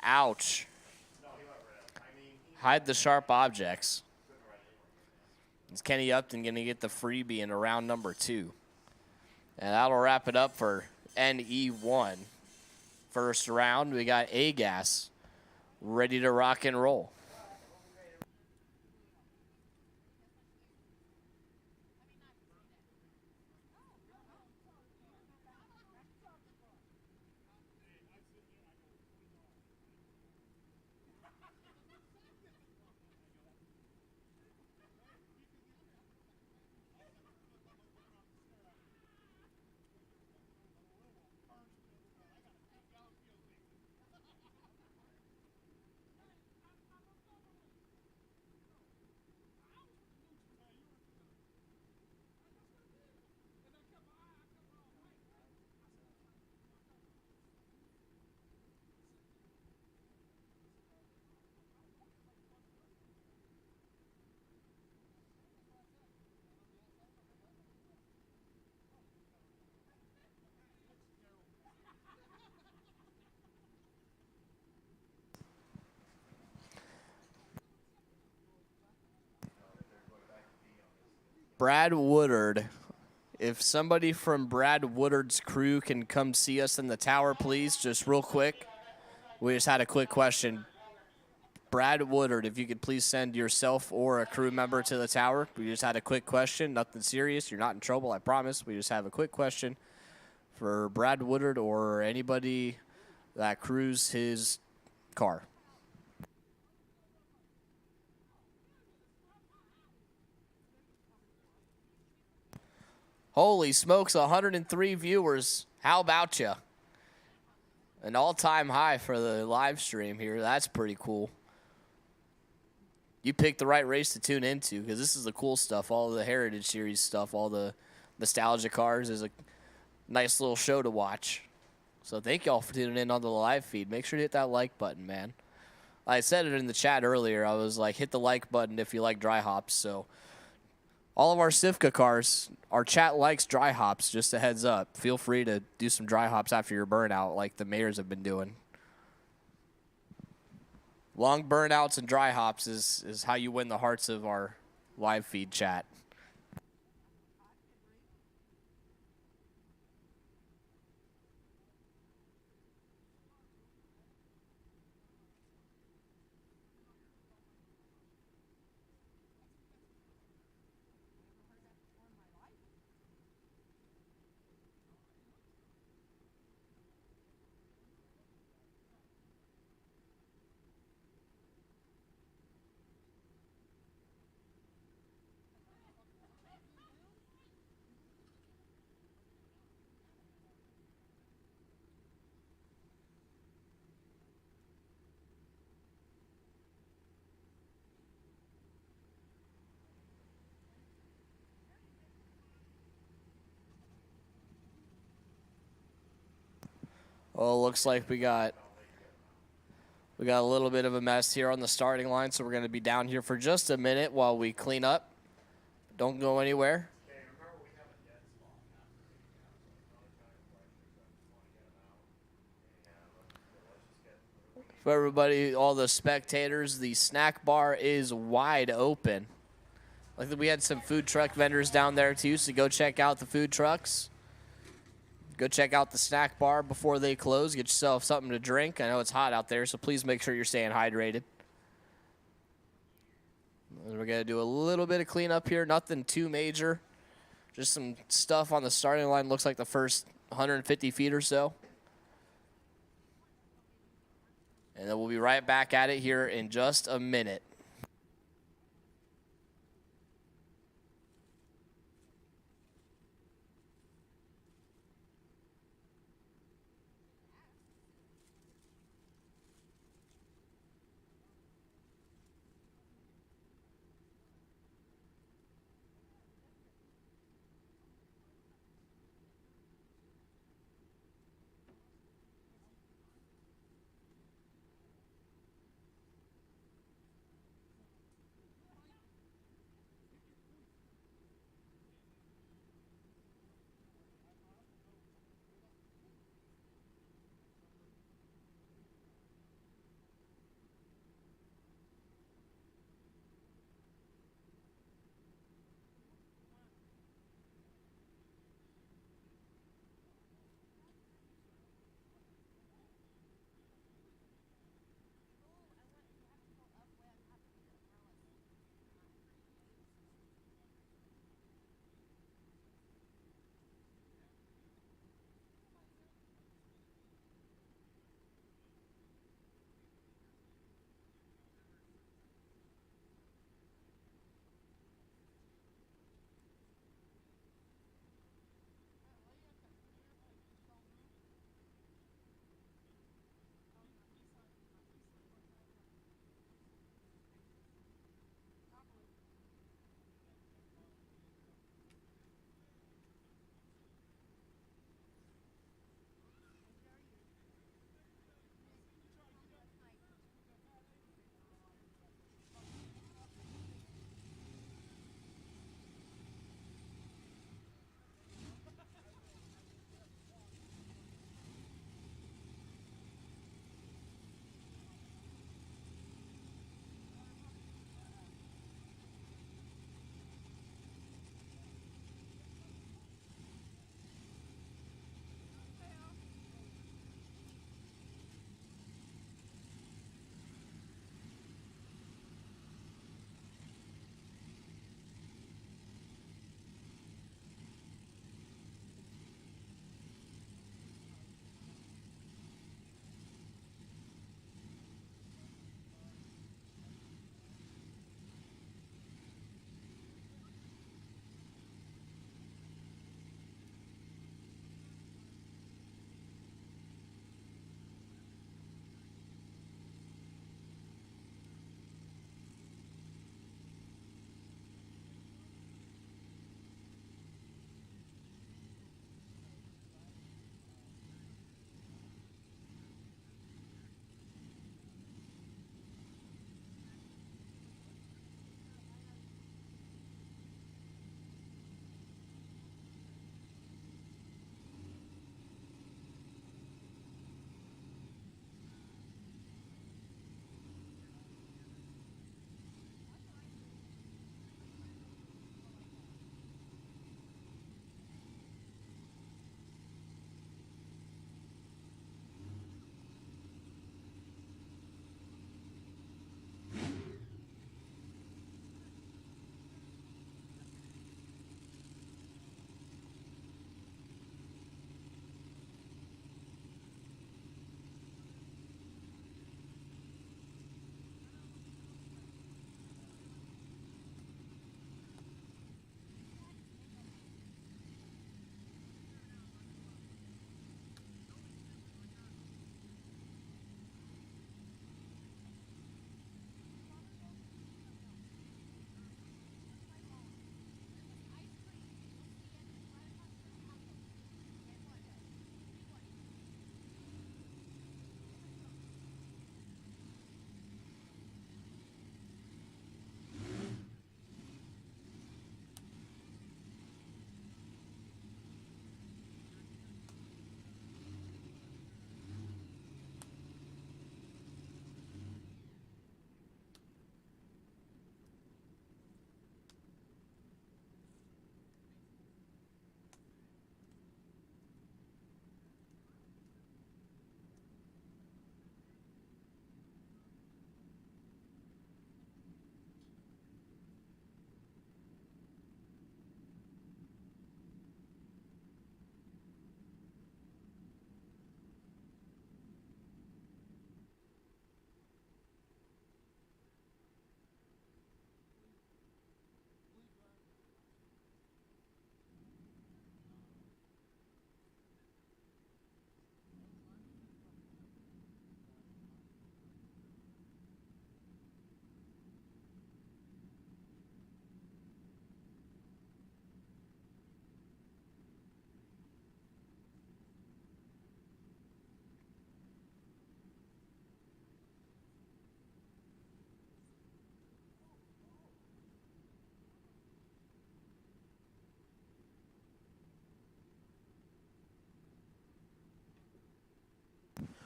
Ouch. Hide the sharp objects. Is Kenny Upton going to get the freebie in round number 2? And that'll wrap it up for NE1. First round, we got A-Gas ready to rock and roll. Brad Woodard. If somebody from Brad Woodard's crew can come see us in the tower, please, just real quick. We just had a quick question. Brad Woodard, if you could please send yourself or a crew member to the tower. We just had a quick question, nothing serious. You're not in trouble, I promise. We just have a quick question for Brad Woodard or anybody that crews his car. Holy smokes, 103 viewers. How about you? An all-time high for the live stream here. That's pretty cool. You picked the right race to tune into because this is the cool stuff, all the Heritage Series stuff, all the nostalgia cars is a nice little show to watch. So thank y'all for tuning in on the live feed. Make sure to hit that like button, man. I said it in the chat earlier. I was like, hit the like button if you like dry hops. So all of our Sifka cars, our chat likes dry hops, just a heads up. Feel free to do some dry hops after your burnout like the mayors have been doing. Long burnouts and dry hops is how you win the hearts of our live feed chat. Well, looks like we got a little bit of a mess here on the starting line, so we're going to be down here for just a minute while we clean up. Don't go anywhere. For everybody, all the spectators, the snack bar is wide open. Like we had some food truck vendors down there too, so go check out the food trucks. Go check out the snack bar before they close. Get yourself something to drink. I know it's hot out there, so please make sure you're staying hydrated. And we're going to do a little bit of cleanup here. Nothing too major. Just some stuff on the starting line. Looks like the first 150 feet or so. And then we'll be right back at it here in just a minute.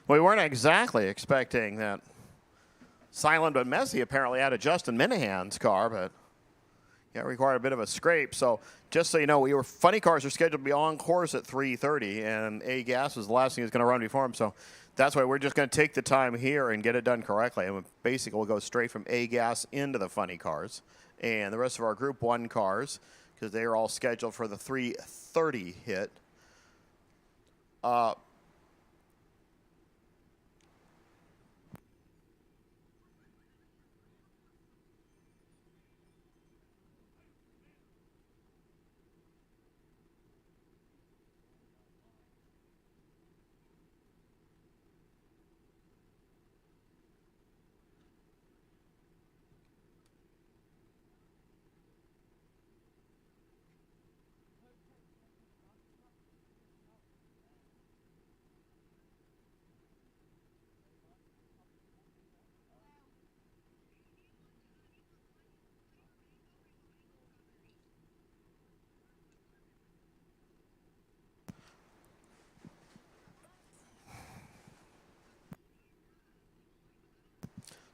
We weren't exactly expecting that. Silent but Messy apparently had a Justin Minahan's car, but yeah, it required a bit of a scrape. So just so you know, funny cars are scheduled to be on course at 3:30, and A-Gas was the last thing he was going to run before him. So that's why we're just going to take the time here and get it done correctly. And basically, we'll go straight from A-Gas into the funny cars. And the rest of our Group 1 cars, because they are all scheduled for the 3:30 hit.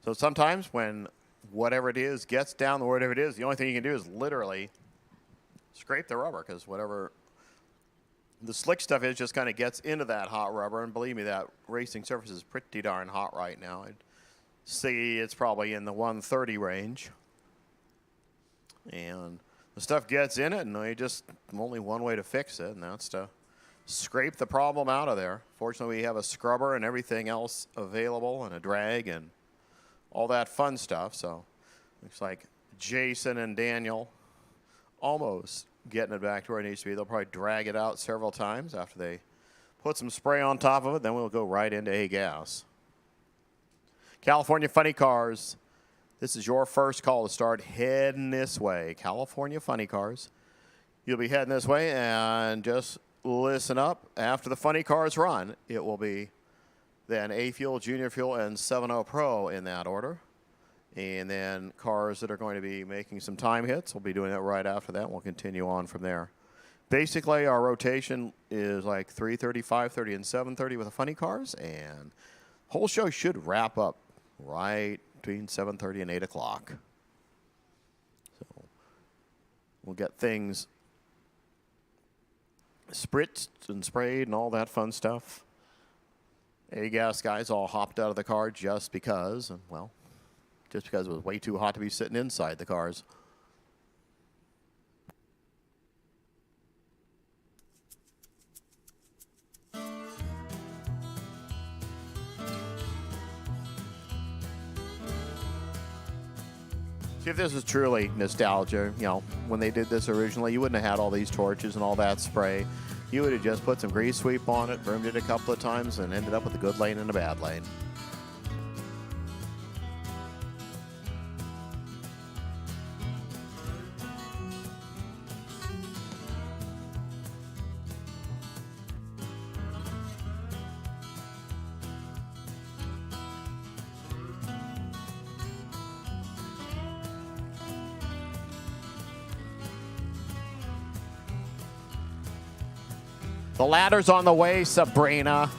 So sometimes when whatever it is gets down to whatever it is, the only thing you can do is literally scrape the rubber, because whatever the slick stuff is just kind of gets into that hot rubber. And believe me, that racing surface is pretty darn hot right now. I'd say it's probably in the 130 range. And the stuff gets in it, and only one way to fix it, and that's to scrape the problem out of there. Fortunately, we have a scrubber and everything else available, and a drag and all that fun stuff. So looks like Jason and Daniel almost getting it back to where it needs to be. They'll probably drag it out several times after they put some spray on top of it. Then we'll go right into A-Gas. California Funny Cars, this is your first call to start heading this way. California Funny Cars. You'll be heading this way, and just listen up. After the Funny Cars run, it will be then A-Fuel, Junior Fuel, and 7.0 Pro in that order. And then cars that are going to be making some time hits, we'll be doing that right after that. We'll continue on from there. Basically, our rotation is like 3:30, 5:30, and 7:30 with the funny cars. And the whole show should wrap up right between 7:30 and 8 o'clock. So we'll get things spritzed and sprayed and all that fun stuff. A-Gas guys all hopped out of the car just because, and well, just because it was way too hot to be sitting inside the cars. See, if this is truly nostalgia, when they did this originally, you wouldn't have had all these torches and all that spray. You would have just put some grease sweep on it, broomed it a couple of times, and ended up with a good lane and a bad lane. The ladder's on the way, Sabrina.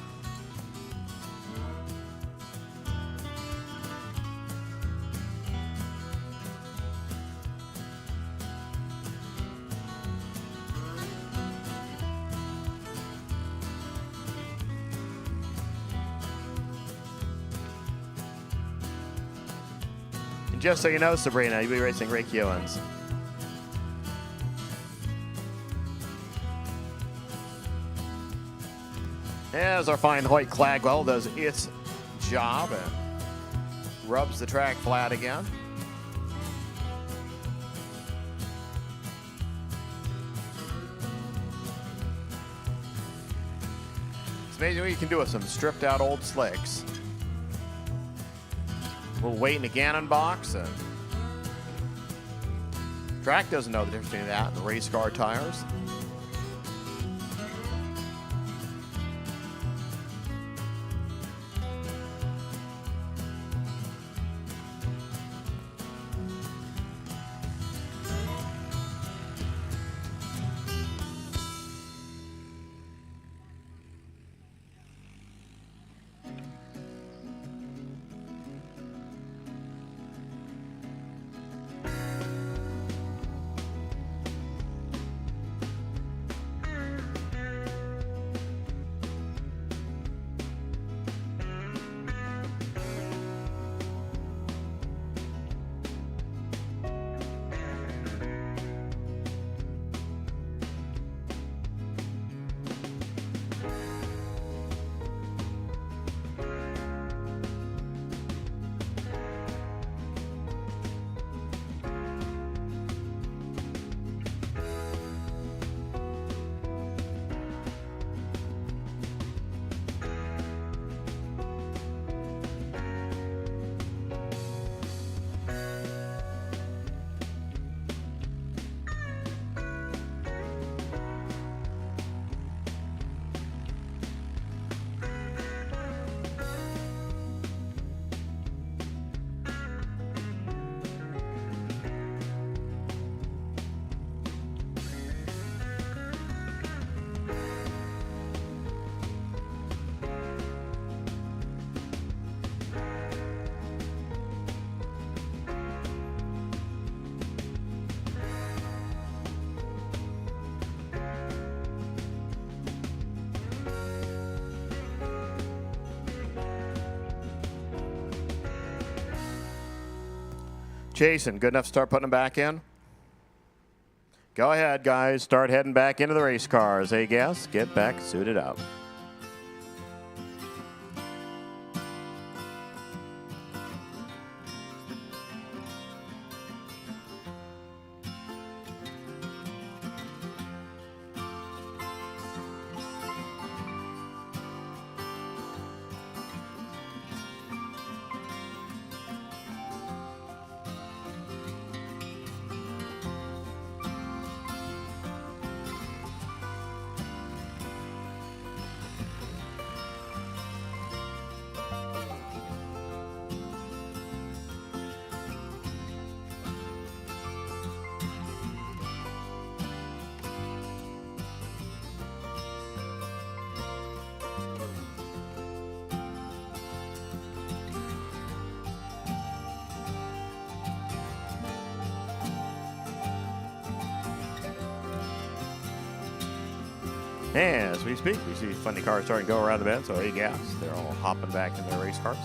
And just so you know, Sabrina, you'll be racing Rick Ewens. As our fine Hoyt Clagwell does its job and rubs the track flat again. It's amazing what you can do with some stripped out old slicks. A little weight in the Gannon box. And track doesn't know the difference between that and the race car tires. Jason, good enough to start putting them back in? Go ahead, guys. Start heading back into the race cars. Hey, guests, get back suited up. And as we speak, we see funny cars starting to go around the bend, so hey, gas. They're all hopping back in their race cars.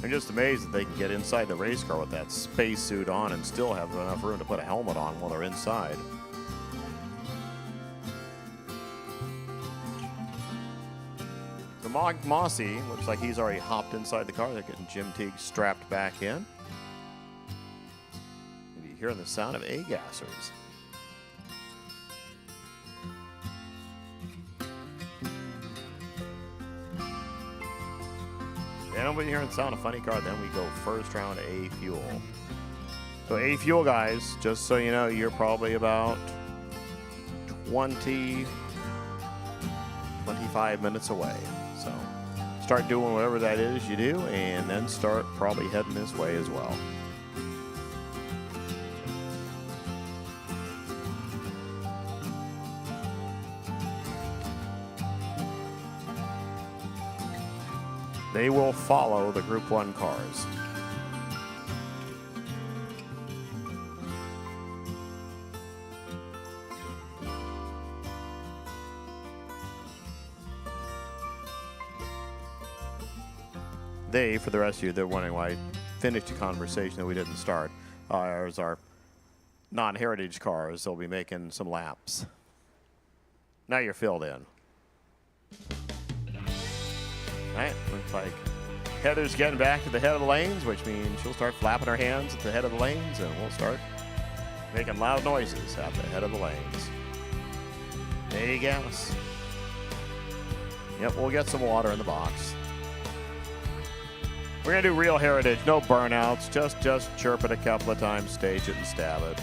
I'm just amazed that they can get inside the race car with that space suit on and still have enough room to put a helmet on while they're inside. So Mike Mossy looks like he's already hopped inside the car. They're getting Jim Teague strapped back in. Maybe hearing the sound of A-gassers. And we're hearing the sound of funny car. Then we go first round A fuel. So A fuel, guys, just so you know, you're probably about 25 minutes away. So start doing whatever that is you do, and then start probably heading this way as well. They will follow the Group 1 cars. They, for the rest of you, they're wondering why I finished a conversation that we didn't start. As our non-heritage cars, they'll be making some laps. Now you're filled in. All right, looks like Heather's getting back to the head of the lanes, which means she'll start flapping her hands at the head of the lanes, and we'll start making loud noises at the head of the lanes. There you go. Yep, we'll get some water in the box. We're going to do real heritage, no burnouts, just chirp it a couple of times, stage it, and stab it.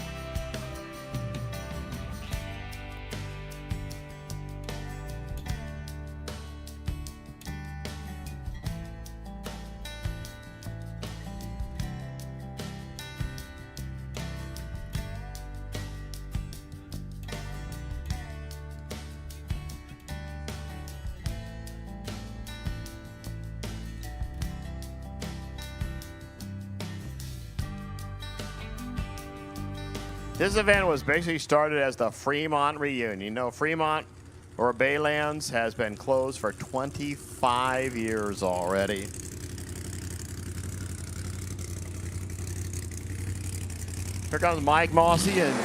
This event was basically started as the Fremont reunion. You know, Fremont or Baylands has been closed for 25 years already. Here comes Mike Mossy and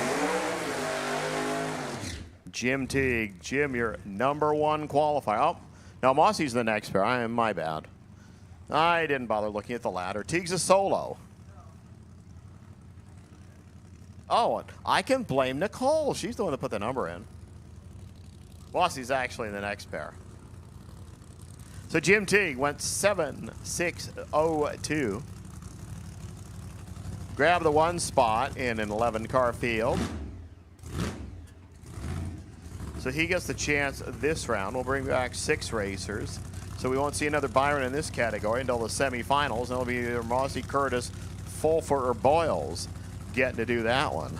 Jim Teague. Jim, your #1 qualifier. Oh, no, Mossy's the next pair. My bad. I didn't bother looking at the ladder. Teague's a solo. Oh, I can blame Nicole. She's the one that put the number in. Mossy's actually in the next pair. So Jim Teague went 7-6-0-2. Grabbed the 1 spot in an 11-car field. So he gets the chance this round. We'll bring back 6 racers. So we won't see another Byron in this category until the semifinals. And it'll be either Mossy, Curtis, Fulfer, or Boyles getting to do that one.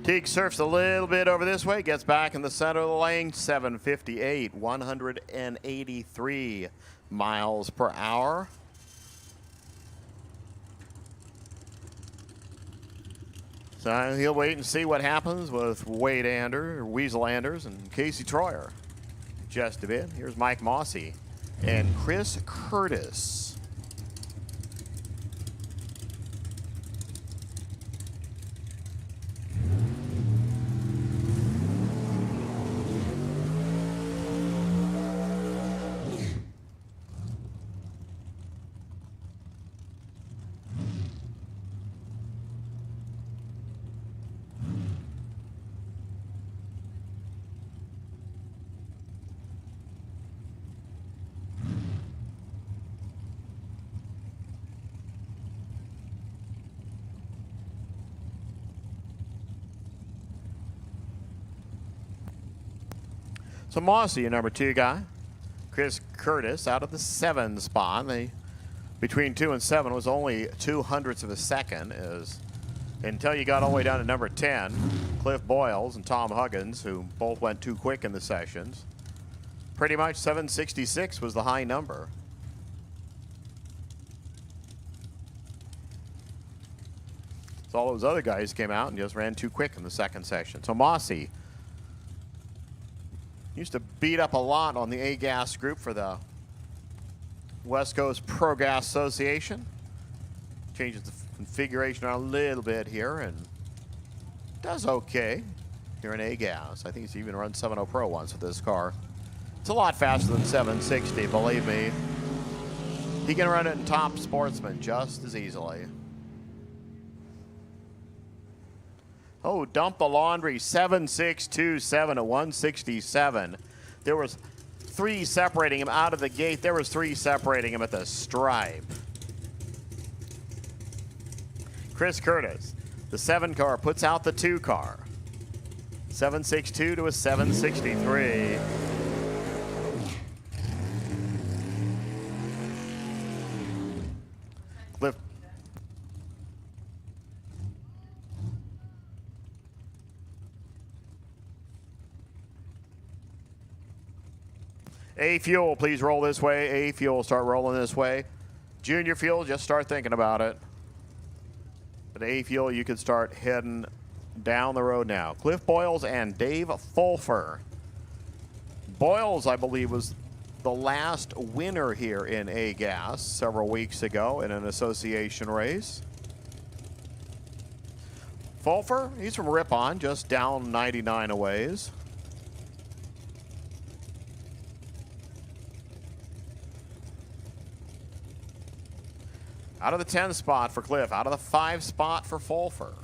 Teague surfs a little bit over this way, gets back in the center of the lane, 758, 183 miles per hour. So he'll wait and see what happens with Wade Weasel Anders, and Casey Troyer. Just a bit. Here's Mike Mossy and Chris Curtis. So Mossy, your #2 guy. Chris Curtis out of the 7 spot. Between 2 and 7 was only 0.02 of a second until you got all the way down to #10. Cliff Boyles and Tom Huggins, who both went too quick in the sessions. Pretty much 766 was the high number. So all those other guys came out and just ran too quick in the second session. So Mossy used to beat up a lot on the A-Gas group for the West Coast Pro Gas Association. Changes the configuration around a little bit here and does okay here in A-Gas. I think he's even run 7.0 Pro once with this car. It's a lot faster than 760, believe me. He can run it in Top Sportsman just as easily. Oh, dump the laundry, 7.627 to 167. There was 3 separating him out of the gate. There was 3 separating him at the stripe. Chris Curtis, the 7 car, puts out the 2 car. 7.62 to a 7.63. Cliff. A Fuel, please roll this way. A Fuel, start rolling this way. Junior Fuel, just start thinking about it. But A Fuel, you can start heading down the road now. Cliff Boyles and Dave Fulfer. Boyles, I believe, was the last winner here in A-Gas several weeks ago in an association race. Fulfer, he's from Ripon, just down 99 a ways. Out of the 10 spot for Cliff, out of the 5 spot for Fulfer.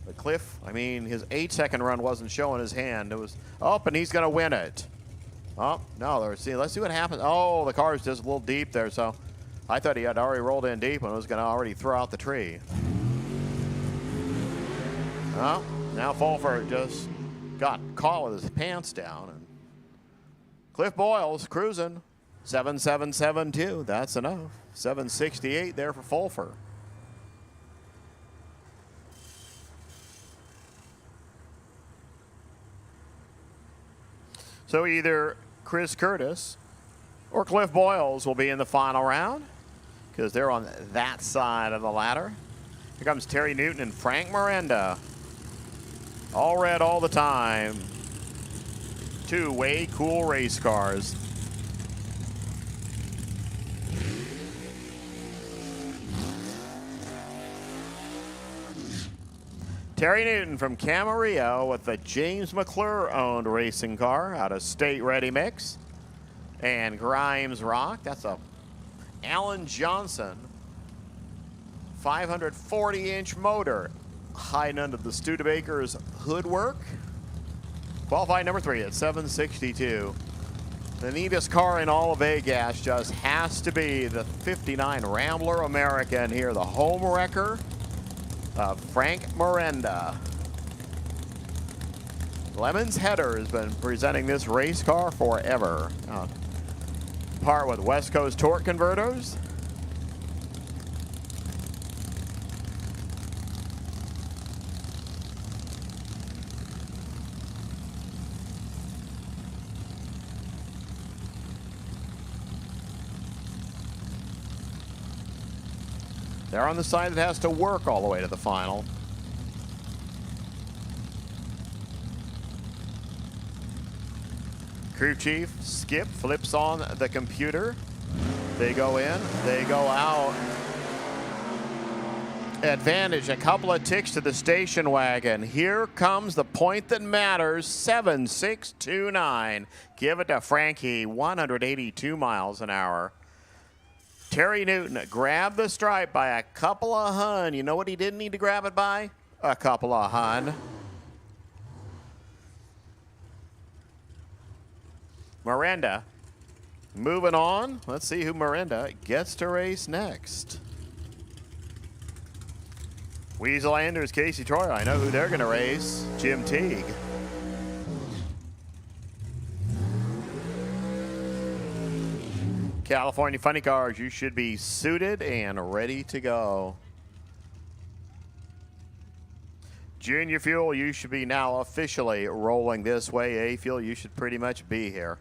But Cliff, I mean, his 8-second run wasn't showing his hand. It was up, and he's going to win it. Oh, no, let's see what happens. Oh, the car's just a little deep there, so I thought he had already rolled in deep and was going to already throw out the tree. Oh, now Fulfer just got caught with his pants down. And Cliff Boyles cruising. 7.772, that's enough. 7.68 there for Fulfer. So either Chris Curtis or Cliff Boyles will be in the final round because they're on that side of the ladder. Here comes Terry Newton and Frank Miranda. All red all the time. Two way cool race cars. Terry Newton from Camarillo with the James McClure-owned racing car out of State Ready Mix. And Grimes Rock, that's a Alan Johnson 540-inch motor hiding under the Studebaker's hoodwork. Qualifying number 3 at 762. The neatest car in all of Vegas just has to be the 59 Rambler American here, the home wrecker of Frank Miranda. Lemon's Header has been presenting this race car forever. Part with West Coast torque converters. They're on the side that has to work all the way to the final. Crew chief Skip flips on the computer. They go in, they go out. Advantage, a couple of ticks to the station wagon. Here comes the point that matters, 7629. Give it to Frankie, 182 miles an hour. Terry Newton grabbed the stripe by a couple of hun. You know what he didn't need to grab it by? A couple of hun. Miranda moving on. Let's see who Miranda gets to race next. Weasel Anders, Casey Troy. I know who they're going to race. Jim Teague. California Funny Cars, you should be suited and ready to go. Junior Fuel, you should be now officially rolling this way. A Fuel, you should pretty much be here.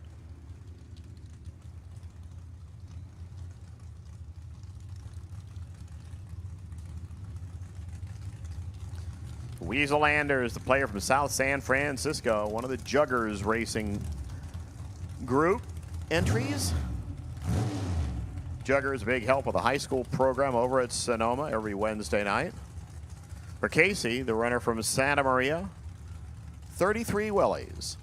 Weasel Anders, the player from South San Francisco, one of the Juggers Racing Group entries. Juggers, big help with a high school program over at Sonoma every Wednesday night. For Casey, the runner from Santa Maria, 33 Willies.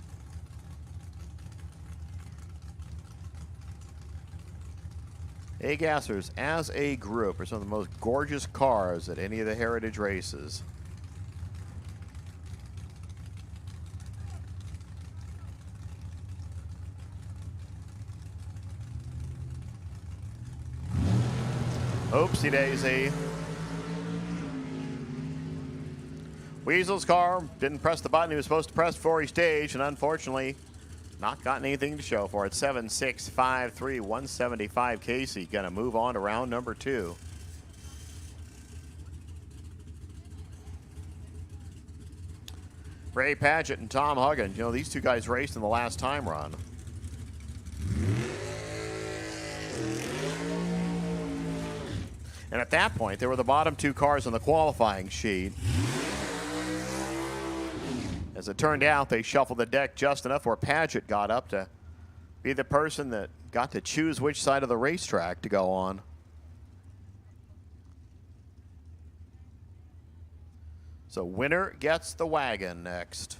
A-Gassers, as a group, are some of the most gorgeous cars at any of the heritage races. Oopsie daisy. Weasel's car didn't press the button he was supposed to press before he staged, and unfortunately not gotten anything to show for it. 7.653, 175. Casey gonna move on to round number 2. Ray Padgett and Tom Huggins, you know, these two guys raced in the last time run. And at that point, they were the bottom 2 cars on the qualifying sheet. As it turned out, they shuffled the deck just enough where Padgett got up to be the person that got to choose which side of the racetrack to go on. So winner gets the wagon next.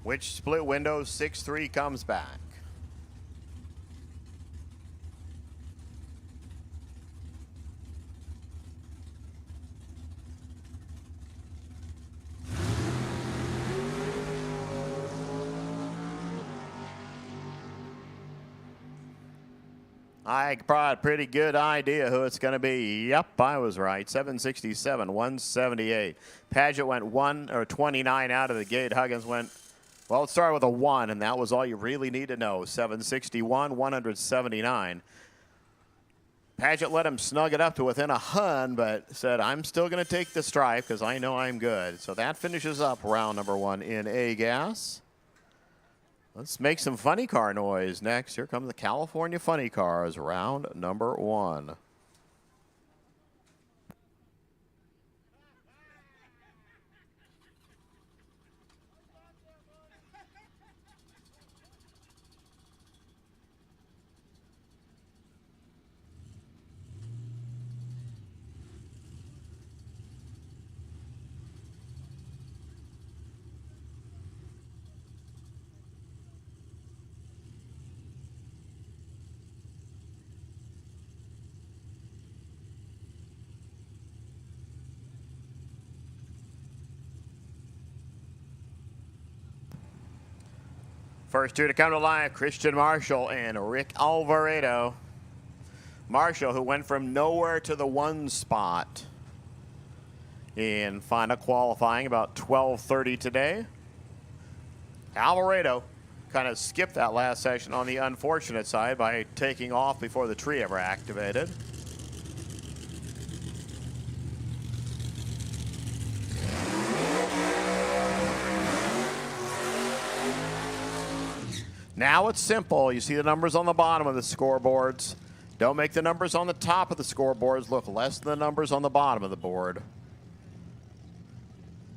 Which split window 6-3 comes back? I brought a pretty good idea who it's going to be. Yep, I was right. 767, 178. Paget went 29 out of the gate. Huggins went, well, it started with a 1, and that was all you really need to know. 761, 179. Paget let him snug it up to within a hun, but said, I'm still going to take the stripe because I know I'm good. So that finishes up round number 1 in A-Gas. Let's make some funny car noise next. Here come the California funny cars, round number 1. First two to come to life, Christian Marshall and Rick Alvarado. Marshall, who went from nowhere to the 1 spot in final qualifying about 12:30 today. Alvarado kind of skipped that last session on the unfortunate side by taking off before the tree ever activated. Now it's simple. You see the numbers on the bottom of the scoreboards. Don't make the numbers on the top of the scoreboards look less than the numbers on the bottom of the board.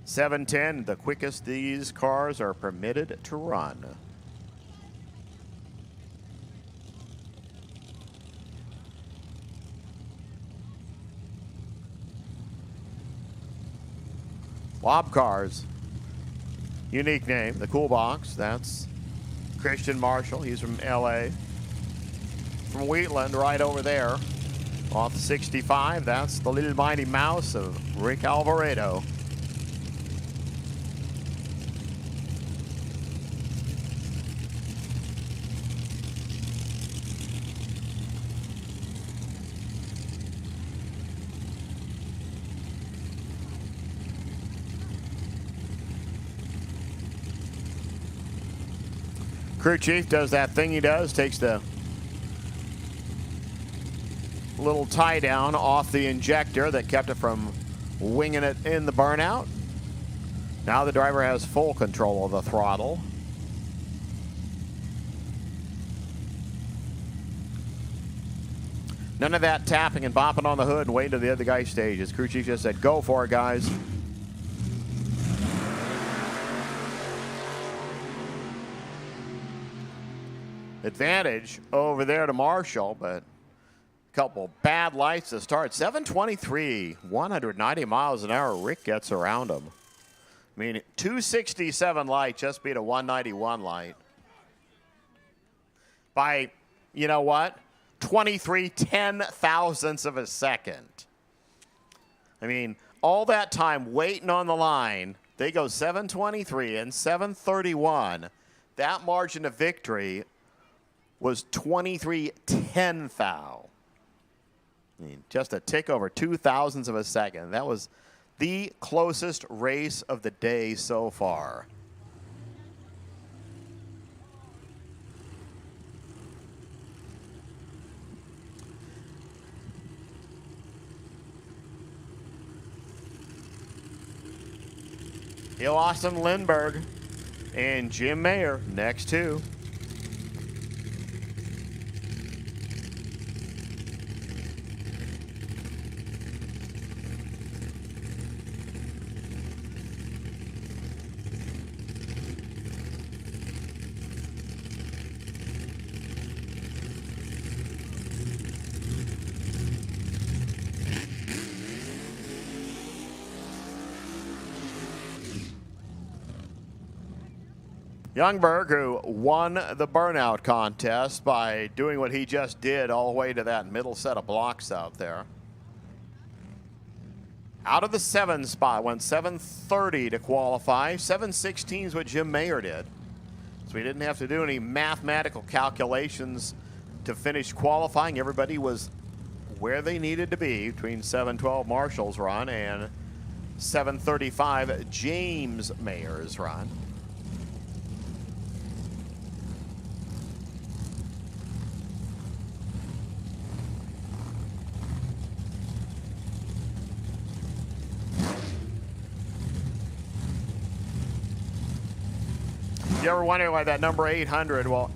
7:10, the quickest these cars are permitted to run. Wob Cars, unique name, the Cool Box. That's Christian Marshall. He's from LA. From Wheatland, right over there, off the 65. That's the little mighty mouse of Rick Alvarado. Crew chief does that thing he does, takes the little tie down off the injector that kept it from winging it in the burnout. Now the driver has full control of the throttle. None of that tapping and bopping on the hood and waiting till the other guy stages. Crew chief just said, go for it, guys. Advantage over there to Marshall, but a couple bad lights to start. 723, 190 miles an hour. Rick gets around him. I mean, 267 light just beat a 191 light. By, you know what? 23 ten-thousandths of a second. I mean, all that time waiting on the line, they go 723 and 731. That margin of victory was 23 ten-thou. I mean, just a tick over 2,000ths of a second. That was the closest race of the day so far. Hill Austin Lindbergh and Jim Mayer next two. Youngberg, who won the burnout contest by doing what he just did all the way to that middle set of blocks out there. Out of the 7 spot, went 7:30 to qualify. 7:16 is what Jim Mayer did. So we didn't have to do any mathematical calculations to finish qualifying. Everybody was where they needed to be between 7:12 Marshall's run and 7:35 James Mayer's run. You ever wonder why that number 800? Well,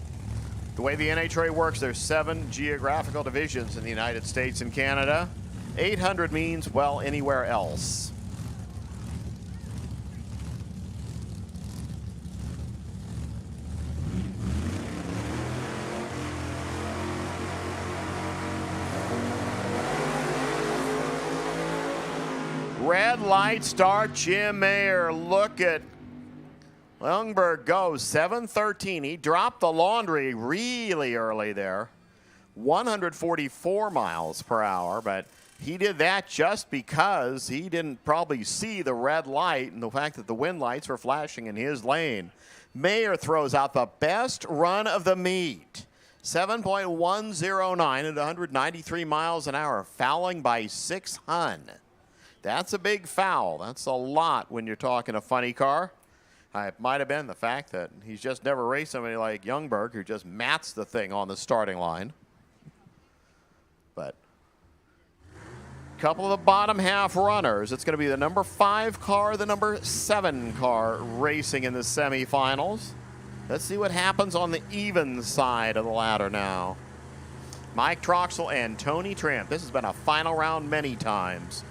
the way the NHRA works, there's 7 geographical divisions in the United States and Canada. 800 means, well, anywhere else. Red light start, Jim Mayer. Look at Lundberg goes 7:13. He dropped the laundry really early there. 144 miles per hour, but he did that just because he didn't probably see the red light and the fact that the wind lights were flashing in his lane. Mayer throws out the best run of the meet. 7.109 at 193 miles an hour, fouling by 6 hun. That's a big foul. That's a lot when you're talking a funny car. It might have been the fact that he's just never raced somebody like Youngberg who just mats the thing on the starting line. But a couple of the bottom half runners. It's going to be the number 5 car, the number 7 car racing in the semifinals. Let's see what happens on the even side of the ladder now. Mike Troxel and Tony Tramp. This has been a final round many times.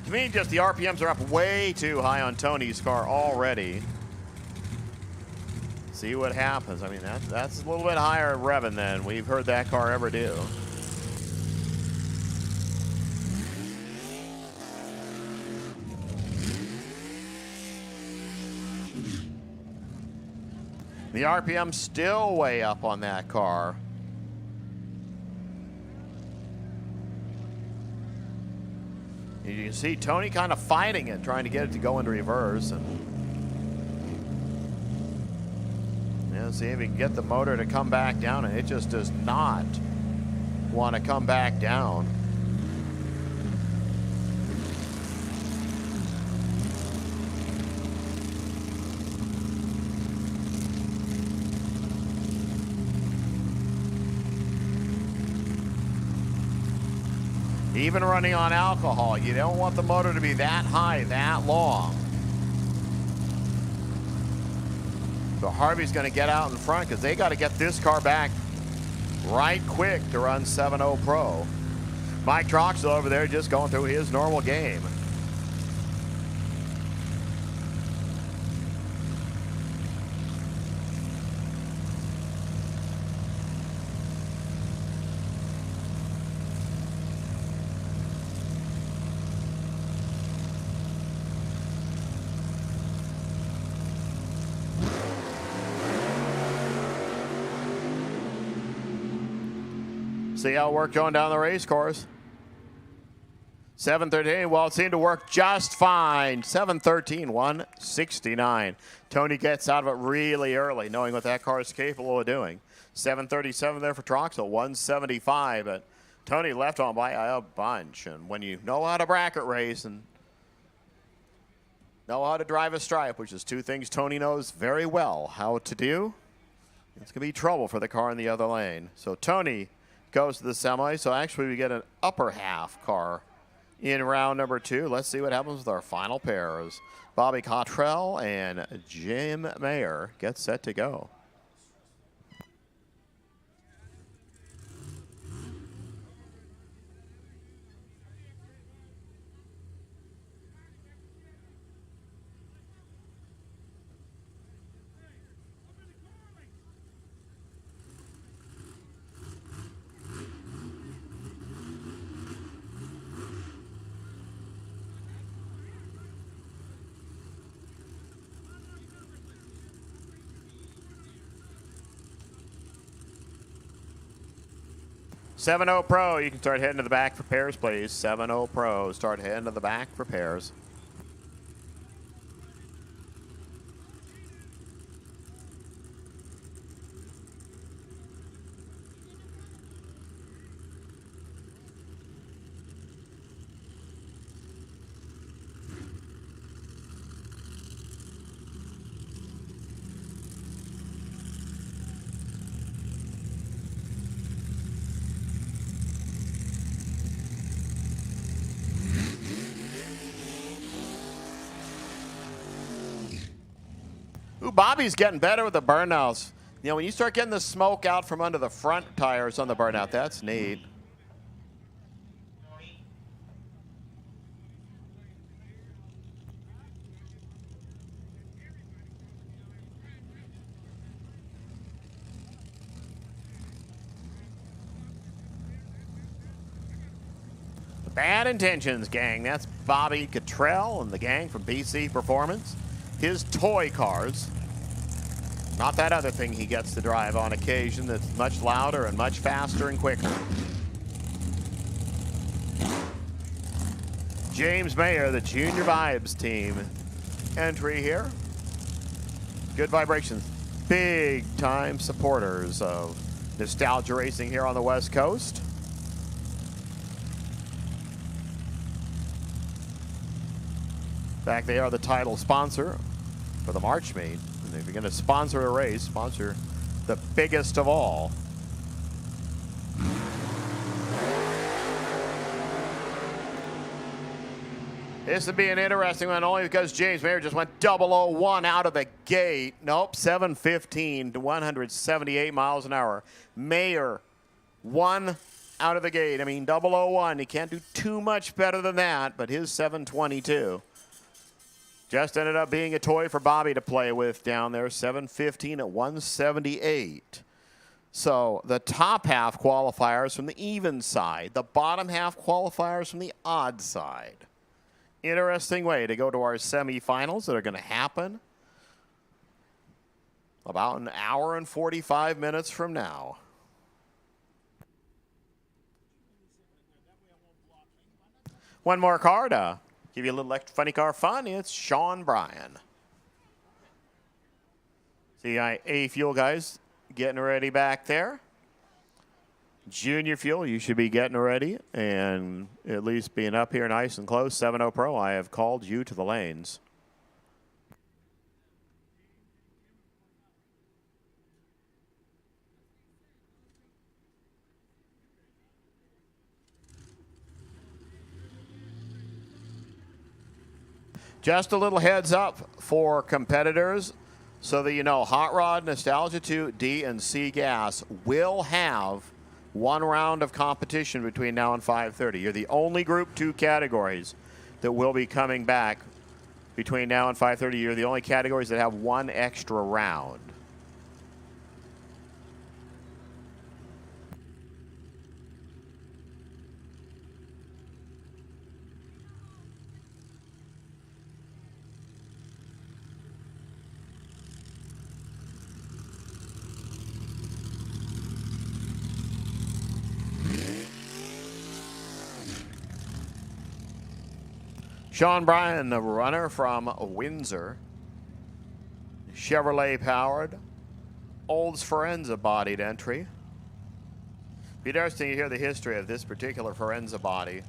To me, just the RPMs are up way too high on Tony's car already. See what happens. I mean, that's a little bit higher revving than we've heard that car ever do. The RPM still way up on that car. You can see Tony kind of fighting it, trying to get it to go into reverse. And yeah, see if he can get the motor to come back down, and it just does not want to come back down. Even running on alcohol, you don't want the motor to be that high, that long. So Harvey's going to get out in front because they got to get this car back right quick to run 7.0 Pro. Mike Troxel over there just going through his normal game. See how it worked going down the race course. 7:13, well, it seemed to work just fine. 7:13, 169. Tony gets out of it really early, knowing what that car is capable of doing. 7:37 there for Troxel, 175. But Tony left on by a bunch. And when you know how to bracket race and know how to drive a stripe, which is 2 things Tony knows very well how to do, it's going to be trouble for the car in the other lane. So Tony goes to the semi. So actually we get an upper half car in round number 2. Let's see what happens with our final pairs. Bobby Cottrell and Jim Mayer get set to go. 7-0 Pro, you can start heading to the back for pairs, please. 7-0 Pro, start heading to the back for pairs. Ooh, Bobby's getting better with the burnouts. You know, when you start getting the smoke out from under the front tires on the burnout, that's neat. Bad intentions, gang. That's Bobby Cottrell and the gang from BC Performance. His toy cars. Not that other thing he gets to drive on occasion that's much louder and much faster and quicker. James Mayer, the Junior Vibes team entry here. Good vibrations. Big time supporters of nostalgia racing here on the West Coast. In fact, they are the title sponsor for the March meet. And if you're going to sponsor a race, sponsor the biggest of all. This would be an interesting one only because James Mayer just went 001 out of the gate. Nope, 715 to 178 miles an hour. Mayer, 1 out of the gate. I mean, 001. He can't do too much better than that, but his 722. Just ended up being a toy for Bobby to play with down there, 715 at 178. So the top half qualifiers from the even side, the bottom half qualifiers from the odd side. Interesting way to go to our semifinals that are going to happen about an hour and 45 minutes from now. One more car to give you a little extra funny car fun. It's Sean Bryan. See, A Fuel guys getting ready back there. Junior Fuel, you should be getting ready and at least being up here nice and close. 7-0 Pro, I have called you to the lanes. Just a little heads up for competitors so that you know Hot Rod, Nostalgia 2, D, and C Gas will have one round of competition between now and 5:30. You're the only Group 2 categories that will be coming back between now and 5:30. You're the only categories that have one extra round. Sean Bryan, the runner from Windsor. Chevrolet powered. Olds Forenza bodied entry. Be interesting to hear the history of this particular Forenza body.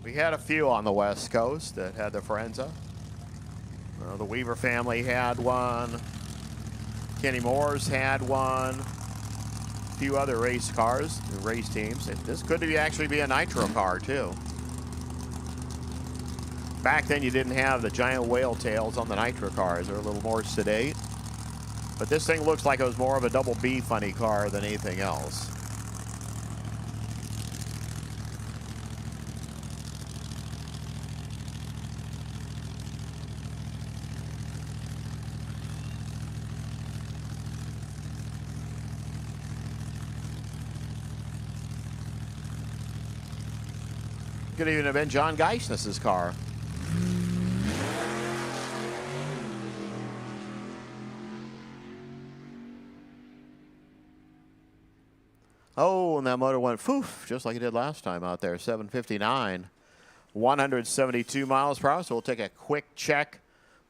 We had a few on the West Coast that had the Forenza. The Weaver family had one. Kenny Moore's had one. A few other race cars, race teams. This could actually be a nitro car too. Back then you didn't have the giant whale tails on the nitro cars. They're a little more sedate. But this thing looks like it was more of a double B funny car than anything else. Could even have been John Geisness's car. Oh, and that motor went poof, just like it did last time out there. 759, 172 miles per hour. So we'll take a quick check,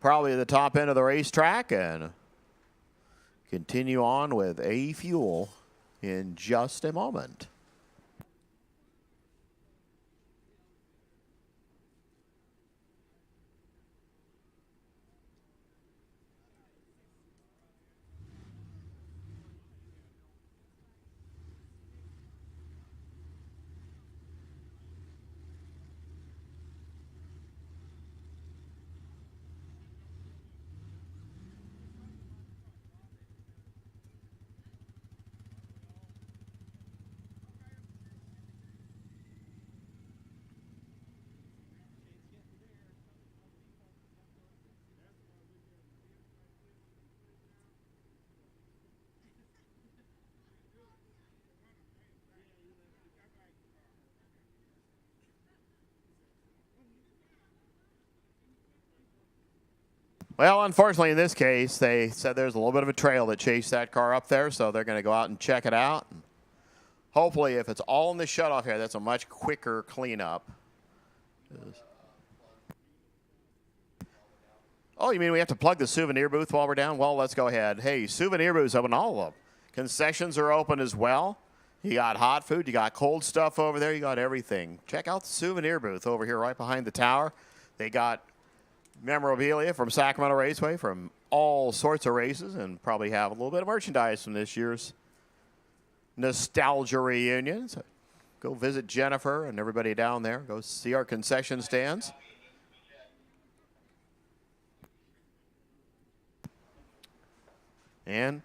probably at the top end of the racetrack, and continue on with A Fuel in just a moment. Well, unfortunately, in this case, they said there's a little bit of a trail that chased that car up there, so they're going to go out and check it out. Hopefully, if it's all in the shutoff here, that's a much quicker cleanup. Oh, you mean we have to plug the souvenir booth while we're down? Well, let's go ahead. Hey, souvenir booths open, all of them. Concessions are open as well. You got hot food, you got cold stuff over there, you got everything. Check out the souvenir booth over here right behind the tower. They got memorabilia from Sacramento Raceway from all sorts of races, and probably have a little bit of merchandise from this year's nostalgia reunion. So go visit Jennifer and everybody down there. Go see our concession stands. And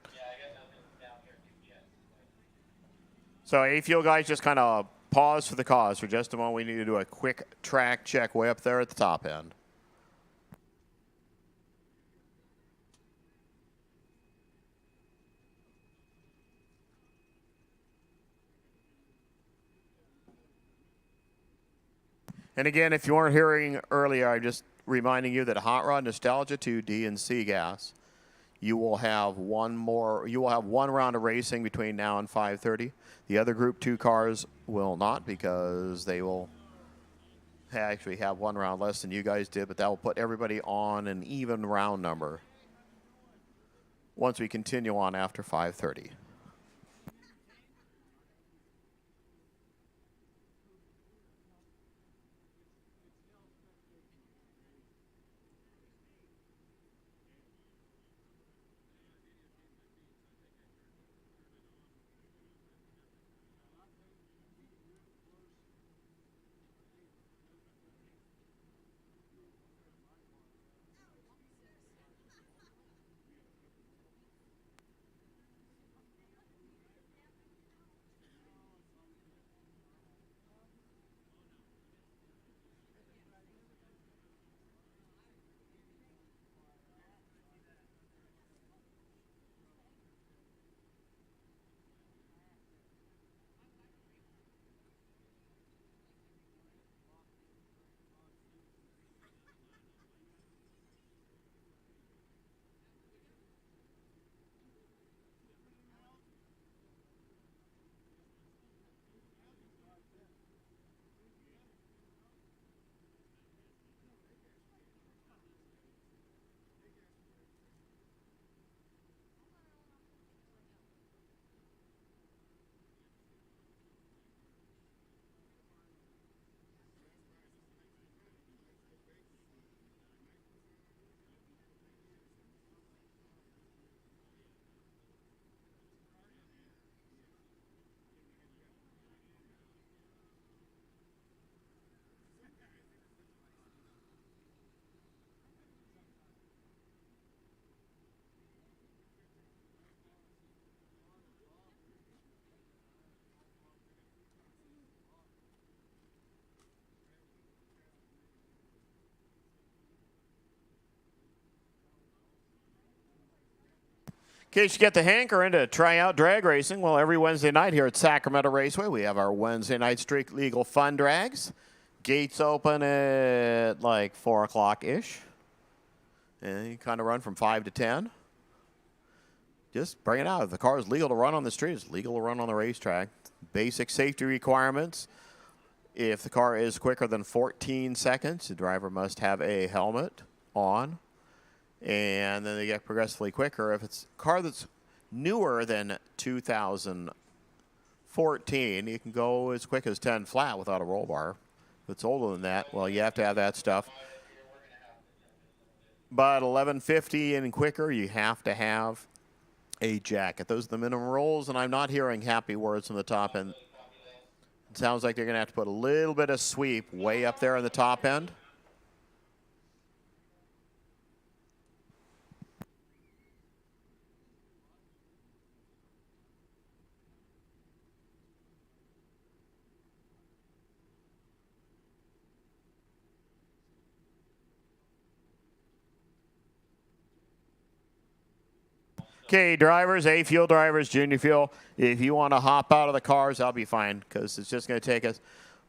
so A-Fuel guys, just kind of pause for the cause for just a moment. We need to do a quick track check way up there at the top end. And again, if you weren't hearing earlier, I'm just reminding you that Hot Rod Nostalgia 2 D and C gas, you will have one round of racing between now and 5:30. The other Group 2 cars will not, because they will actually have one round less than you guys did, but that will put everybody on an even round number once we continue on after 5:30. In case you get the hankering to try out drag racing, well, every Wednesday night here at Sacramento Raceway, we have our Wednesday night street legal fun drags. Gates open at like 4 o'clock-ish. And you kind of run from 5 to 10. Just bring it out. If the car is legal to run on the street, it's legal to run on the racetrack. basic safety requirements. If the car is quicker than 14 seconds, the driver must have a helmet on. And then they get progressively quicker. If it's a car that's newer than 2014, you can go as quick as 10 flat without a roll bar. If it's older than that, well, you have to have that stuff. But 1150 and quicker, you have to have a jacket. Those are the minimum rolls, and I'm not hearing happy words from the top end. It sounds like they're going to have to put a little bit of sweep way up there on the top end. Okay, drivers, A-fuel drivers, junior fuel, if you want to hop out of the cars, I'll be fine, because it's just going to take us,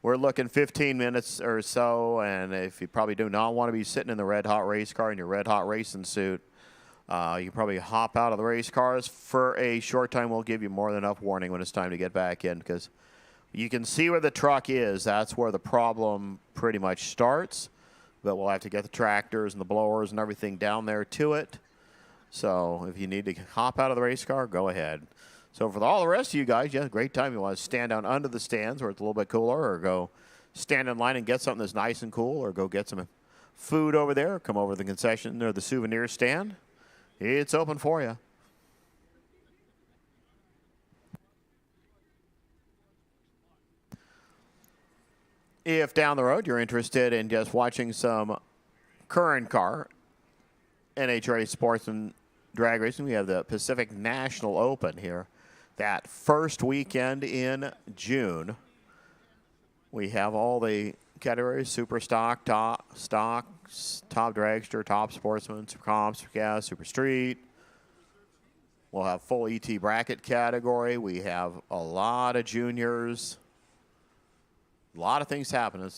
we're looking 15 minutes or so, and if you probably do not want to be sitting in the red hot race car in your red hot racing suit, you can probably hop out of the race cars for a short time. We'll give you more than enough warning when it's time to get back in, because you can see where the truck is. That's where the problem pretty much starts, but we'll have to get the tractors and the blowers and everything down there to it. So if you need to hop out of the race car, go ahead. So for all the rest of you guys, you have a great time. You want to stand down under the stands where it's a little bit cooler, or go stand in line and get something that's nice and cool, or go get some food over there, or come over to the concession or the souvenir stand. It's open for you. If down the road you're interested in just watching some current car NHRA sports and drag racing, we have the Pacific National Open here. That first weekend in June, we have all the categories: super stock, top dragster, top sportsman, super comp, super gas, super street. We'll have full ET bracket category. We have a lot of juniors. A lot of things happening.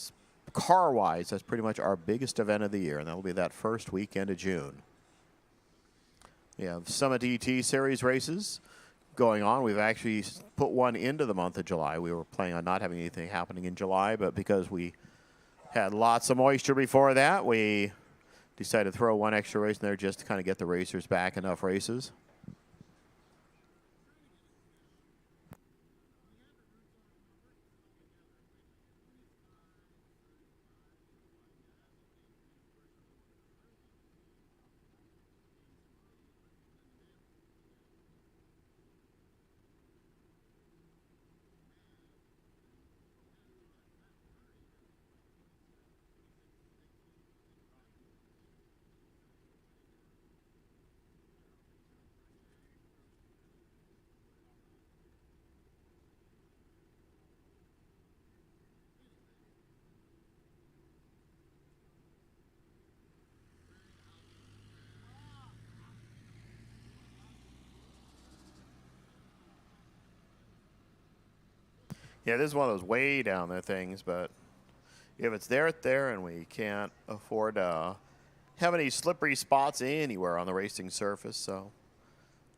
Car-wise, that's pretty much our biggest event of the year, and that'll be that first weekend of June. We have Summit ET Series races going on. We've actually put one into the month of July. We were planning on not having anything happening in July, but because we had lots of moisture before that, we decided to throw one extra race in there just to kind of get the racers back enough races. Yeah, this is one of those way down there things, but if it's there, it's there, and we can't afford to have any slippery spots anywhere on the racing surface. So,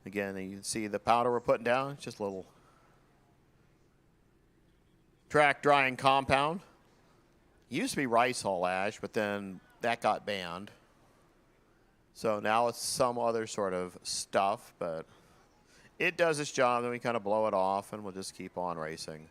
again, you can see the powder we're putting down. It's just a little track drying compound. It used to be rice hull ash, but then that got banned. So now it's some other sort of stuff, but it does its job. Then we kind of blow it off, and we'll just keep on racing.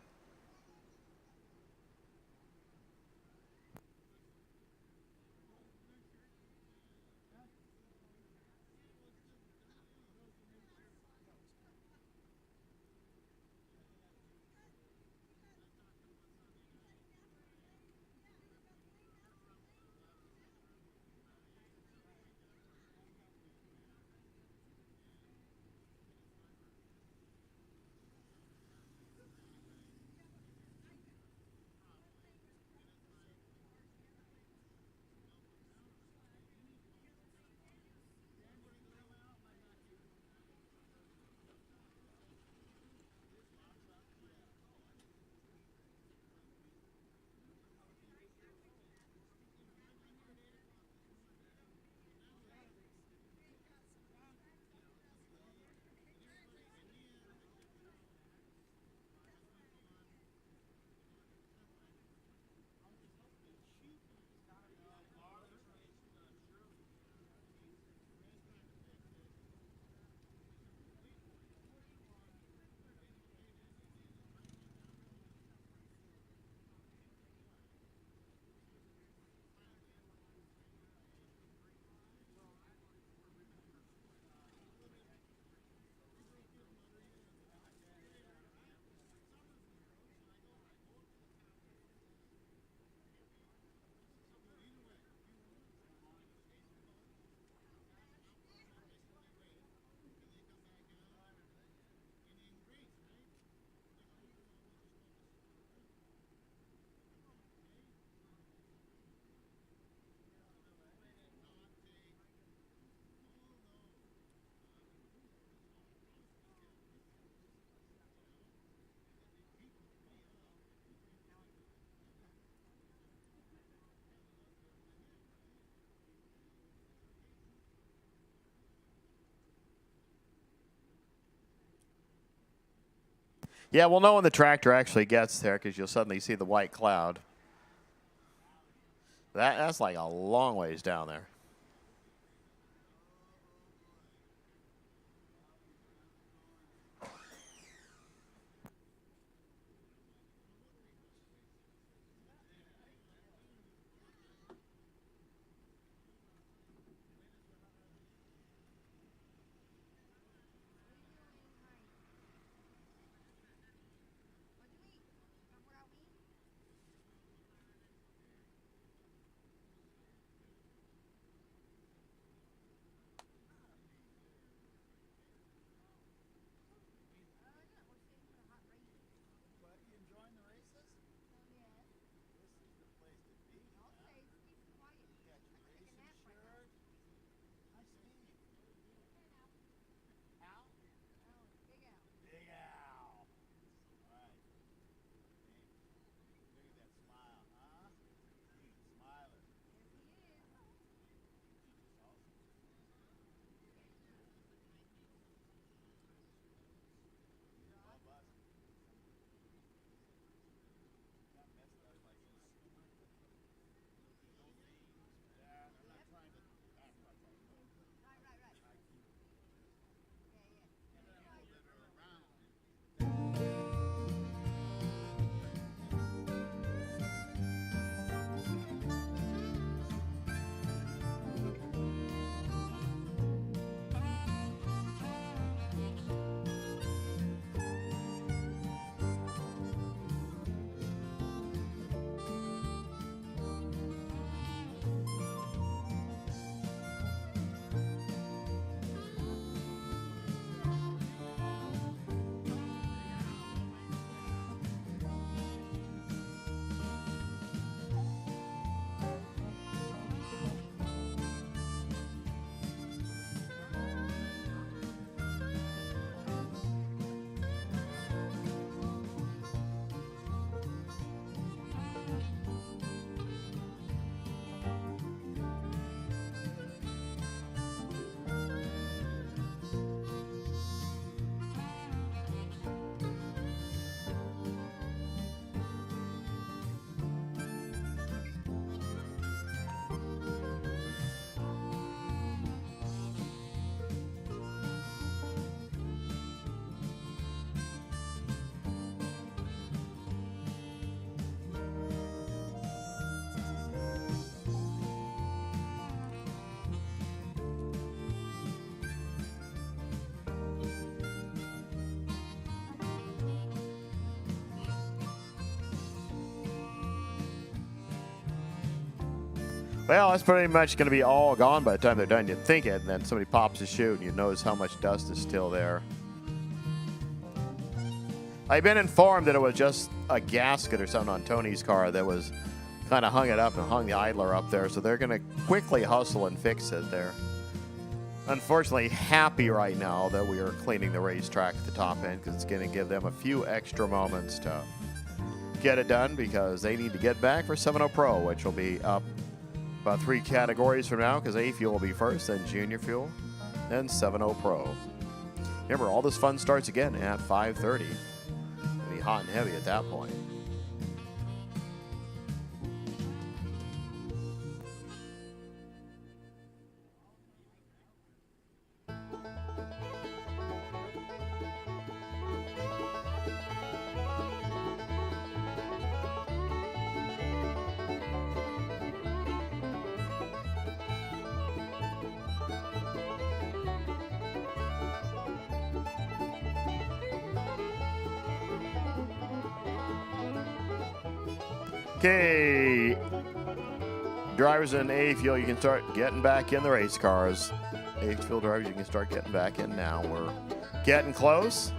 Yeah, we'll know when the tractor actually gets there because you'll suddenly see the white cloud. That's like a long ways down there. Well, that's pretty much going to be all gone by the time they're done. You'd think it, and then somebody pops a chute, and you notice how much dust is still there. I've been informed that it was just a gasket or something on Tony's car that was kind of hung it up and hung the idler up there, so they're going to quickly hustle and fix it there. Unfortunately, happy right now that we are cleaning the racetrack at the top end because it's going to give them a few extra moments to get it done because they need to get back for 7.0 Pro, which will be up about 3 categories from now because A Fuel will be first, then Junior Fuel, then 7.0 Pro. Remember, all this fun starts again at 5:30. It'll be hot and heavy at that point. Okay, drivers in A Fuel, you can start getting back in the race cars. A Fuel drivers, you can start getting back in now. We're getting close.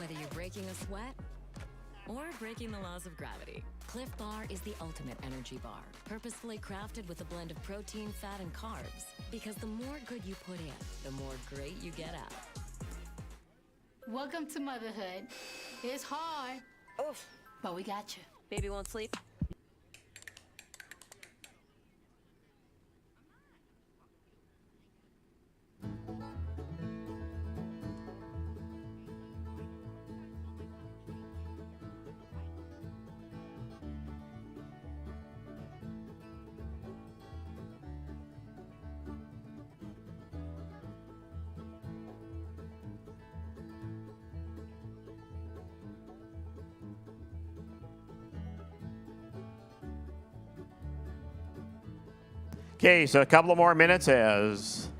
Whether you're breaking a sweat or breaking the laws of gravity, Cliff Bar is the ultimate energy bar, purposefully crafted with a blend of protein, fat, and carbs. Because the more good you put in, the more great you get out. Welcome to motherhood. It's hard. Oof. But we got you. Baby won't sleep. Okay, so a couple of more minutes as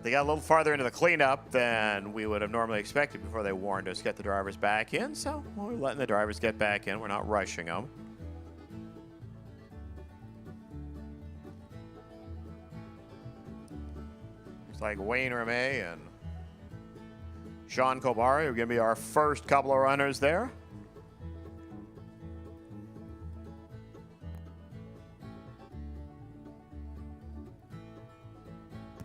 they got a little farther into the cleanup than we would have normally expected before they warned us to get the drivers back in. So we're letting the drivers get back in. We're not rushing them. Looks like Wayne Ramey and Sean Kobari are going to be our first couple of runners there.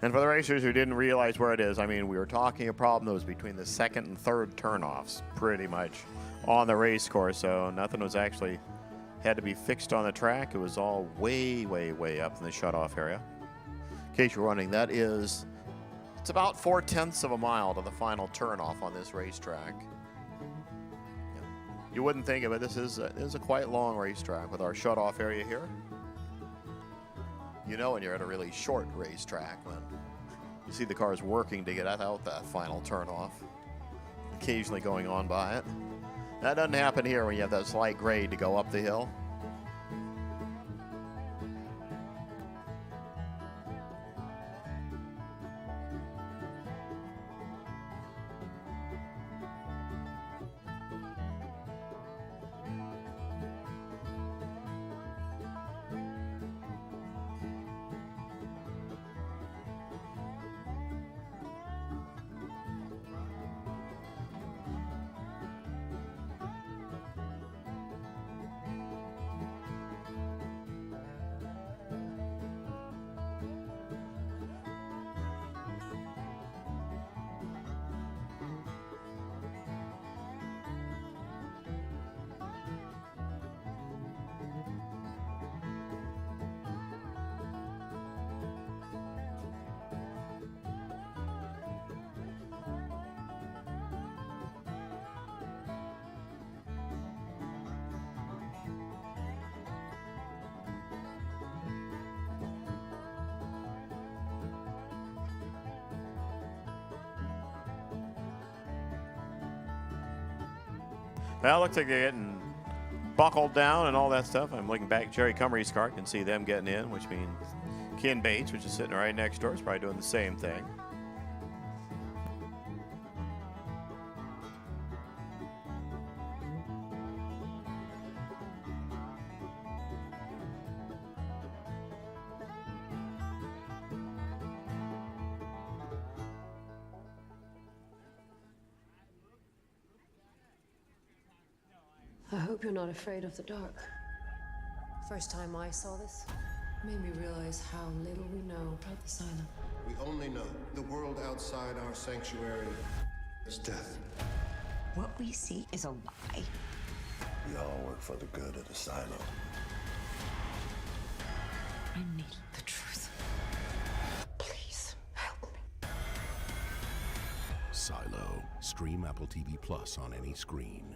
And for the racers who didn't realize where it is, I mean, we were talking a problem that was between the second and third turnoffs, pretty much, on the race course. So nothing was actually had to be fixed on the track. It was all way, way, way up in the shutoff area. In case you're wondering, that is, it's about 4/10 of a mile to the final turnoff on this racetrack. You wouldn't think of it. This is a quite long racetrack with our shutoff area here. You know when you're at a really short racetrack when you see the cars working to get out that final turnoff, occasionally going on by it. That doesn't happen here when you have that slight grade to go up the hill. Well, it looks like they're getting buckled down and all that stuff. I'm looking back at Jerry Cummery's car. Can see them getting in, which means Ken Bates, which is sitting right next door, is probably doing the same thing. I hope you're not afraid of the dark. First time I saw this, made me realize how little we know about the Asylum. We only know the world outside our sanctuary is death. What we see is a lie. We all work for the good of the Asylum. I need the truth. Please help me. Silo. Stream Apple TV Plus on any screen.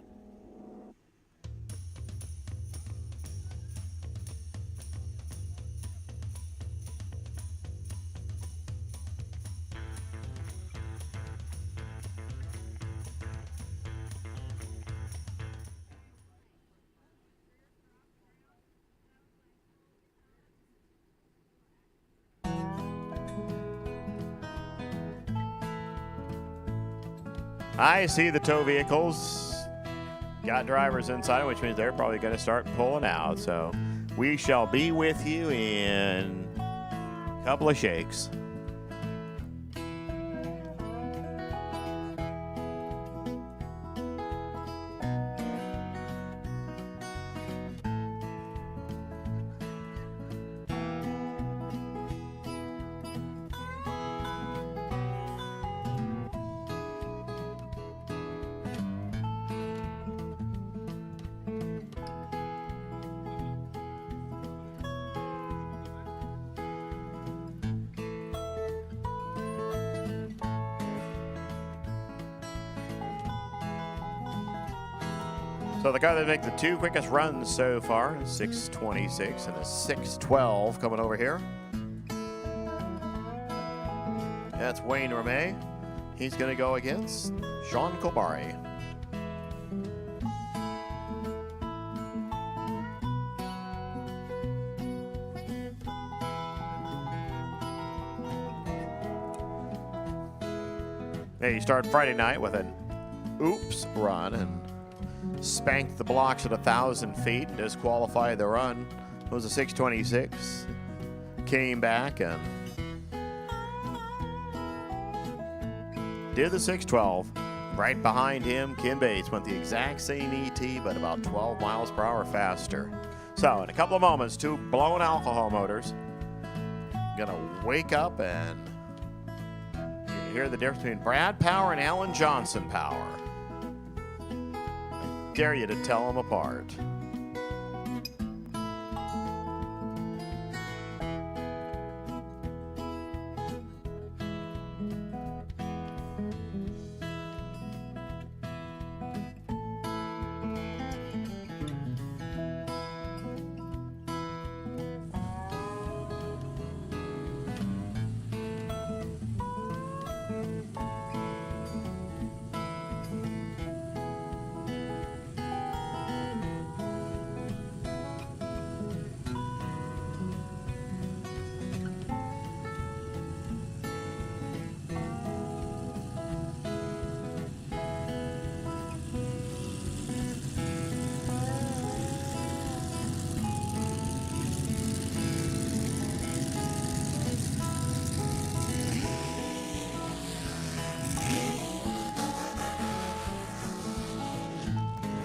I see the tow vehicles. Got drivers inside, which means they're probably going to start pulling out. So we shall be with you in a couple of shakes. So the car that make the two quickest runs so far, 6:26 and a 6:12 coming over here. That's Wayne Ramey. He's going to go against Jean Kobari. He started Friday night with an oops run and spanked the blocks at 1,000 feet and disqualified the run. It was a 6:26. Came back and did the 6:12. Right behind him, Kim Bates went the exact same ET, but about 12 miles per hour faster. So in a couple of moments, two blown alcohol motors gonna wake up and hear the difference between Brad Power and Alan Johnson Power. I dare you to tell them apart.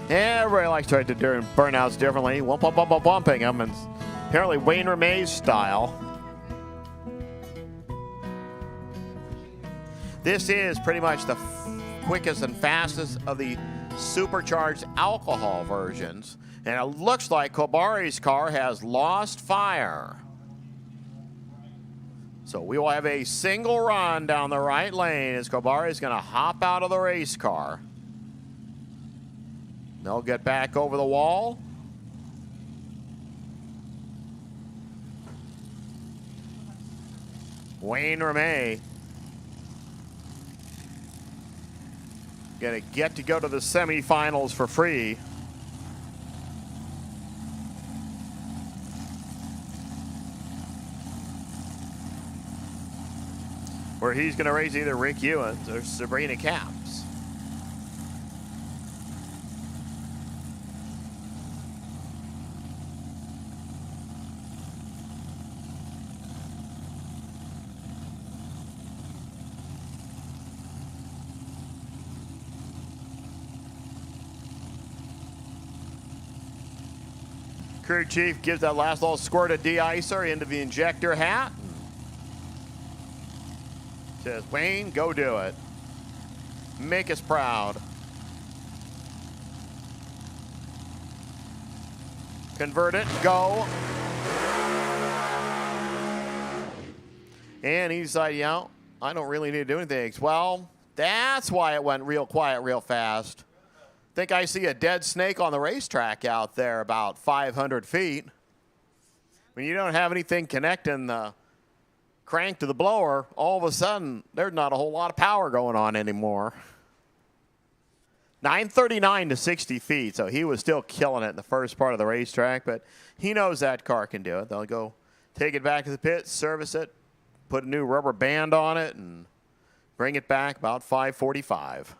Yeah, everybody likes to do burnouts differently. Wumping them, and apparently Wayne Ramey's style. This is pretty much the quickest and fastest of the supercharged alcohol versions. And it looks like Kobari's car has lost fire. So we will have a single run down the right lane as Kobari's going to hop out of the race car. They'll get back over the wall. Wayne Ramey gonna get to go to the semifinals for free. Where he's gonna race either Rick Ewens or Sabrina Capps. Crew chief gives that last little squirt of de-icer into the injector hat. Says, Wayne, go do it. Make us proud. Convert it, go. And he's like, you know, I don't really need to do anything. Well, that's why it went real quiet, real fast. Think I see a dead snake on the racetrack out there about 500 feet. When you don't have anything connecting the crank to the blower, all of a sudden, there's not a whole lot of power going on anymore. 939 to 60 feet, so he was still killing it in the first part of the racetrack, but he knows that car can do it. They'll go take it back to the pit, service it, put a new rubber band on it, and bring it back about 545.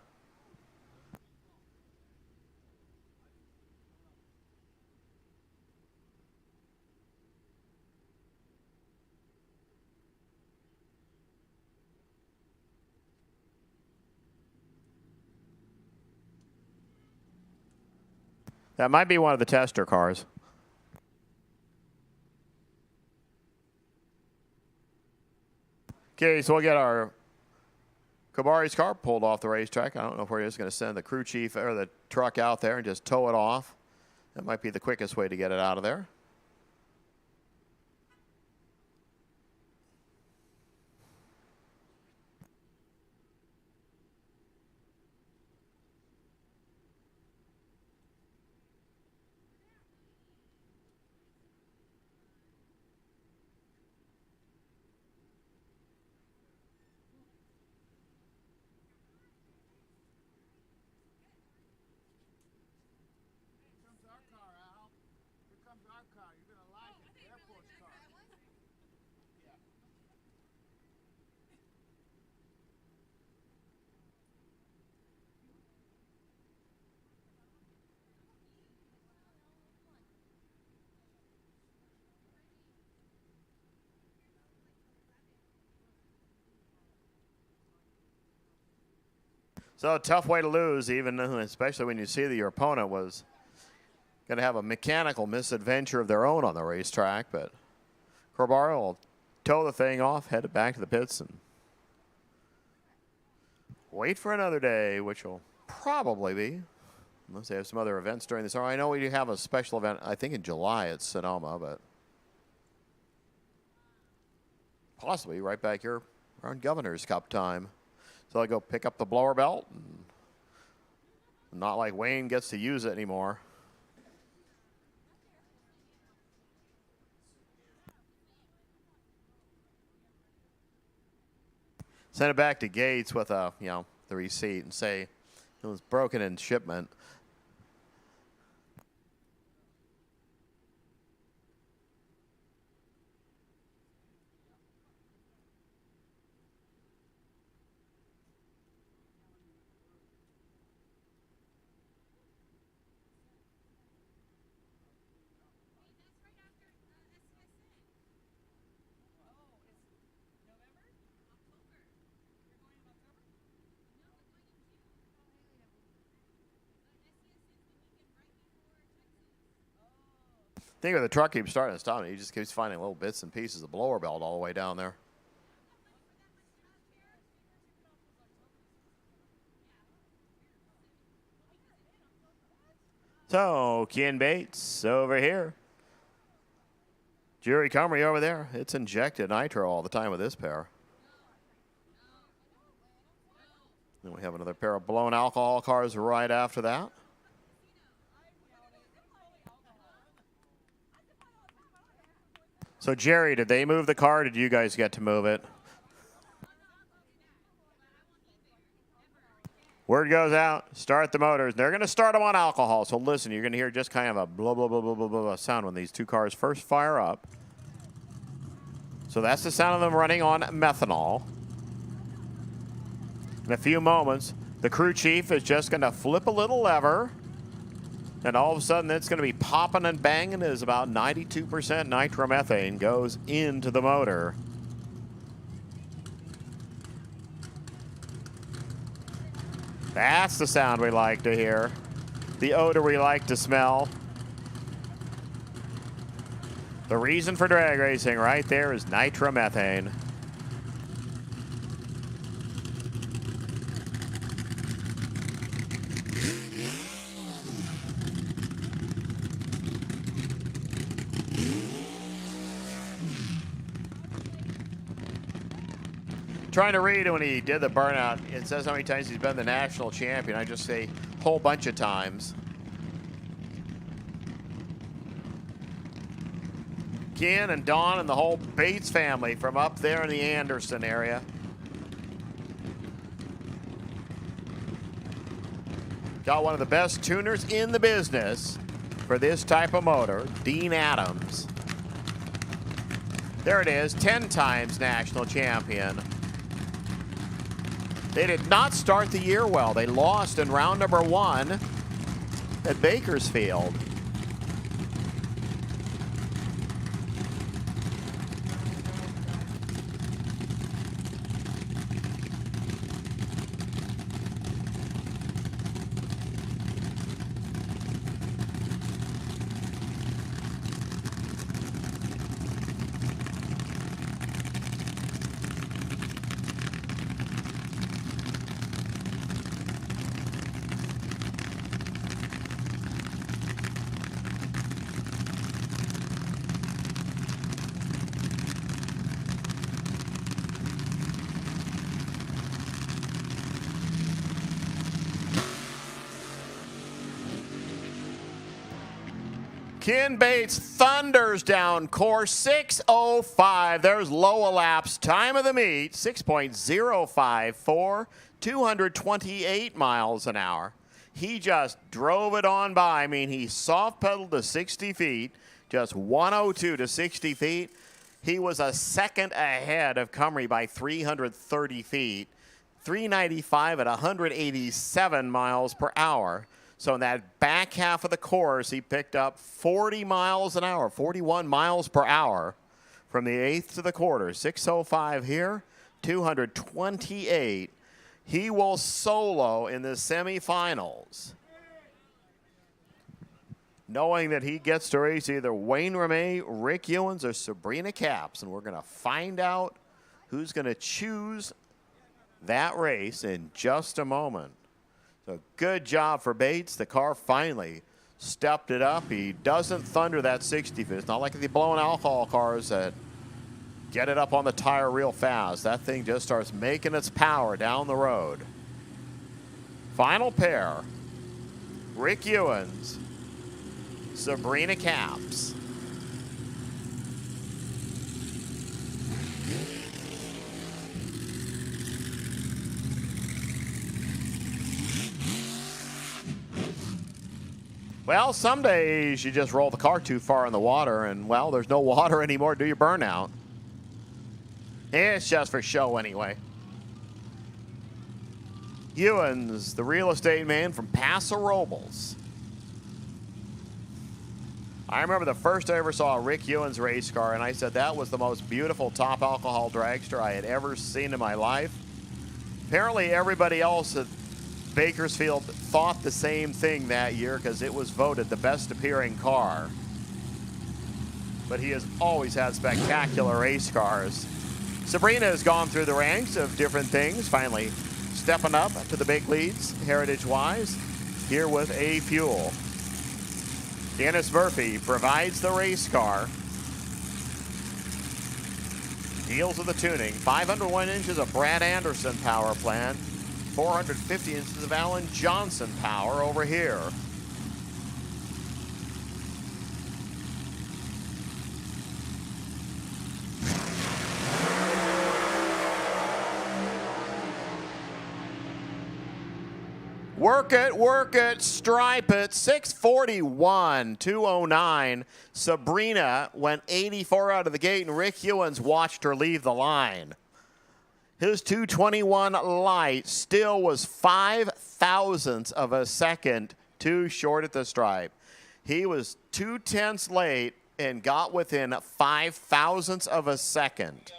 That might be one of the tester cars. Okay, so we'll get our Kobari's car pulled off the racetrack. I don't know if we're just going to send the crew chief or the truck out there and just tow it off. That might be the quickest way to get it out of there. So a tough way to lose, even especially when you see that your opponent was going to have a mechanical misadventure of their own on the racetrack. But Corbaro will tow the thing off, head it back to the pits, and wait for another day, which will probably be, unless they have some other events during the summer. I know we do have a special event, I think in July at Sonoma, but possibly right back here around Governor's Cup time. So I go pick up the blower belt. And not like Wayne gets to use it anymore. Send it back to Gates with a, the receipt and say it was broken in shipment. I think if the truck keeps starting and stopping, he just keeps finding little bits and pieces of blower belt all the way down there. So, Ken Bates over here. Jerry Comrie over there. It's injected nitro all the time with this pair. Then we have another pair of blown alcohol cars right after that. So, Jerry, did they move the car or did you guys get to move it? Word goes out, start the motors. They're going to start them on alcohol. So, listen, you're going to hear just kind of a blah, blah, blah, blah, blah, blah sound when these two cars first fire up. So, that's the sound of them running on methanol. In a few moments, the crew chief is just going to flip a little lever. And all of a sudden, it's going to be popping and banging as about 92% nitromethane goes into the motor. That's the sound we like to hear. The odor we like to smell. The reason for drag racing right there is nitromethane. Trying to read when he did the burnout, it says how many times he's been the national champion. I just say a whole bunch of times. Ken and Don and the whole Bates family from up there in the Anderson area. Got one of the best tuners in the business for this type of motor, Dean Adams. There it is, 10 times national champion. They did not start the year well. They lost in round number 1 at Bakersfield. Ken Bates thunders down course 6:05. There's low elapsed time of the meet, 6.054, 228 miles an hour. He just drove it on by. I mean, he soft pedaled to 60 feet, just 102 to 60 feet. He was a second ahead of Comrie by 330 feet, 395 at 187 miles per hour. So in that back half of the course, he picked up 40 miles an hour, 41 miles per hour from the 8th to the quarter. 6:05 here, 228 he will solo in the semifinals, knowing that he gets to race either Wayne Ramey, Rick Ewens, or Sabrina Capps. And we're going to find out who's going to choose that race in just a moment. So good job for Bates. The car finally stepped it up. He doesn't thunder that 60. It's not like the blowing alcohol cars that get it up on the tire real fast. That thing just starts making its power down the road. Final pair, Rick Ewens, Sabrina Capps. Well, some days you just roll the car too far in the water, and, well, there's no water anymore. Do your burnout. It's just for show anyway. Ewens, the real estate man from Paso Robles. I remember the first I ever saw a Rick Ewens race car, and I said that was the most beautiful top alcohol dragster I had ever seen in my life. Apparently everybody else at Bakersfield thought the same thing that year because it was voted the best appearing car. But he has always had spectacular race cars. Sabrina has gone through the ranks of different things, finally stepping up to the big leads, heritage-wise, here with A Fuel. Dennis Murphy provides the race car. Deals with the tuning. 501 inches of Brad Anderson power plant. 450 inches of Alan Johnson power over here. Work it, stripe it. 641, 209. Sabrina went 84 out of the gate, and Rick Ewens watched her leave the line. His 221 light still was 5 thousandths of a second too short at the stripe. He was 2/10 late and got within 5 thousandths of a second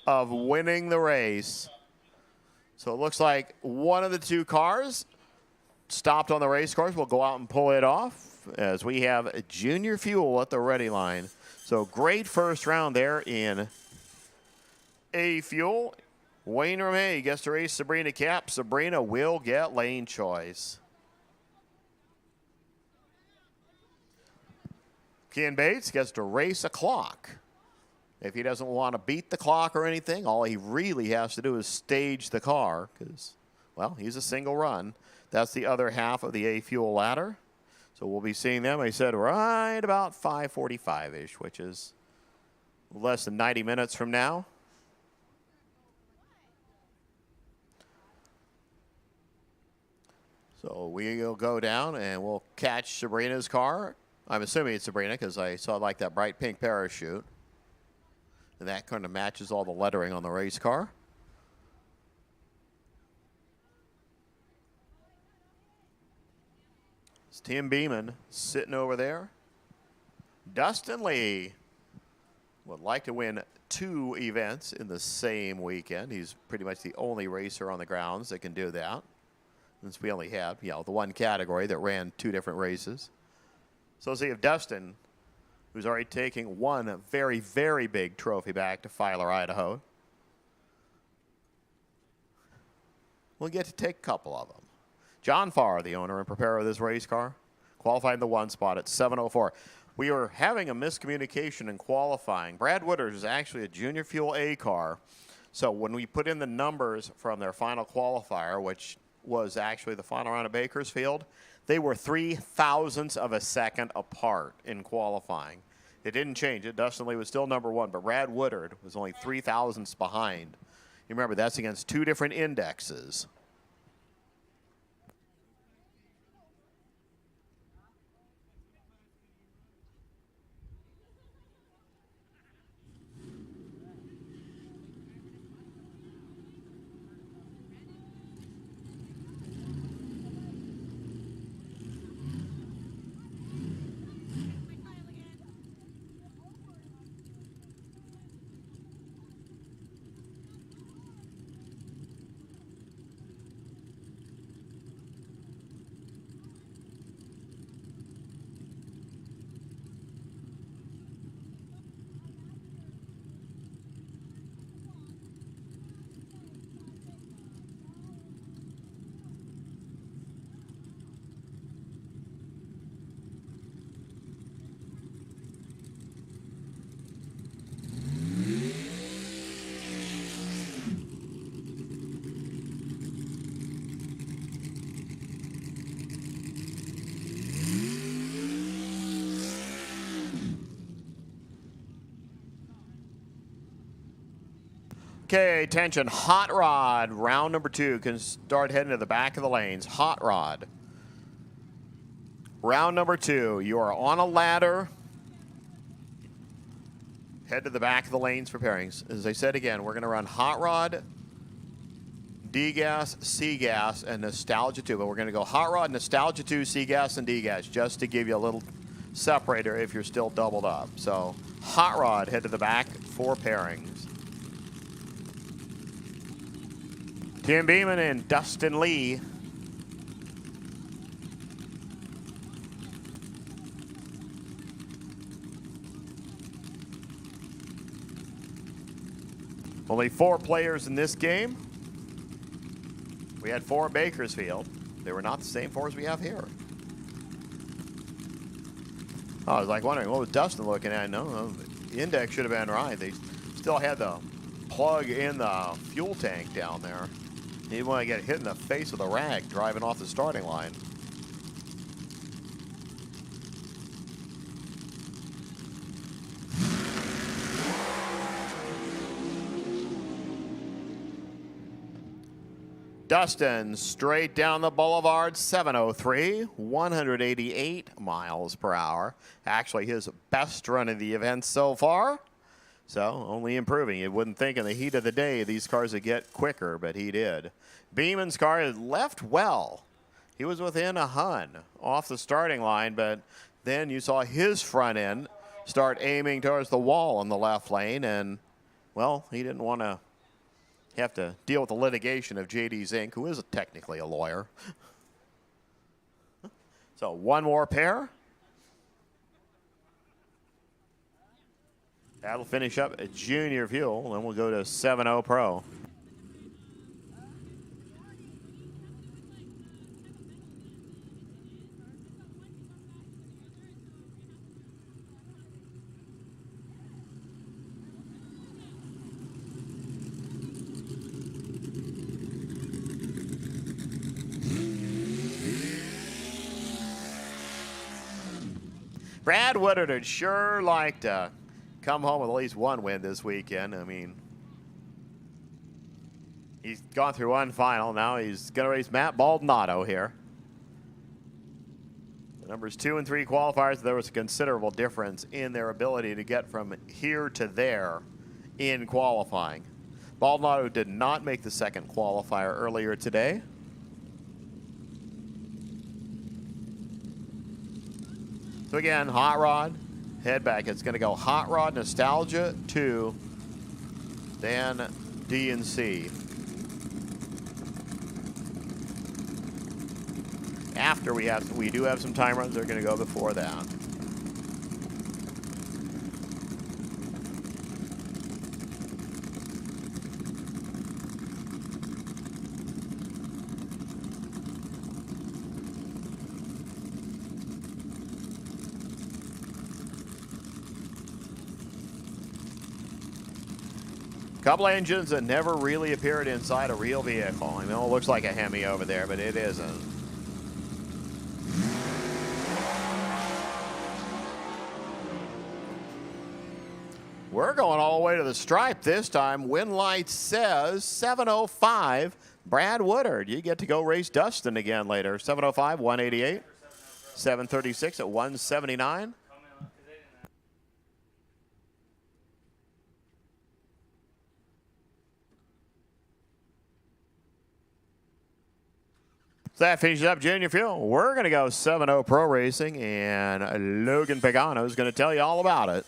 of winning the race. So it looks like one of the two cars stopped on the race course. We'll go out and pull it off as we have Junior Fuel at the ready line. So great first round there in A Fuel. Wayne Ramey gets to race Sabrina Capps. Sabrina will get lane choice. Ken Bates gets to race a clock. If he doesn't want to beat the clock or anything, all he really has to do is stage the car because, well, he's a single run. That's the other half of the A Fuel ladder. So we'll be seeing them, I said, right about 5:45-ish, which is less than 90 minutes from now. So we'll go down and we'll catch Sabrina's car. I'm assuming it's Sabrina because I saw like that bright pink parachute. And that kind of matches all the lettering on the race car. It's Tim Beeman sitting over there. Dustin Lee would like to win 2 events in the same weekend. He's pretty much the only racer on the grounds that can do that. Since we only have, the one category that ran 2 different races. So let's see if Dustin, who's already taking one very, very big trophy back to Filer, Idaho, we'll get to take a couple of them. John Farr, the owner and preparer of this race car, qualified the 1 spot at 7:04. We were having a miscommunication in qualifying. Brad Woodard is actually a Junior Fuel A car. So when we put in the numbers from their final qualifier, which was actually the final round of Bakersfield, they were 3 thousandths of a second apart in qualifying. It didn't change it. Dustin Lee was still number 1, but Brad Woodard was only 3 thousandths behind. You remember, that's against 2 different indexes. Okay, attention, Hot Rod, round number 2, can start heading to the back of the lanes. Hot Rod. Round number 2, you are on a ladder. Head to the back of the lanes for pairings. As I said again, we're going to run Hot Rod, D-Gas, C-Gas, and Nostalgia 2. But we're going to go Hot Rod, Nostalgia 2, C-Gas, and D-Gas, just to give you a little separator if you're still doubled up. So Hot Rod, head to the back for pairings. Tim Beeman and Dustin Lee. Only 4 players in this game. We had 4 in Bakersfield. They were not the same 4 as we have here. I was like wondering, what was Dustin looking at? No, the index should have been right. They still had the plug in the fuel tank down there. He didn't want to get hit in the face with a rag driving off the starting line. Dustin straight down the boulevard, 703, 188 miles per hour. Actually, his best run of the event so far. So, only improving. You wouldn't think in the heat of the day these cars would get quicker, but he did. Beeman's car had left well. He was within a hun off the starting line, but then you saw his front end start aiming towards the wall in the left lane, and, well, he didn't want to have to deal with the litigation of JD Zink, who is technically a lawyer. So one more pair. That'll finish up at Junior Fuel, then we'll go to 7-0 Pro. Brad Woodard would sure like to come home with at least one win this weekend. I mean, he's gone through one final. Now he's going to race Matt Baldonado here. The numbers 2 and 3 qualifiers, there was a considerable difference in their ability to get from here to there in qualifying. Baldonado did not make the second qualifier earlier today. So again, Hot Rod, head back. It's going to go Hot Rod, Nostalgia 2, then D and C. After we do have some time runs, they're going to go before that. Couple engines that never really appeared inside a real vehicle. I know it looks like a Hemi over there, but it isn't. We're going all the way to the stripe this time. Win light says 705. Brad Woodard. You get to go race Dustin again later. 705, 188. 736 at 179. So that finishes up Junior Fuel. We're going to go 7-0 Pro Racing, and Logan Pagano is going to tell you all about it.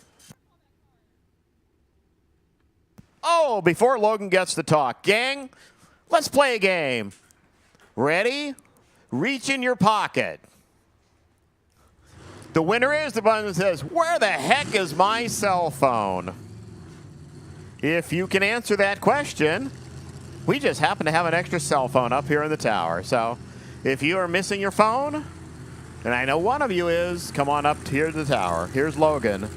Oh, before Logan gets to talk, gang, let's play a game. Ready? Reach in your pocket. The winner is the one that says, where the heck is my cell phone? If you can answer that question, we just happen to have an extra cell phone up here in the tower. So if you are missing your phone, and I know one of you is, come on up here to the tower. Here's Logan.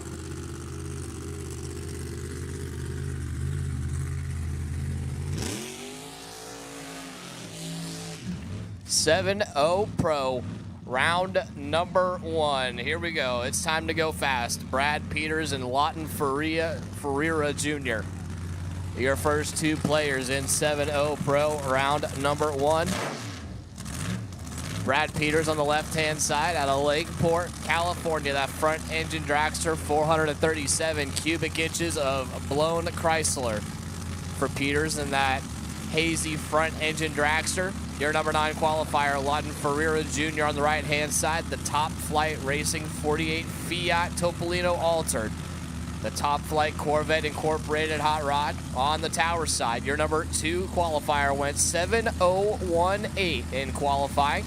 .7-0 Pro, round number 1. Here we go. It's time to go fast. Brad Peters and Lawton Ferreira Jr. Your first two players in 7-0 Pro round number 1. Brad Peters on the left-hand side out of Lakeport, California. That front engine dragster, 437 cubic inches of blown Chrysler for Peters, and that hazy front engine dragster. Your number 9 qualifier, Lawton Ferreira Jr. on the right-hand side. The Top Flight Racing 48 Fiat Topolino Altered. The Top Flight Corvette Incorporated hot rod on the tower side. Your number 2 qualifier went 7:018 in qualifying.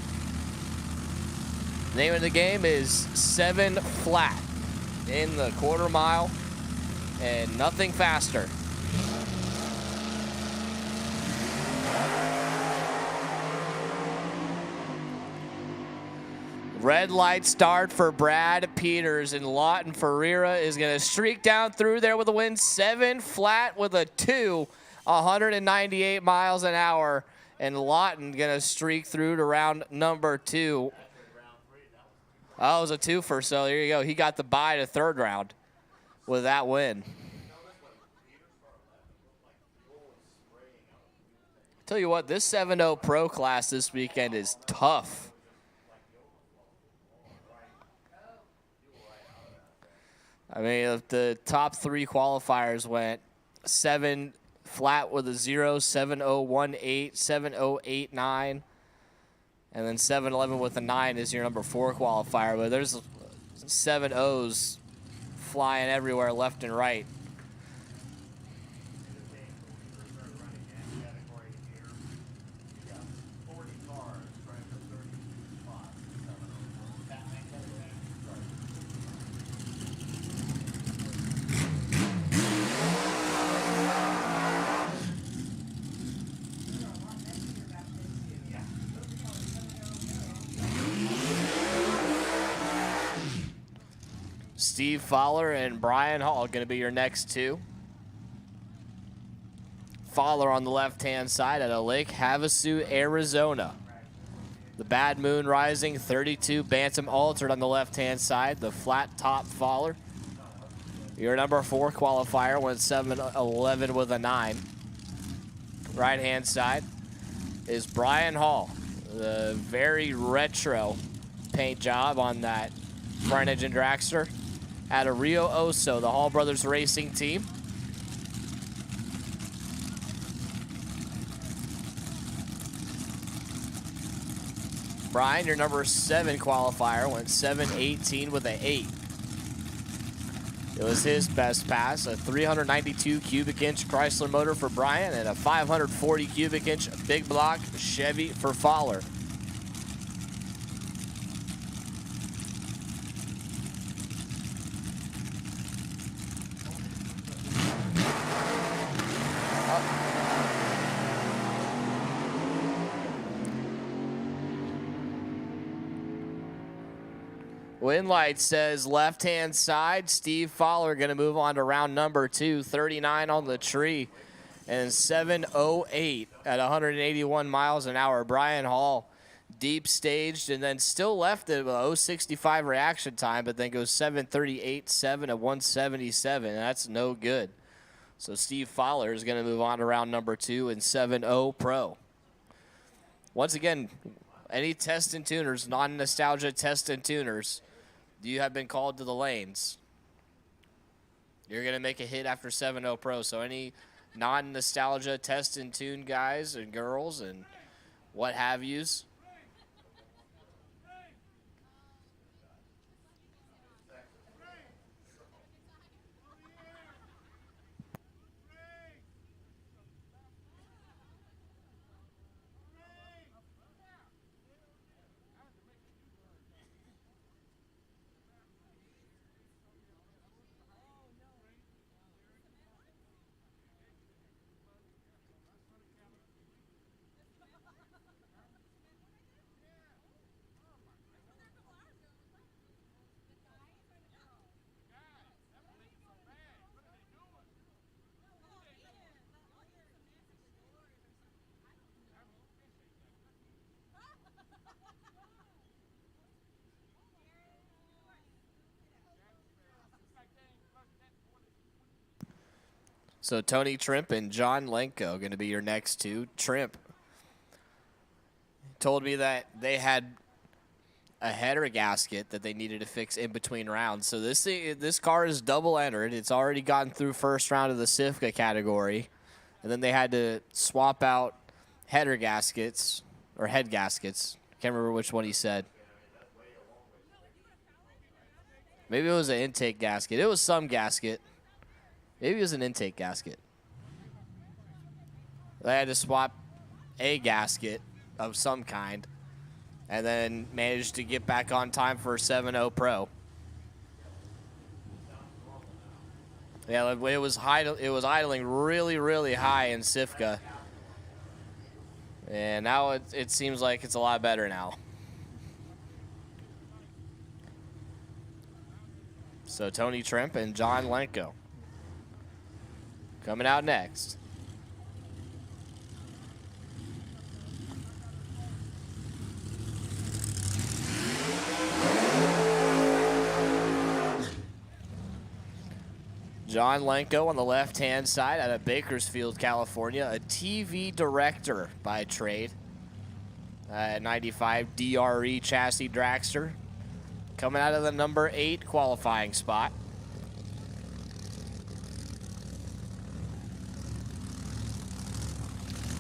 Name of the game is 7 flat in the quarter mile and nothing faster. Red light start for Brad Peters, and Lawton Ferreira is going to streak down through there with a win. 7 flat with a 2, 198 miles an hour, and Lawton going to streak through to round number 2. Oh, it was a 2-fer, so there you go. He got the bye to third round with that win. Tell you what, this 7-0 Pro class this weekend is tough. I mean, if the top 3 qualifiers went 7 flat with a 0, 7:018, 7:089, and then 7:11 with a 9 is your number 4 qualifier. But there's 7-0s flying everywhere left and right. Steve Fowler and Brian Hall going to be your next 2. Fowler on the left-hand side out of Lake Havasu, Arizona. The Bad Moon Rising 32 Bantam Altered on the left-hand side. The flat top Fowler. Your number 4 qualifier went 7:11 with a 9. Right-hand side is Brian Hall. The very retro paint job on that front engine dragster out of Rio Oso, the Hall Brothers Racing team. Brian, your number 7 qualifier, went 7:18 with an 8. It was his best pass, a 392 cubic inch Chrysler motor for Brian and a 540 cubic inch big block Chevy for Fowler. Winlight says left-hand side, Steve Fowler going to move on to round number 2, 39 on the tree, and 7:08 at 181 miles an hour. Brian Hall deep staged and then still left at 0.65 reaction time, but then goes 7:38.7 at 177, and that's no good. So Steve Fowler is going to move on to round number 2 in 7-0 Pro. Once again, any test and tuners, non-nostalgia test and tuners, you have been called to the lanes. You're going to make a hit after 7-0 Pro. So any non-nostalgia test and tune guys and girls and what have yous, So Tony Trimp and John Lenko going to be your next two. Trimp told me that they had a header gasket that they needed to fix in between rounds. So this car is double entered. It's already gotten through first round of the Sifka category. And then they had to swap out header gaskets or head gaskets. Can't remember which one he said. Maybe it was an intake gasket. It was some gasket. Maybe it was an intake gasket. They had to swap a gasket of some kind and then managed to get back on time for 7-0 Pro. Yeah, it was idling really, really high in Sifka. And now it seems like it's a lot better now. So Tony Trimp and John Lenko coming out next. John Lenko on the left-hand side out of Bakersfield, California, a TV director by trade. 95 DRE chassis dragster. Coming out of the number 8 qualifying spot.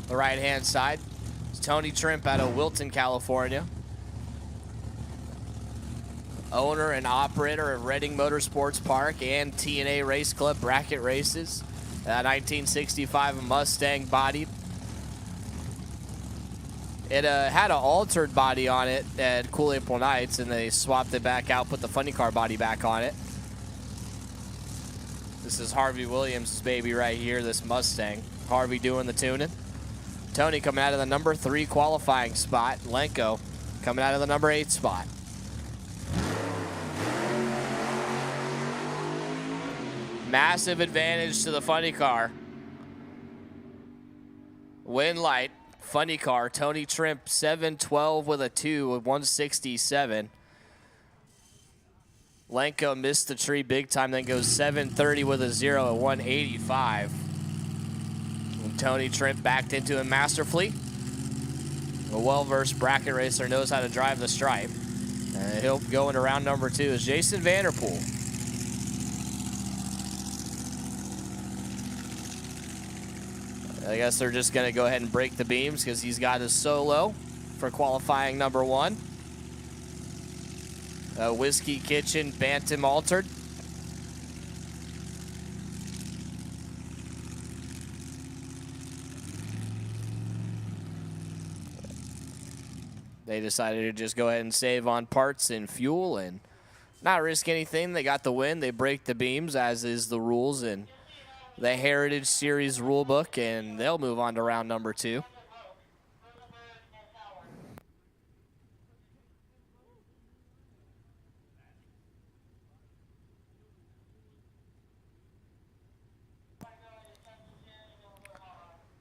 The right-hand side is Tony Trimp out of Wilton, California. Owner and operator of Reading Motorsports Park and TNA Race Club bracket races. 1965 Mustang body. It had an altered body on it at Cool April Nights, and they swapped it back out, put the funny car body back on it. This is Harvey Williams' baby right here, this Mustang. Harvey doing the tuning. Tony coming out of the number 3 qualifying spot. Lenko coming out of the number 8 spot. Massive advantage to the funny car. Win light. Funny car, Tony Trimp, 7-12 with a 2 with 167. Lenko missed the tree big time, then goes 7-30 with a 0 at 185. And Tony Trimp backed into a masterfully. A well-versed bracket racer knows how to drive the stripe. And he'll go into round number 2 is Jason Vanderpool. I guess they're just going to go ahead and break the beams because he's got his solo for qualifying number 1. Whiskey Kitchen Bantam altered. They decided to just go ahead and save on parts and fuel and not risk anything. They got the win. They break the beams, as is the rules in the Heritage Series rulebook, and they'll move on to round number 2.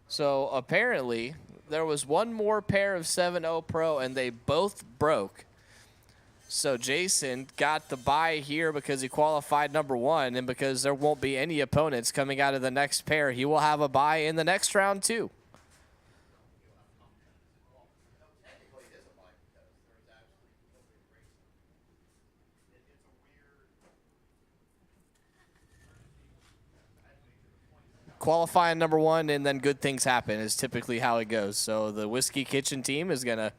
So apparently there was one more pair of 7-0 Pro, and they both broke. So Jason got the bye here because he qualified number 1, and because there won't be any opponents coming out of the next pair, he will have a bye in the next round too. Qualifying number 1 and then good things happen is typically how it goes. So the Whiskey Kitchen team is going to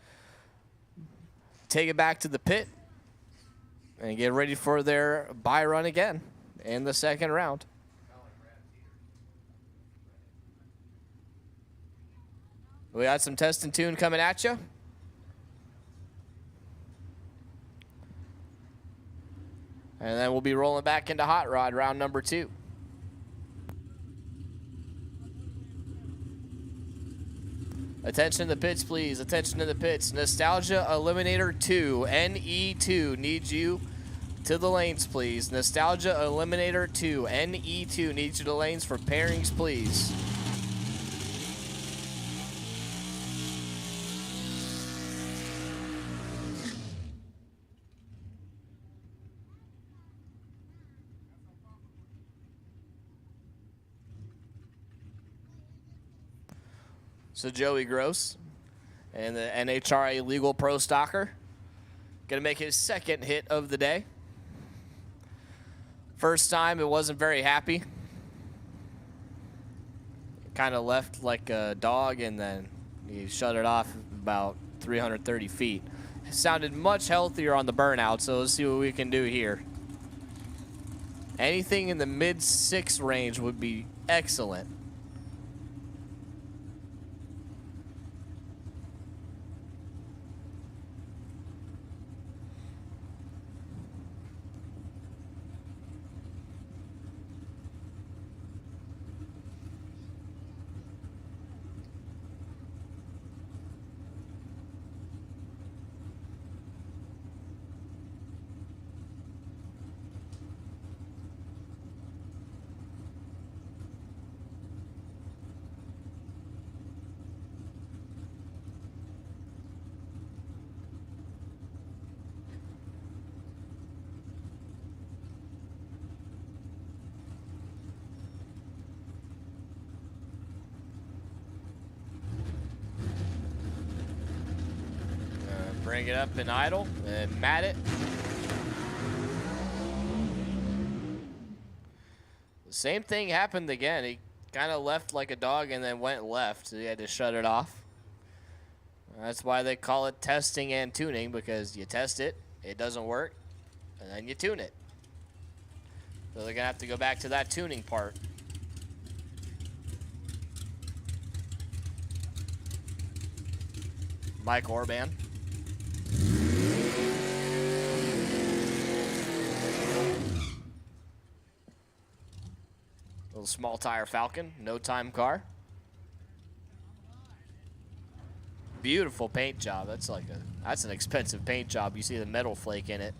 take it back to the pit and get ready for their bye run again in the second round. We got some test and tune coming at you. And then we'll be rolling back into Hot Rod round number 2. Attention to the pits, please. Attention to the pits. Nostalgia Eliminator 2, NE2, needs you to the lanes, please. Nostalgia Eliminator 2, NE2, needs you to the lanes for pairings, please. So Joey Gross and the NHRA Legal Pro Stocker going to make his second hit of the day. First time, it wasn't very happy. Kind of left like a dog, and then he shut it off about 330 feet. It sounded much healthier on the burnout, so let's see what we can do here. Anything in the mid-6 range would be excellent. Bring it up in idle and mat it. The same thing happened again. He kind of left like a dog and then went left, so he had to shut it off. That's why they call it testing and tuning, because you test it, it doesn't work, and then you tune it. So they're going to have to go back to that tuning part. Mike Orban. Little small tire Falcon, no time car. Beautiful paint job. That's an expensive paint job. You see the metal flake in it.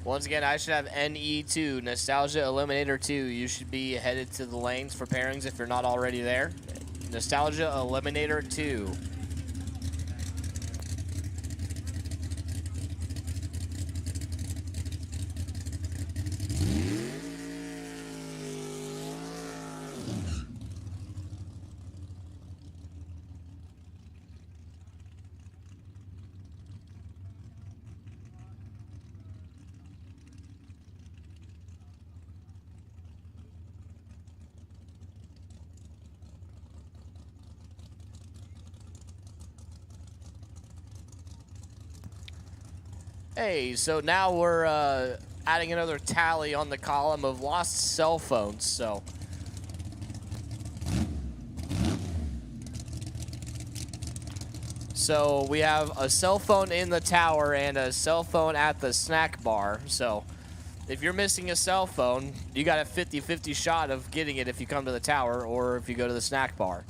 Once again, I should have NE2, Nostalgia Eliminator 2. You should be headed to the lanes for pairings if you're not already there. Nostalgia Eliminator 2. Hey, so now we're adding another tally on the column of lost cell phones, So we have a cell phone in the tower and a cell phone at the snack bar. So if you're missing a cell phone, you got a 50-50 shot of getting it if you come to the tower or if you go to the snack bar.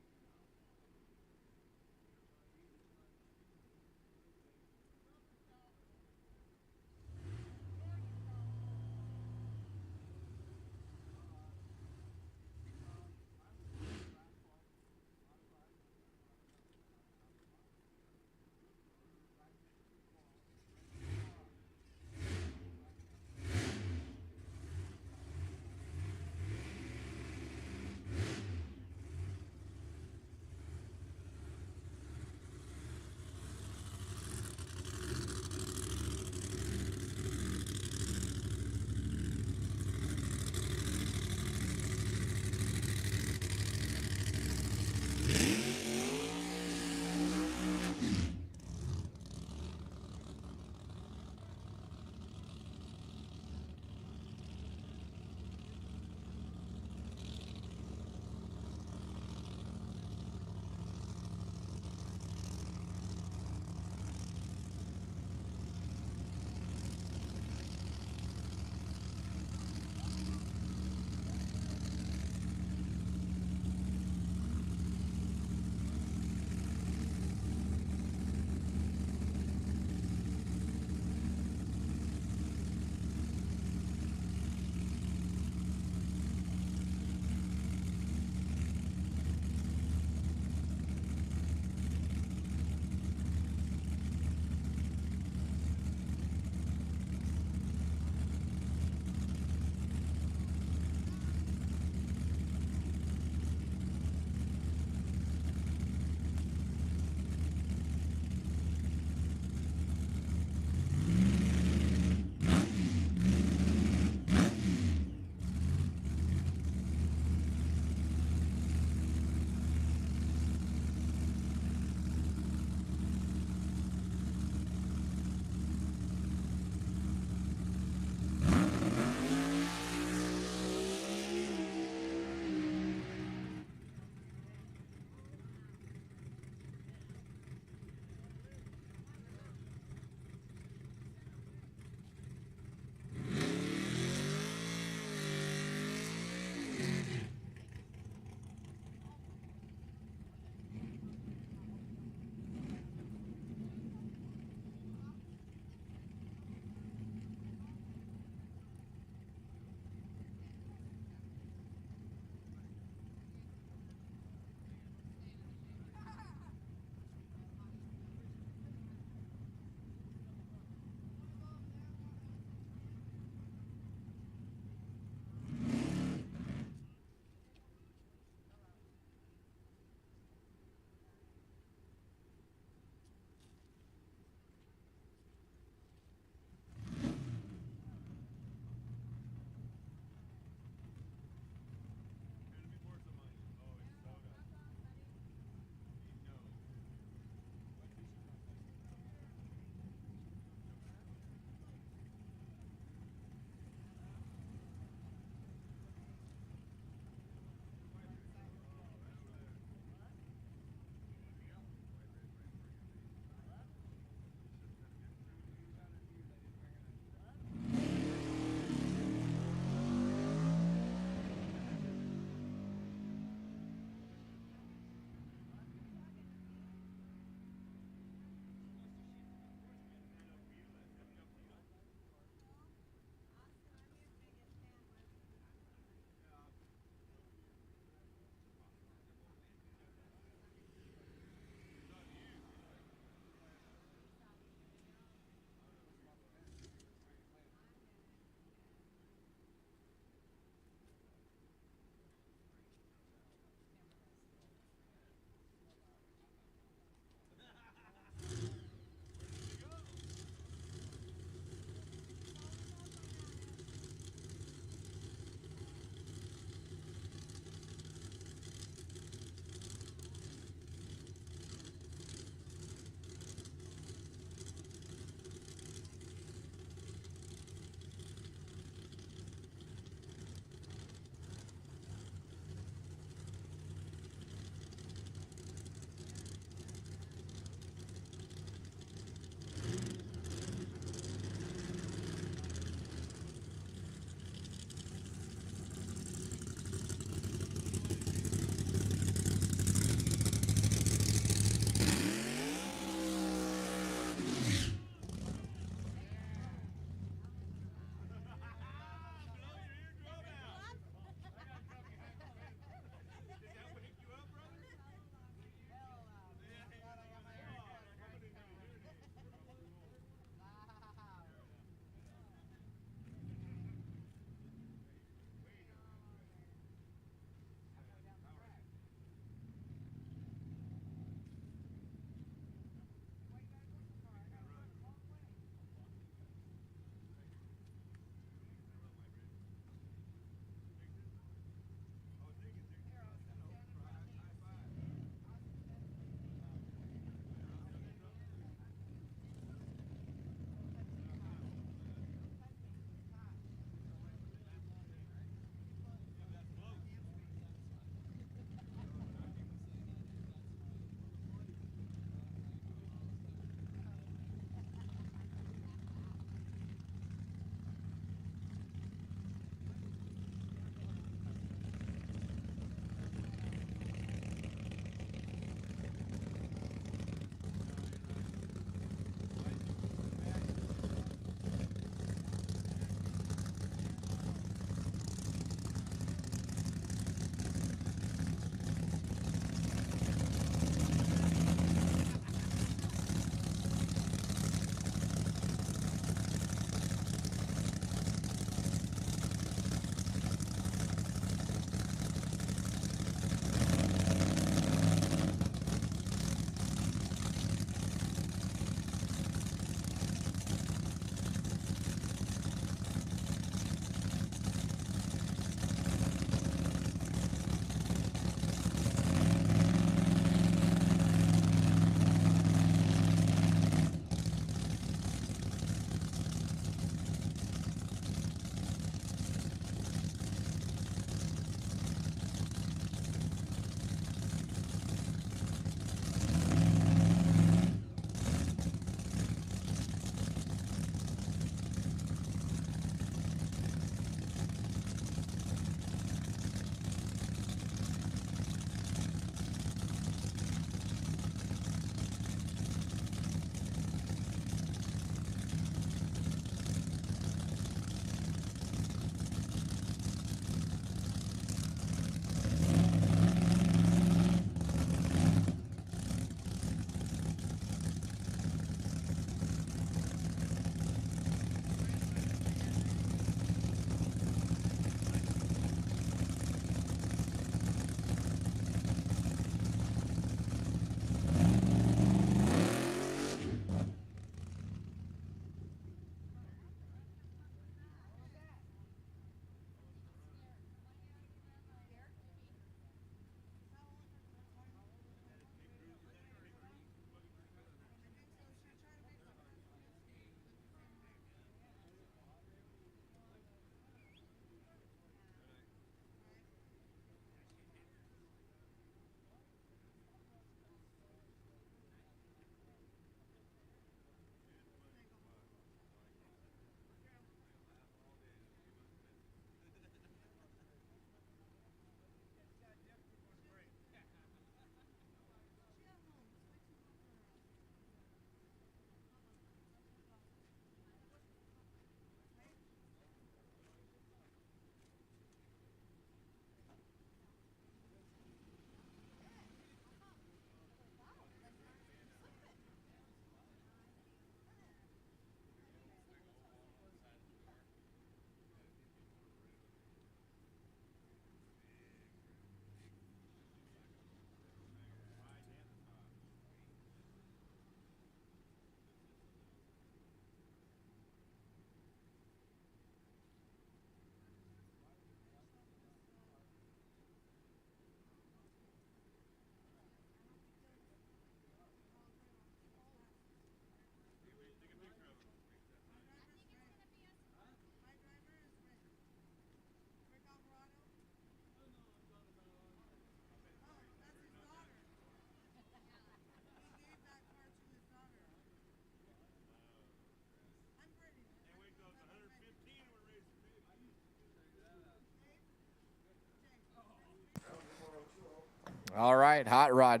All right, Hot Rod.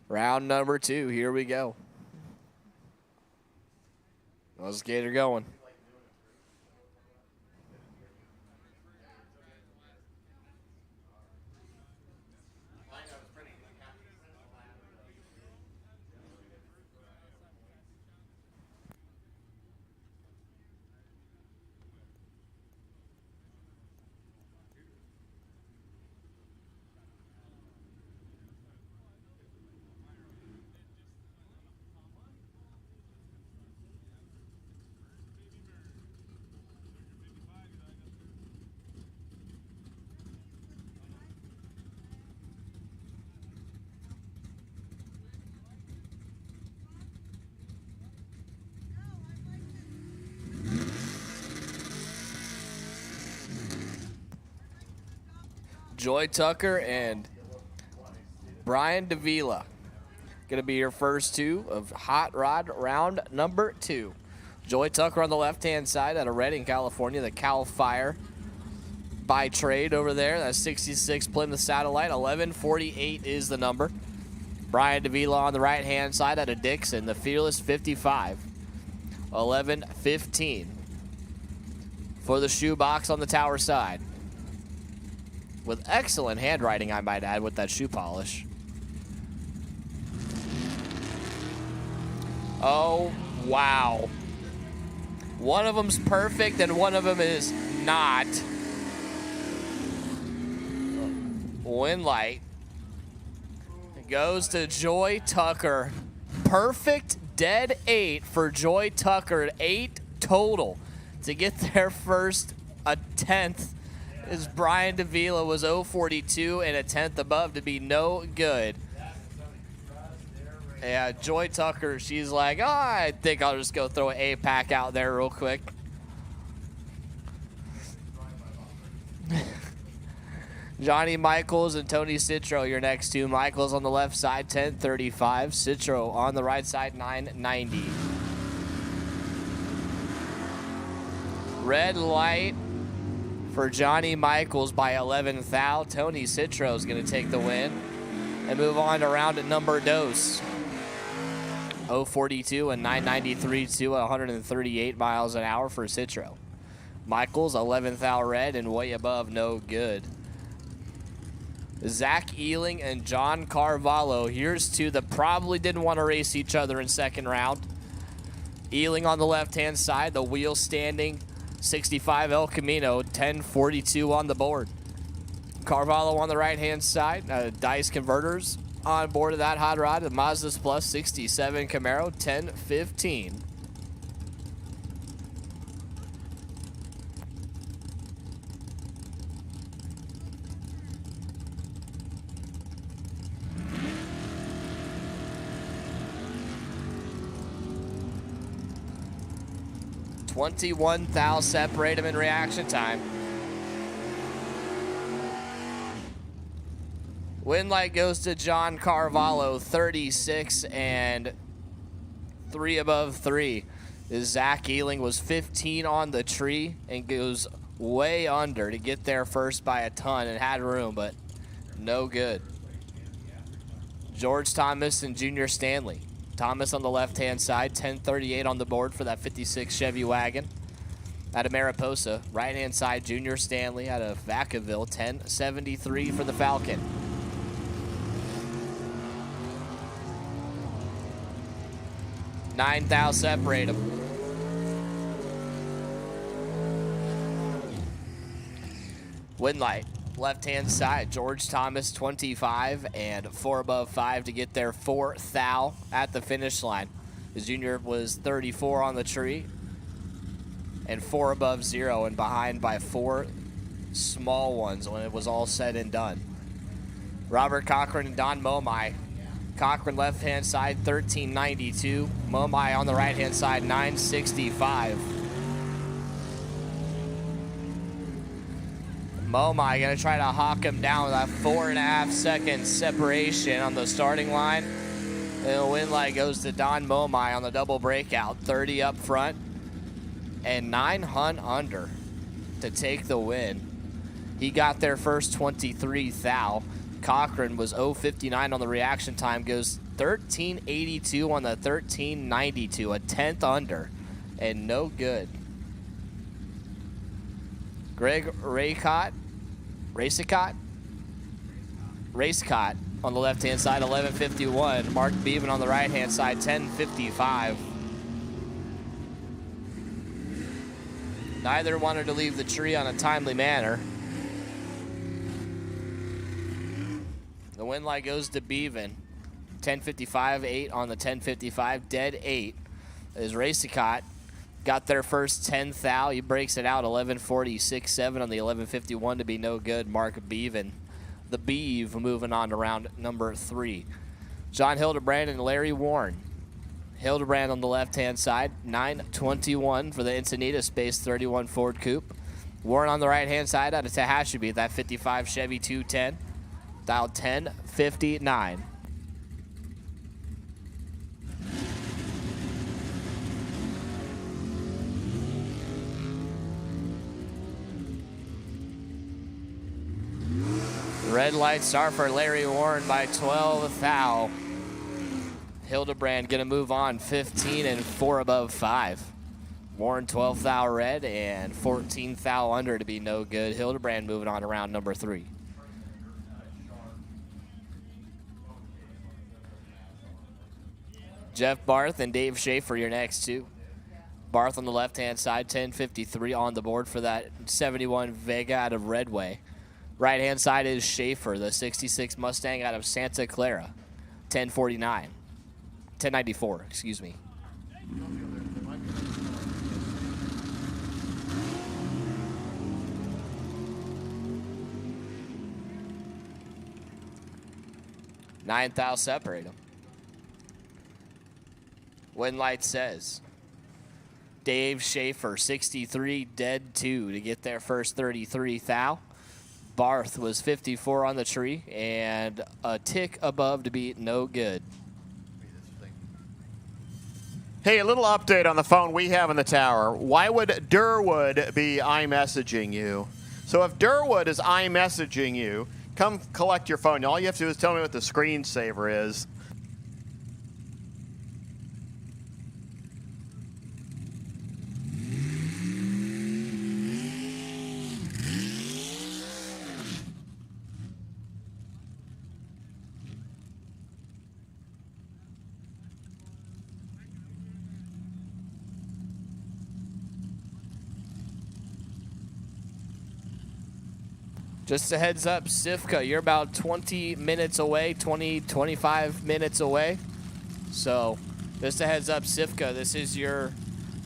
Round number 2. Here we go. Let's get her going. Joy Tucker and Brian Davila. Going to be your first 2 of Hot Rod round number 2. Joy Tucker on the left-hand side out of Redding, California, the Cal Fire by trade over there. That's 66 Plymouth Satellite. 1148 is the number. Brian Davila on the right-hand side out of Dixon, the Fearless 55. 1115 for the shoebox on the tower side. With excellent handwriting, I might add, with that shoe polish. Oh, wow. One of them's perfect and one of them is not. Winlight goes to Joy Tucker. Perfect dead 8 for Joy Tucker. 8 total to get their first, a 10th. As Brian Davila was 042 and a 10th above to be no good. Yeah, Joy Tucker, she's like, oh, I think I'll just go throw an A-pack out there real quick. Johnny Michaels and Tony Citro, your next 2. Michaels on the left side, 1035. Citro on the right side, 990. Red light for Johnny Michaels by 11 thou. Tony Citro is going to take the win and move on to round number dos. 042 and 993 to 138 miles an hour for Citro. Michaels, 11 thou red and way above no good. Zach Ealing and John Carvalho. Here's 2 that probably didn't want to race each other in second round. Ealing on the left-hand side, the wheel standing 65 El Camino, 1042 on the board. Carvalho on the right-hand side, dice converters on board of that hot rod. The Mazda's Plus 67 Camaro, 1015. $21 thou separate them in reaction time. Win light goes to John Carvalho, 36 and 3 above 3. Zach Ealing was 15 on the tree and goes way under to get there first by a ton and had room, but no good. George Thomas and Junior Stanley. Thomas on the left-hand side, 1038 on the board for that 56 Chevy wagon. Out of Mariposa, right-hand side, Junior Stanley out of Vacaville, 1073 for the Falcon. $9 thou separate them. Winlight, left-hand side, George Thomas, 25 and 4 above 5 to get their 4 thou at the finish line. The junior was 34 on the tree and 4 above 0 and behind by 4 small ones when it was all said and done. Robert Cochran and Don Momai. Cochran left-hand side, 1392. Momai on the right-hand side, 965. Momai gonna try to hawk him down with that 4.5 second separation on the starting line. And the win light goes to Don Momai on the double breakout, 30 up front and 9 hunt under to take the win. He got there first, 23 thou. Cochran was 0.59 on the reaction time, goes 13.82 on the 13.92, a 10th under, and no good. Greg Racecott on the left-hand side, 11.51. Mark Beaven on the right-hand side, 10.55. Neither wanted to leave the tree on a timely manner. The win light goes to Beaven. 10.55, 8 on the 10.55, dead 8. As Racecott got their first 10th thou. He breaks it out, 11.46, 7 on the 11.51 to be no good. Mark Beaven, the Beeve, moving on to round number 3. John Hildebrand and Larry Warren. Hildebrand on the left-hand side, 9.21 for the Encinitas Space 31 Ford Coupe. Warren on the right-hand side out of Tehachapi, that 55 Chevy 210. Dial 10.59. Red lights are for Larry Warren by 12 thou. Hildebrand going to move on, 15 and 4 above 5. Warren 12 thou red and 14 thou under to be no good. Hildebrand moving on to round number 3. Jeff Barth and Dave Schaefer, your next two. Barth on the left-hand side, 10.53 on the board for that 71 Vega out of Redway. Right-hand side is Schaefer, the 66 Mustang out of Santa Clara, 10.49. 10.94, excuse me. Nine thou separate them. Win light says Dave Schaefer, 63, dead 2 to get their first 33 thou. Barth was 54 on the tree and a tick above to be no good. Hey, a little update on the phone we have in the tower. Why would Durwood be iMessaging you? So if Durwood is iMessaging you, come collect your phone. All you have to do is tell me what the screensaver is. Just a heads up, Sifka, you're about 20 minutes away, 25 minutes away. So just a heads up, Sifka, this is your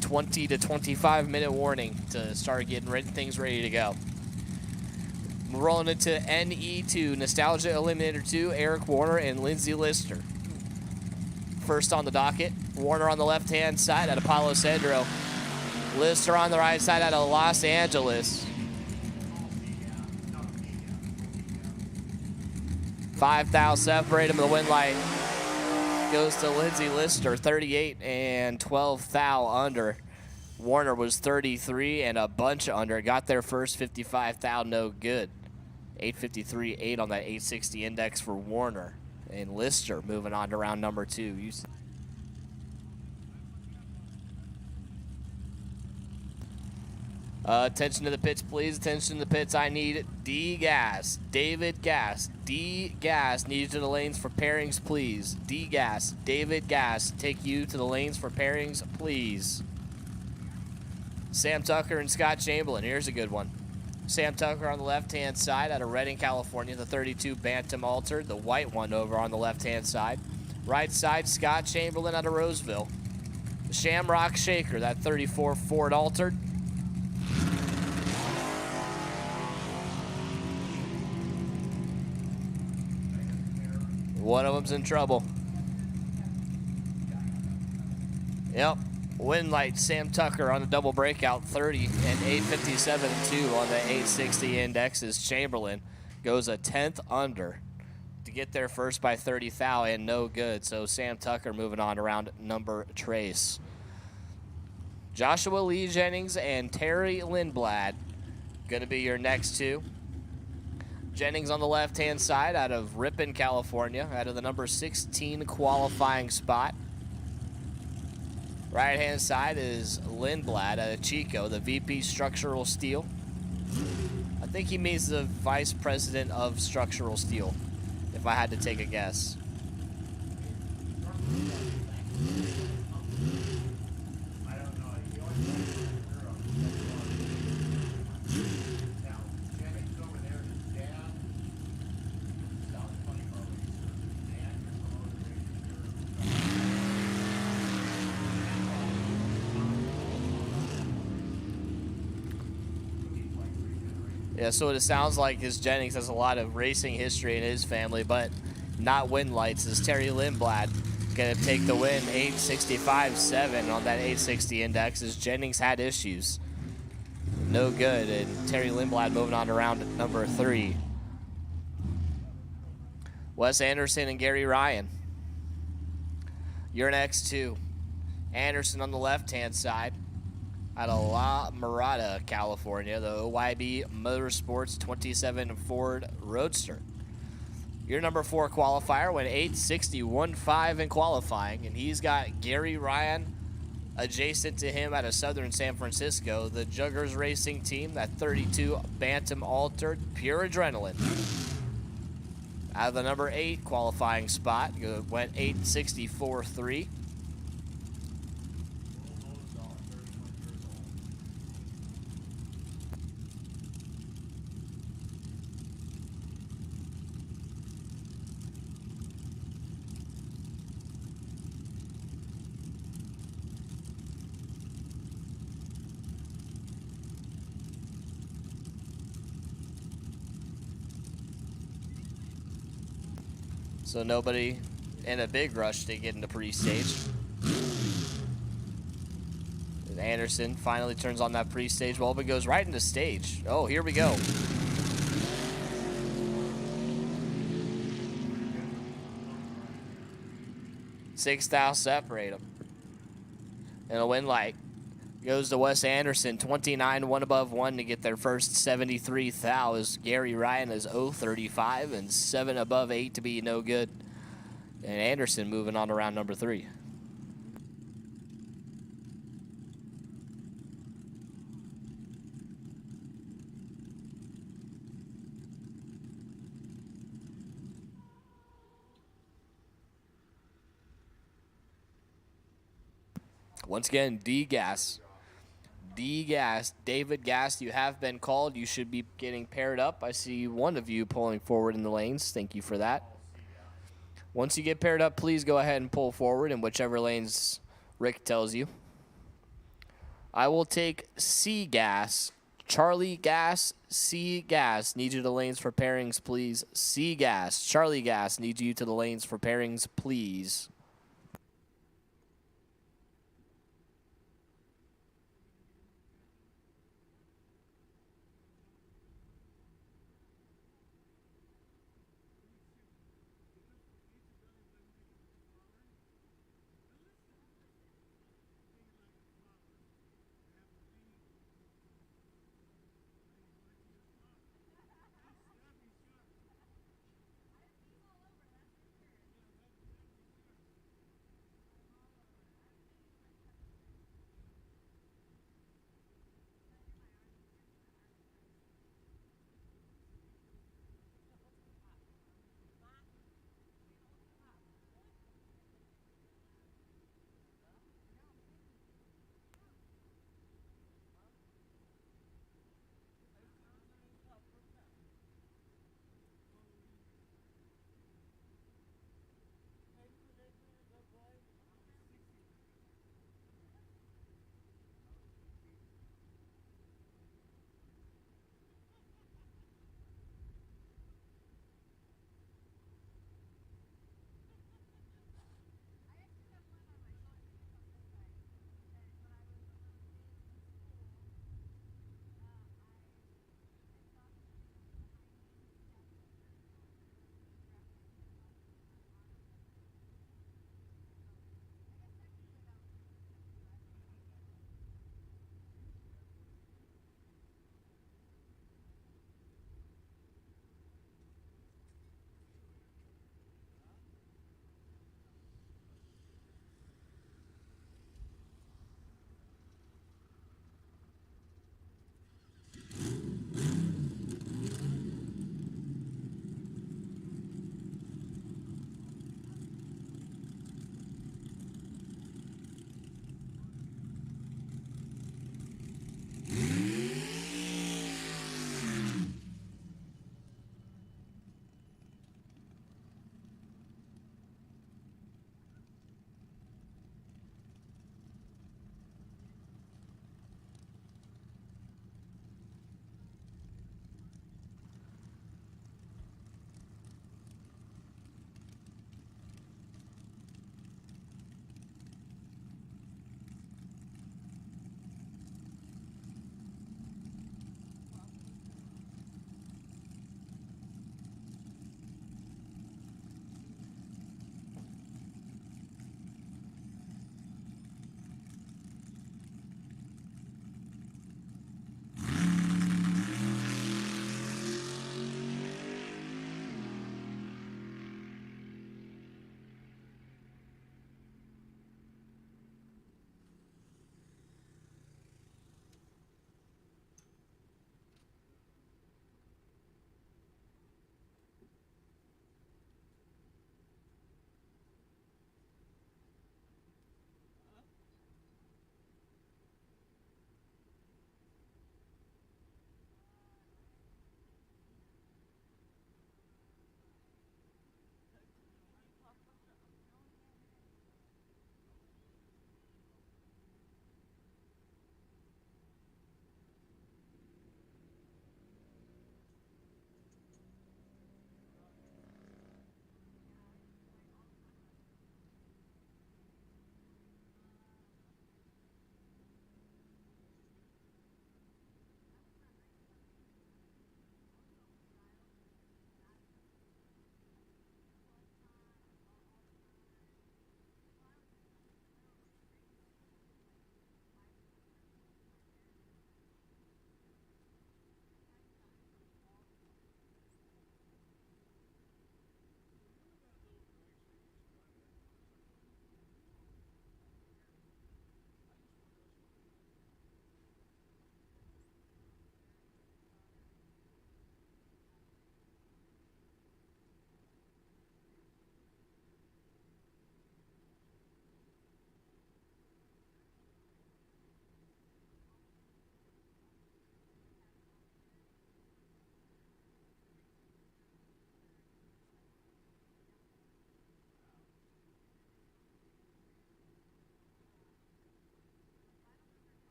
20 to 25 minute warning to start getting things ready to go. We're rolling into NE2, Nostalgia Eliminator 2, Eric Warner and Lindsay Lister. First on the docket, Warner on the left-hand side out of Palo Cedro. Lister on the right side out of Los Angeles. 5 thou separate him. The win light goes to Lindsay Lister, 38 and 12 thou under. Warner was 33 and a bunch under. Got their first 55 thou, no good. 853, 8 on that 860 index for Warner. And Lister moving on to round number 2. Attention to the pits, please. Attention to the pits. I need D-Gas. David Gas. D-Gas. Need you to the lanes for pairings, please. D-Gas. David Gas. Take you to the lanes for pairings, please. Sam Tucker and Scott Chamberlain. Here's a good one. Sam Tucker on the left-hand side out of Redding, California. The 32 Bantam Altered. The white one over on the left-hand side. Right side, Scott Chamberlain out of Roseville. The Shamrock Shaker. That 34 Ford Altered. One of them's in trouble. Yep. Win light, Sam Tucker on a double breakout, 30 and 857.2 on the 860 indexes. Chamberlain goes a 10th under to get there first by 30 thou and no good. So Sam Tucker moving on around number trace. Joshua Lee Jennings and Terry Lindblad going to be your next two. Jennings on the left-hand side out of Ripon, California, out of the number 16 qualifying spot. Right-hand side is Lindblad out of Chico, the VP Structural Steel. I think he means the Vice President of Structural Steel, if I had to take a guess. Yeah, so it sounds like his Jennings has a lot of racing history in his family, but not win lights. As Terry Lindblad going to take the win, 865.7 on that 860 index, as Jennings had issues. No good, and Terry Lindblad moving on to round number 3. Wes Anderson and Gary Ryan. You're next two. Anderson on the left-hand side. Out of La Mirada, California, the OYB Motorsports 27 Ford Roadster. Your number 4 qualifier went 861.5 in qualifying, and he's got Gary Ryan adjacent to him out of Southern San Francisco, the Juggers Racing Team, that 32 Bantam Altered Pure Adrenaline. Out of the number 8 qualifying spot, went 864.3. So nobody in a big rush to get into pre-stage. And Anderson finally turns on that pre-stage bulb and goes right into stage. Oh, here we go. Six thou separate them. And a win light goes to Wes Anderson, 29, 1 above 1 to get their first 73 thou, as Gary Ryan is 035 and 7 above 8 to be no good. And Anderson moving on to round number 3. Once again, D-Gas. D-Gas. David Gas, you have been called. You should be getting paired up. I see one of you pulling forward in the lanes. Thank you for that. Once you get paired up, please go ahead and pull forward in whichever lanes Rick tells you. I will take C-Gas. Charlie Gas, C-Gas. Need you to the lanes for pairings, please. C-Gas. Charlie Gas, need you to the lanes for pairings, please.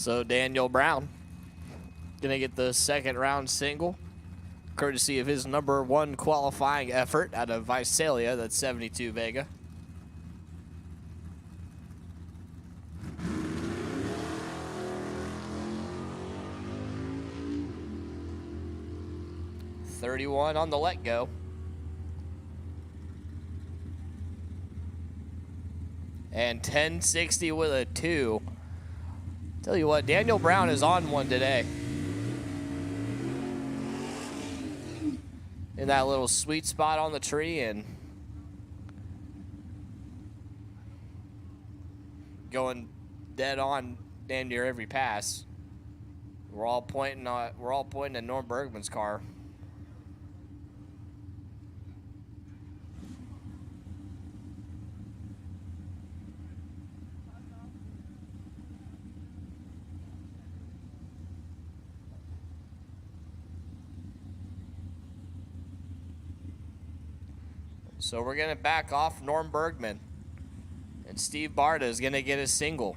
So Daniel Brown gonna get the second round single, courtesy of his number 1 qualifying effort out of Visalia. That's 72 Vega. .31 on the let go. And 1060 with a 2. Tell you what, Daniel Brown is on one today. In that little sweet spot on the tree and going dead on damn near every pass. We're all pointing at Norm Bergman's car. So we're going to back off Norm Bergman. And Steve Barta is going to get a single.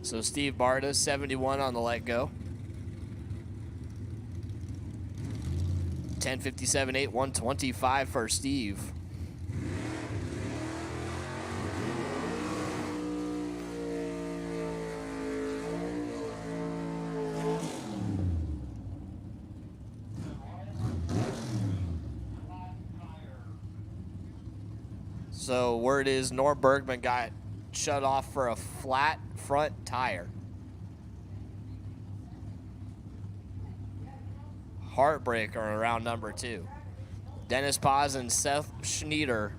So Steve Barta, 71 on the let go. 10:57.8, 125 for Steve. So word is Norm Bergman got shut off for a flat front tire. Heartbreaker around number 2. Dennis Paz and Seth Schneider.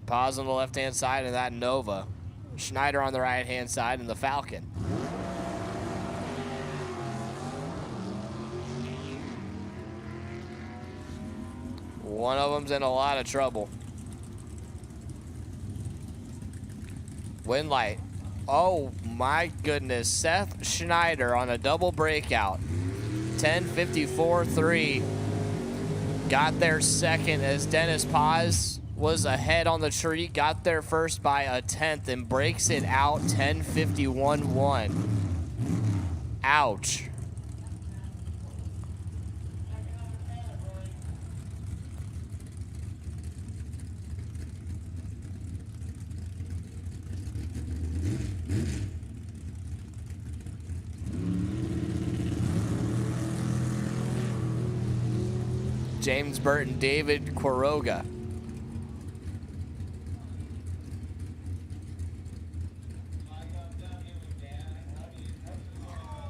Paz on the left-hand side of that Nova. Schneider on the right-hand side in the Falcon. One of them's in a lot of trouble. Wind light. Oh my goodness, Seth Schneider on a double breakout. 10:54.3. Got there second as Dennis Paz was ahead on the tree. Got there first by a 1/10 and breaks it out 10:51.1. Ouch. James Burton, David Quiroga.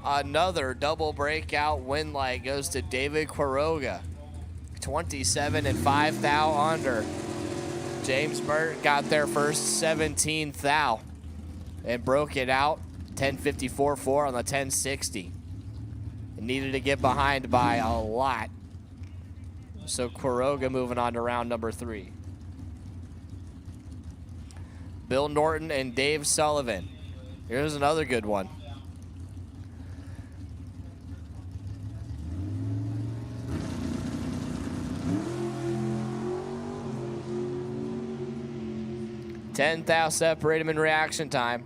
Another double breakout win light goes to David Quiroga. 27 and 5 thou under. James Burton got there first, 17 thou, and broke it out 10:54.4 on the 1060. Needed to get behind by a lot. So Quiroga moving on to round number 3. Bill Norton and Dave Sullivan. Here's another good one. Ten thou separate him in reaction time.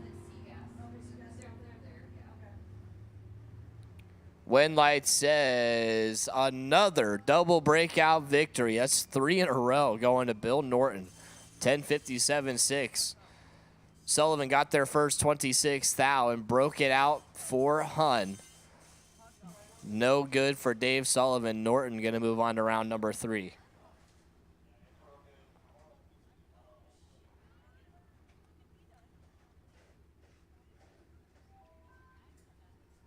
Windlight says another double breakout victory. That's 3 in a row going to Bill Norton. 10:57.6. Sullivan got there first, 26 thou, and broke it out for Hun. No good for Dave Sullivan. Norton going to move on to round number 3.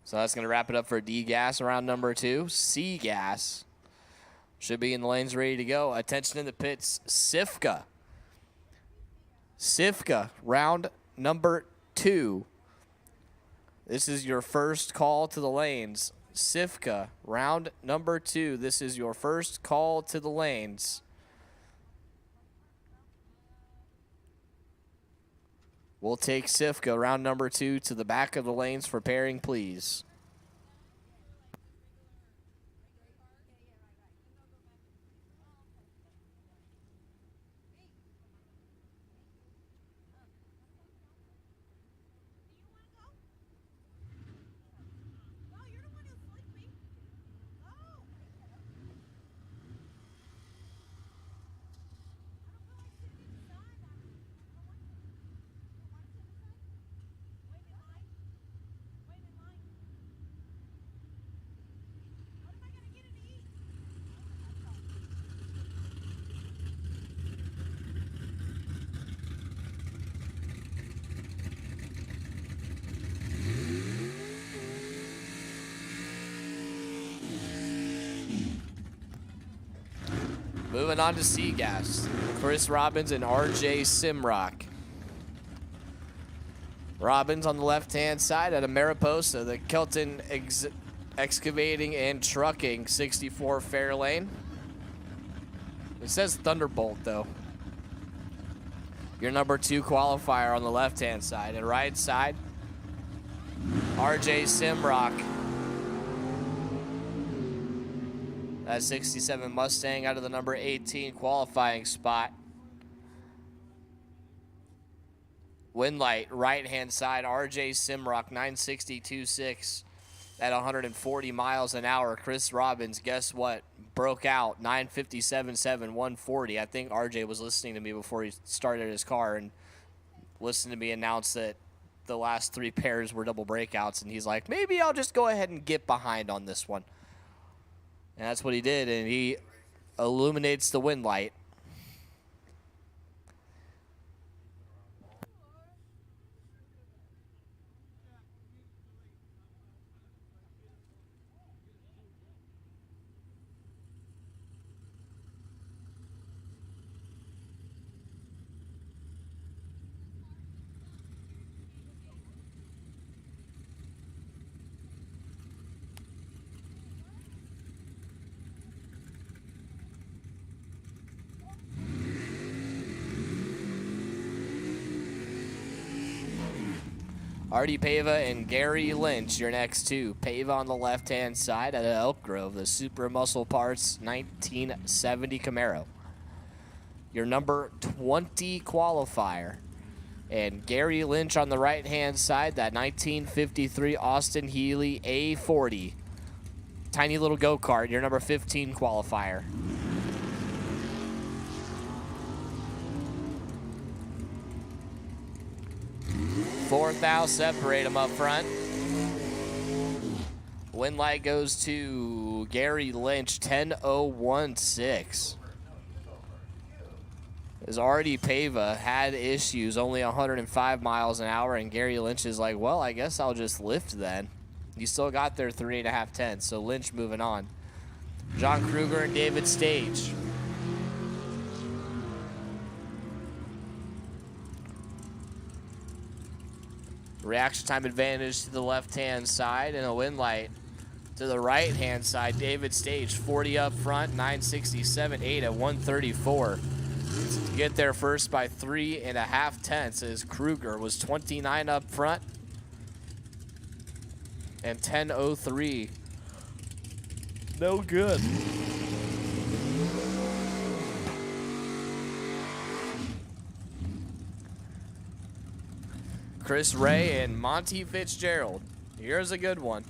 So that's going to wrap it up for D-Gas around number 2. C-Gas should be in the lanes ready to go. Attention in the pits, Sifka. Sifka, round number 2. This is your first call to the lanes. Sifka, round number 2. This is your first call to the lanes. We'll take Sifka, round number 2, to the back of the lanes for pairing, please. Moving on to Seagas, Chris Robbins and RJ Simrock. Robbins on the left-hand side at a Mariposa, the Kelton Excavating and Trucking 64 Fairlane. It says Thunderbolt, though. Your number 2 qualifier on the left-hand side. And right side, RJ Simrock. That 67 Mustang out of the number 18 qualifying spot. Windlight, right-hand side, RJ Simrock, 962.6 at 140 miles an hour. Chris Robbins, guess what? Broke out, 957.7, 140. I think RJ was listening to me before he started his car and listened to me announce that the last 3 pairs were double breakouts, and he's like, maybe I'll just go ahead and get behind on this one. And that's what he did, and he illuminates the wind light. Artie Pava and Gary Lynch, your next 2. Pava on the left-hand side at Elk Grove, the Super Muscle Parts 1970 Camaro. Your number 20 qualifier. And Gary Lynch on the right-hand side, that 1953 Austin Healey A40. Tiny little go-kart, your number 15 qualifier. Fourth out, separate them up front. Wind light goes to Gary Lynch, 10.016. As Artie Pava had issues, only 105 miles an hour, and Gary Lynch is like, well, I guess I'll just lift then. You still got there 3.5 tenths, so Lynch moving on. John Kruger and David Stage. Reaction time advantage to the left-hand side, and a wind light to the right-hand side. David Stage, 40 up front, 967.8 at 134. To get there first by 3.5 tenths as Kruger was 29 up front and 10.03. No good. Chris Ray and Monty Fitzgerald. Here's a good one.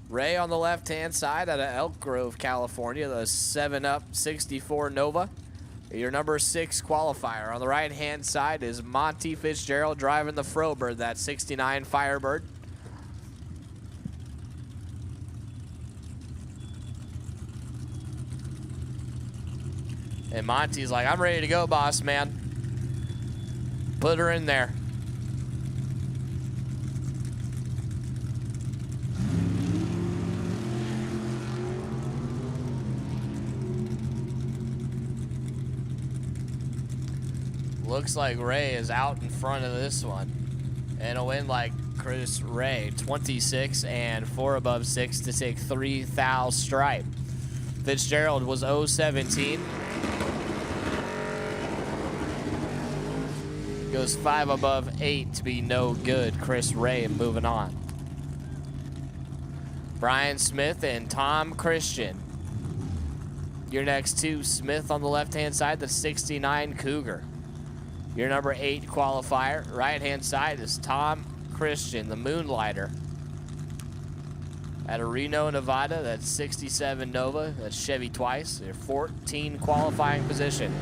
Ray on the left-hand side out of Elk Grove, California, the 7-Up 64 Nova. Your number 6 qualifier. On the right-hand side is Monty Fitzgerald driving the Frobird, that 69 Firebird. And Monty's like, I'm ready to go, boss man. Put her in there. Looks like Ray is out in front of this one. And a win like Chris Ray, 26 and 4 above 6 to take 3 thou stripe. Fitzgerald was 017. Goes 5 above 8 to be no good. Chris Ray moving on. Brian Smith and Tom Christian. Your next two, Smith on the left-hand side, the 69 Cougar. Your number 8 qualifier, right-hand side, is Tom Christian, the Moonlighter. Out of Reno, Nevada, that's 67 Nova, that's Chevy twice, your 14 qualifying position.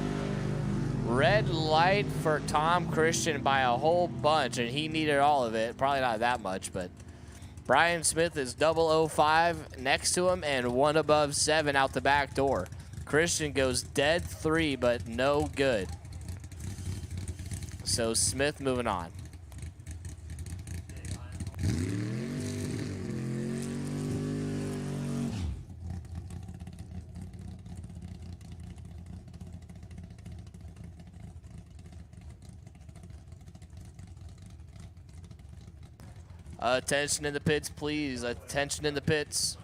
Red light for Tom Christian by a whole bunch, and he needed all of it. Probably not that much, but Brian Smith is 005 next to him and 1 above 7 out the back door. Christian goes dead 3, but no good. So Smith moving on. Attention in the pits, please. Attention in the pits.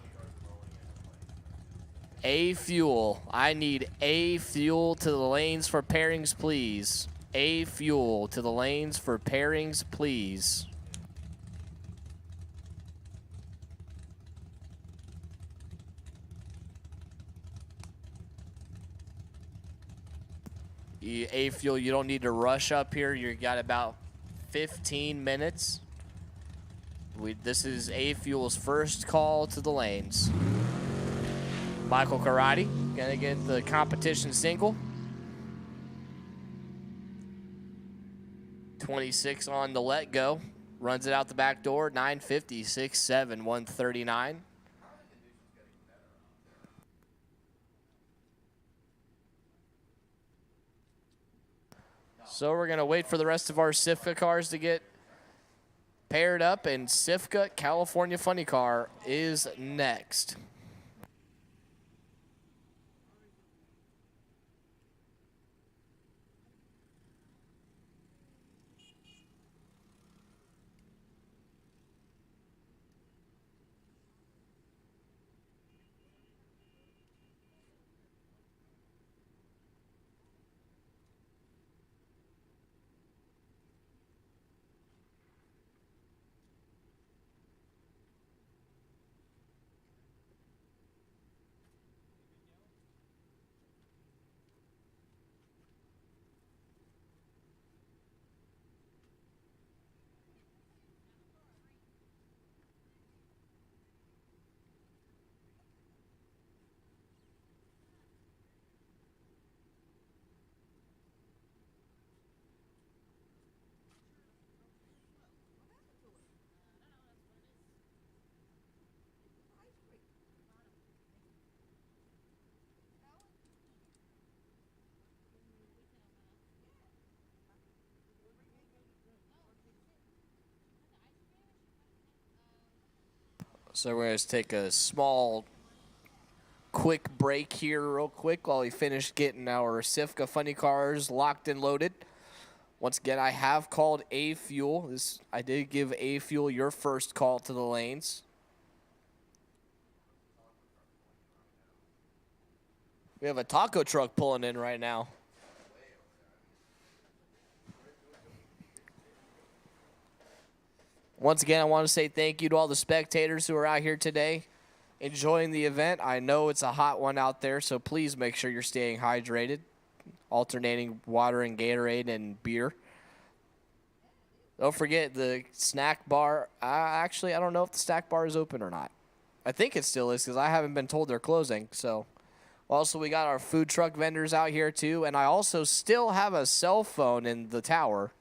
A fuel. I need A fuel to the lanes for pairings, please. A fuel to the lanes for pairings, please. A fuel, you don't need to rush up here. You got about 15 minutes. This is A Fuel's first call to the lanes. Michael Karate gonna get the competition single. 26 on the let go. Runs it out the back door. 950, 6-7, 139. So we're gonna wait for the rest of our SIFCA cars to get paired up, and SIFCA California Funny Car is next. So we're going to take a small, quick break here real quick while we finish getting our SIFCA Funny Cars locked and loaded. Once again, I have called A Fuel. I did give A Fuel your first call to the lanes. We have a taco truck pulling in right now. Once again, I want to say thank you to all the spectators who are out here today enjoying the event. I know it's a hot one out there, so please make sure you're staying hydrated, alternating water and Gatorade and beer. Don't forget the snack bar. Actually, I don't know if the snack bar is open or not. I think it still is because I haven't been told they're closing. So, also, we got our food truck vendors out here, too, and I also still have a cell phone in the tower.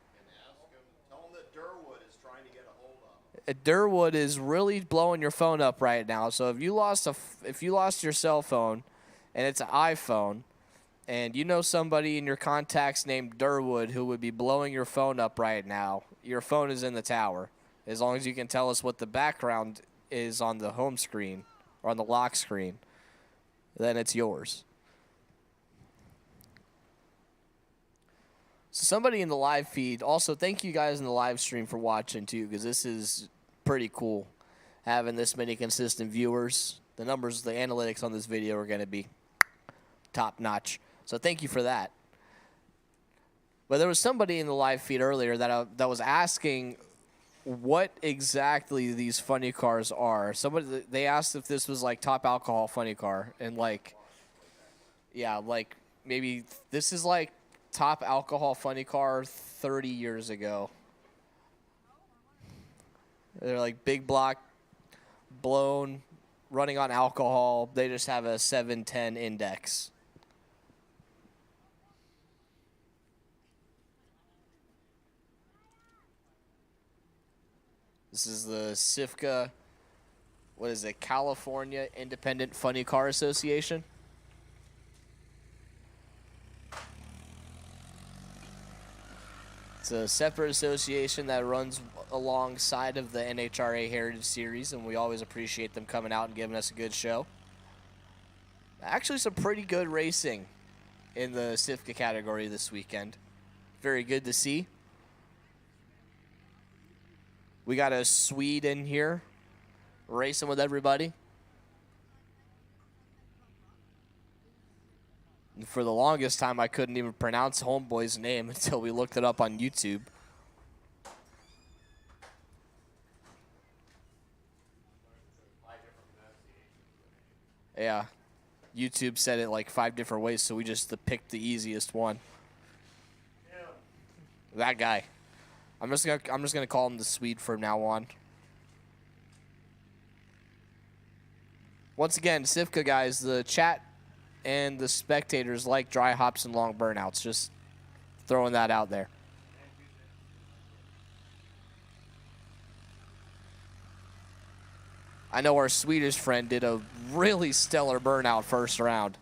Durwood is really blowing your phone up right now. So if you lost your cell phone, and it's an iPhone, and you know somebody in your contacts named Durwood who would be blowing your phone up right now, your phone is in the tower. As long as you can tell us what the background is on the home screen or on the lock screen, then it's yours. So somebody in the live feed, also thank you guys in the live stream for watching too, because this is pretty cool having this many consistent viewers. The numbers, the analytics on this video are going to be top notch. So thank you for that. But there was somebody in the live feed earlier that was asking what exactly these funny cars are. Somebody, they asked if this was like top alcohol funny car, and like, yeah, like maybe this is like top alcohol funny car 30 years ago. They're like big block, blown, running on alcohol. They just have a 710 index. This is the SIFCA, what is it, California Independent Funny Car Association. It's a separate association that runs alongside of the NHRA Heritage Series, and we always appreciate them coming out and giving us a good show. Actually, some pretty good racing in the SIFCA category this weekend. Very good to see. We got a Swede in here racing with everybody. And for the longest time, I couldn't even pronounce Homeboy's name until we looked it up on YouTube. Yeah, YouTube said it like 5 different ways, so we just picked the easiest one. Yeah. That guy. I'm just gonna call him the Swede from now on. Once again, SIFCA guys, the chat and the spectators like dry hops and long burnouts. Just throwing that out there. I know our Swedish friend did a really stellar burnout first round.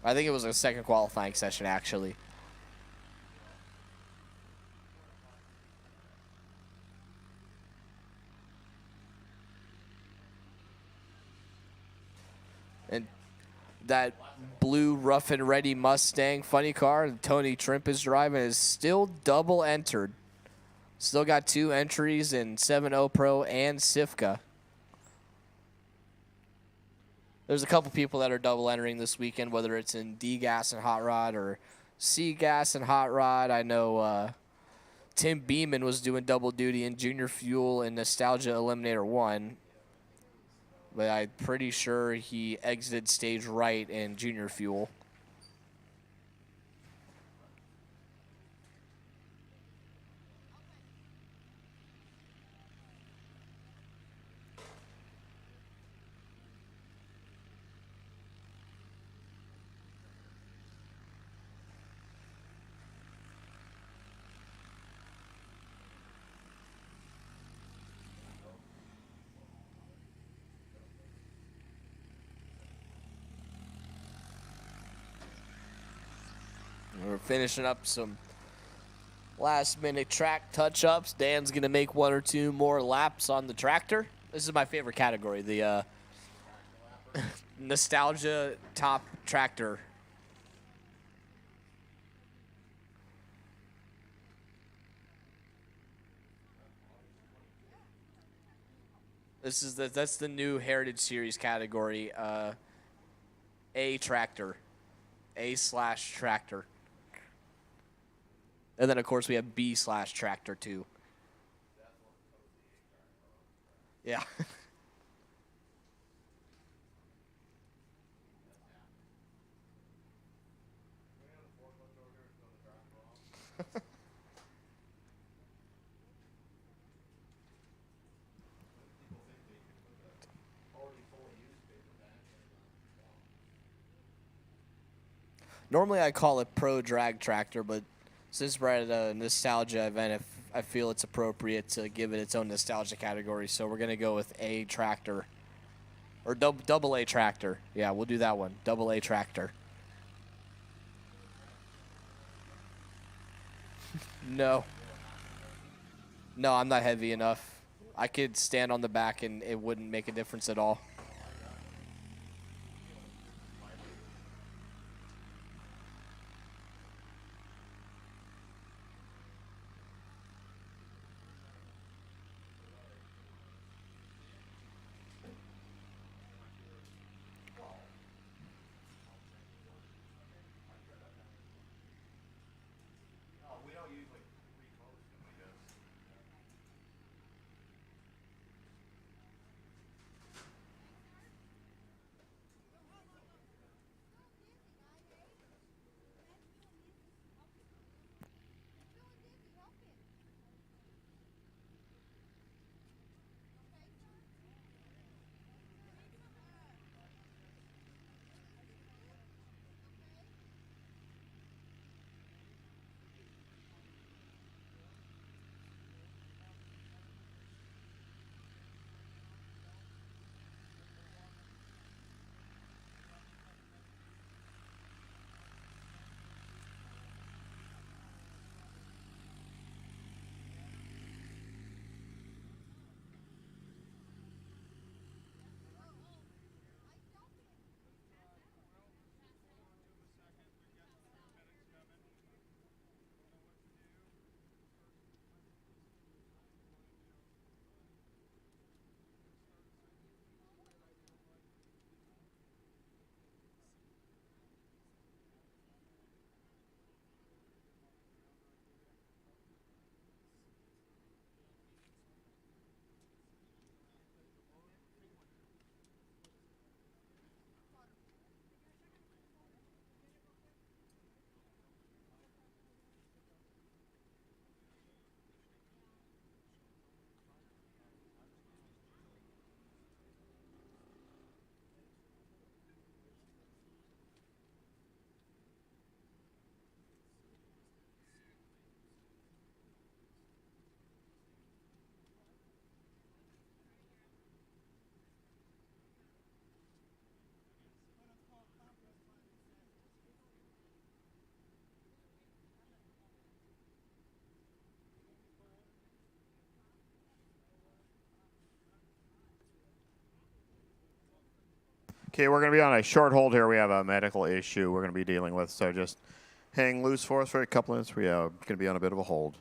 I think it was a second qualifying session, actually. And that blue rough and ready Mustang funny car that Tony Trimp is driving is still double entered. Still got 2 entries in 7.0 Pro and SIFCA. There's a couple people that are double entering this weekend, whether it's in D-Gas and Hot Rod or C-Gas and Hot Rod. I know Tim Beeman was doing double duty in Junior Fuel and Nostalgia Eliminator 1. But I'm pretty sure he exited stage right in Junior Fuel. We're finishing up some last-minute track touch-ups. Dan's going to make 1 or 2 more laps on the tractor. This is my favorite category, the nostalgia top tractor. That's the new Heritage Series category, A tractor, A/tractor. And then, of course, we have B/tractor, too. Yeah. Normally, I call it Pro Drag Tractor, but since we're at a nostalgia event, I feel it's appropriate to give it its own nostalgia category. So we're going to go with A tractor. Or double A tractor. Yeah, we'll do that one. Double A tractor. No. No, I'm not heavy enough. I could stand on the back and it wouldn't make a difference at all. Okay, we're going to be on a short hold here. We have a medical issue we're going to be dealing with, so just hang loose for us for a couple minutes. We are going to be on a bit of a hold.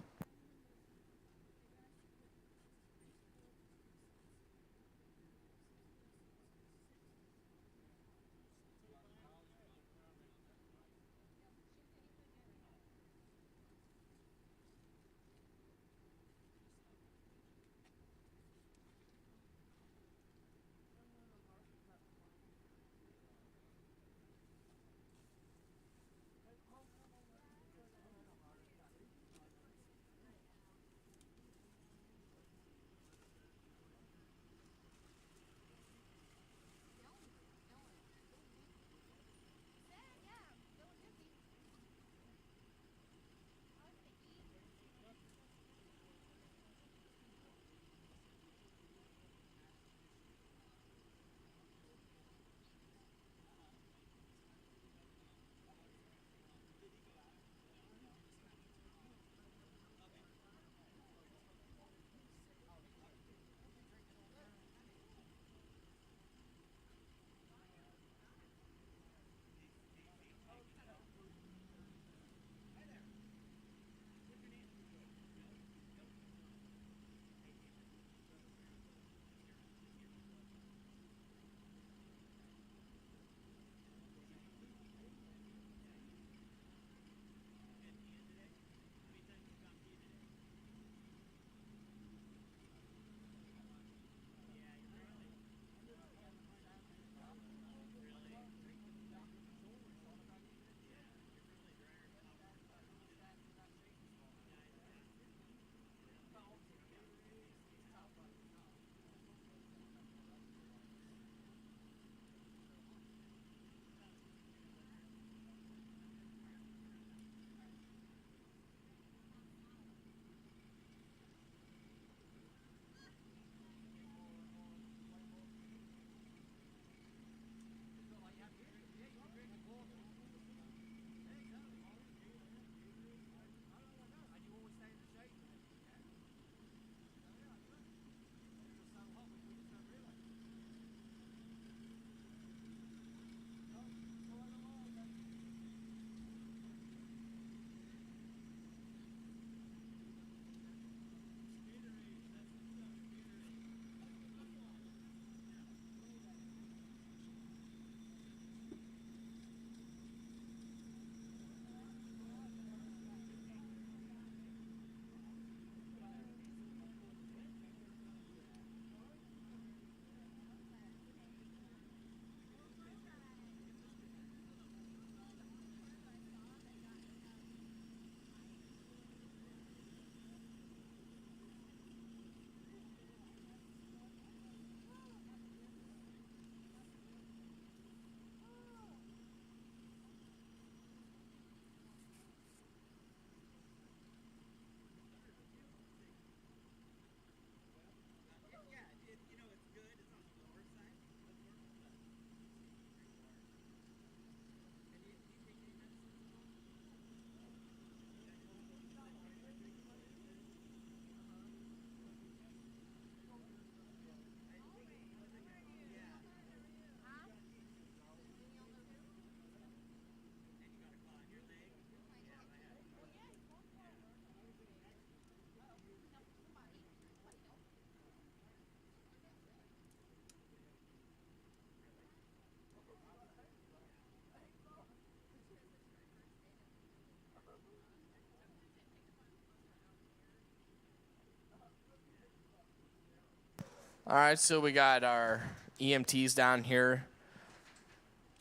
All right, so we got our EMTs down here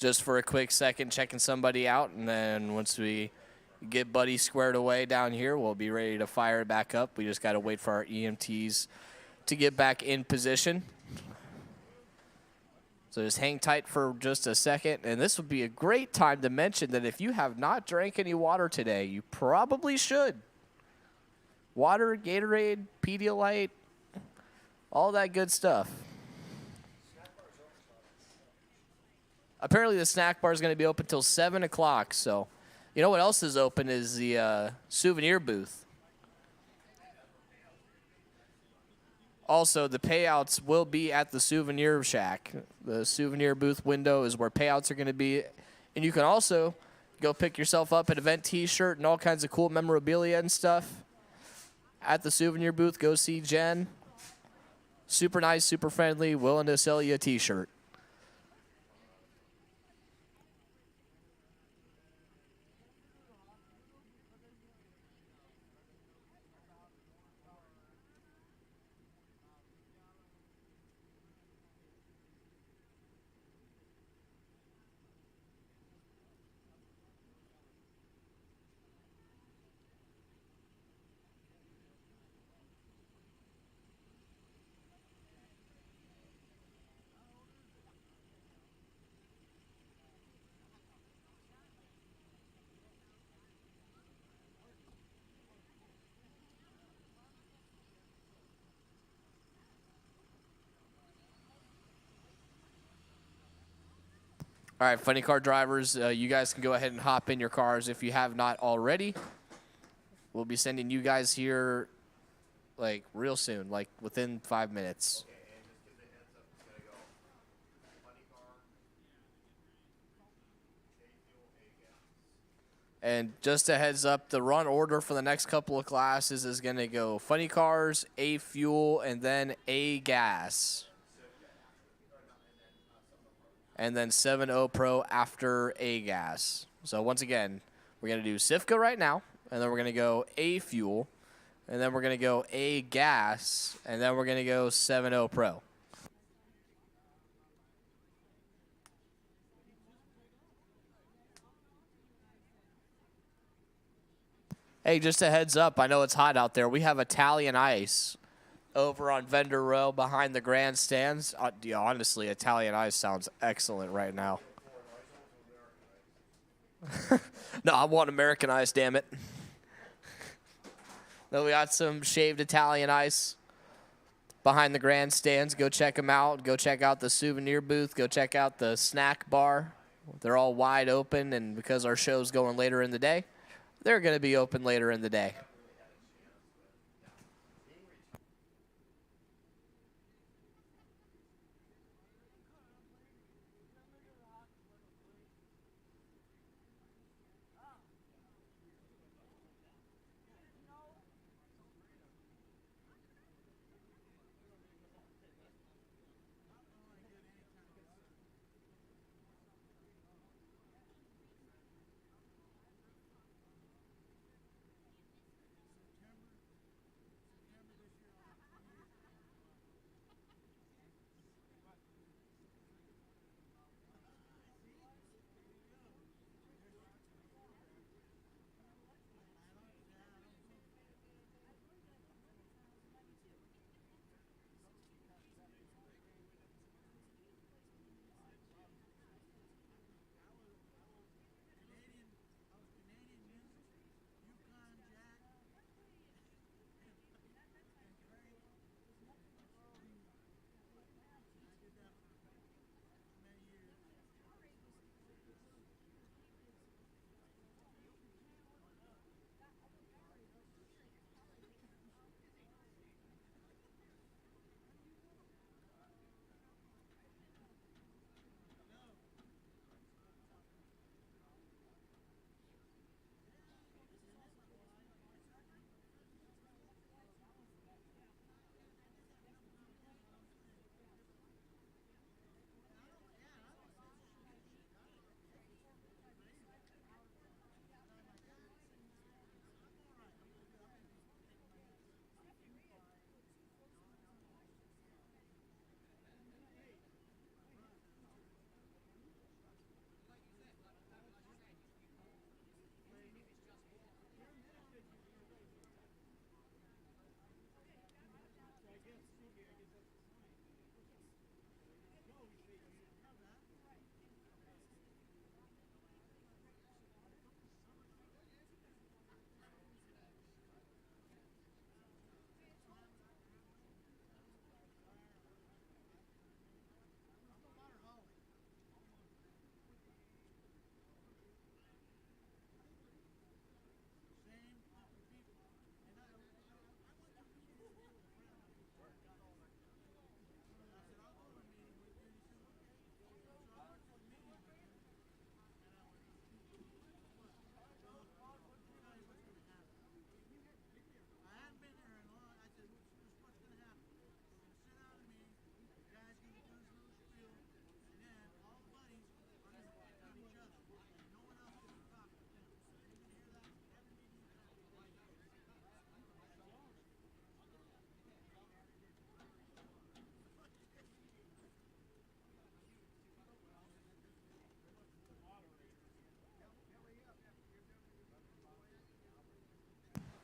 just for a quick second checking somebody out, and then once we get Buddy squared away down here, we'll be ready to fire it back up. We just got to wait for our EMTs to get back in position. So just hang tight for just a second, and this would be a great time to mention that if you have not drank any water today, you probably should. Water, Gatorade, Pedialyte, all that good stuff. Apparently the snack bar is going to be open till 7 o'clock, so you know what else is open is the souvenir booth. Also, the payouts will be at the souvenir shack. The souvenir booth window is where payouts are going to be. And you can also go pick yourself up an event t-shirt and all kinds of cool memorabilia and stuff at the souvenir booth. Go see Jen. Super nice, super friendly, willing to sell you a t-shirt. All right, funny car drivers, you guys can go ahead and hop in your cars if you have not already. We'll be sending you guys here, like, real soon, like, within 5 minutes. And just a heads up, the run order for the next couple of classes is going to go funny cars, A fuel, and then A gas. And then 7.0 Pro after A gas. So once again, we're going to do Sifka right now, and then we're going to go A fuel, and then we're going to go A gas, and then we're going to go 7.0 Pro. Hey, just a heads up, I know it's hot out there. We have Italian ice over on vendor row behind the grandstands. Yeah, honestly, Italian ice sounds excellent right now. No, I want American ice, damn it. Then we got some shaved Italian ice behind the grandstands. Go check them out. Go check out the souvenir booth. Go check out the snack bar. They're all wide open, and because our show's going later in the day, they're going to be open later in the day.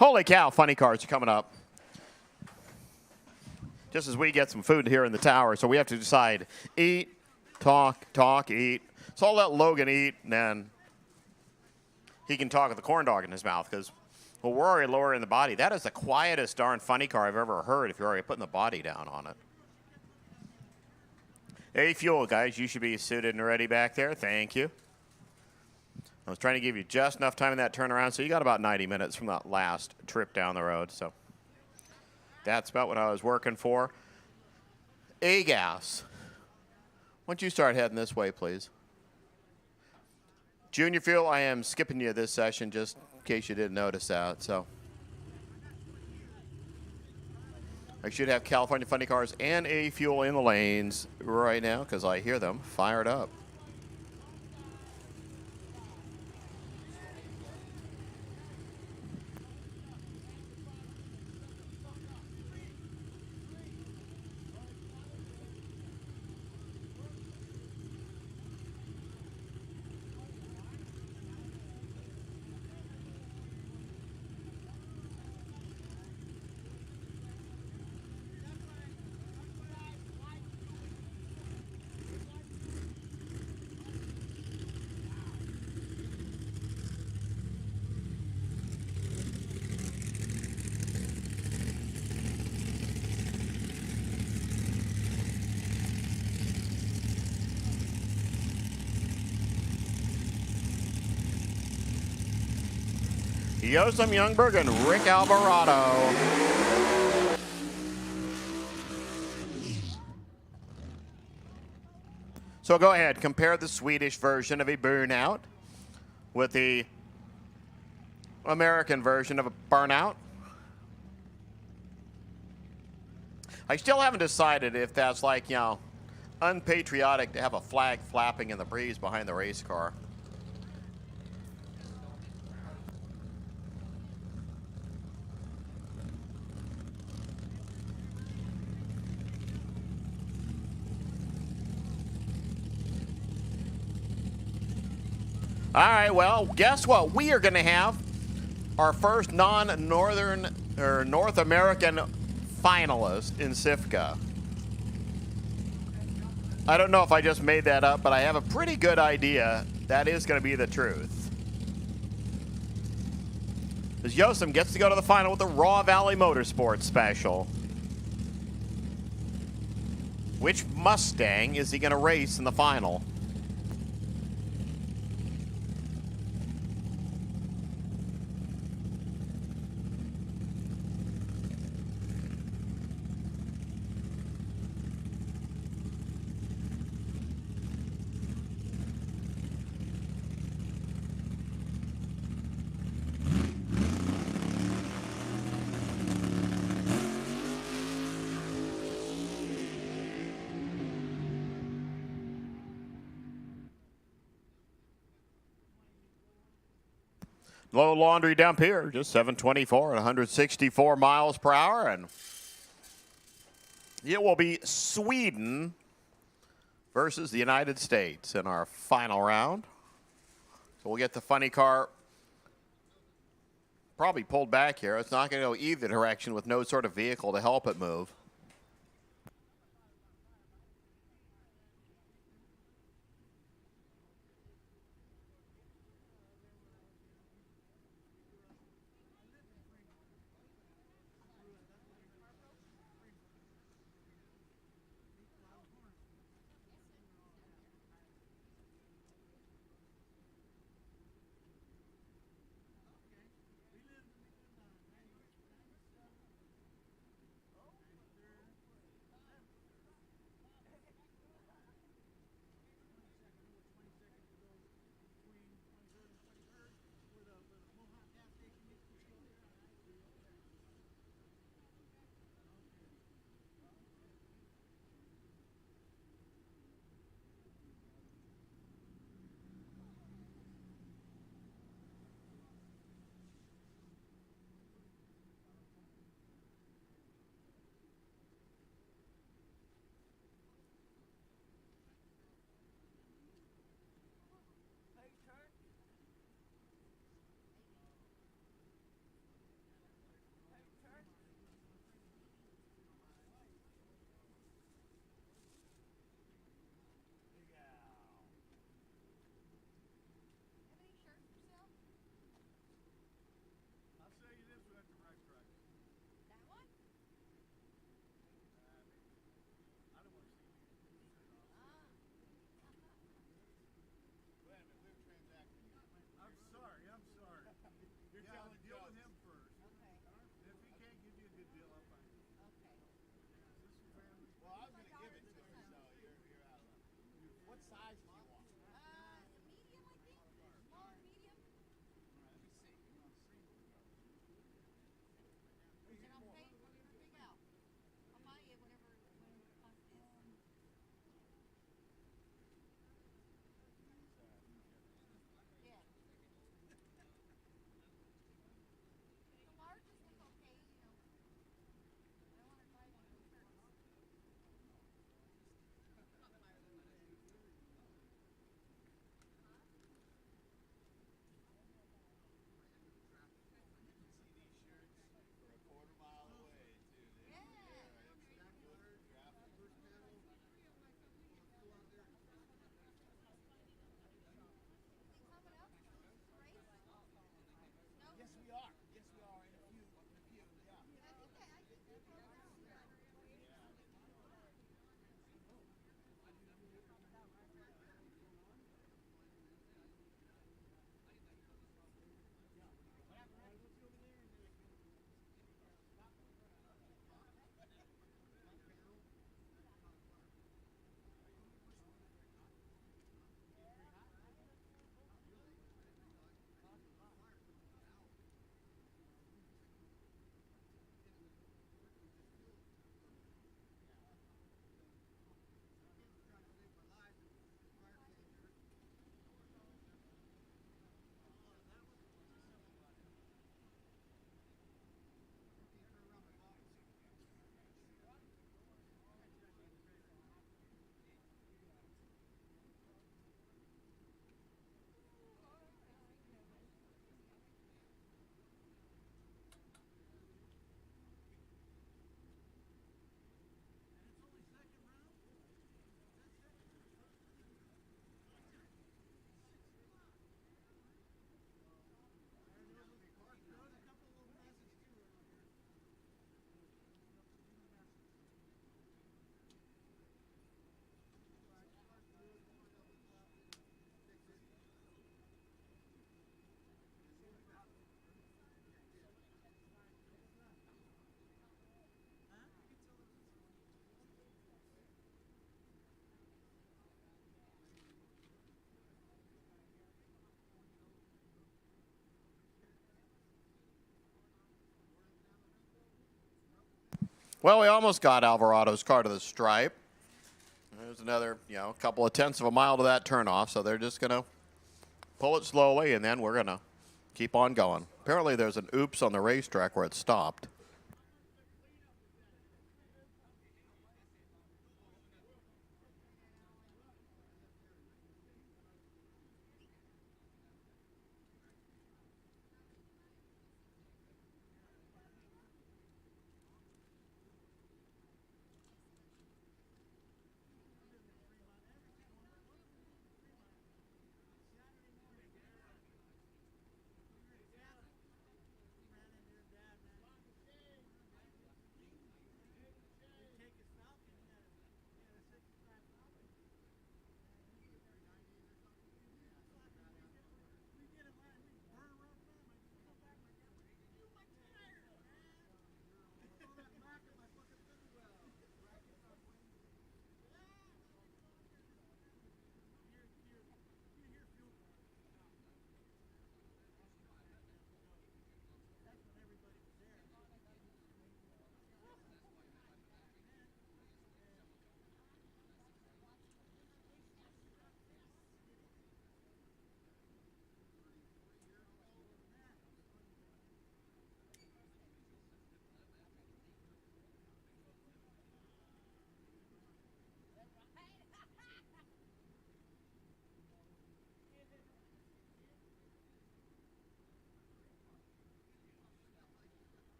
Holy cow, funny cars are coming up. Just as we get some food here in the tower, so we have to decide, eat, talk, eat. So I'll let Logan eat, and then he can talk with the corn dog in his mouth, because, well, we're already lowering the body. That is the quietest darn funny car I've ever heard if you're already putting the body down on it. Hey, fuel, guys, you should be suited and ready back there. Thank you. I was trying to give you just enough time in that turnaround, so you got about 90 minutes from that last trip down the road. So that's about what I was working for. A-gas. Why don't you start heading this way, please? Junior fuel, I am skipping you this session just in case you didn't notice that. So I should have California Funny Cars and A Fuel in the lanes right now because I hear them fired up. Yosem Youngberg and Rick Alvarado. So go ahead, compare the Swedish version of a burnout with the American version of a burnout. I still haven't decided if that's like, you know, unpatriotic to have a flag flapping in the breeze behind the race car. All right, well, guess what? We are going to have our first non-Northern or North American finalist in SIFCA. I don't know if I just made that up, but I have a pretty good idea that is going to be the truth. Because Yosem gets to go to the final with the Raw Valley Motorsports Special. Which Mustang is he going to race in the final? Low laundry dump here, just 724 at 164 miles per hour. And it will be Sweden versus the United States in our final round. So we'll get the funny car probably pulled back here. It's not going to go either direction with no sort of vehicle to help it move. Well, we almost got Alvarado's car to the stripe. There's another, couple of tenths of a mile to that turnoff, so they're just going to pull it slowly, and then we're going to keep on going. Apparently there's an oops on the racetrack where it stopped.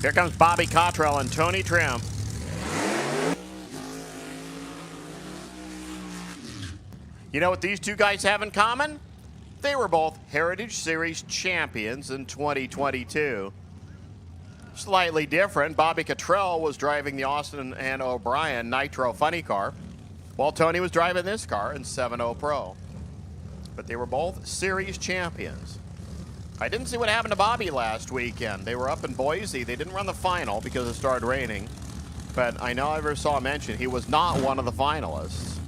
Here comes Bobby Cottrell and Tony Trim. You know what these two guys have in common? They were both Heritage Series champions in 2022. Slightly different, Bobby Cottrell was driving the Austin and O'Brien Nitro Funny Car, while Tony was driving this car in 7.0 Pro. But they were both series champions. I didn't see what happened to Bobby last weekend. They were up in Boise. They didn't run the final because it started raining. But I know I ever saw mention he was not one of the finalists.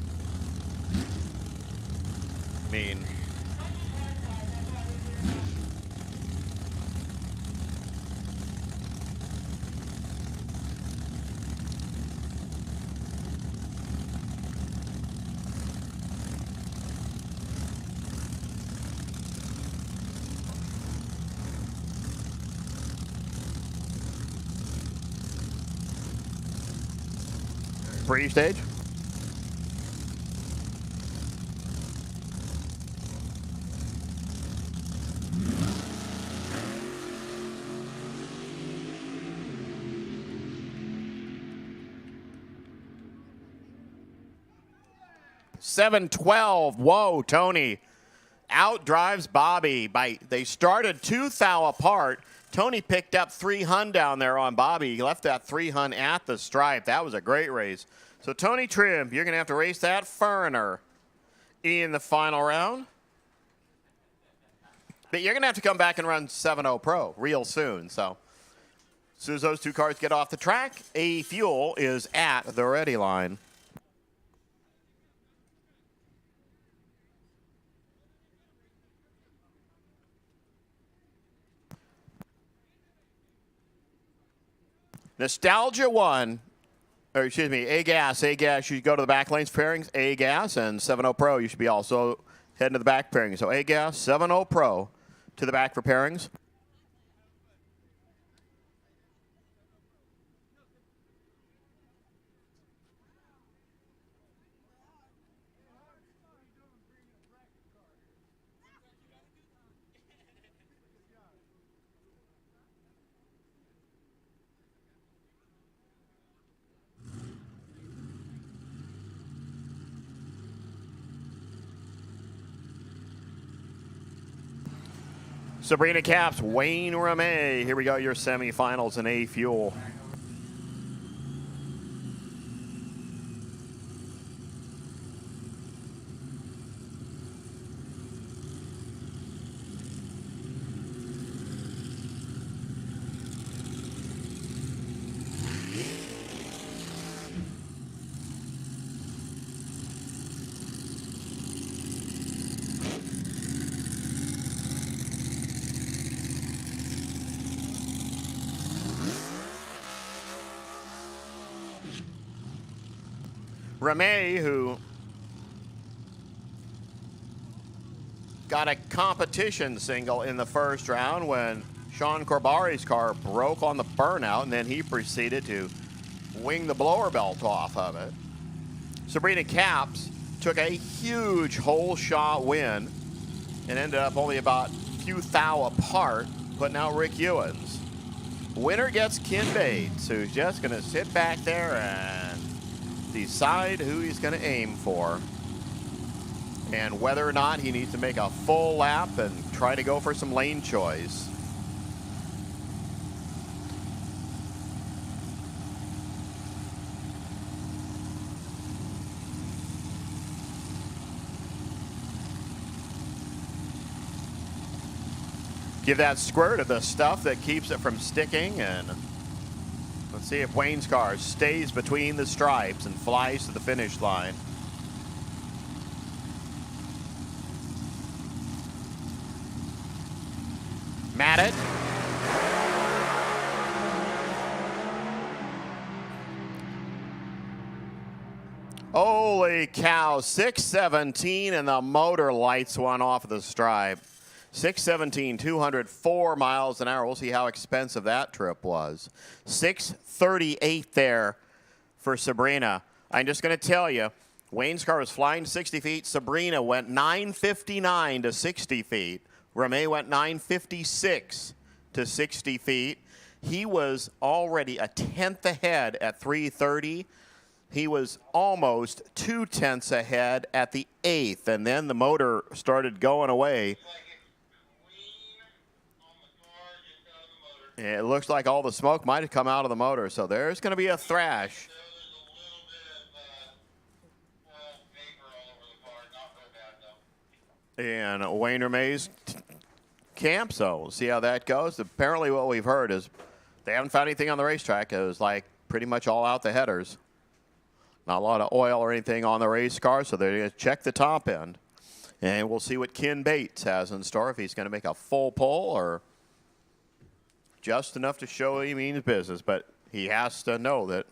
I mean, pre-stage. $7.12. Whoa, Tony outdrives Bobby. They started 2 thou apart. Tony picked up 3 hun down there on Bobby. He left that 3 hun at the stripe. That was a great race. So Tony Trim, you're going to have to race that Ferner in the final round. But you're going to have to come back and run 7.0 Pro real soon. So as soon as those two cars get off the track, A Fuel is at the ready line. Nostalgia 1, or excuse me, A-Gas, you go to the back lanes pairings, A-Gas, and 7.0 Pro, you should be also heading to the back pairings. So A-Gas, 7.0 Pro to the back for pairings. Sabrina Capps, Wayne Ramey. Here we go, your semifinals in A Fuel. Ramey, who got a competition single in the first round when Sean Corbari's car broke on the burnout, and then he proceeded to wing the blower belt off of it. Sabrina Capps took a huge hole shot win and ended up only about a few thou apart, putting out Rick Ewens. Winner gets Ken Bates, who's just going to sit back there and decide who he's going to aim for and whether or not he needs to make a full lap and try to go for some lane choice. Give that squirt of the stuff that keeps it from sticking, and let's see if Wayne's car stays between the stripes and flies to the finish line. Matted. Holy cow, 617, and the motor lights one off of the stripe. 617, 204 miles an hour. We'll see how expensive that trip was. 638 there for Sabrina. I'm just going to tell you, Wayne's car was flying to 60 feet. Sabrina went 959 to 60 feet. Ramey went 956 to 60 feet. He was already a tenth ahead at 3:30. He was almost 2/10 ahead at the 8th, and then the motor started going away. And it looks like all the smoke might have come out of the motor, so there's going to be a thrash. And Wayne Remay's camp, so we'll see how that goes. Apparently what we've heard is they haven't found anything on the racetrack. It was like pretty much all out the headers. Not a lot of oil or anything on the race car, so they're going to check the top end. And we'll see what Ken Bates has in store, if he's going to make a full pull or just enough to show he means business. But he has to know that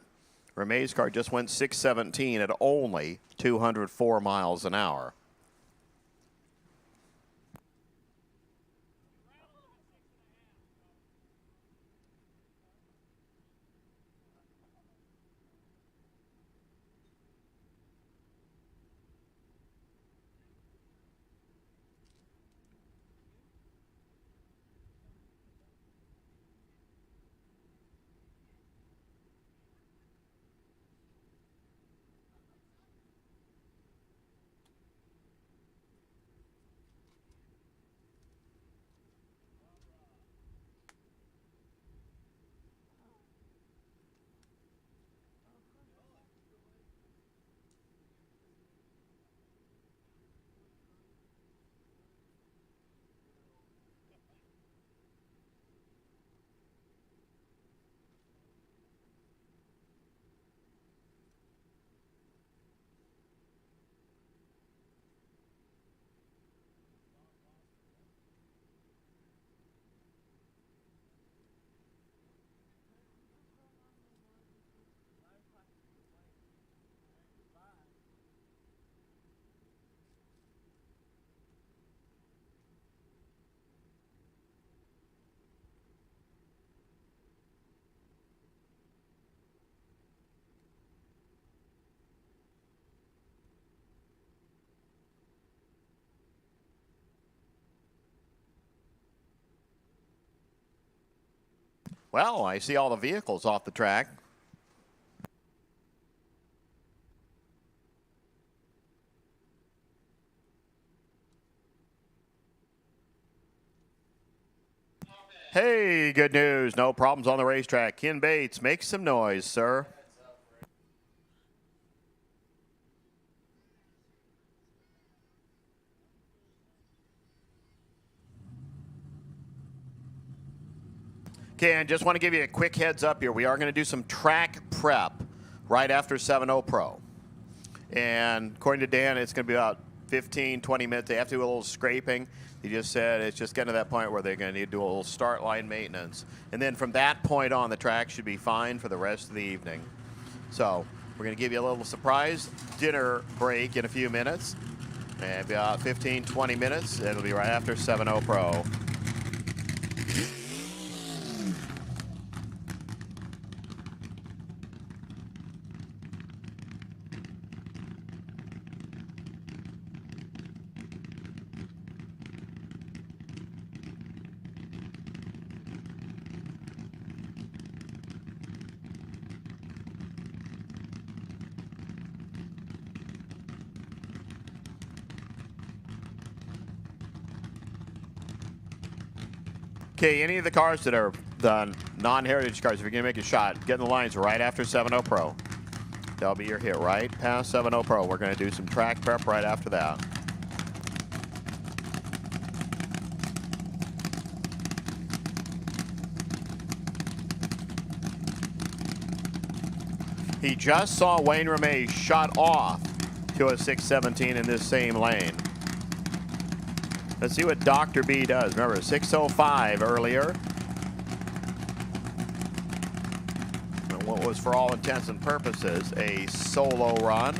Remay's car just went 617 at only 204 miles an hour. Well, I see all the vehicles off the track. Hey, good news. No problems on the racetrack. Ken Bates, make some noise, sir. Okay, and just want to give you a quick heads up here. We are going to do some track prep right after 7.0 Pro. And according to Dan, it's going to be about 15, 20 minutes. They have to do a little scraping. He just said it's just getting to that point where they're going to need to do a little start line maintenance. And then from that point on, the track should be fine for the rest of the evening. So we're going to give you a little surprise dinner break in a few minutes. And about 15, 20 minutes. It'll be right after 7.0 Pro. Okay, any of the cars that are the non-heritage cars, if you're going to make a shot, get in the lines right after 7.0 Pro. That'll be your hit right past 7.0 Pro. We're going to do some track prep right after that. He just saw Wayne Remay shot off to a 617 in this same lane. Let's see what Dr. B does. Remember, 605 earlier. And what was, for all intents and purposes, a solo run.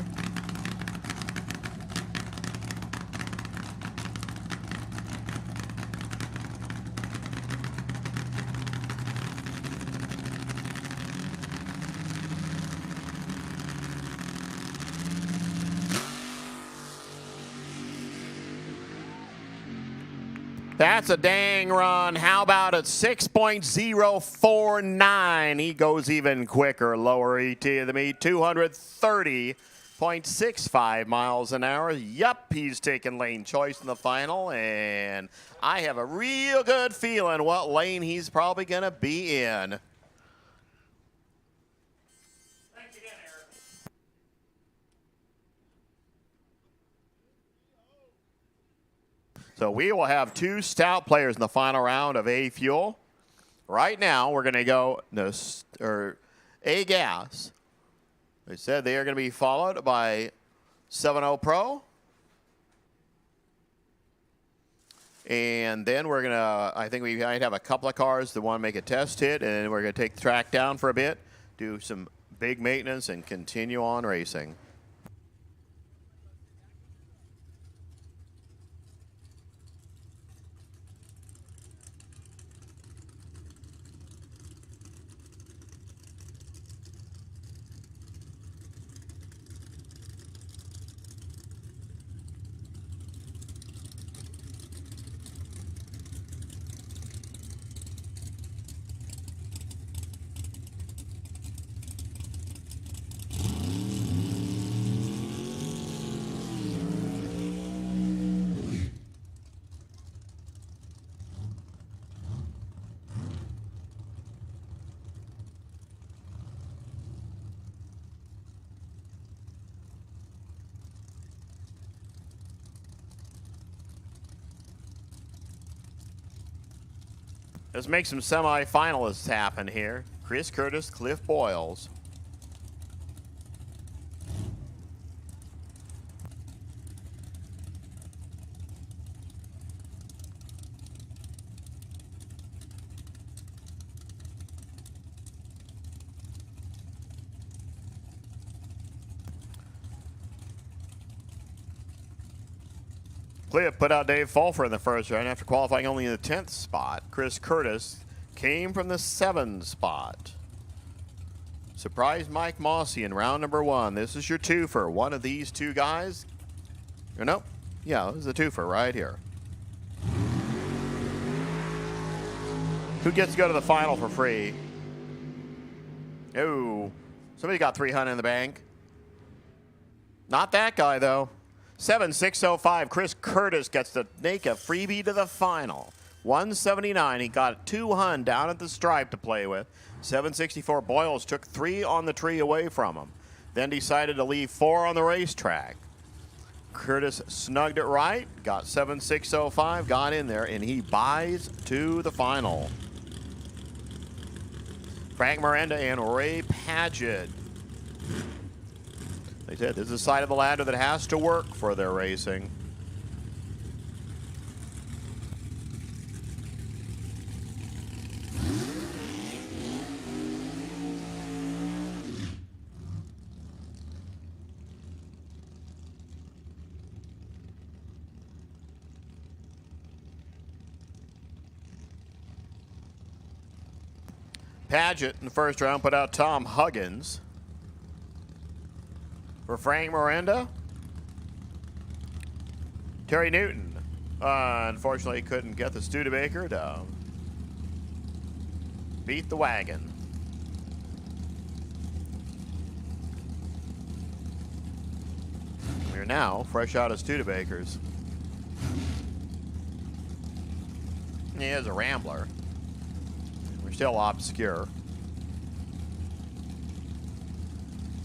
That's a dang run. How about at 6.049? He goes even quicker. Lower ET of the meet, 230.65 miles an hour. Yup, he's taking lane choice in the final, and I have a real good feeling what lane he's probably going to be in. Thanks again, Eric. So we will have two stout players in the final round of A Fuel. Right now, we're going to go A Gas. They said they are going to be followed by 7-0 Pro. And then we're going to, I think we might have a couple of cars that want to make a test hit, and we're going to take the track down for a bit, do some big maintenance, and continue on racing. Let's make some semi-finalists happen here. Chris Curtis, Cliff Boyles. Cliff put out Dave Fulfer in the first round after qualifying only in the 10th spot. Chris Curtis came from the 7th spot. Surprised Mike Mossy in round number 1. This is your twofer. One of these two guys. Or nope. Yeah, this is a twofer right here. Who gets to go to the final for free? Oh, somebody got $300 in the bank. Not that guy, though. 7.605, Chris Curtis gets to make a freebie to the final. 179, he got 200 down at the stripe to play with. 764, Boyles took 3 on the tree away from him. Then decided to leave 4 on the racetrack. Curtis snugged it right, got 7.605, got in there, and he buys to the final. Frank Miranda and Ray Padgett. They said this is a side of the ladder that has to work for their racing. Padgett in the first round put out Tom Huggins. For Frank Miranda, Terry Newton. Unfortunately, couldn't get the Studebaker to beat the wagon. We're now fresh out of Studebakers. He is a Rambler. We're still obscure.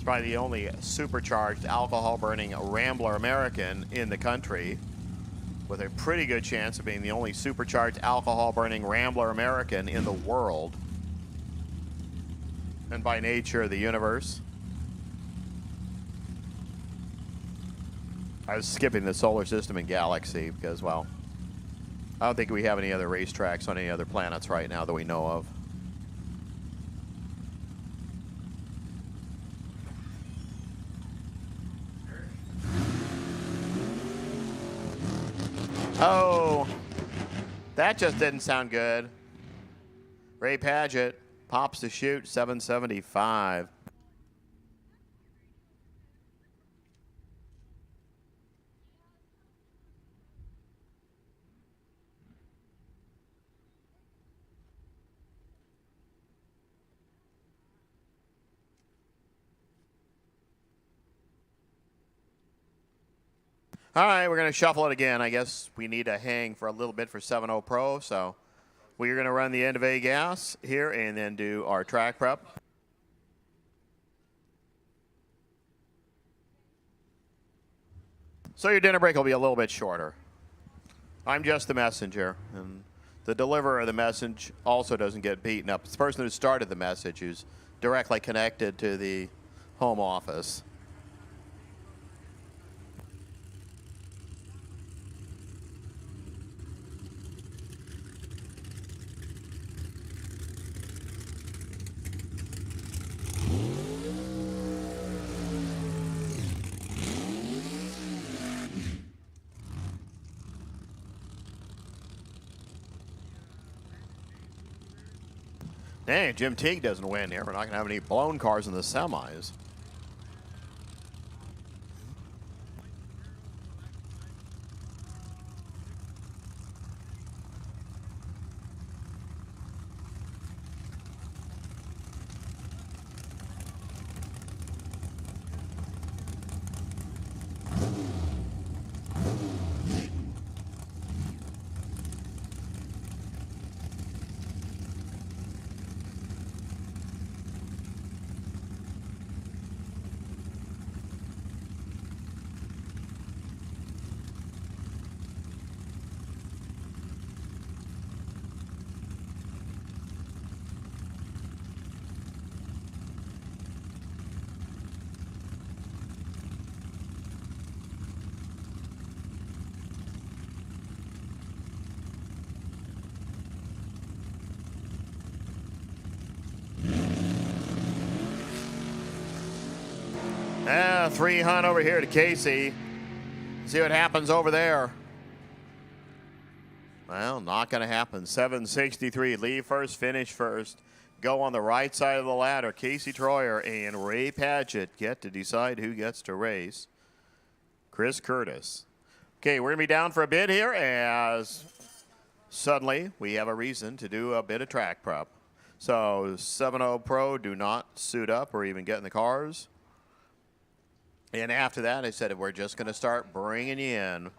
Probably the only supercharged alcohol-burning Rambler American in the country, with a pretty good chance of being the only supercharged alcohol-burning Rambler American in the world, and by nature of the universe. I was skipping the solar system and galaxy because, well, I don't think we have any other racetracks on any other planets right now that we know of. Oh, that just didn't sound good. Ray Padgett pops the chute, 775. All right, we're going to shuffle it again. I guess we need to hang for a little bit for 7.0 Pro, so we're going to run the end of A gas here and then do our track prep. So your dinner break will be a little bit shorter. I'm just the messenger, and the deliverer of the message also doesn't get beaten up. It's the person who started the message who's directly connected to the home office. Dang, Jim Teague doesn't win here. We're not going to have any blown cars in the semis. Ah, 300 over here to Casey. See what happens over there. Well, not going to happen. 763. Leave first, finish first. Go on the right side of the ladder. Casey Troyer and Ray Padgett get to decide who gets to race. Chris Curtis. Okay, we're going to be down for a bit here as suddenly we have a reason to do a bit of track prep. So 7.0 Pro do not suit up or even get in the cars. And after that, I said we're just going to start bringing you in.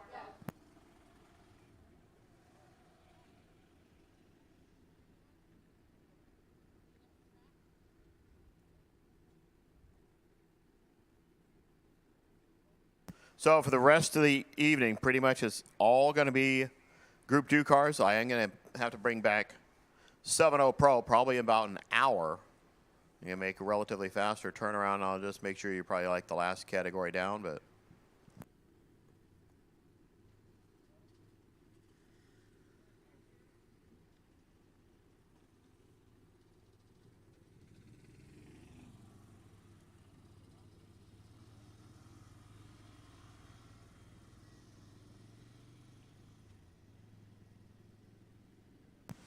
So for the rest of the evening, pretty much it's all going to be Group 2 cars. I am going to have to bring back 7.0 Pro probably about an hour. You can make a relatively faster turnaround. I'll just make sure you probably like the last category down, but.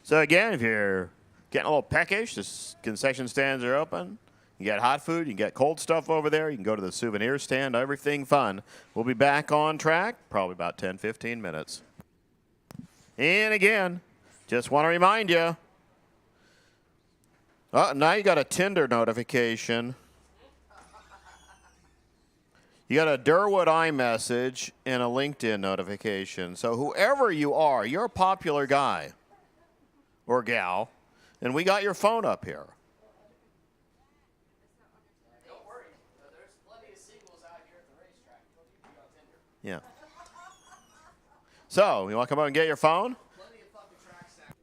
So again, if you're getting a little peckish, the concession stands are open. You get hot food, you get cold stuff over there. You can go to the souvenir stand, everything fun. We'll be back on track, probably about 10, 15 minutes. And again, just want to remind you, now you got a Tinder notification. You got a Durwood iMessage and a LinkedIn notification. So whoever you are, you're a popular guy or gal, and we got your phone up here. Don't worry. There's plenty of singles out here at the racetrack. Don't need to be on Tinder. Yeah. So, you want to come up and get your phone? Plenty of fucking track stack.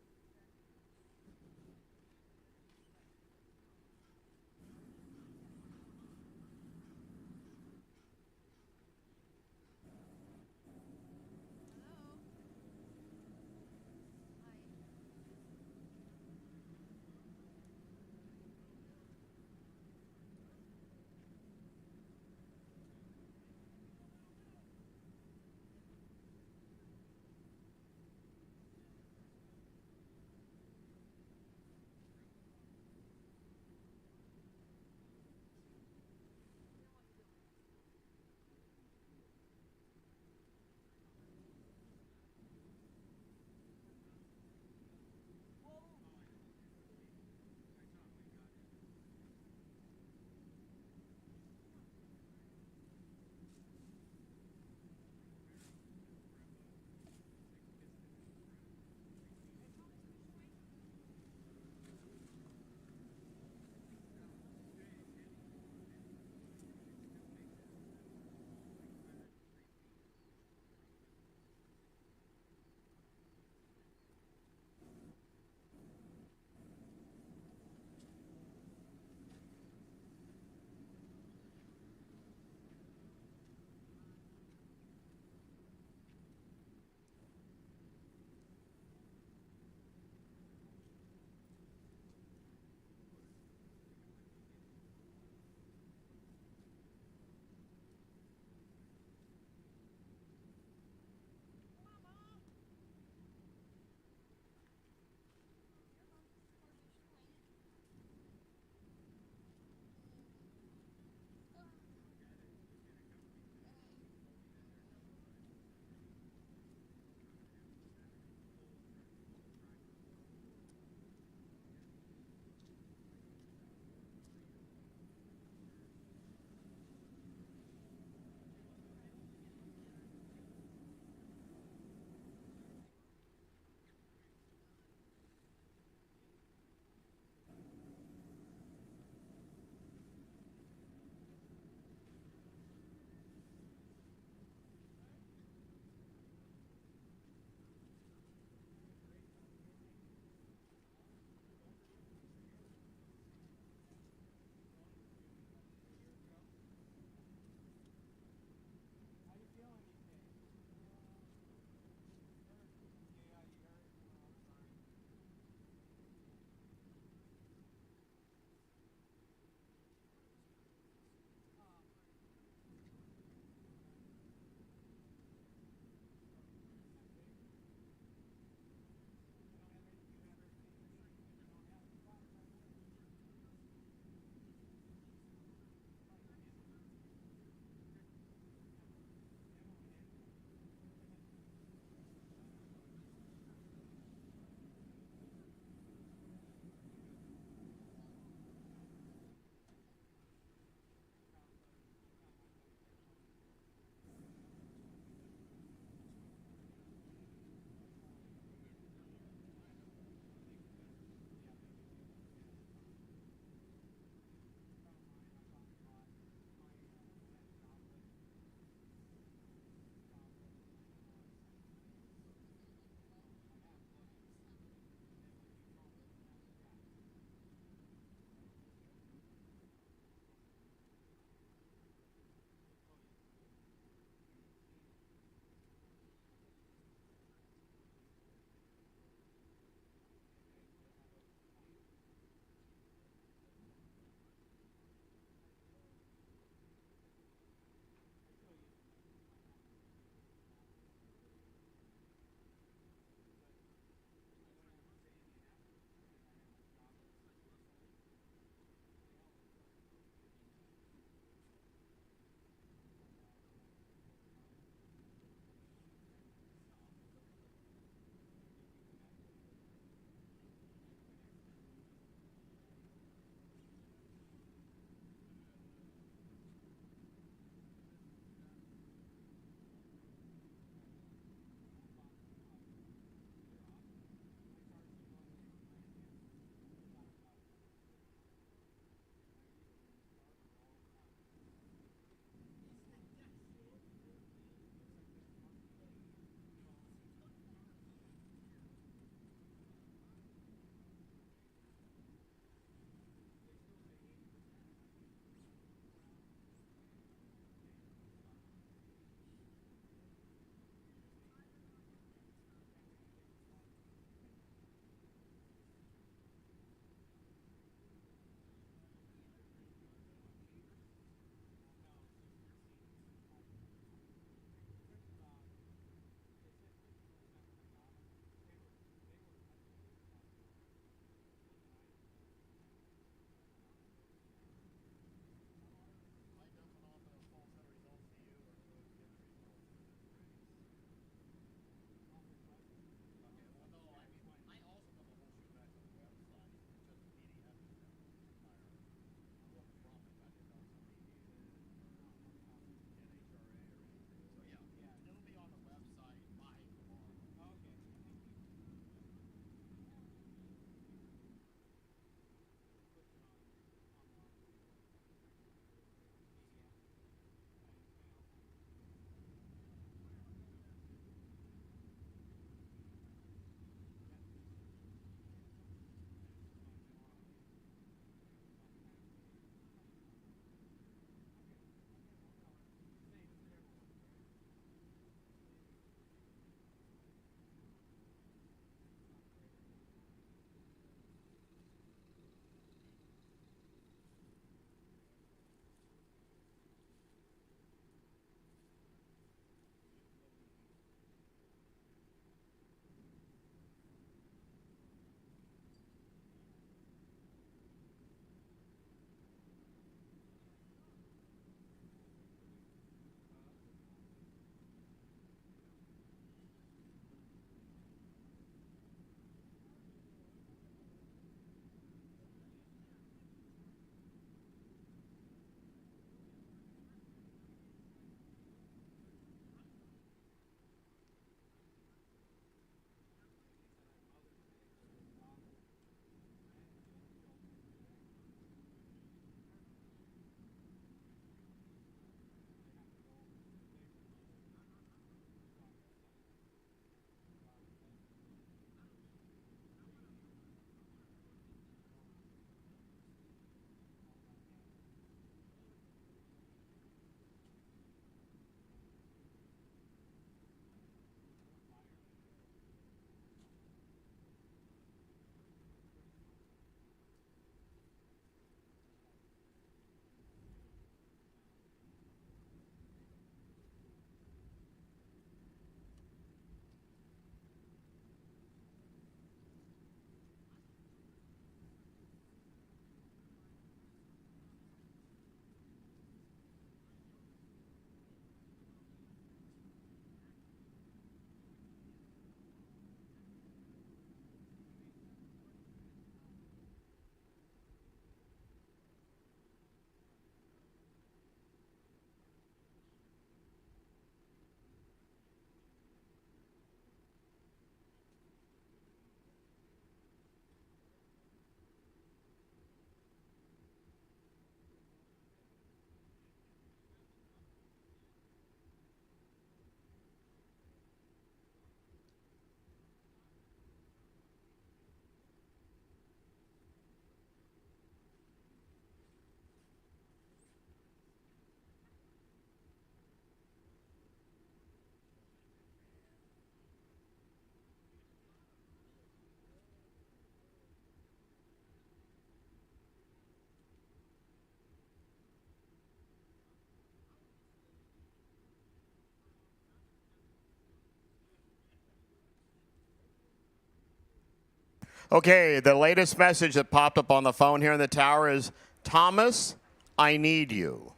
Okay, the latest message that popped up on the phone here in the tower is, Thomas, I need you.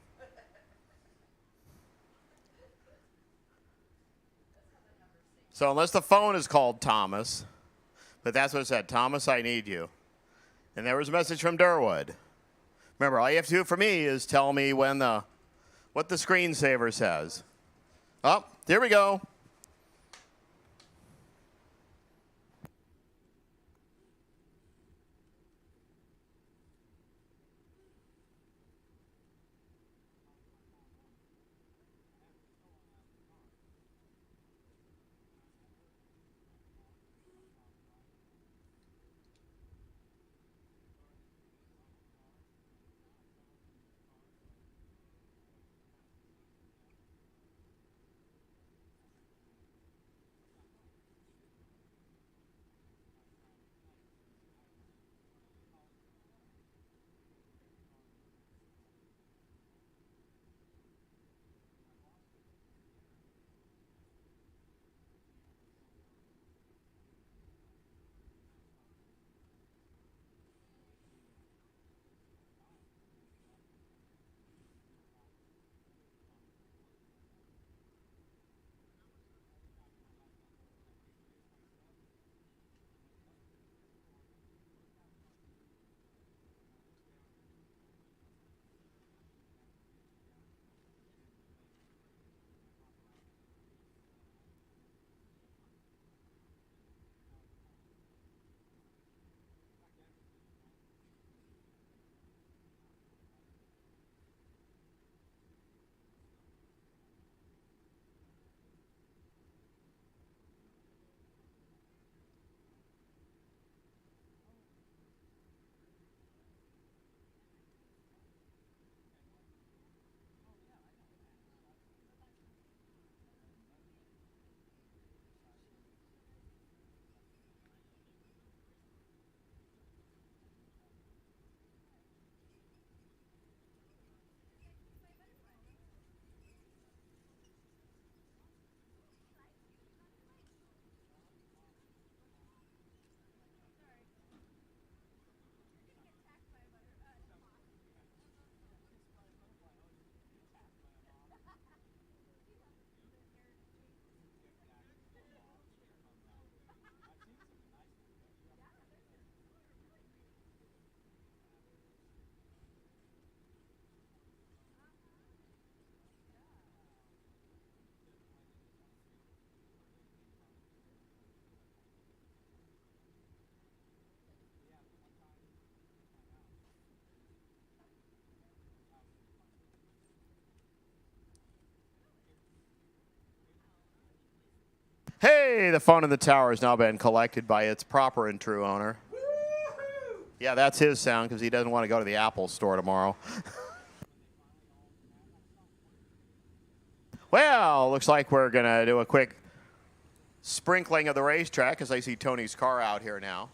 So unless the phone is called Thomas, but that's what it said, Thomas, I need you. And there was a message from Durwood. Remember, all you have to do for me is tell me what the screensaver says. Oh, here we go. Hey, the phone in the tower has now been collected by its proper and true owner. Yeah, that's his sound because he doesn't want to go to the Apple store tomorrow. Well, looks like we're going to do a quick sprinkling of the racetrack as I see Tony's car out here now.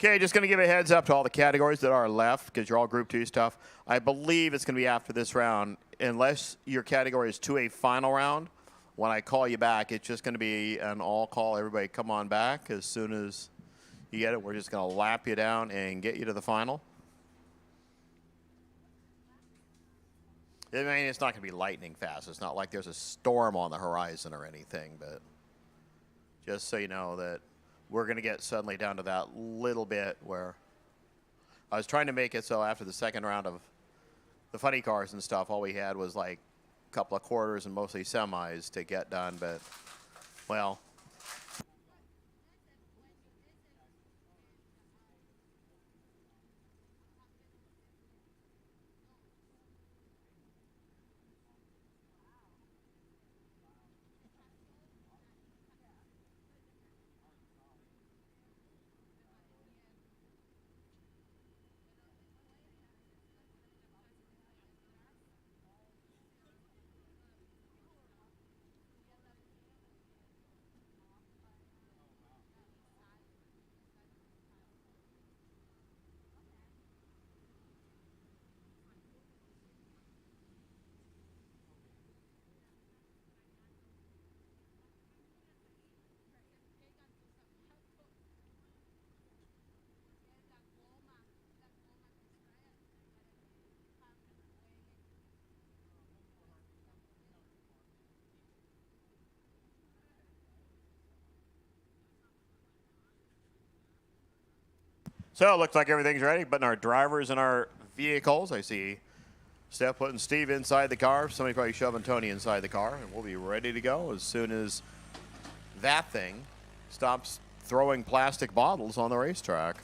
Okay, just going to give a heads up to all the categories that are left because you're all Group 2 stuff. I believe it's going to be after this round. Unless your category is to a final round, when I call you back, it's just going to be an all call. Everybody come on back as soon as you get it. We're just going to lap you down and get you to the final. I mean, it's not going to be lightning fast. It's not like there's a storm on the horizon or anything, but just so you know that we're going to get suddenly down to that little bit where I was trying to make it so after the second round of the funny cars and stuff, all we had was like a couple of quarters and mostly semis to get done, but, well, so it looks like everything's ready, but our drivers and our vehicles, I see Steph putting Steve inside the car. Somebody probably shoving Tony inside the car, and we'll be ready to go as soon as that thing stops throwing plastic bottles on the racetrack.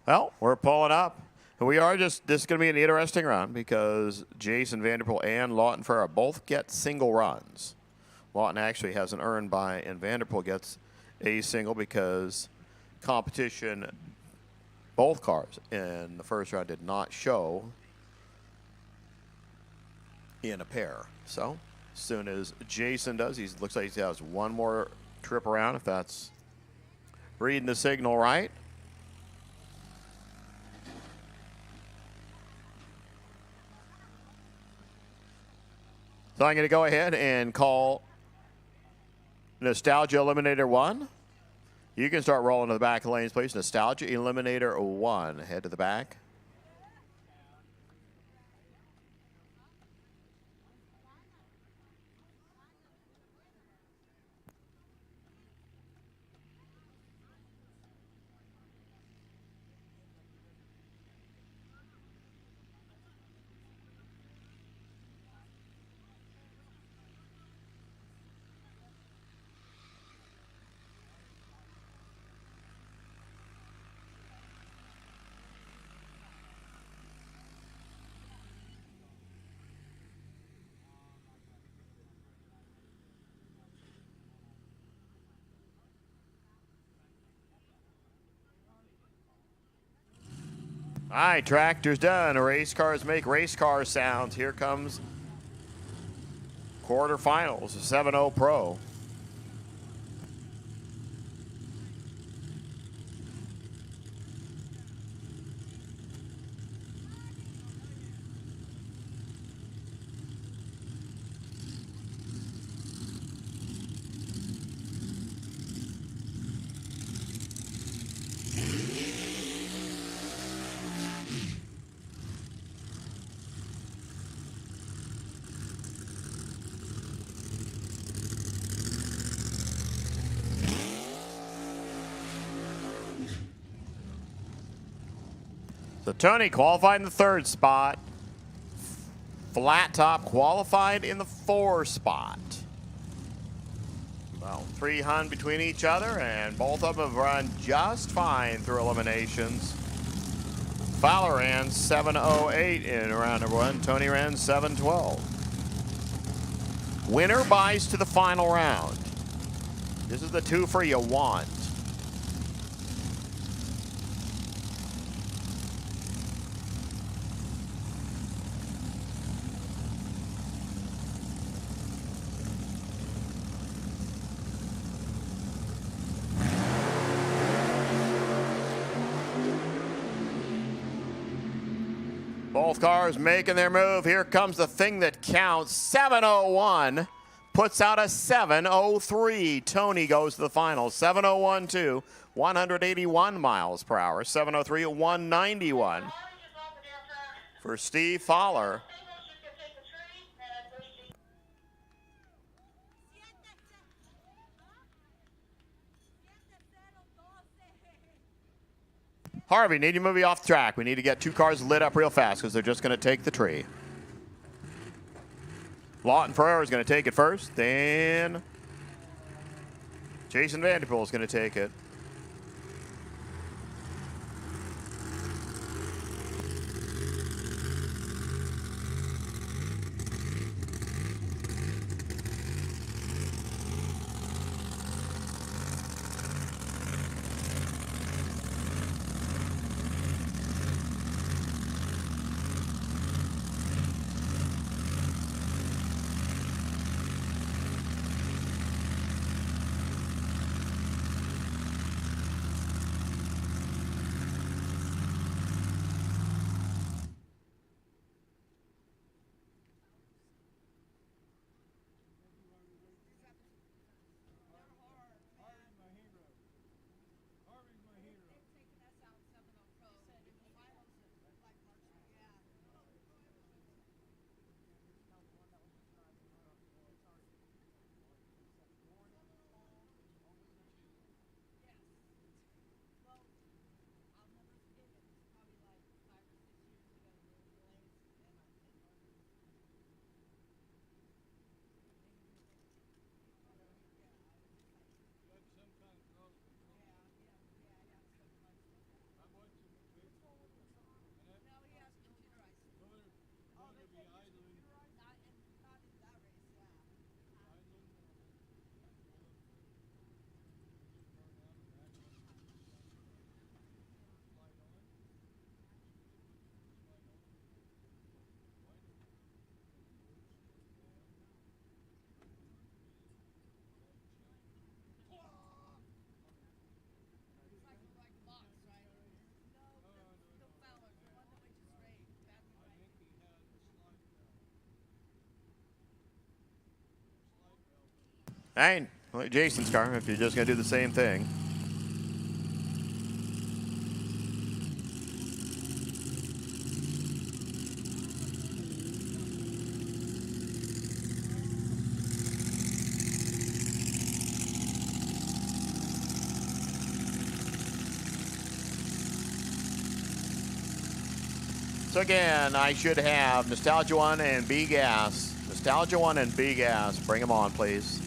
Well, we're pulling up. We are this is going to be an interesting run because Jason Vanderpool and Lawton Ferrer both get single runs. Lawton actually has an earned by, and Vanderpool gets a single because competition, both cars in the first round did not show in a pair. So as soon as Jason does, he looks like he has one more trip around, if that's reading the signal right. So I'm going to go ahead and call Nostalgia Eliminator 1. You can start rolling to the back of the lanes, please. Nostalgia Eliminator 1. Head to the back. All right, tractor's done. Race cars make race car sounds. Here comes quarterfinals, 7-0 Pro. So Tony qualified in the 3rd spot. Flat Top qualified in the 4 spot. Well, 3 hun between each other, and both of them have run just fine through eliminations. Fowler ran 7:08 in round number 1. Tony ran 7:12. Winner buys to the final round. This is the twofer you want. Both cars making their move. Here comes the thing that counts. 7:01 puts out a 7:03. Tony goes to the final. 7:01.2, 181 miles per hour. 7:03 at 191 for Steve Fowler. Harvey, need to move you off the track. We need to get 2 cars lit up real fast because they're just going to take the tree. Lawton Ferrer is going to take it first. Then Jason Vanderpool is going to take it. Hey, look, Jason's car, if you're just going to do the same thing. So again, I should have Nostalgia 1 and B-Gas. Nostalgia 1 and B-Gas. Bring them on, please.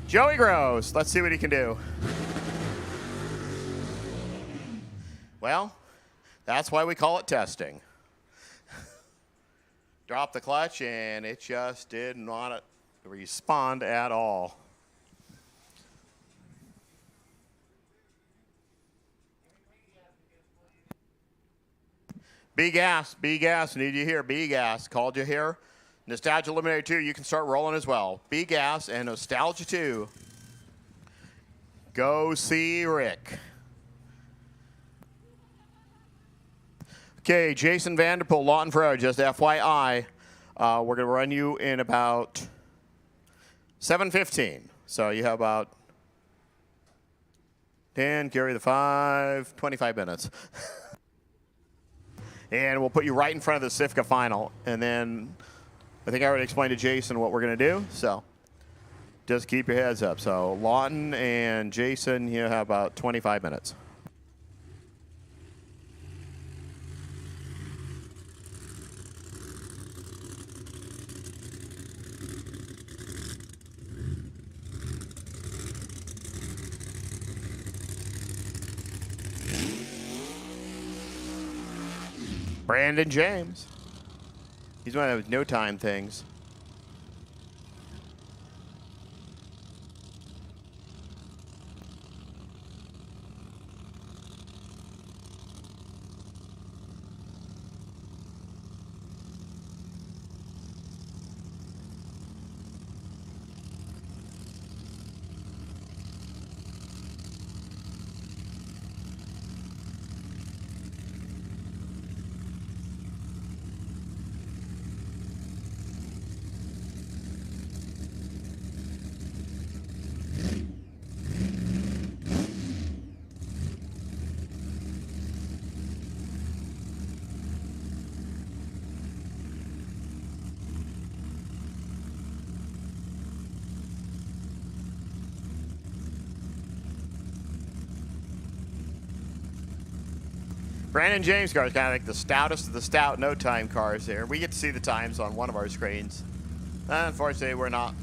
Joey Gross. Let's see what he can do. Well, that's why we call it testing. Drop the clutch, and it just did not respond at all. B-Gas, B-Gas, need you here. B-Gas, called you here. Nostalgia Eliminator 2, you can start rolling as well. B-Gas and Nostalgia 2. Go see Rick. Okay, Jason Vanderpool, Lawton Ferrero, just FYI. We're going to run you in about 7:15. So you have about 10, carry the 5, 25 minutes. And we'll put you right in front of the SIFCA final. And then I think I already explained to Jason what we're going to do. So just keep your heads up. So Lawton and Jason, you have about 25 minutes. Brandon James. He's one of those no-time things. Brandon James car is kind of like the stoutest of the stout no-time cars here. We get to see the times on one of our screens. Unfortunately, we're not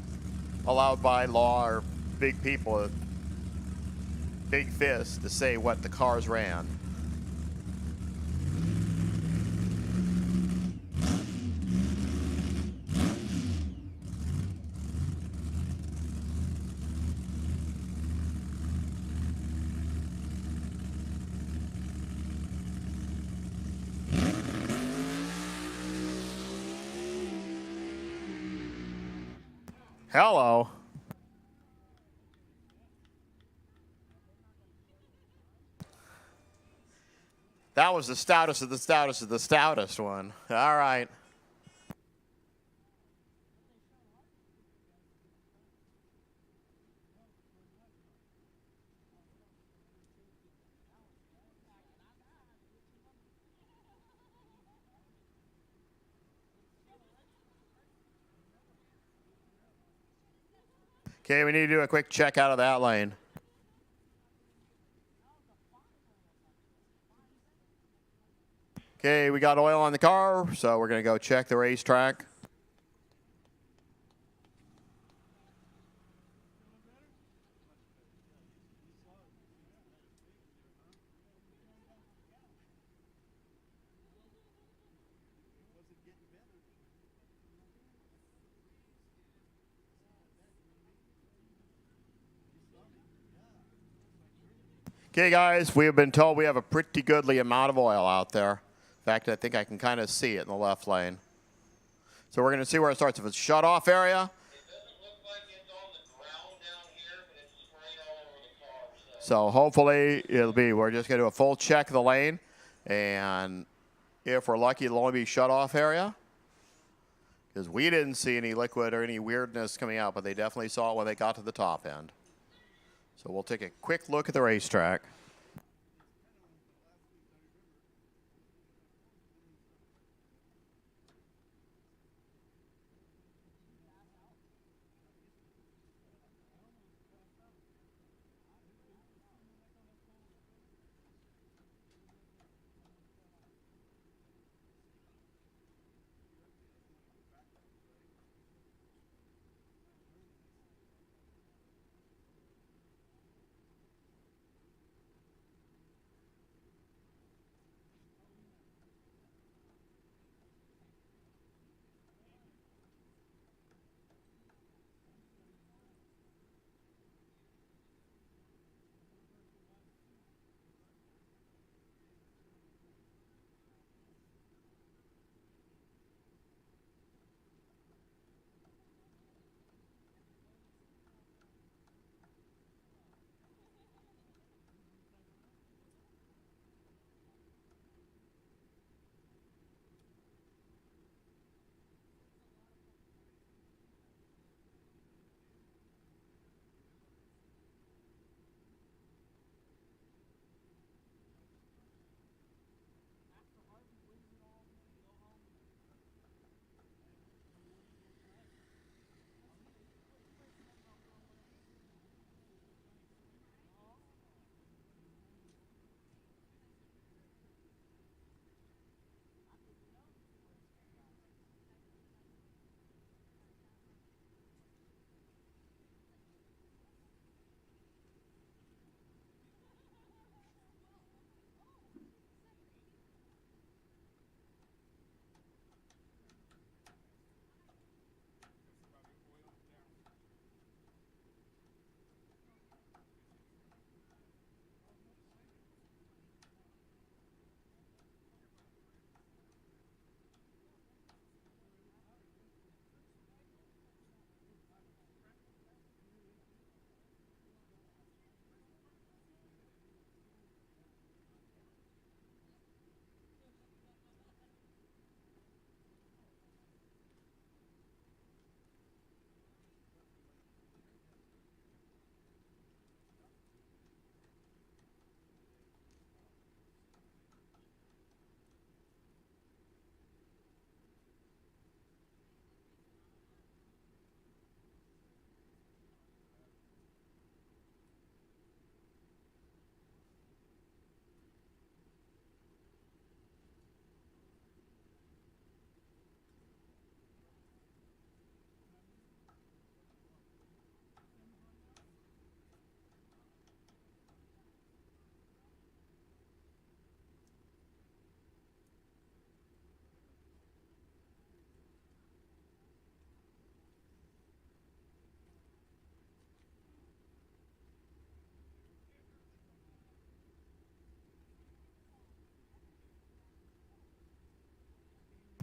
allowed by law or big people, big fists, to say what the cars ran. Hello. That was the stoutest of the stoutest of the stoutest one. All right. Okay, we need to do a quick check out of that lane. Okay, we got oil on the car, so we're going to go check the racetrack. Okay, guys, we have been told we have a pretty goodly amount of oil out there. In fact, I think I can kind of see it in the left lane. So we're going to see where it starts. If it's shut-off area. It doesn't look like it's on the ground down here, but it's sprayed all over the car. So hopefully it'll be, we're just going to do a full check of the lane. And if we're lucky, it'll only be shut-off area. Because we didn't see any liquid or any weirdness coming out, but they definitely saw it when they got to the top end. So we'll take a quick look at the racetrack.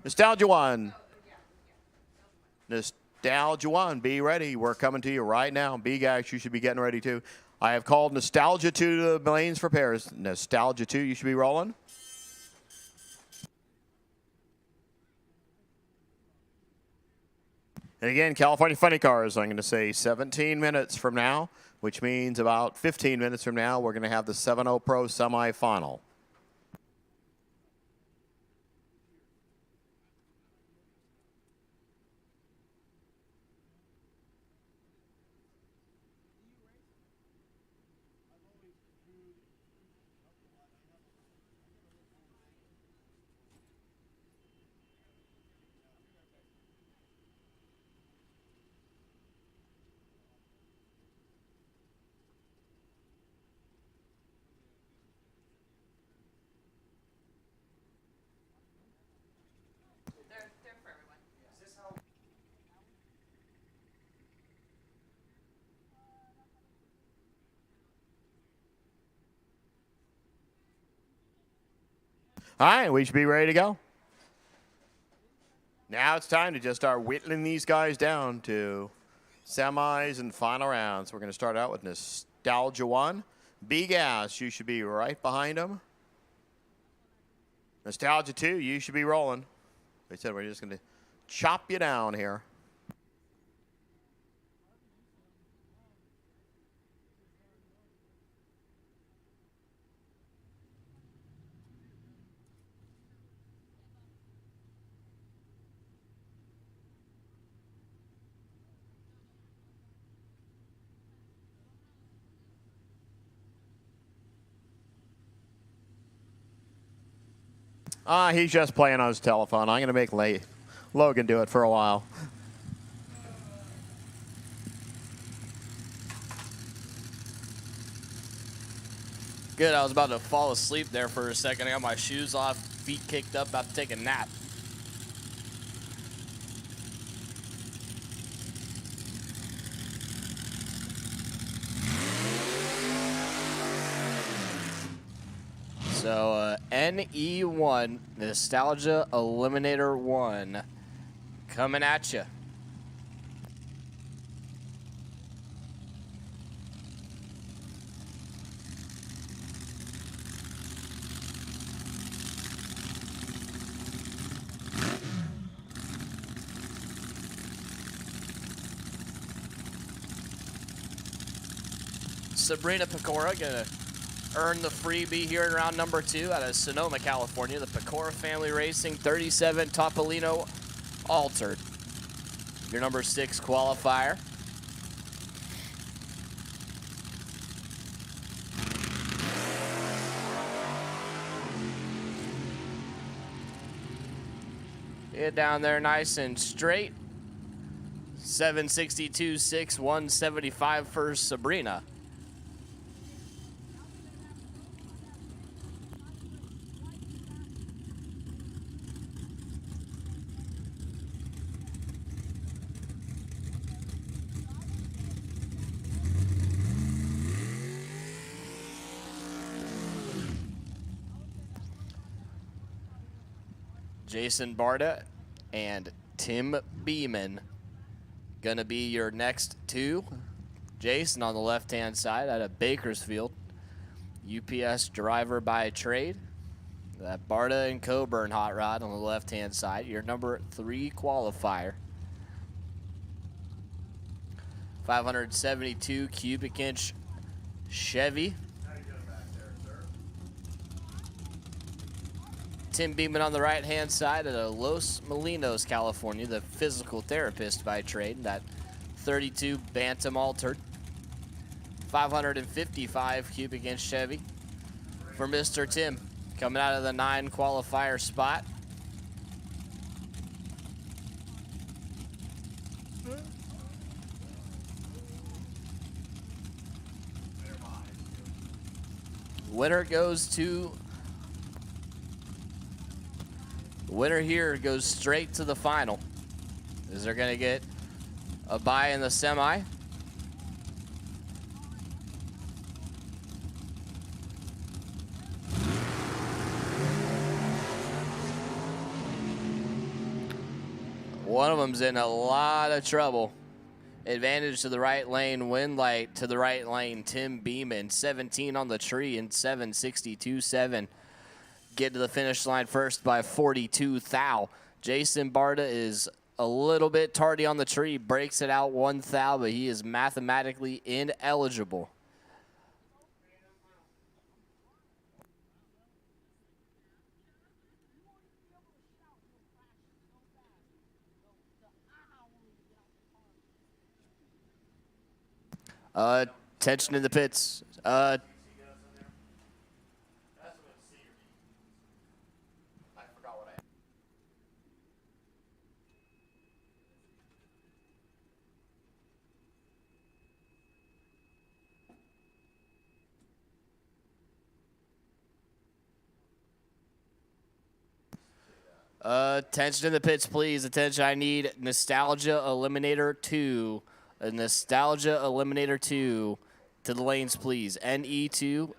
Nostalgia 1. Nostalgia 1, be ready. We're coming to you right now. B guys, you should be getting ready too. I have called Nostalgia 2 to the lanes for pairs. Nostalgia 2, you should be rolling. And again, California Funny Cars, I'm going to say 17 minutes from now, which means about 15 minutes from now, we're going to have the 7-0 Pro semifinal. All right, we should be ready to go. Now it's time to just start whittling these guys down to semis and final rounds. We're going to start out with Nostalgia 1. B-Gas, you should be right behind them. Nostalgia 2, you should be rolling. Like I said, we're just going to chop you down here. He's just playing on his telephone. I'm going to make Logan do it for a while. Good, I was about to fall asleep there for a second. I got my shoes off, feet kicked up, about to take a nap. So, NE1, Nostalgia Eliminator 1, coming at you. Sabrina Pecora gonna earn the freebie here in round number 2 out of Sonoma, California. The Pecora Family Racing 37 Topolino Altered. Your number 6 qualifier. Get down there nice and straight. 762.6, 175 for Sabrina. Jason Barta and Tim Beeman gonna be your next 2. Jason on the left-hand side out of Bakersfield, UPS driver by trade. That Barta and Coburn hot rod on the left-hand side, your number 3 qualifier. 572 cubic inch Chevy. Tim Beeman on the right-hand side of Los Molinos, California, the physical therapist by trade. That 32 Bantam Altered. 555 cubic inch Chevy for Mr. Tim, coming out of the 9 qualifier spot. Winner goes to... Winner here goes straight to the final. Is there going to get a bye in the semi? One of them's in a lot of trouble. Advantage to the right lane, win light to the right lane. Tim Beeman, 17 on the tree and 7.62.7. Get to the finish line first by 42 thou. Jason Barta is a little bit tardy on the tree, breaks it out 1 thou, but he is mathematically ineligible. Attention in the pits. Attention in the pits, please. Attention, I need Nostalgia Eliminator 2. A Nostalgia Eliminator 2 to the lanes, please. NE2.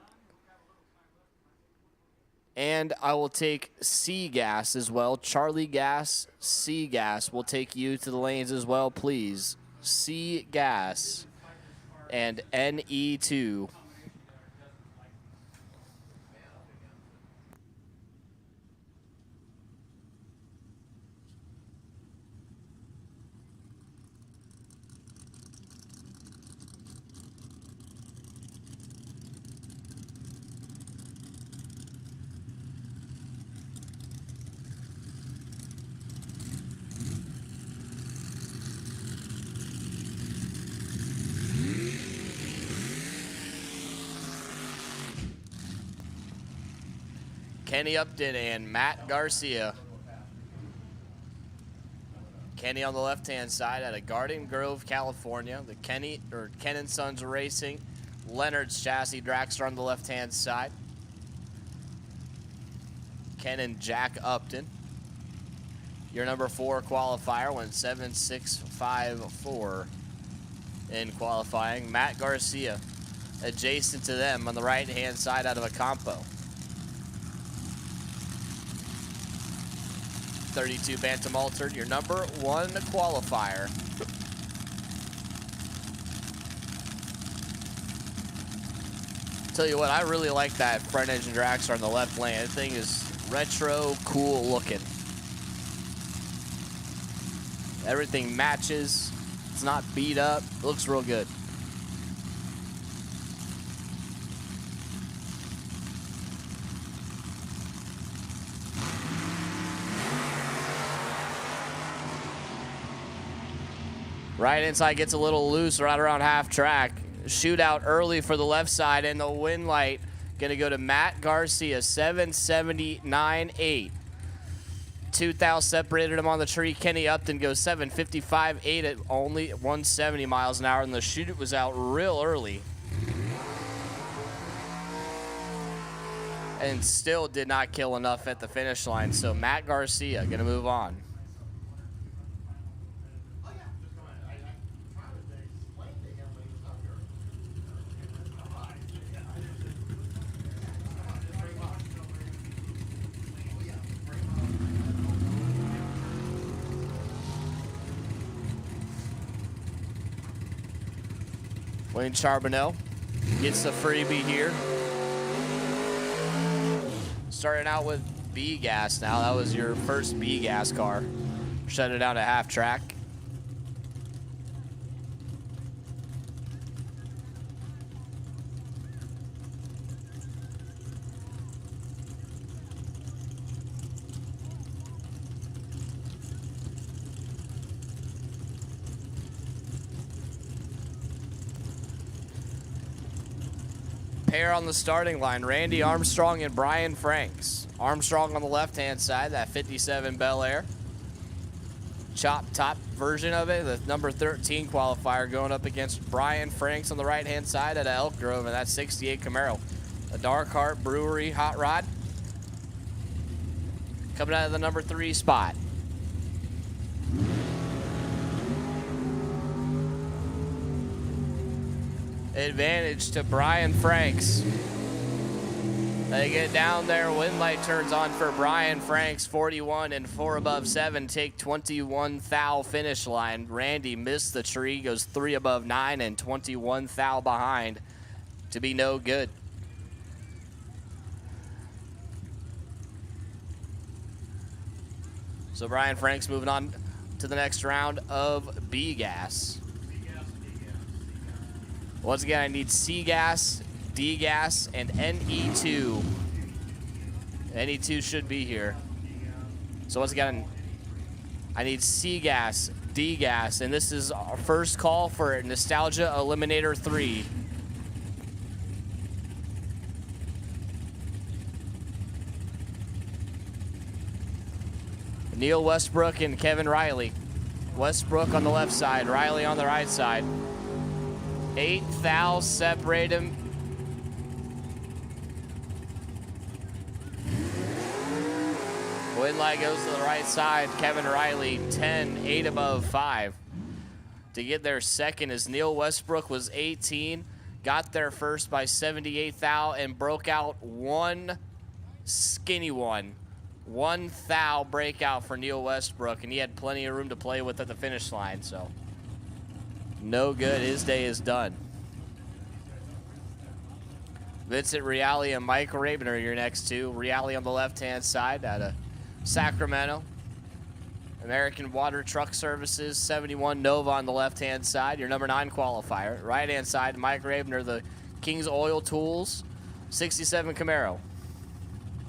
And I will take C Gas as well. Charlie Gas, C Gas will take you to the lanes as well, please. C Gas and NE2. Kenny Upton and Matt Garcia. Kenny on the left-hand side out of Garden Grove, California. The Ken and Sons Racing. Leonard's Chassis Dragster on the left-hand side. Ken and Jack Upton. Your number 4 qualifier went 7.654 in qualifying. Matt Garcia adjacent to them on the right-hand side out of a compo. 32 Bantam Altered, your number 1 qualifier. Tell you what, I really like that front engine dragster on the left lane. That thing is retro, cool looking. Everything matches. It's not beat up. It looks real good. Right inside gets a little loose right around half track. Shootout early for the left side, and the win light going to go to Matt Garcia, 7.79.8. 2 thou separated him on the tree. Kenny Upton goes 7.55.8 at only 170 miles an hour, and the shoot was out real early. And still did not kill enough at the finish line, so Matt Garcia going to move on. Wayne Charbonneau gets the freebie here. Starting out with B gas now. That was your first B gas car. Shut it down to half track. Pair on the starting line, Randy Armstrong and Brian Franks. Armstrong on the left-hand side, that 57 Bel Air. Chop top version of it, the number 13 qualifier going up against Brian Franks on the right-hand side at Elk Grove, and that 68 Camaro. A Dark Heart Brewery hot rod. Coming out of the number 3 spot. Advantage to Brian Franks. They get down there. Wind light turns on for Brian Franks, 41 and 4 above 7. Take 21 thou finish line. Randy missed the tree, goes 3 above 9 and 21 thou behind to be no good. So Brian Franks moving on to the next round of B gas. Once again, I need C gas, D gas, and NE2. NE2 should be here. So once again, I need C gas, D gas, and this is our first call for Nostalgia Eliminator 3. Neil Westbrook and Kevin Riley. Westbrook on the left side, Riley on the right side. 8 thou separate him. Wind light goes to the right side. Kevin Riley, 10, 8 above 5. To get there second is Neil Westbrook was 18. Got there first by 78 thou and broke out one skinny one. 1 thou breakout for Neil Westbrook, and he had plenty of room to play with at the finish line, so no good. His day is done. Vincent Reale and Mike Rabiner, your next two. Reale on the left-hand side out of Sacramento. American Water Truck Services, 71 Nova on the left-hand side, your number 9 qualifier. Right-hand side, Mike Rabiner, the King's Oil Tools, 67 Camaro.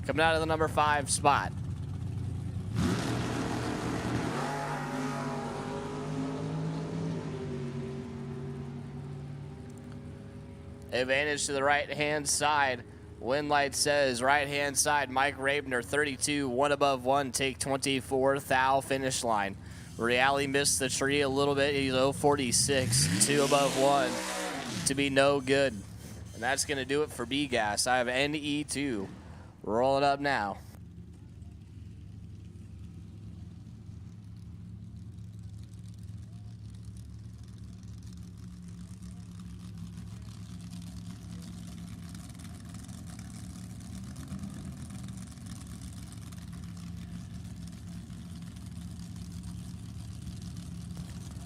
Coming out of the number 5 spot. Advantage to the right-hand side. Wind light says right-hand side, Mike Rabiner, 32, 1 above 1, take 24 thou finish line. Reale missed the tree a little bit. He's 046, 2 above 1 to be no good. And that's going to do it for B-Gas. I have NE2 rolling up now.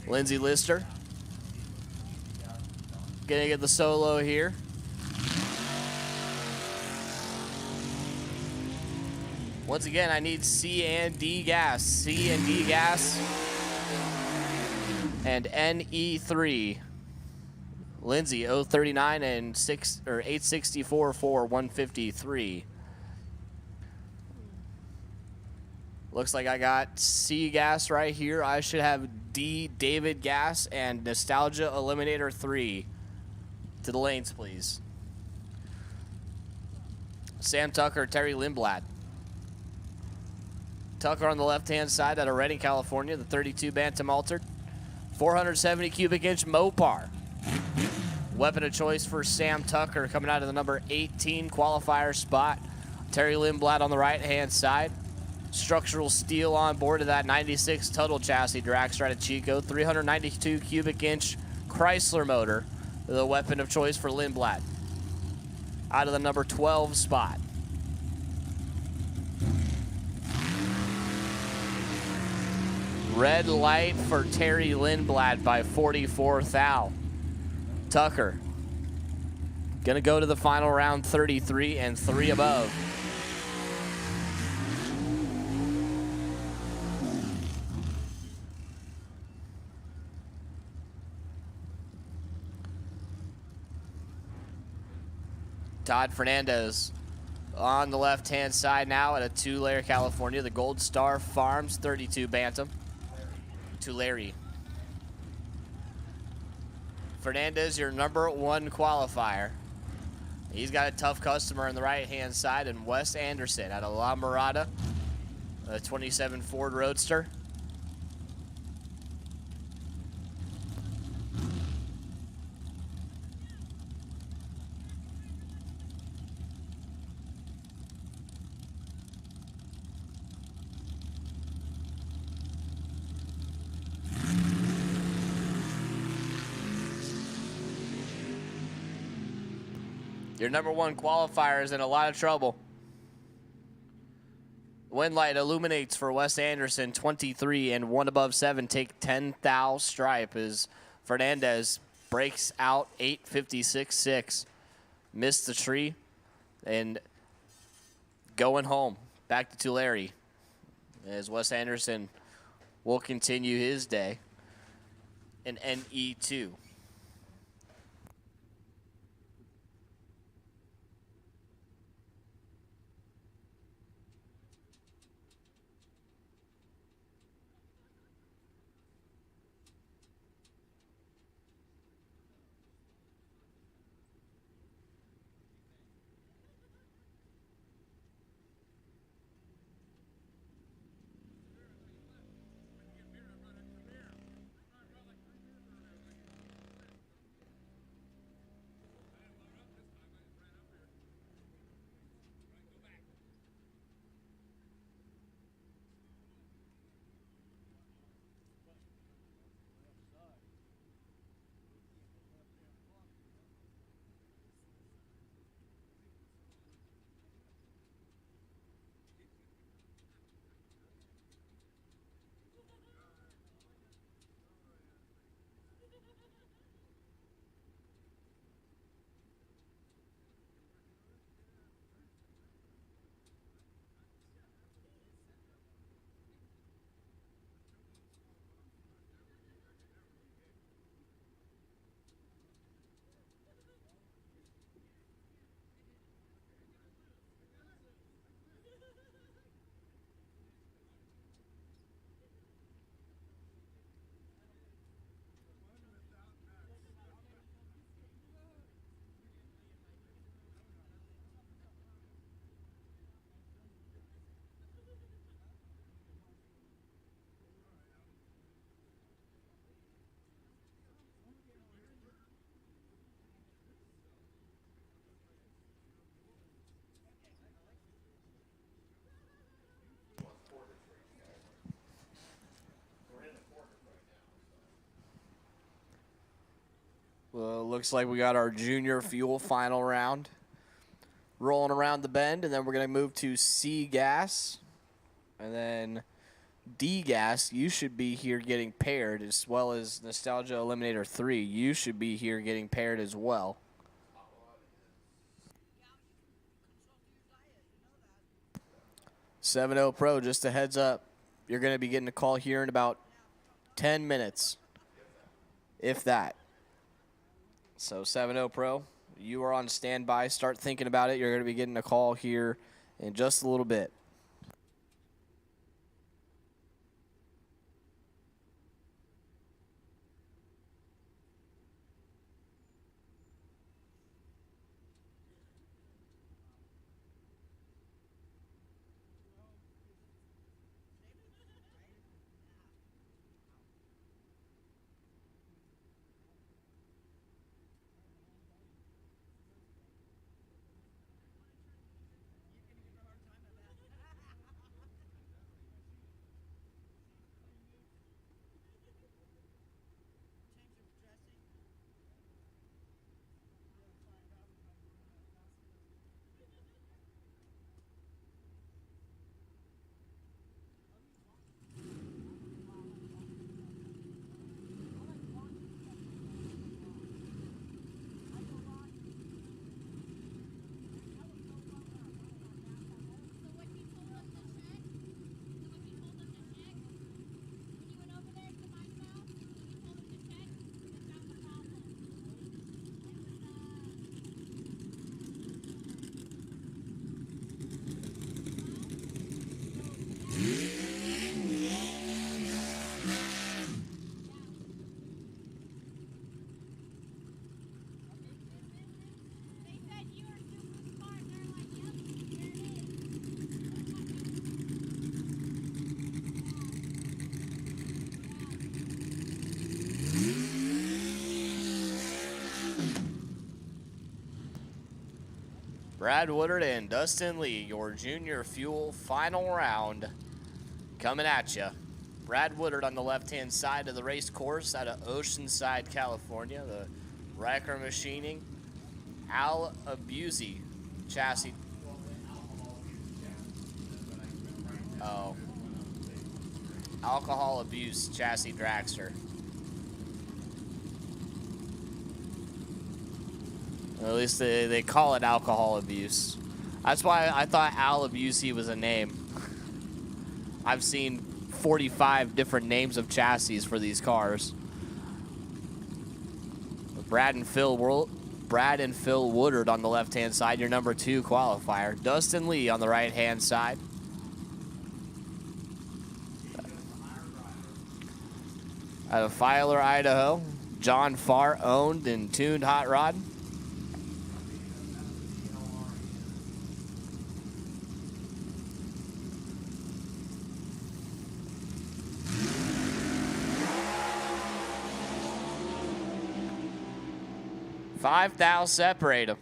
Lindsay Lister gonna get the solo here. Once again, I need C and D gas. C and D gas. And NE3. Lindsay, 039 and 864 for 153. Looks like I got C gas right here. I should have D David gas and Nostalgia Eliminator 3. To the lanes, please. Sam Tucker, Terry Lindblad. Tucker on the left-hand side out of Redding, California, the 32 Bantam Altered. 470 cubic inch Mopar. Weapon of choice for Sam Tucker coming out of the number 18 qualifier spot. Terry Lindblad on the right-hand side. Structural steel on board of that 96 Tuttle chassis, Dragstrata Chico. 392 cubic inch Chrysler motor, the weapon of choice for Lindblad. Out of the number 12 spot. Red light for Terry Lindblad by 44 thou. Tucker gonna go to the final round, 33 and 3 above. Todd Fernandez on the left-hand side now at a Tulare, California, the Gold Star Farms 32 Bantam. Tulare. Fernandez, your number 1 qualifier. He's got a tough customer on the right-hand side, and Wes Anderson out of La Mirada, a 27 Ford Roadster. Your number one qualifier is in a lot of trouble. Wind light illuminates for Wes Anderson, 23, and one above 7 take 10 thou stripe as Fernandez breaks out 8.56.6. Missed the tree and going home. Back to Tulare as Wes Anderson will continue his day in NE2. Well, looks like we got our junior fuel final round rolling around the bend, and then we're going to move to C gas, and then D gas. You should be here getting paired, as well as Nostalgia Eliminator 3. You should be here getting paired as well. .70 Pro, just a heads up, you're going to be getting a call here in about 10 minutes, if that. So 7.0 Pro, you are on standby. Start thinking about it. You're going to be getting a call here in just a little bit. Brad Woodard and Dustin Lee, your junior fuel final round coming at you. Brad Woodard on the left-hand side of the race course out of Oceanside, California, the Riker Machining. Al Abusi chassis. Oh. Alcohol abuse chassis dragster. At least they call it alcohol abuse. That's why I thought Al Abusi was a name. I've seen 45 different names of chassis for these cars. Brad and Phil Woodard on the left-hand side, your number 2 qualifier. Dustin Lee on the right-hand side. Out of Filer, Idaho, John Farr owned and tuned hot rod. $5,000 separate them.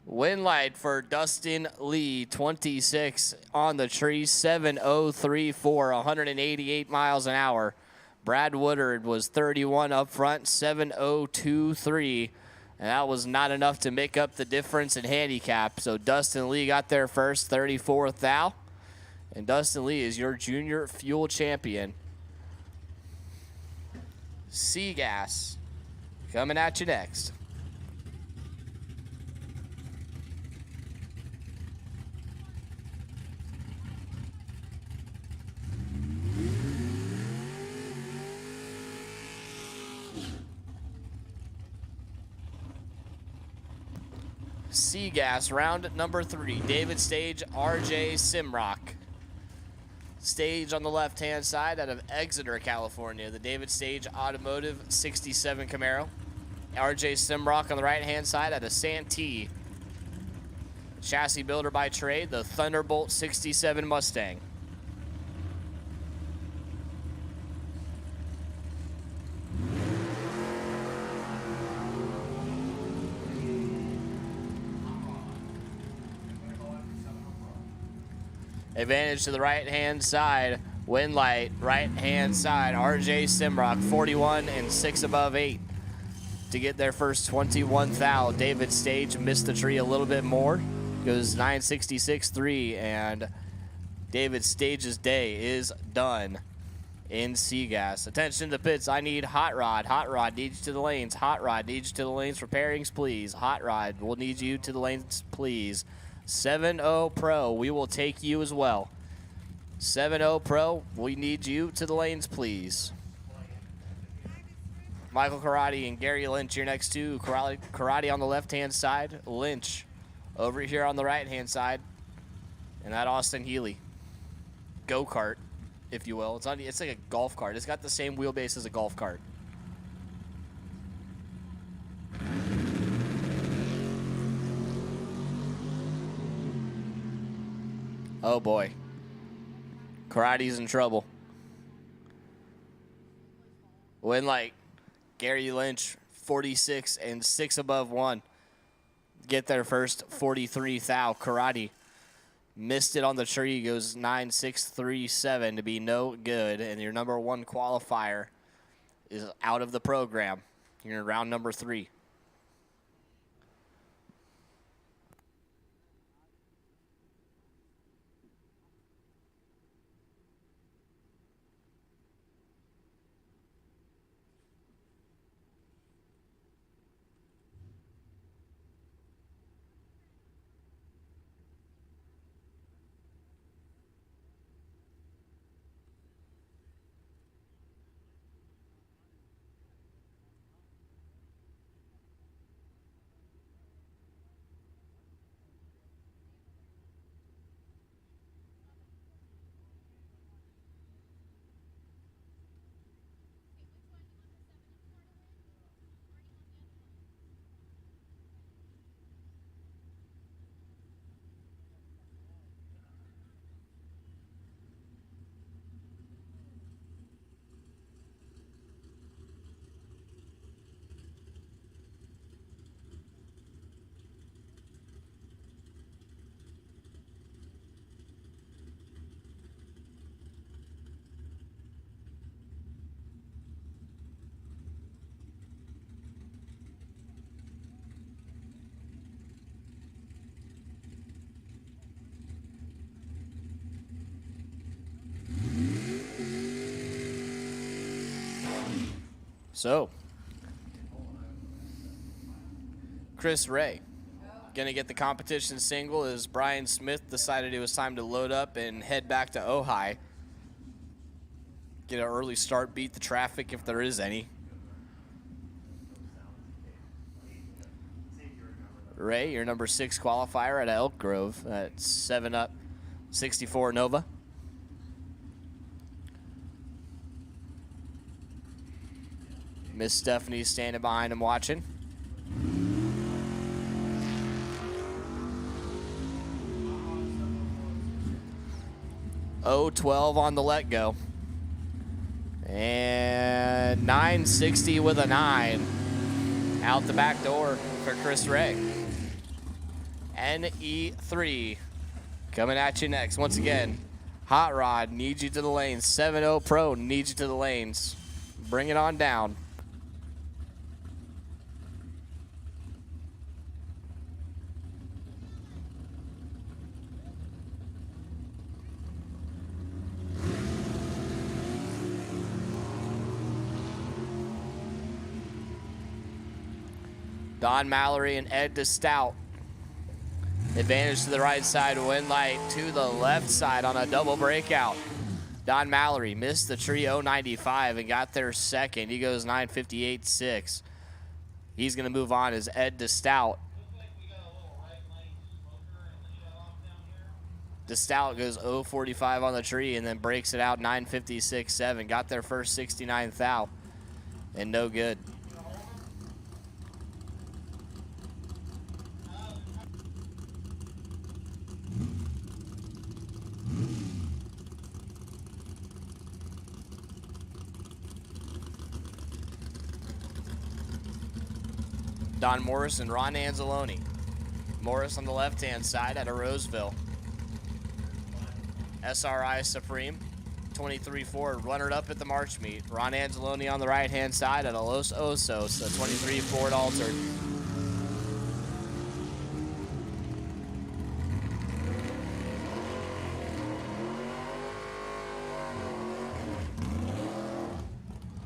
Win light for Dustin Lee, 26 on the tree, 7:034, 188 miles an hour. Brad Woodard was 31 up front, 7:023, and that was not enough to make up the difference in handicap. So Dustin Lee got there first, 34th thou, and Dustin Lee is your junior fuel champion. Seagas coming at you next. Seagas, round number 3. David Stage, RJ Simrock. Stage on the left-hand side out of Exeter, California. The David Stage Automotive 67 Camaro. RJ Simrock on the right-hand side out of Santee. Chassis builder by trade, the Thunderbolt 67 Mustang. Advantage to the right-hand side. Wind light, right-hand side. RJ Simrock, 41 and 6 above 8 to get their first 21 thou. David Stage missed the tree a little bit more. Goes 966.3, and David Stage's day is done in Seagas. Attention to the pits. I need Hot Rod. Hot Rod needs you to the lanes. Hot Rod needs you to the lanes for pairings, please. Hot Rod will need you to the lanes, please. 7-0 Pro, we will take you as well. 7-0 Pro, we need you to the lanes, please. Michael Karate and Gary Lynch, your next 2. Karate on the left-hand side. Lynch over here on the right-hand side. And that Austin Healy. Go-kart, if you will. It's like a golf cart. It's got the same wheelbase as a golf cart. Oh boy. Karate's in trouble. Win like Gary Lynch, 46 and 6 above 1. Get their first 43 thou. Karate missed it on the tree, goes 9.637 to be no good, and your number 1 qualifier is out of the program. You're in round number 3. So, Chris Ray going to get the competition single as Brian Smith decided it was time to load up and head back to Ojai. Get an early start, beat the traffic if there is any. Ray, your number 6 qualifier at Elk Grove at 7-up 64 Nova. Miss Stephanie standing behind him watching. .012 on the let go. And 960 with a 9. Out the back door for Chris Ray. NE3 coming at you next. Once again, Hot Rod needs you to the lanes. 7-0 Pro needs you to the lanes. Bring it on down. Don Mallory and Ed DeStout. Advantage to the right side, Winlight to the left side on a double breakout. Don Mallory missed the tree 095 and got there second. He goes 958.6. He's going to move on as Ed DeStout. DeStout goes 045 on the tree and then breaks it out 956.7. Got there first 69 thou and no good. Don Morris and Ron Anzalone. Morris on the left-hand side out of Roseville. SRI Supreme, 23 Ford, runner up at the March meet. Ron Anzalone on the right-hand side out of Los Osos, a 23 Ford altered.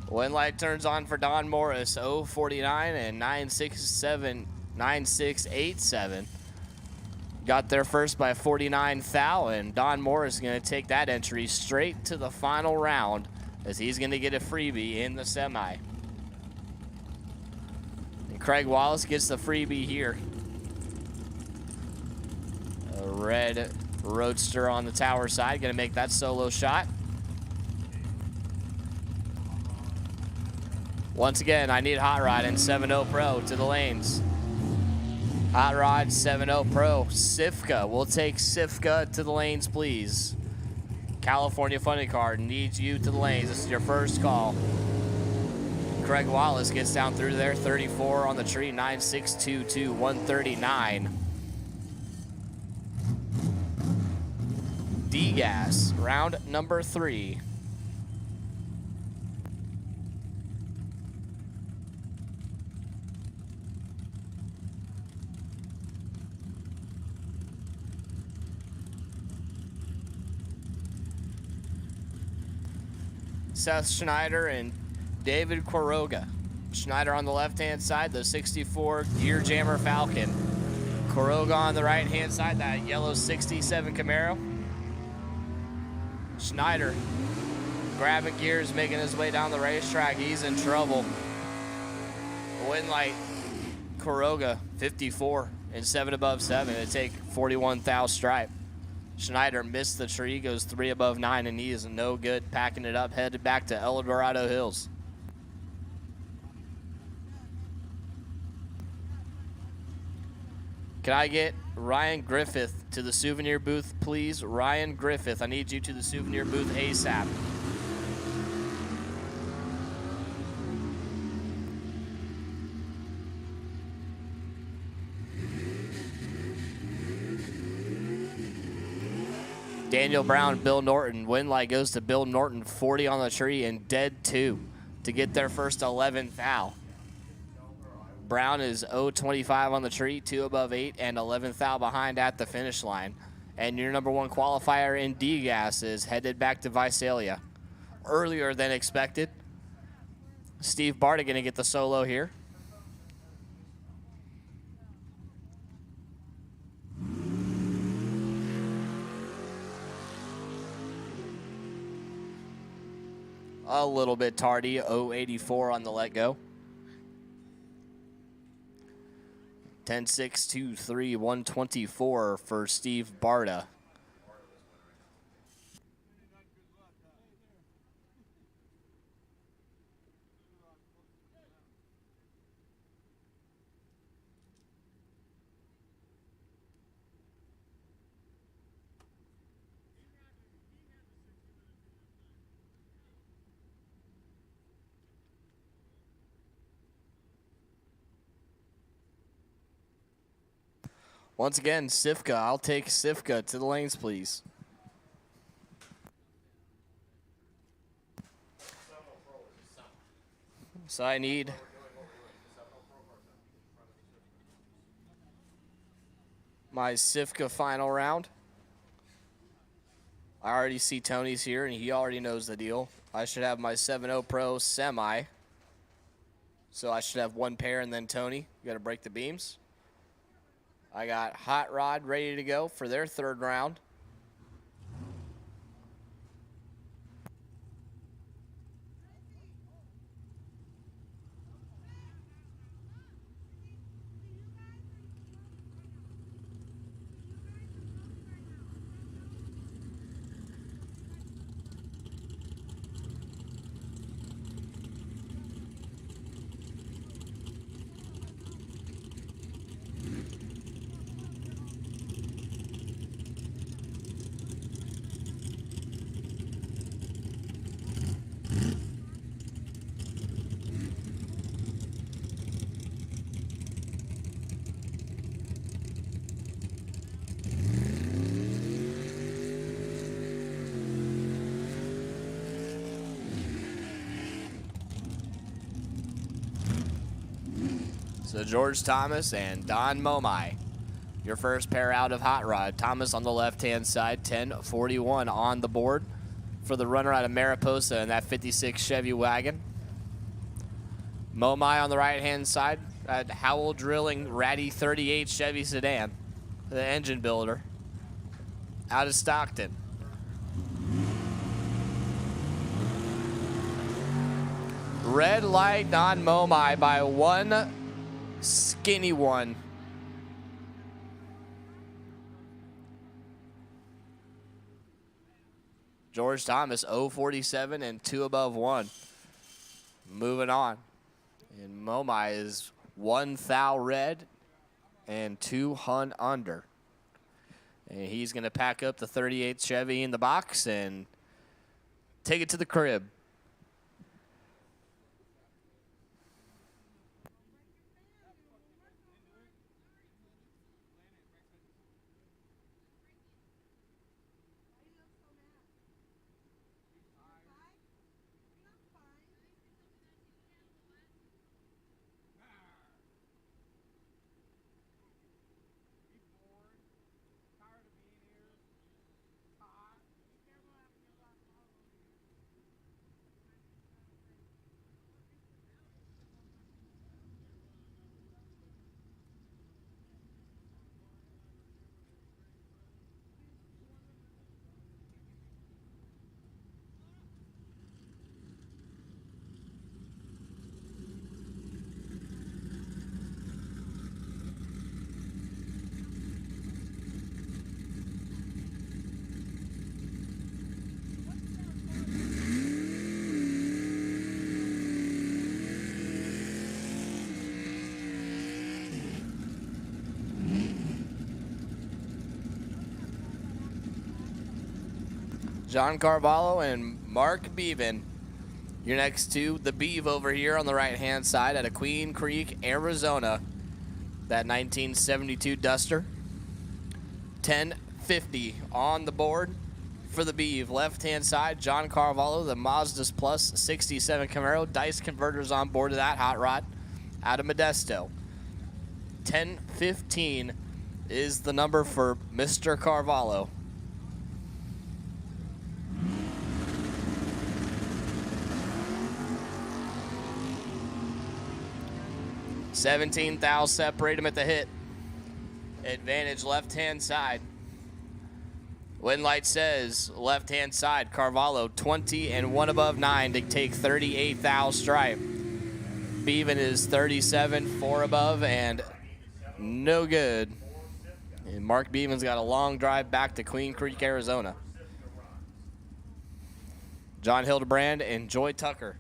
When light turns on for Don Morris, 049 and 967, 9687. Got there first by 49 thou, and Don Morris is going to take that entry straight to the final round as he's going to get a freebie in the semi. And Craig Wallace gets the freebie here. A red Roadster on the tower side, going to make that solo shot. Once again, I need Hot Rod and 7-0 Pro to the lanes. Hot Rod, 7-0 Pro. Sifka, we'll take Sifka to the lanes, please. California Funny Card needs you to the lanes. This is your first call. Craig Wallace gets down through there, 34 on the tree, 9622, 139. D-Gas, round number 3. Seth Schneider and David Quiroga. Schneider on the left-hand side, the 64 Gear Jammer Falcon. Quiroga on the right-hand side, that yellow 67 Camaro. Schneider grabbing gears, making his way down the racetrack. He's in trouble. Winlight, Quiroga, 54 and 7 above 7 to take 41 thou stripe. Schneider missed the tree, goes 3 above 9, and he is no good. Packing it up, headed back to El Dorado Hills. Can I get Ryan Griffith to the souvenir booth, please? Ryan Griffith, I need you to the souvenir booth ASAP. Daniel Brown, Bill Norton. Winlight goes to Bill Norton, 40 on the tree and dead 2 to get their first 11th thou. Brown is 025 on the tree, 2 above 8, and 11th thou behind at the finish line. And your number 1 qualifier in D-Gas is headed back to Visalia earlier than expected. Steve Barta going to get the solo here. A little bit tardy, 084 on the let go. 10.623, 124 for Steve Barta. Once again, Sifka. I'll take Sifka to the lanes, please. So I need my Sifka final round. I already see Tony's here, and he already knows the deal. I should have my 7.0 Pro semi. So I should have one pair and then Tony. You got to break the beams. I got Hot Rod ready to go for their third round. So George Thomas and Don Momai, your first pair out of Hot Rod. Thomas on the left-hand side, 10.41 on the board for the runner out of Mariposa in that 56 Chevy wagon. Momai on the right-hand side, at Howell Drilling Ratty 38 Chevy sedan, the engine builder, out of Stockton. Red light Don Momai by one skinny one. George Thomas, 0.47 and 2 above 1. Moving on. And Momai is 1 thou red and 2 hun under. And he's going to pack up the 38 Chevy in the box and take it to the crib. John Carvalho and Mark Beaven. You're next to the Beeve over here on the right-hand side out of Queen Creek, Arizona. That 1972 Duster. 10.50 on the board for the Beeve. Left-hand side, John Carvalho, the Mazda's Plus 67 Camaro. Dice converters on board of that hot rod out of Modesto. 10.15 is the number for Mr. Carvalho. 17 thou separate him at the hit. Advantage left-hand side. Wind light says left-hand side. Carvalho 20 and 1 above 9 to take 38 thou stripe. Beaven is 37, 4 above, and no good. And Mark Beaven's got a long drive back to Queen Creek, Arizona. John Hildebrand and Joy Tucker.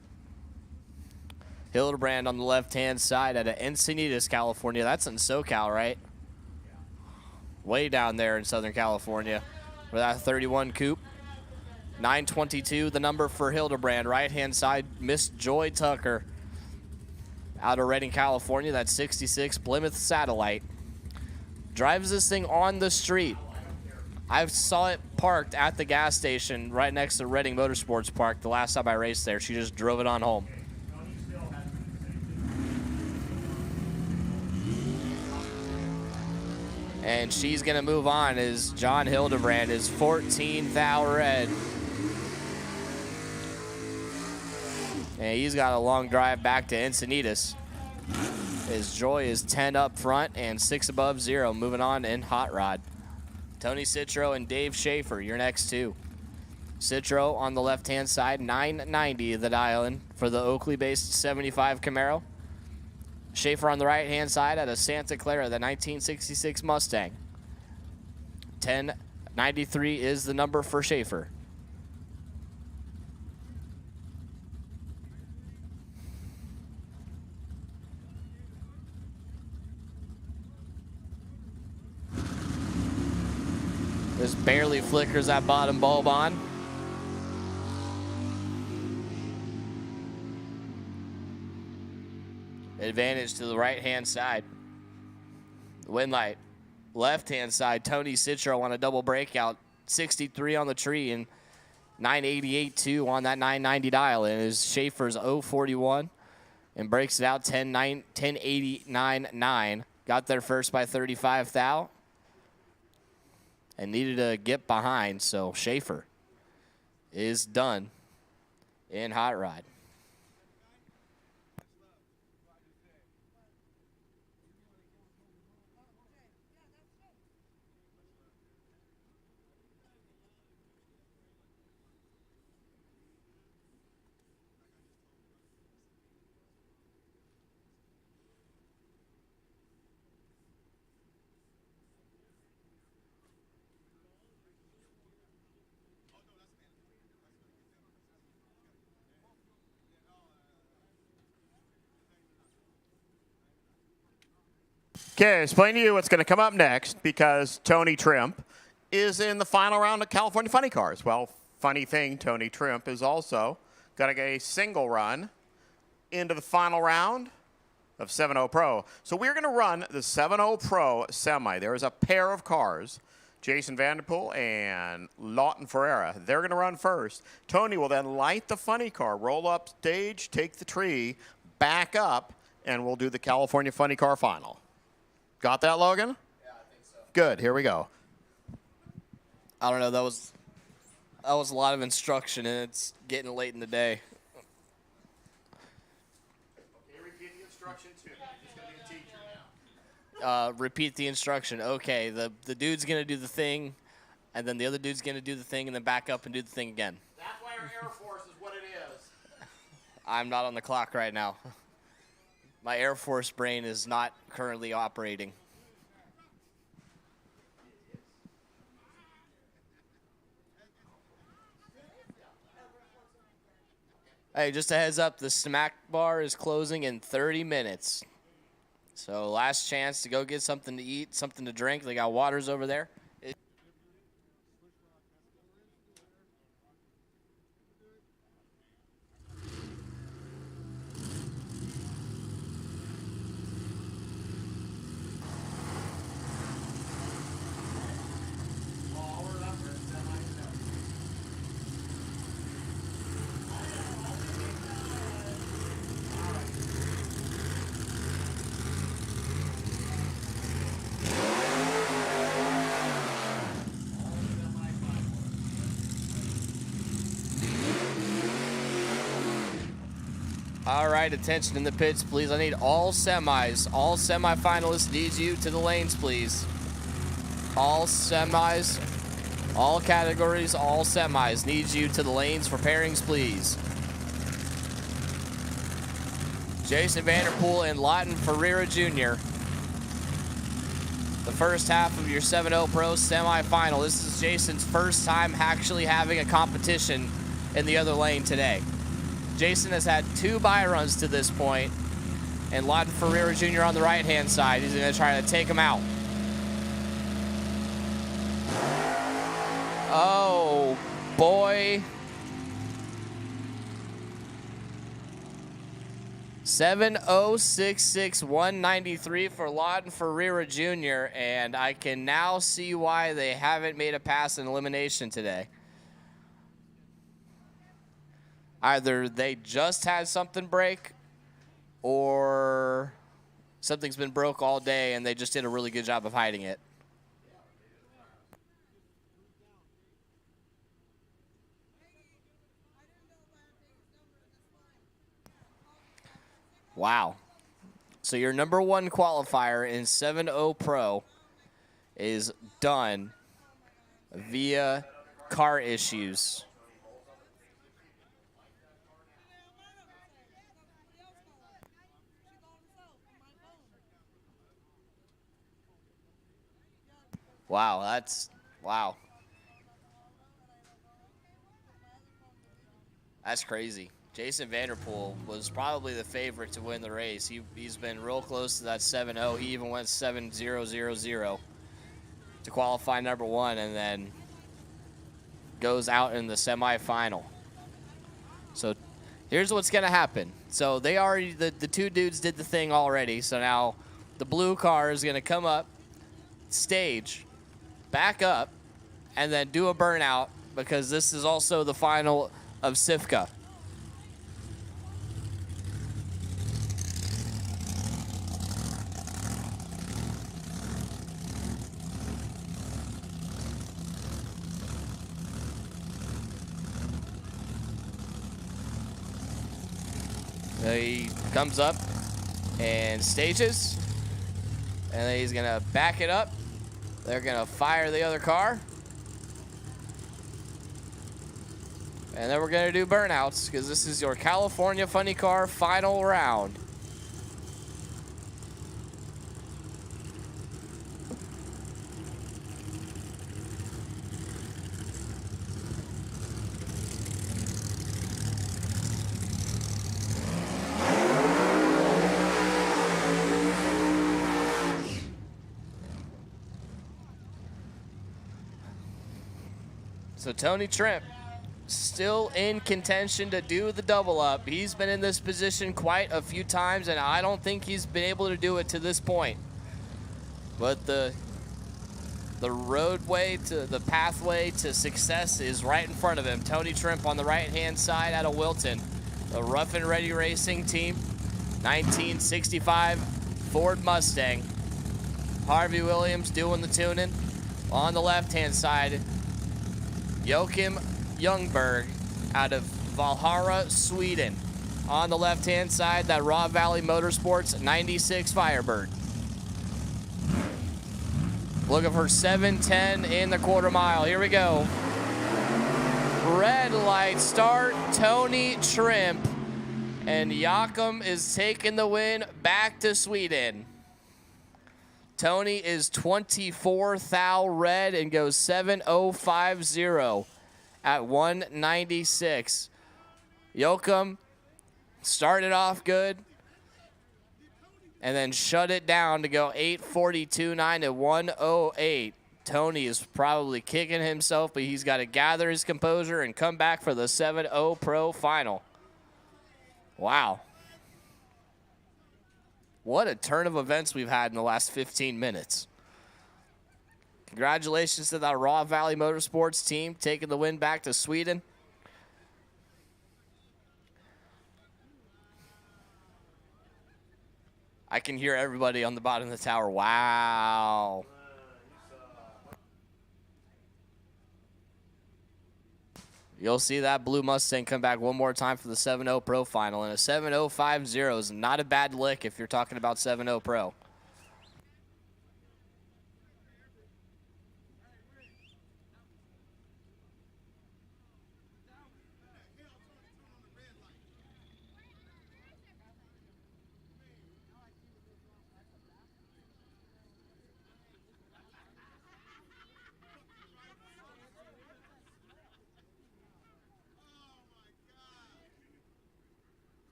Hildebrand on the left-hand side out of Encinitas, California. That's in SoCal, right? Way down there in Southern California for that 31 coupe. 922, the number for Hildebrand. Right-hand side, Miss Joy Tucker out of Redding, California. That's 66 Plymouth Satellite. Drives this thing on the street. I saw it parked at the gas station right next to Redding Motorsports Park the last time I raced there. She just drove it on home. And she's going to move on as John Hildebrand is 14 thou red. And he's got a long drive back to Encinitas. His Joy is 10 up front and 6 above 0. Moving on in Hot Rod. Tony Citro and Dave Schaefer, your next two. Citro on the left-hand side, 990 the dial-in for the Oakley-based 75 Camaro. Schaefer on the right-hand side at a Santa Clara, the 1966 Mustang. 1093 is the number for Schaefer. Just barely flickers that bottom bulb on. Advantage to the right-hand side. Wind light. Left-hand side, Tony Citro on a double breakout. 63 on the tree and 988.2 on that 990 dial. And is Schaefer's 041 and breaks it out 1089.9. Got there first by 35 thou. And needed to get behind, so Schaefer is done in Hot Rod. Okay, explain to you what's going to come up next because Tony Trimp is in the final round of California Funny Cars. Well, funny thing, Tony Trimp is also going to get a single run into the final round of 7.0 Pro. So we're going to run the 7.0 Pro Semi. There is a pair of cars, Jason Vanderpool and Lawton Ferreira. They're going to run first. Tony will then light the funny car, roll up stage, take the tree, back up, and we'll do the California Funny Car Final. Got that, Logan? Yeah, I think so. Good. Here we go. I don't know. That was a lot of instruction, and it's getting late in the day. Okay, repeat the instruction too. He's going to be a teacher now. Repeat the instruction. Okay, the dude's going to do the thing, and then the other dude's going to do the thing, and then back up and do the thing again. That's why our Air Force is what it is. I'm not on the clock right now. My Air Force brain is not currently operating. Hey, just a heads up, the snack bar is closing in 30 minutes. So last chance to go get something to eat, something to drink. They got waters over there. All right, attention in the pits, please. I need all semis. All semifinalists need you to the lanes, please. All semis, all categories, all semis need you to the lanes for pairings, please. Jason Vanderpool and Lawton Ferreira Jr. The first half of your 7-0 Pro semifinal. This is Jason's first time actually having a competition in the other lane today. Jason has had 2 bye runs to this point, and Lawton Ferreira Jr. on the right-hand side. He's going to try to take him out. Oh, boy. 7:06.6193 for Lawton Ferreira Jr., and I can now see why they haven't made a pass in elimination today. Either they just had something break, or something's been broke all day and they just did a really good job of hiding it. Wow. So your number 1 qualifier in 7-0 Pro is done via car issues. Wow, wow. That's crazy. Jason Vanderpool was probably the favorite to win the race. He's been real close to that 7-0. He even went 7-0-0-0 to qualify number 1, and then goes out in the semifinal. So here's what's going to happen. So they already, the 2 dudes did the thing already. So now the blue car is going to come up, stage, back up, and then do a burnout, because this is also the final of SIFCA. He comes up and stages, and then he's gonna back it up. They're gonna fire the other car, and then we're gonna do burnouts, because this is your California Funny Car final round. So Tony Trimp still in contention to do the double up. He's been in this position quite a few times, and I don't think he's been able to do it to this point. But the roadway to the pathway to success is right in front of him. Tony Trimp on the right-hand side out of Wilton, the Rough and Ready Racing Team, 1965 Ford Mustang. Harvey Williams doing the tuning. On the left-hand side, Joachim Ljungberg out of Valhalla, Sweden. On the left-hand side, that Raw Valley Motorsports 96 Firebird. Looking for 7:10 in the quarter mile. Here we go. Red light start, Tony Trimp. And Joachim is taking the win back to Sweden. Tony is 24 thou red and goes 7:050 at 196. Joachim started off good and then shut it down to go 8:42.9 at 1:08. Tony is probably kicking himself, but he's got to gather his composure and come back for the 7-0 Pro final. Wow. What a turn of events we've had in the last 15 minutes. Congratulations to the Raw Valley Motorsports team taking the win back to Sweden. I can hear everybody on the bottom of the tower. Wow. You'll see that blue Mustang come back one more time for the 7-0 Pro Final. And a 7-0-5-0 is not a bad lick if you're talking about 7-0 Pro.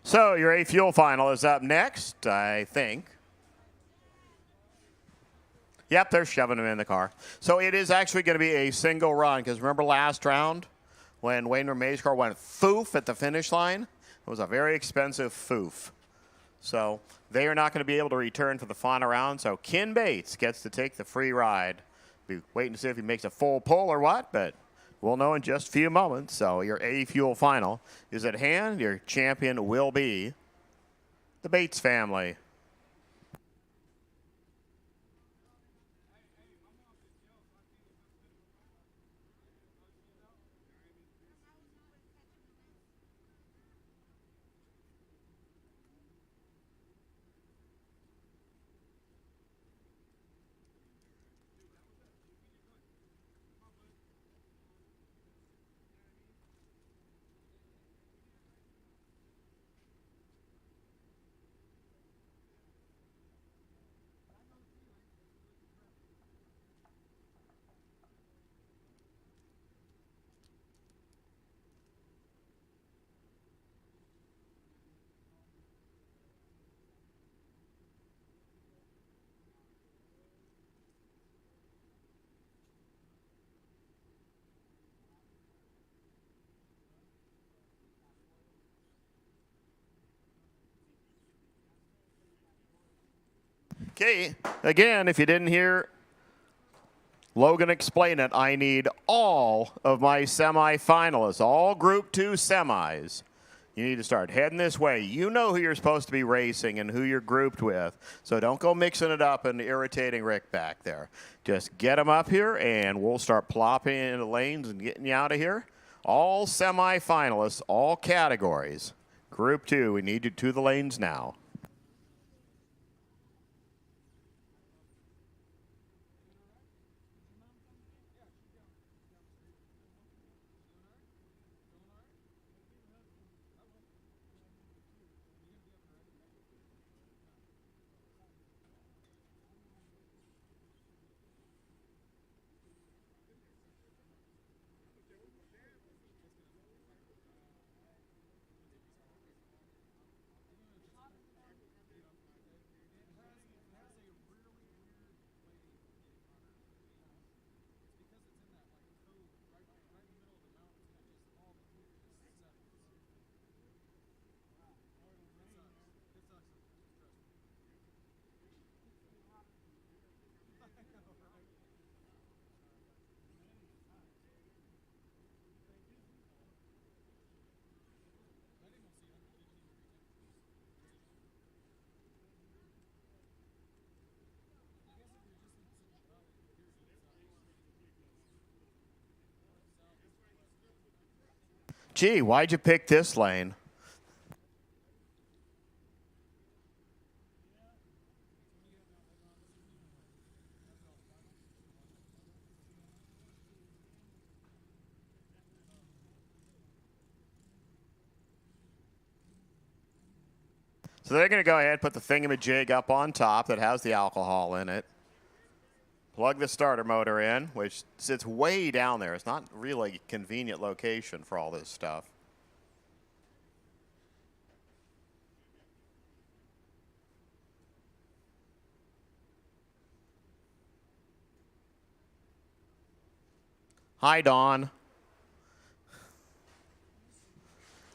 So your A Fuel Final is up next, I think. Yep, they're shoving him in the car. So it is actually going to be a single run, because remember last round when Wayne Ramey's car went foof at the finish line? It was a very expensive foof. So they are not going to be able to return for the final round. So Ken Bates gets to take the free ride. Be waiting to see if he makes a full pull or what, but we'll know in just a few moments. So your A Fuel Final is at hand. Your champion will be the Bates family. Okay, again, if you didn't hear Logan explain it, I need all of my semifinalists, all Group 2 semis. You need to start heading this way. You know who you're supposed to be racing and who you're grouped with, so don't go mixing it up and irritating Rick back there. Just get them up here, and we'll start plopping into lanes and getting you out of here. All semifinalists, all categories. Group 2, we need you to the lanes now. Gee, why'd you pick this lane? So they're going to go ahead and put the thingamajig up on top that has the alcohol in it. Plug the starter motor in, which sits way down there. It's not really a convenient location for all this stuff. Hi, Dawn.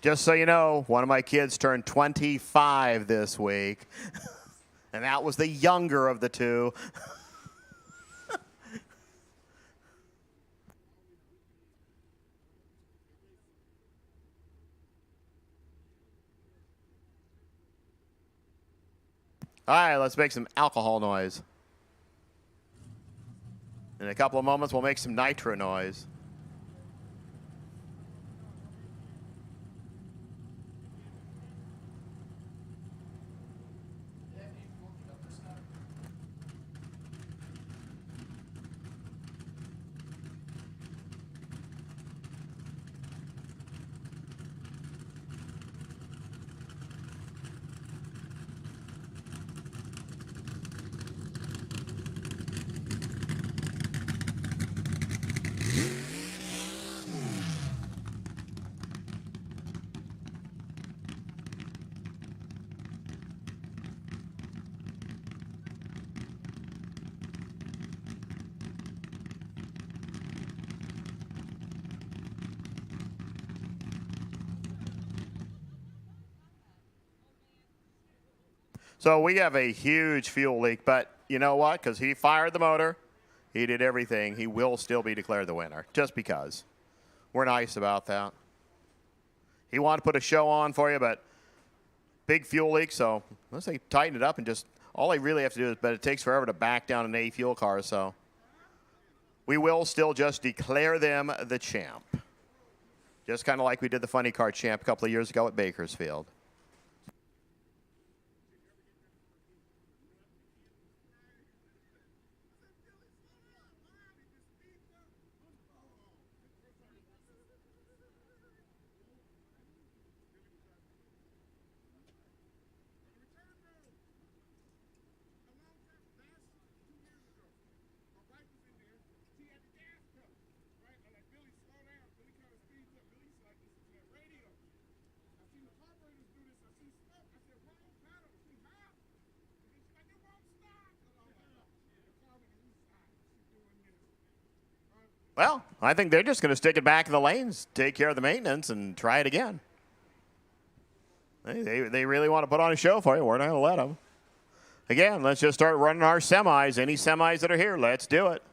Just so you know, one of my kids turned 25 this week, and that was the younger of the two. All right, let's make some alcohol noise. In a couple of moments, we'll make some nitro noise. So we have a huge fuel leak, but you know what? Because he fired the motor, he did everything, he will still be declared the winner, just because. We're nice about that. He wanted to put a show on for you, but big fuel leak, so let's say tighten it up and just, all they really have to do is, but it takes forever to back down an A fuel car, so we will still just declare them the champ. Just kind of like we did the funny car champ a couple of years ago at Bakersfield. Well, I think they're just going to stick it back in the lanes, take care of the maintenance, and try it again. They really want to put on a show for you. We're not going to let them. Again, let's just start running our semis. Any semis that are here, let's do it.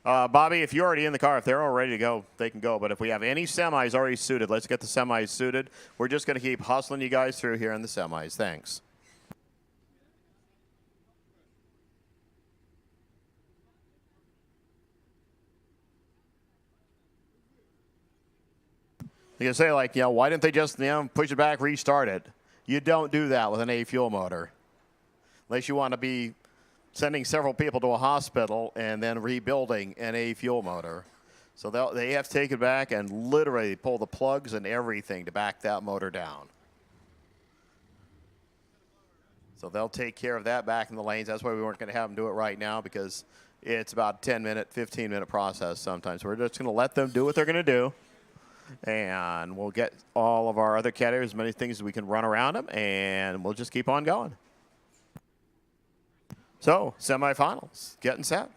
Bobby, if you're already in the car, if they're all ready to go, they can go. But if we have any semis already suited, let's get the semis suited. We're just going to keep hustling you guys through here in the semis. Thanks. You can say, like, why didn't they just, push it back, restart it? You don't do that with an A fuel motor. Unless you want to be sending several people to a hospital and then rebuilding an A fuel motor. So they have to take it back and literally pull the plugs and everything to back that motor down. So they'll take care of that back in the lanes. That's why we weren't going to have them do it right now, because it's about a 10-minute, 15-minute process sometimes. We're just going to let them do what they're going to do. And we'll get all of our other categories, as many things as we can run around them, and we'll just keep on going. So, semifinals, getting set.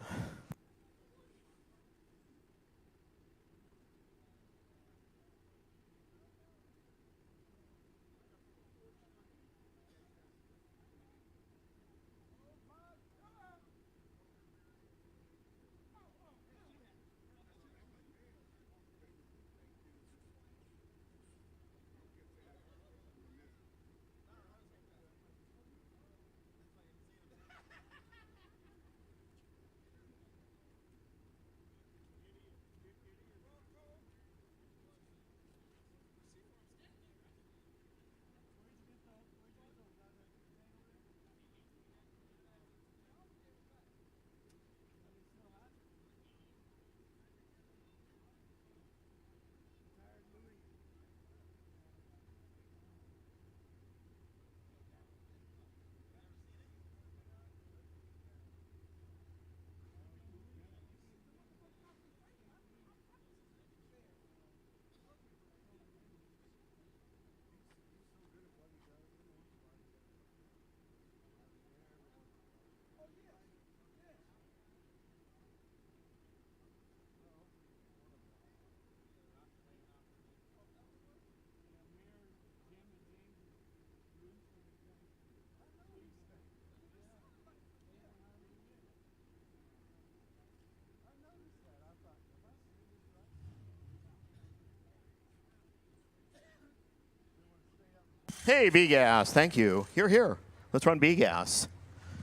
Hey, B-Gas, thank you. You're here. Let's run B-Gas.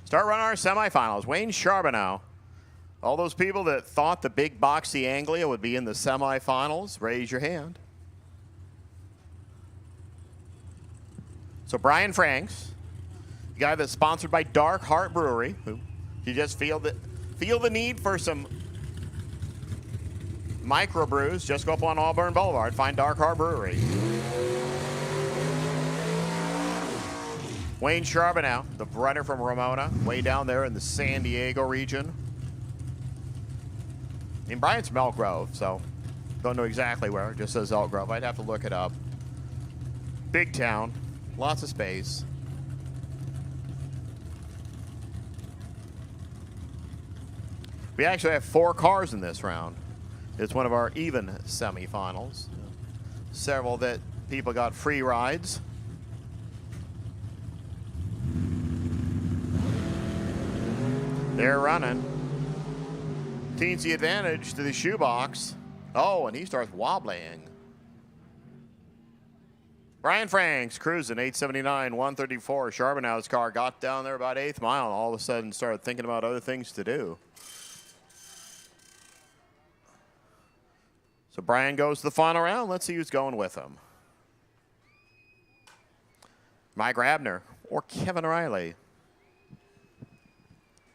Start running our semifinals. Wayne Charbonneau. All those people that thought the big boxy Anglia would be in the semifinals, raise your hand. So Brian Franks, the guy that's sponsored by Dark Heart Brewery, who you just feel the need for some microbrews, just go up on Auburn Boulevard, find Dark Heart Brewery. Wayne Charbonneau, the runner from Ramona, way down there in the San Diego region. And Brian's from Elk Grove, so don't know exactly where. It just says Elk Grove. I'd have to look it up. Big town, lots of space. We actually have 4 cars in this round. It's one of our even semifinals. Several that people got free rides. They're running. Teensy advantage to the shoebox. Oh, and he starts wobbling. Brian Franks cruising 879, 134. Charbonneu's car got down there about 8th mile and all of a sudden started thinking about other things to do. So Brian goes to the final round. Let's see who's going with him. Mike Rabner or Kevin Riley.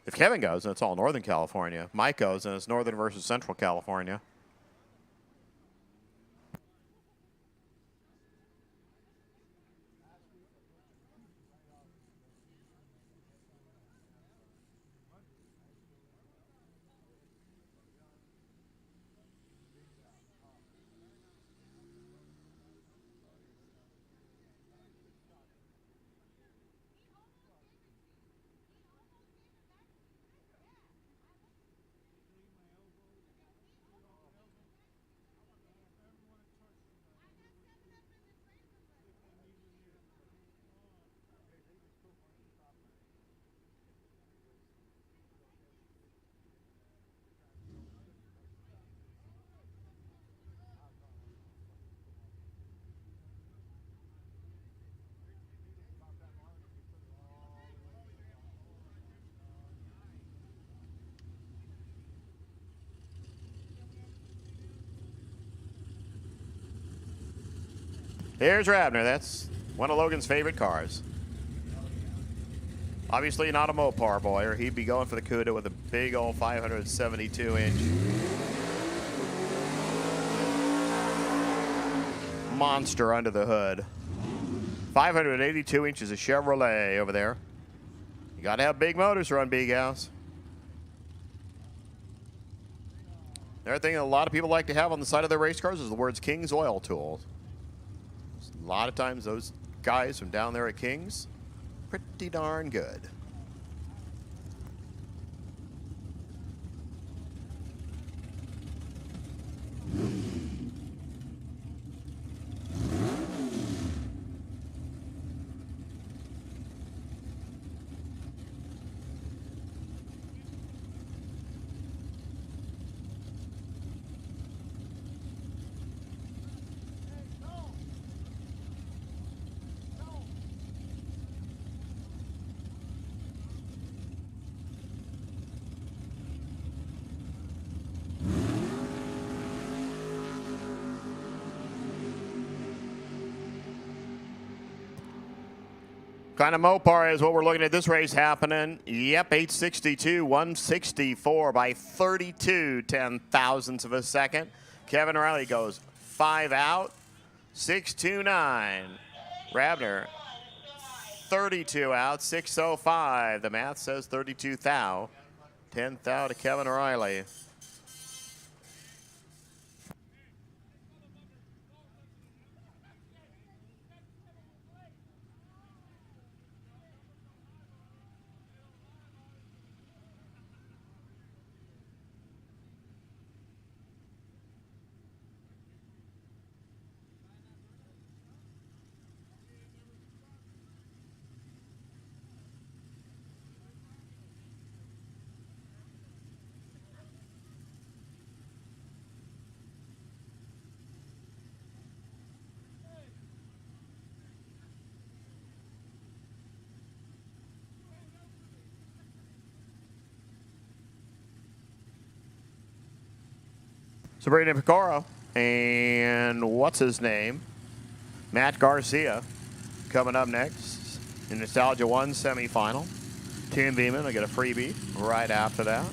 If Kevin goes, then it's all Northern California. Mike goes, and it's Northern versus Central California. Here's Rabner. That's one of Logan's favorite cars. Obviously not a Mopar boy, or he'd be going for the Cuda with a big old 572-inch monster under the hood. 582 inches of Chevrolet over there. You got to have big motors to run big house. Another thing that a lot of people like to have on the side of their race cars is the words King's Oil Tools. A lot of times those guys from down there at King's, pretty darn good. Kind of Mopar is what we're looking at this race happening. Yep, 862, 164 by 32 ten-thousandths of a second. Kevin Riley goes 5 out, 629. Rabner, 32 out, 605. The math says 32 thou. 10th thou to Kevin Riley. Sabrina Picaro and what's his name? Matt Garcia coming up next in Nostalgia 1 semifinal. Tim Beeman will get a freebie right after that.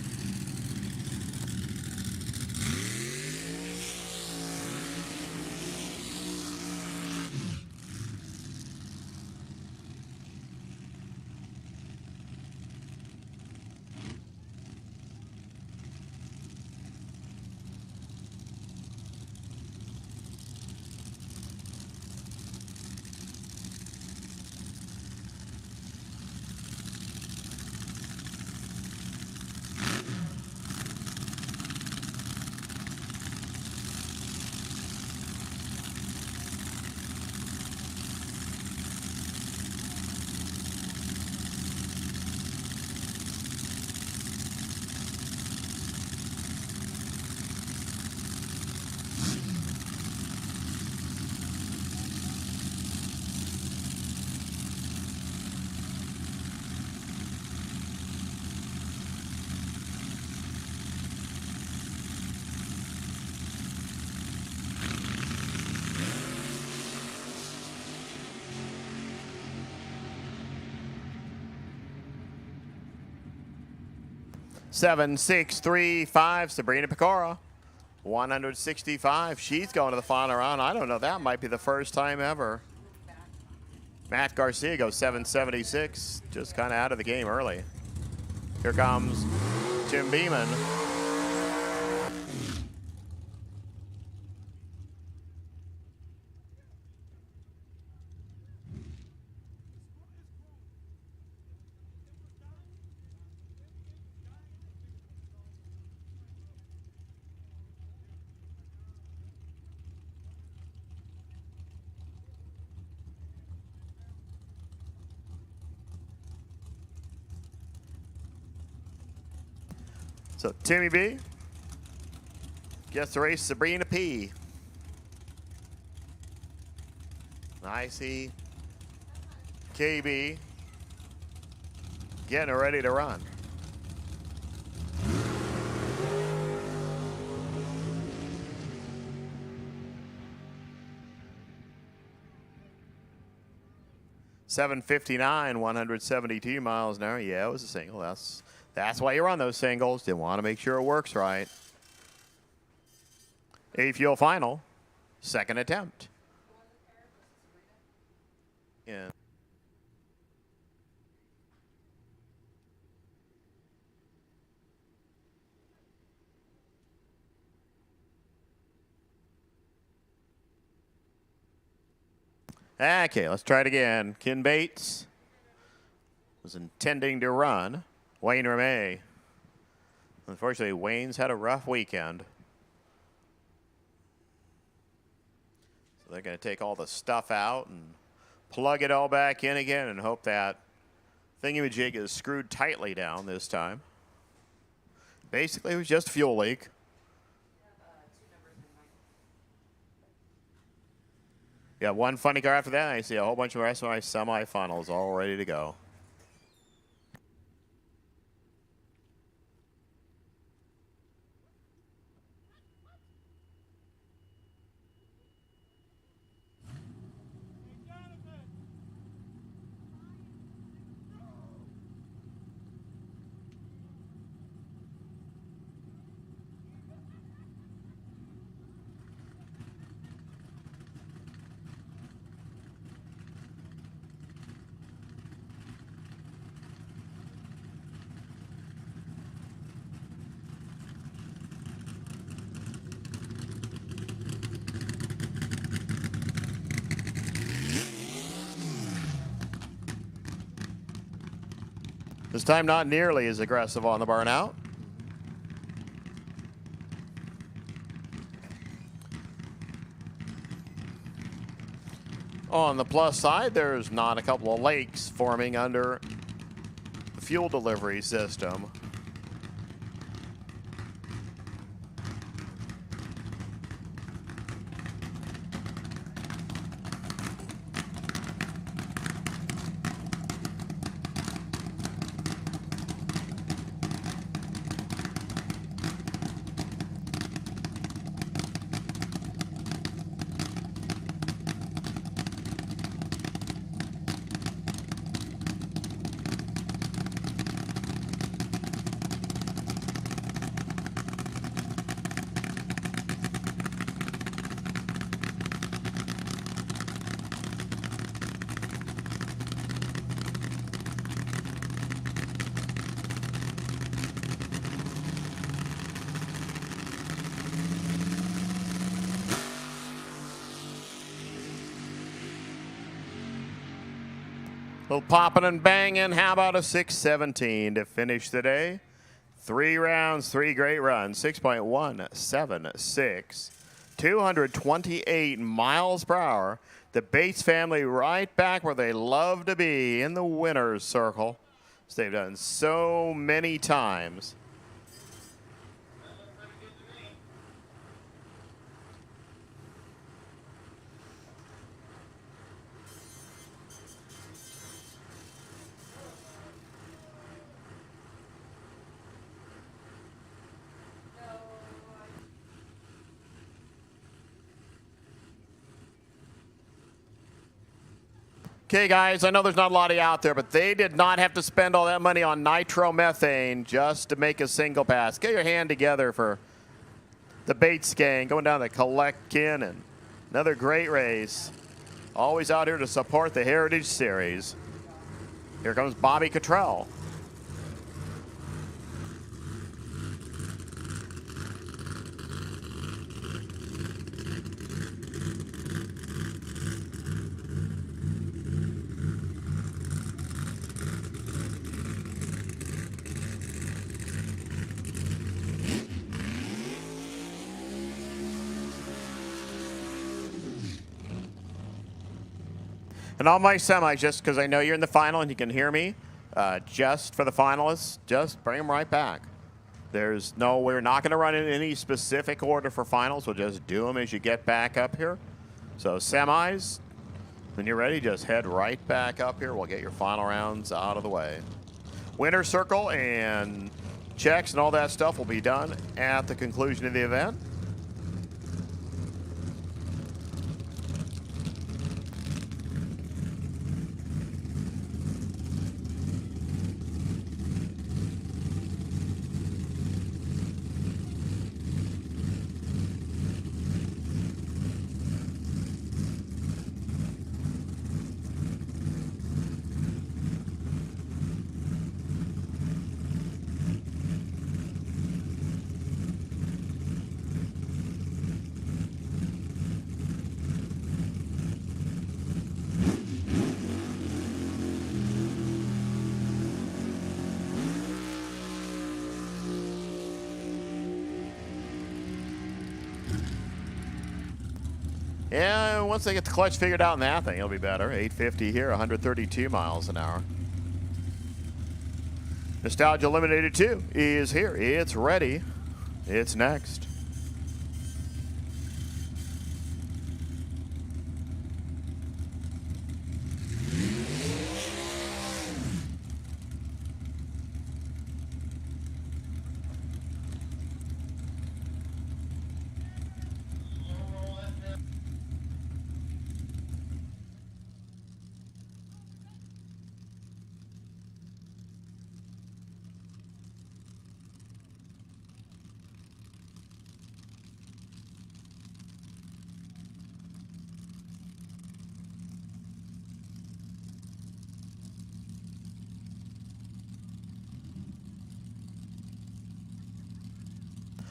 Seven, 6, 3, 5. Sabrina Picaro, 165. She's going to the final round. I don't know. That might be the first time ever. Matt Garcia goes 776. Just kind of out of the game early. Here comes Tim Beeman. So Timmy B gets to race Sabrina P. I see KB getting ready to run. .759, 172 miles an hour. Yeah, it was a single. That's why you run those singles. They want to make sure it works right. A-Fuel final, second attempt. Yeah. Okay, let's try it again. Ken Bates was intending to run. Wayne Ramey. Unfortunately, Wayne's had a rough weekend. So they're going to take all the stuff out and plug it all back in again and hope that thingamajig is screwed tightly down this time. Basically, it was just a fuel leak. Yeah, one funny car after that. I see a whole bunch of the rest of my semifinals all ready to go. This time not nearly as aggressive on the burnout. On the plus side, there's not a couple of lakes forming under the fuel delivery system. little popping and banging. How about a 6:17 to finish the day? 3 rounds, 3 great runs. 6.176. 228 miles per hour. The Bates family right back where they love to be, in the winner's circle, as they've done so many times. Okay, guys, I know there's not a lot of you out there, but they did not have to spend all that money on nitromethane just to make a single pass. Get your hand together for the Bates gang going down the Colleckin, and another great race. Always out here to support the Heritage Series. Here comes Bobby Cottrell. And all my semis, just because I know you're in the final and you can hear me, just for the finalists, just bring them right back. There's no, we're not going to run in any specific order for finals. We'll just do them as you get back up here. So semis, when you're ready, just head right back up here. We'll get your final rounds out of the way. Winner's circle and checks and all that stuff will be done at the conclusion of the event. Yeah, once they get the clutch figured out in that thing, it'll be better. 850 here, 132 miles an hour. Nostalgia Eliminated 2 is here. It's ready. It's next.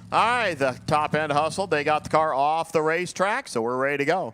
All right, the top end hustled. They got the car off the racetrack, so we're ready to go.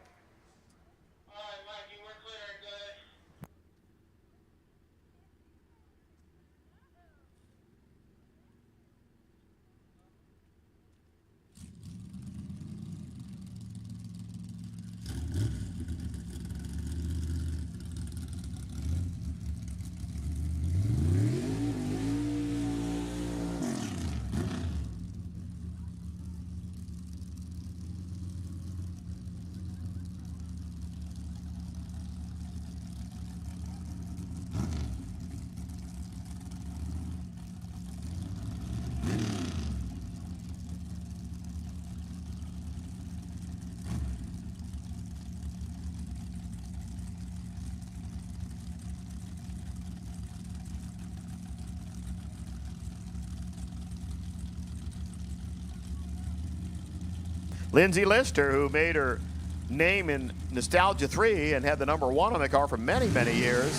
Lindsay Lister, who made her name in Nostalgia 3 and had the #1 on the car for many, many years,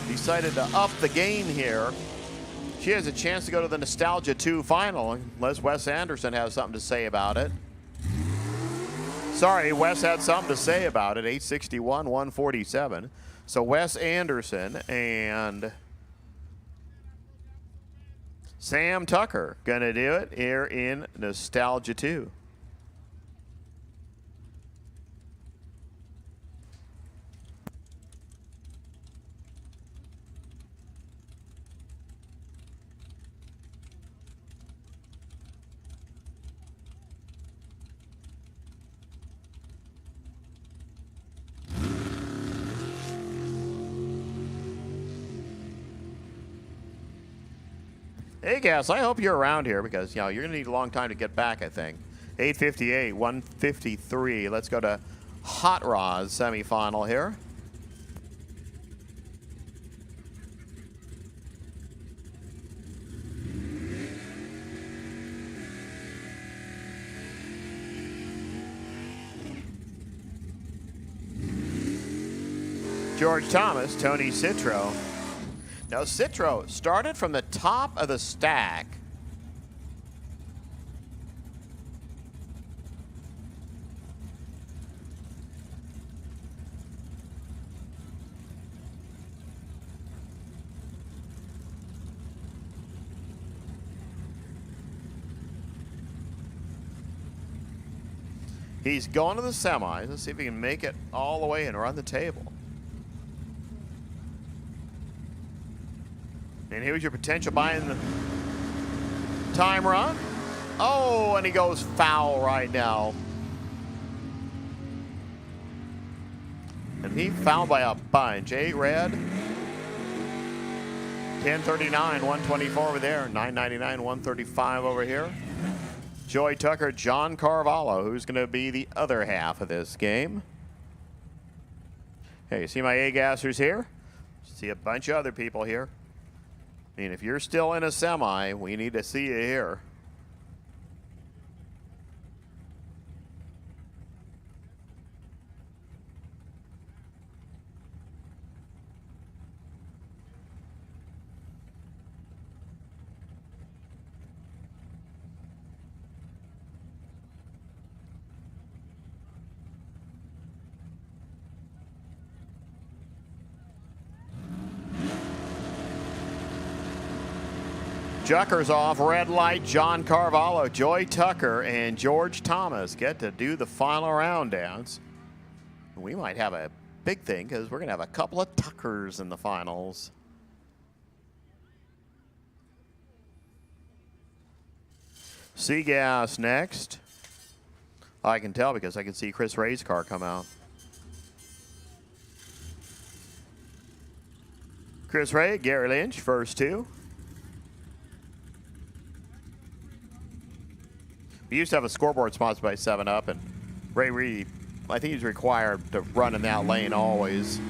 decided to up the game here. She has a chance to go to the Nostalgia 2 final, unless Wes Anderson has something to say about it. Sorry, Wes had something to say about it. 861, 147. So Wes Anderson and Sam Tucker gonna do it here in Nostalgia 2. Hey, guys, I hope you're around here because, you know, you're going to need a long time to get back, I think. 858, 153. Let's go to Hot Rod's semifinal here. George Thomas, Tony Citro. Now, Citro started from the top of the stack. He's going to the semis. Let's see if he can make it all the way and run the table. And here's your potential buying the time run. Oh, and he goes foul right now. And he fouled by a bunch. 8 red. 1039, 124 over there. 999, 135 over here. Joy Tucker, John Carvalho, who's going to be the other half of this game. Hey, you see my A-gassers here? See a bunch of other people here. I mean, if you're still in a semi, we need to see you here. Jucker's off, red light. John Carvalho, Joy Tucker, and George Thomas get to do the final round dance. We might have a big thing because we're going to have a couple of Tuckers in the finals. Seagas next. I can tell because I can see Chris Ray's car come out. Chris Ray, Gary Lynch, first two. We used to have a scoreboard sponsored by 7-Up, and Ray Reed, I think he's required to run in that lane always.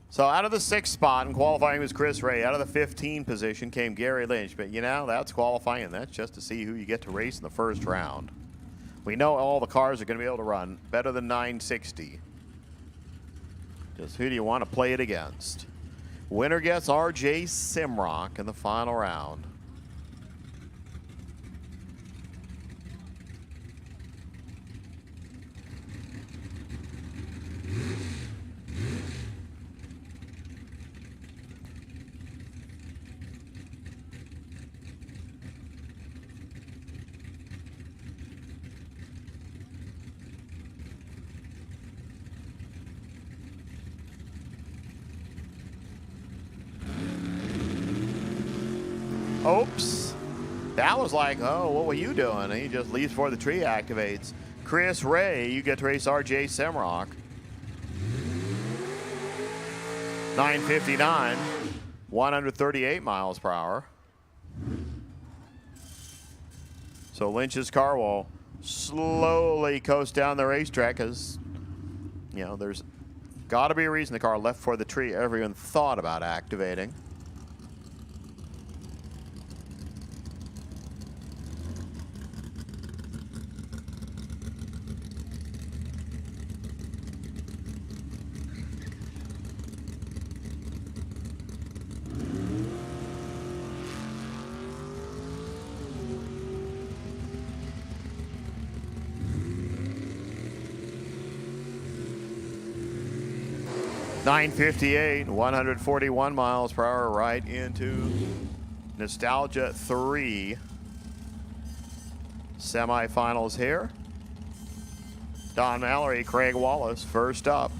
So out of the 6th spot in qualifying was Chris Ray. Out of the 15 position came Gary Lynch. But, you know, that's qualifying. That's just to see who you get to race in the first round. We know all the cars are going to be able to run better than 960. Just who do you want to play it against? Winner gets R.J. Simrock in the final round. Oops. That was like, oh, what were you doing? And he just leaves before the tree activates. Chris Ray, you get to race R.J. Simrock. 959, 138 miles per hour. So Lynch's car will slowly coast down the racetrack because, you know, there's got to be a reason the car left for the tree everyone thought about activating. 9:58, 141 miles per hour right into Nostalgia 3 semifinals here. Don Mallory, Craig Wallace, first up.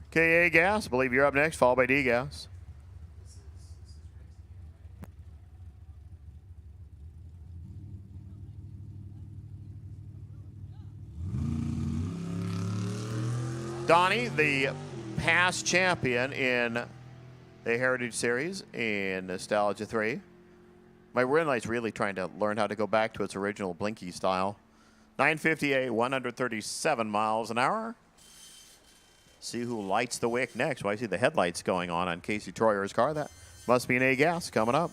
KA Gas, I believe you're up next, followed by D Gas. Donnie, the past champion in the Heritage Series in Nostalgia 3. My red light's really trying to learn how to go back to its original blinky style. 9:58, 137 miles an hour. See who lights the wick next. Well, I see the headlights going on Casey Troyer's car. That must be an A-Gas coming up.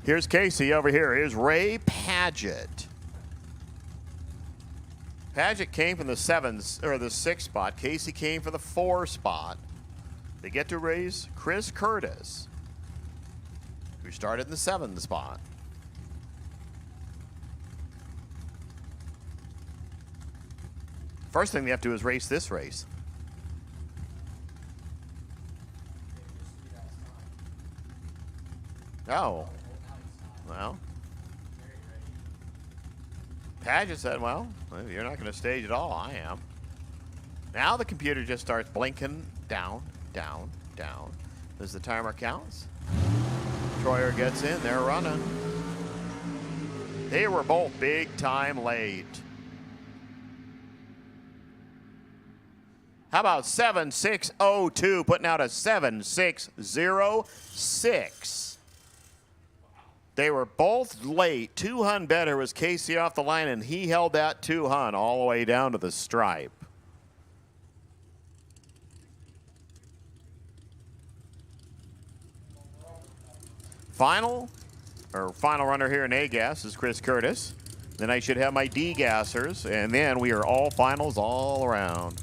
Here's Casey over here. Here's Ray Padgett. Padgett came from the the 6 spot. Casey came for the 4 spot. They get to race Chris Curtis, who started in the 7 spot. First thing they have to do is race this race. Oh. Well, Padgett said, well, you're not going to stage at all. I am. Now the computer just starts blinking down, down, down as the timer counts. Troyer gets in. They're running. They were both big time late. How about 7602 putting out a 7606? They were both late. 2 hun better was Casey off the line, and he held that 2 hun all the way down to the stripe. Final runner here in A-Gas is Chris Curtis. Then I should have my D-Gassers, and then we are all finals all around.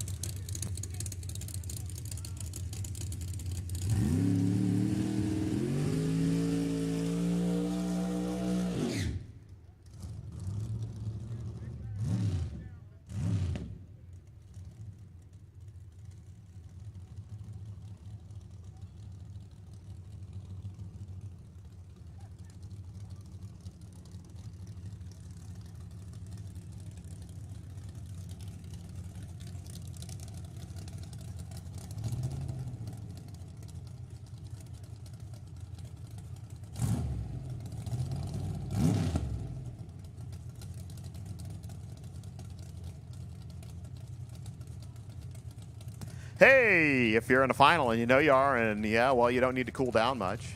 Hey, if you're in the final and you know you are, and yeah, well, you don't need to cool down much.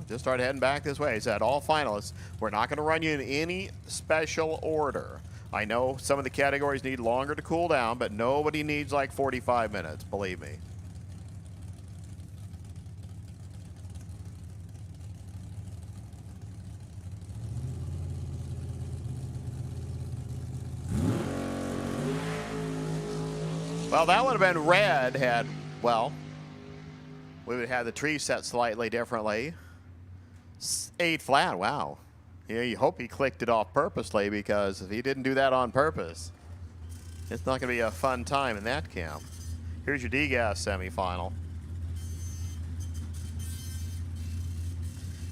Just start heading back this way. He said, all finalists, we're not going to run you in any special order. I know some of the categories need longer to cool down, but nobody needs like 45 minutes, believe me. Well, that would have been red had, well, we would have had the tree set slightly differently. 8 flat, wow. Yeah, you hope he clicked it off purposely, because if he didn't do that on purpose, it's not going to be a fun time in that camp. Here's your D-Gas semifinal.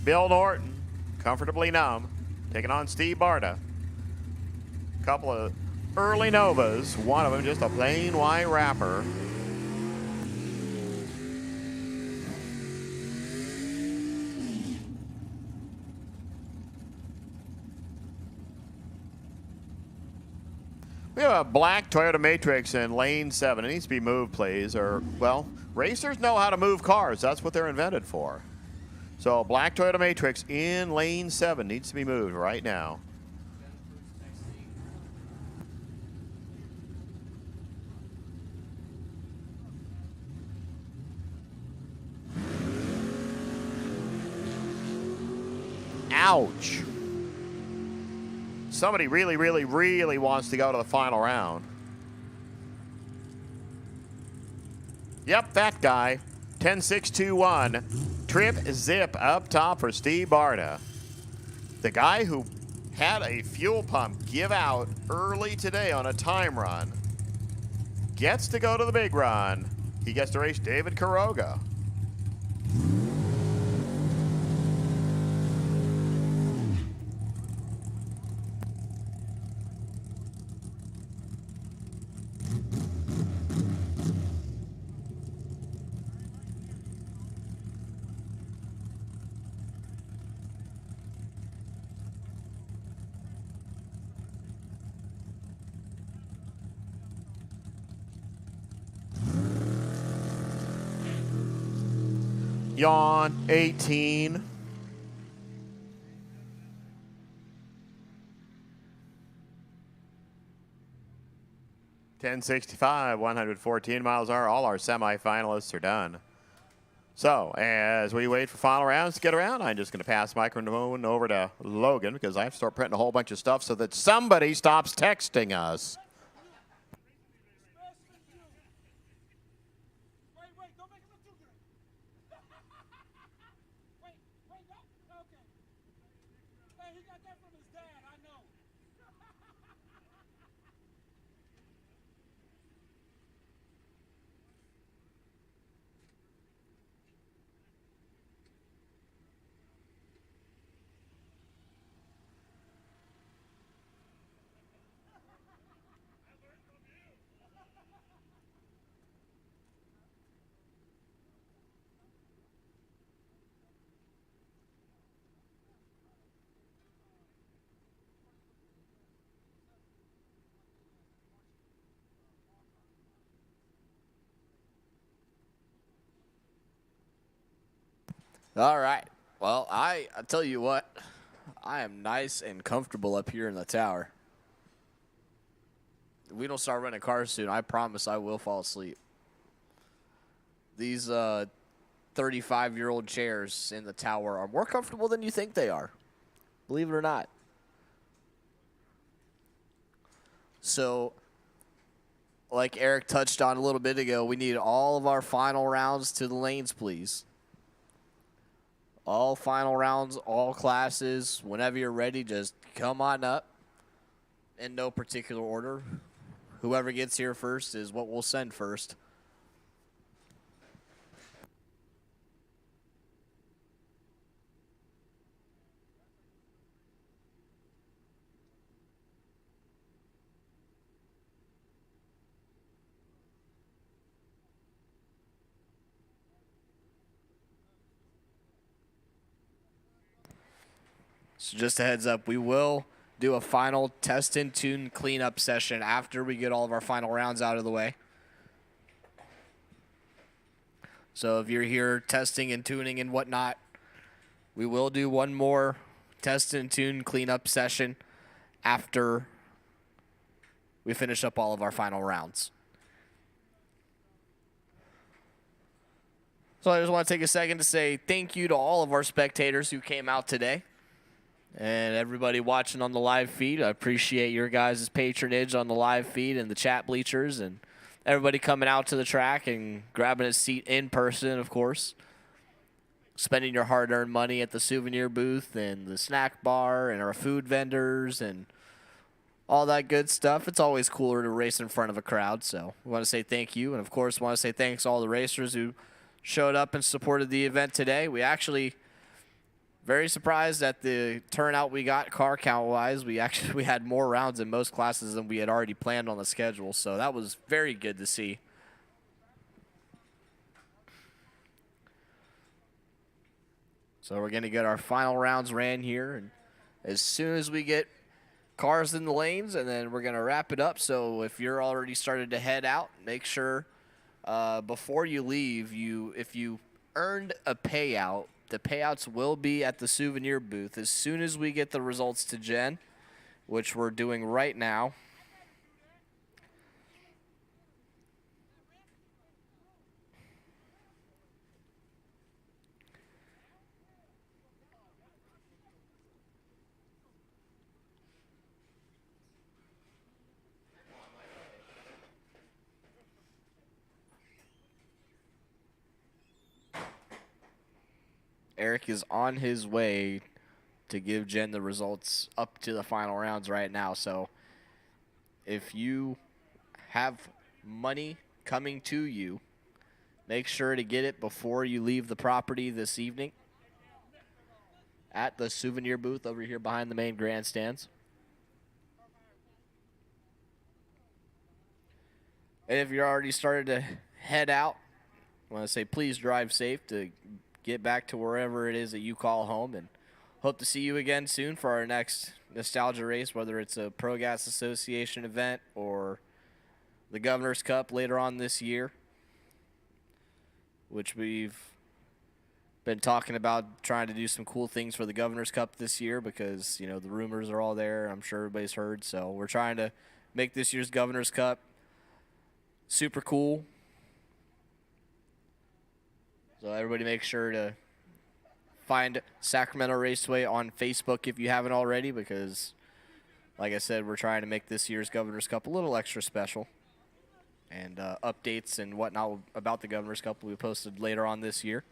Bill Norton, comfortably numb, taking on Steve Barta. Couple of early Novas, one of them just a plain white wrapper. We have a black Toyota Matrix in lane 7. It needs to be moved, please. Or, well, racers know how to move cars. That's what they're invented for. So, black Toyota Matrix in lane 7 needs to be moved right now. Ouch. Somebody really, really, really wants to go to the final round. Yep, that guy. 10-6-2-1. Trip zip up top for Steve Barta. The guy who had a fuel pump give out early today on a time run gets to go to the big run. He gets to race David Quiroga. Yawn, 18. .1065, 114 miles an hour. All our semifinalists are done. So, as we wait for final rounds to get around, I'm just going to pass the microphone over to Logan, because I have to start printing a whole bunch of stuff so that somebody stops texting us. All right. Well, I tell you what, I am nice and comfortable up here in the tower. If we don't start running cars soon, I promise I will fall asleep. These 35-year-old chairs in the tower are more comfortable than you think they are, believe it or not. So, like Eric touched on a little bit ago, we need all of our final rounds to the lanes, please. All final rounds, all classes. Whenever you're ready, just come on up in no particular order. Whoever gets here first is what we'll send first. So just a heads up, we will do a final test and tune cleanup session after we get all of our final rounds out of the way. So if you're here testing and tuning and whatnot, we will do one more test and tune cleanup session after we finish up all of our final rounds. So I just want to take a second to say thank you to all of our spectators who came out today and everybody watching on the live feed. I appreciate your guys' patronage on the live feed and the chat bleachers and everybody coming out to the track and grabbing a seat in person, of course. Spending your hard-earned money at the souvenir booth and the snack bar and our food vendors and all that good stuff. It's always cooler to race in front of a crowd, so we want to say thank you. And, of course, want to say thanks to all the racers who showed up and supported the event today. We actually very surprised at the turnout we got car count-wise. We had more rounds in most classes than we had already planned on the schedule, so that was very good to see. So we're going to get our final rounds ran here, and as soon as we get cars in the lanes, and then we're going to wrap it up. So if you're already started to head out, make sure before you leave, if you earned a payout, the payouts will be at the souvenir booth as soon as we get the results to Jen, which we're doing right now. Eric is on his way to give Jen the results up to the final rounds right now. So if you have money coming to you, make sure to get it before you leave the property this evening at the souvenir booth over here behind the main grandstands. And if you're already started to head out, I want to say please drive safe to get back to wherever it is that you call home, and hope to see you again soon for our next nostalgia race, whether it's a Pro Gas Association event or the Governor's Cup later on this year, which we've been talking about trying to do some cool things for the Governor's Cup this year because, you know, the rumors are all there. I'm sure everybody's heard. So we're trying to make this year's Governor's Cup super cool. So everybody make sure to find Sacramento Raceway on Facebook if you haven't already because, like I said, we're trying to make this year's Governor's Cup a little extra special. And updates and whatnot about the Governor's Cup will be posted later on this year.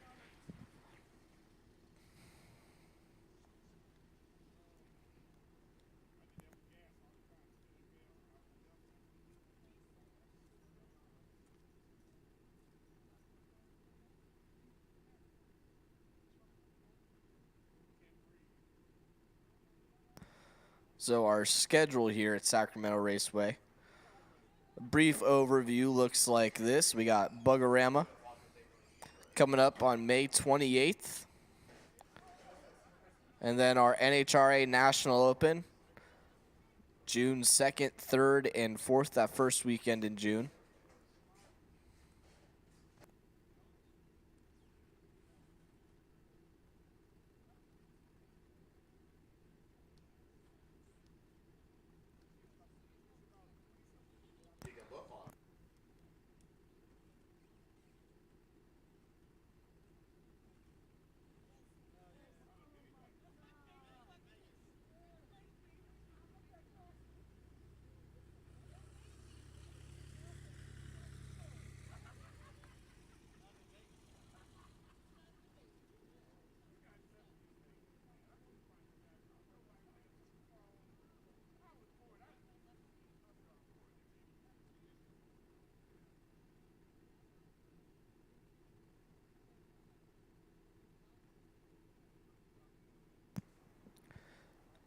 So our schedule here at Sacramento Raceway. A brief overview looks like this. We got Buggerama coming up on May 28th. And then our NHRA National Open, June 2nd, 3rd, and 4th, that first weekend in June.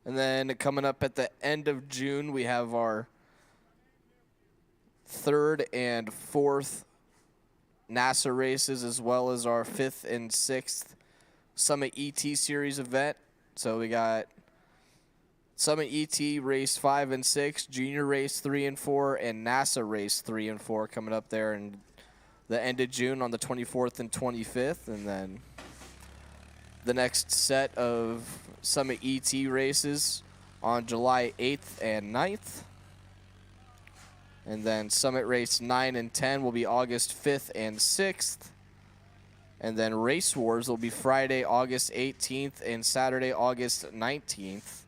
And then coming up at the end of June, we have our 3rd and 4th NASA races, as well as our 5th and 6th Summit ET Series event. So we got Summit ET race 5 and 6, Junior race 3 and 4, and NASA race 3 and 4 coming up there in the end of June on the 24th and 25th, and then the next set of Summit ET races on July 8th and 9th. And then Summit Race 9 and 10 will be August 5th and 6th. And then Race Wars will be Friday, August 18th and Saturday, August 19th.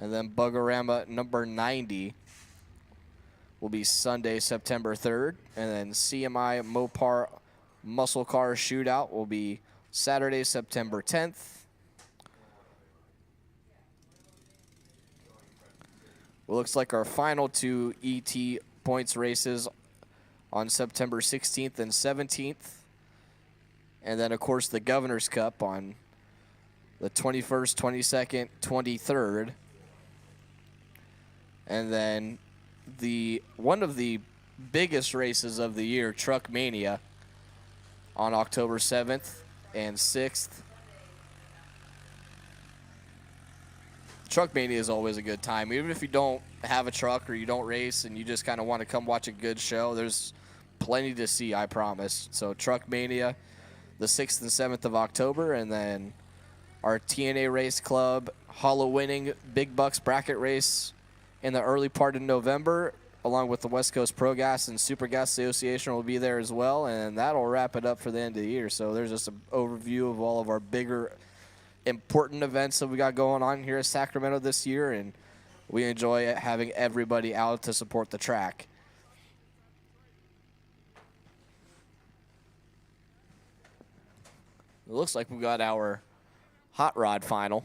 And then Bugorama number 90 will be Sunday, September 3rd. And then CMI Mopar Muscle Car Shootout will be Saturday, September 10th. It looks like our final two ET points races on September 16th and 17th. And then, of course, the Governor's Cup on the 21st, 22nd, 23rd. And then one of the biggest races of the year, Truck Mania, on October 7th and 6th. Truck Mania is always a good time. Even if you don't have a truck or you don't race and you just kind of want to come watch a good show, there's plenty to see, I promise. So Truck Mania, the 6th and 7th of October, and then our TNA Race Club Hollow Winning Big Bucks bracket race in the early part of November, along with the West Coast Pro Gas and Super Gas Association will be there as well, and that'll wrap it up for the end of the year. So there's just an overview of all of our bigger, important events that we got going on here at Sacramento this year, and we enjoy having everybody out to support the track. It looks like we got our hot rod final.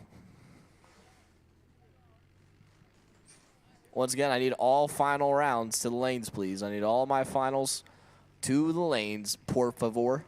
Once again, I need all final rounds to the lanes, please. I need all my finals to the lanes, por favor.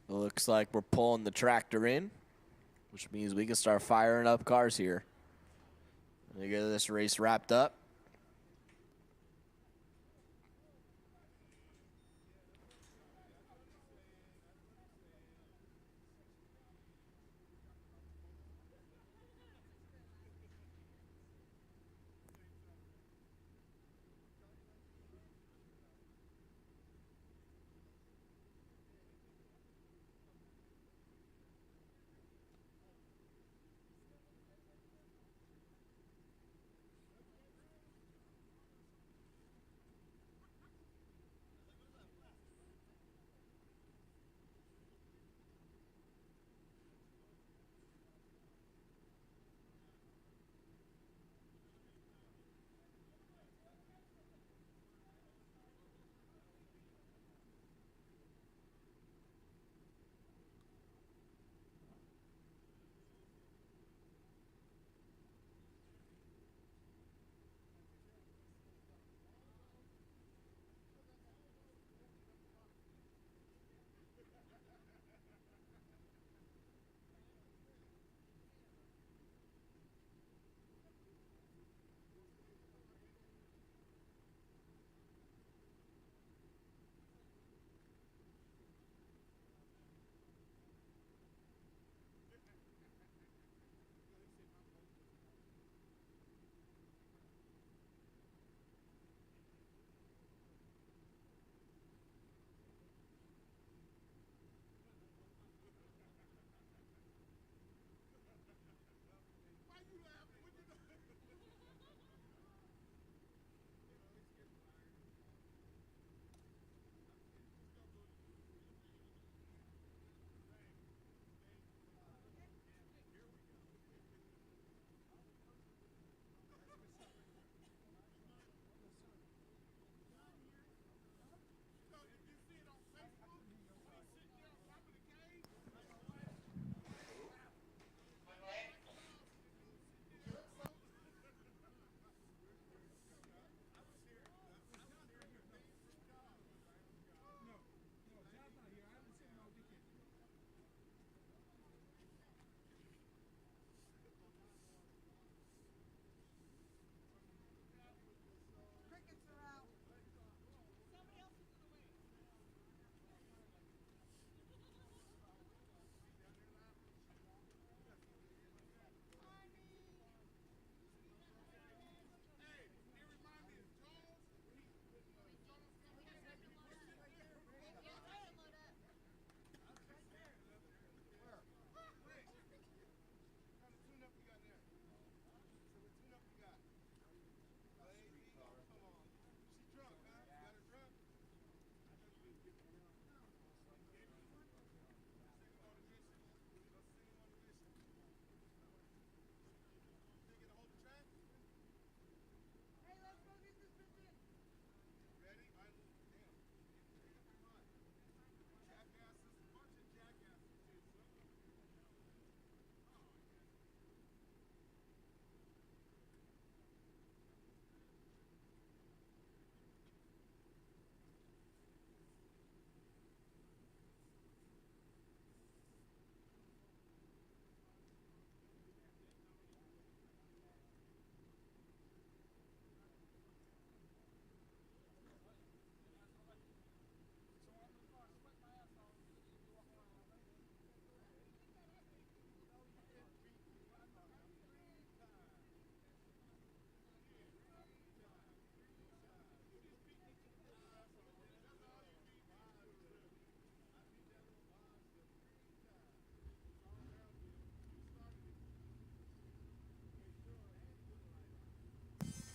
Looks like we're pulling the tractor in, which means we can start firing up cars here. We get this race wrapped up.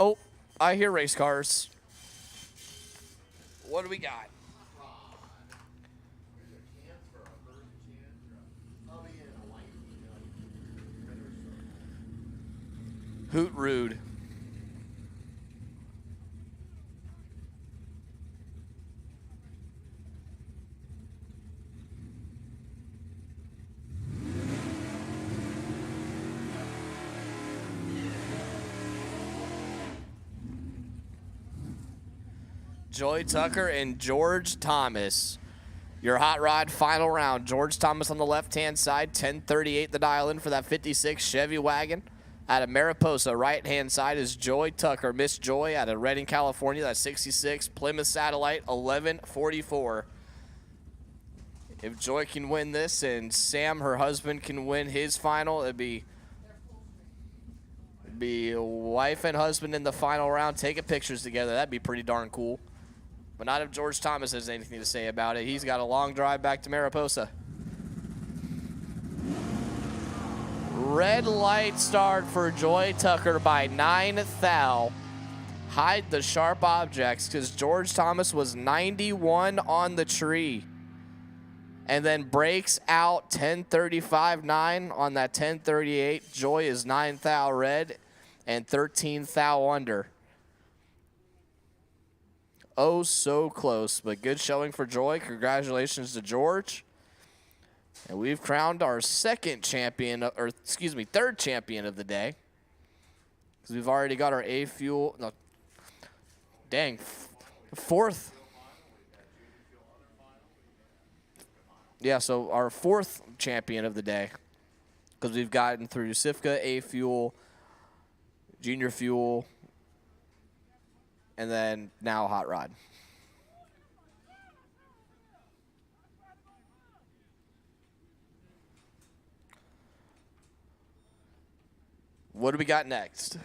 Oh, I hear race cars. What do we got? Hoot rude. Joy Tucker and George Thomas. Your hot rod final round. George Thomas on the left-hand side, 1038 the dial in for that 56 Chevy wagon. Out of Mariposa, right-hand side is Joy Tucker. Miss Joy out of Redding, California, that 66 Plymouth Satellite, 1144. If Joy can win this and Sam, her husband, can win his final, it'd be wife and husband in the final round taking pictures together. That'd be pretty darn cool. But not if George Thomas has anything to say about it. He's got a long drive back to Mariposa. Red light start for Joy Tucker by 9 thou. Hide the sharp objects because George Thomas was 91 on the tree. And then breaks out 1035.9 on that 1038. Joy is 9 thou red and 13 thou under. Oh, so close, but good showing for Joy. Congratulations to George. And we've crowned our third champion of the day. Because we've already got our fourth. Yeah, so our fourth champion of the day. Because we've gotten through Sifka, A-Fuel, Junior Fuel, and then now Hot Rod. What do we got next?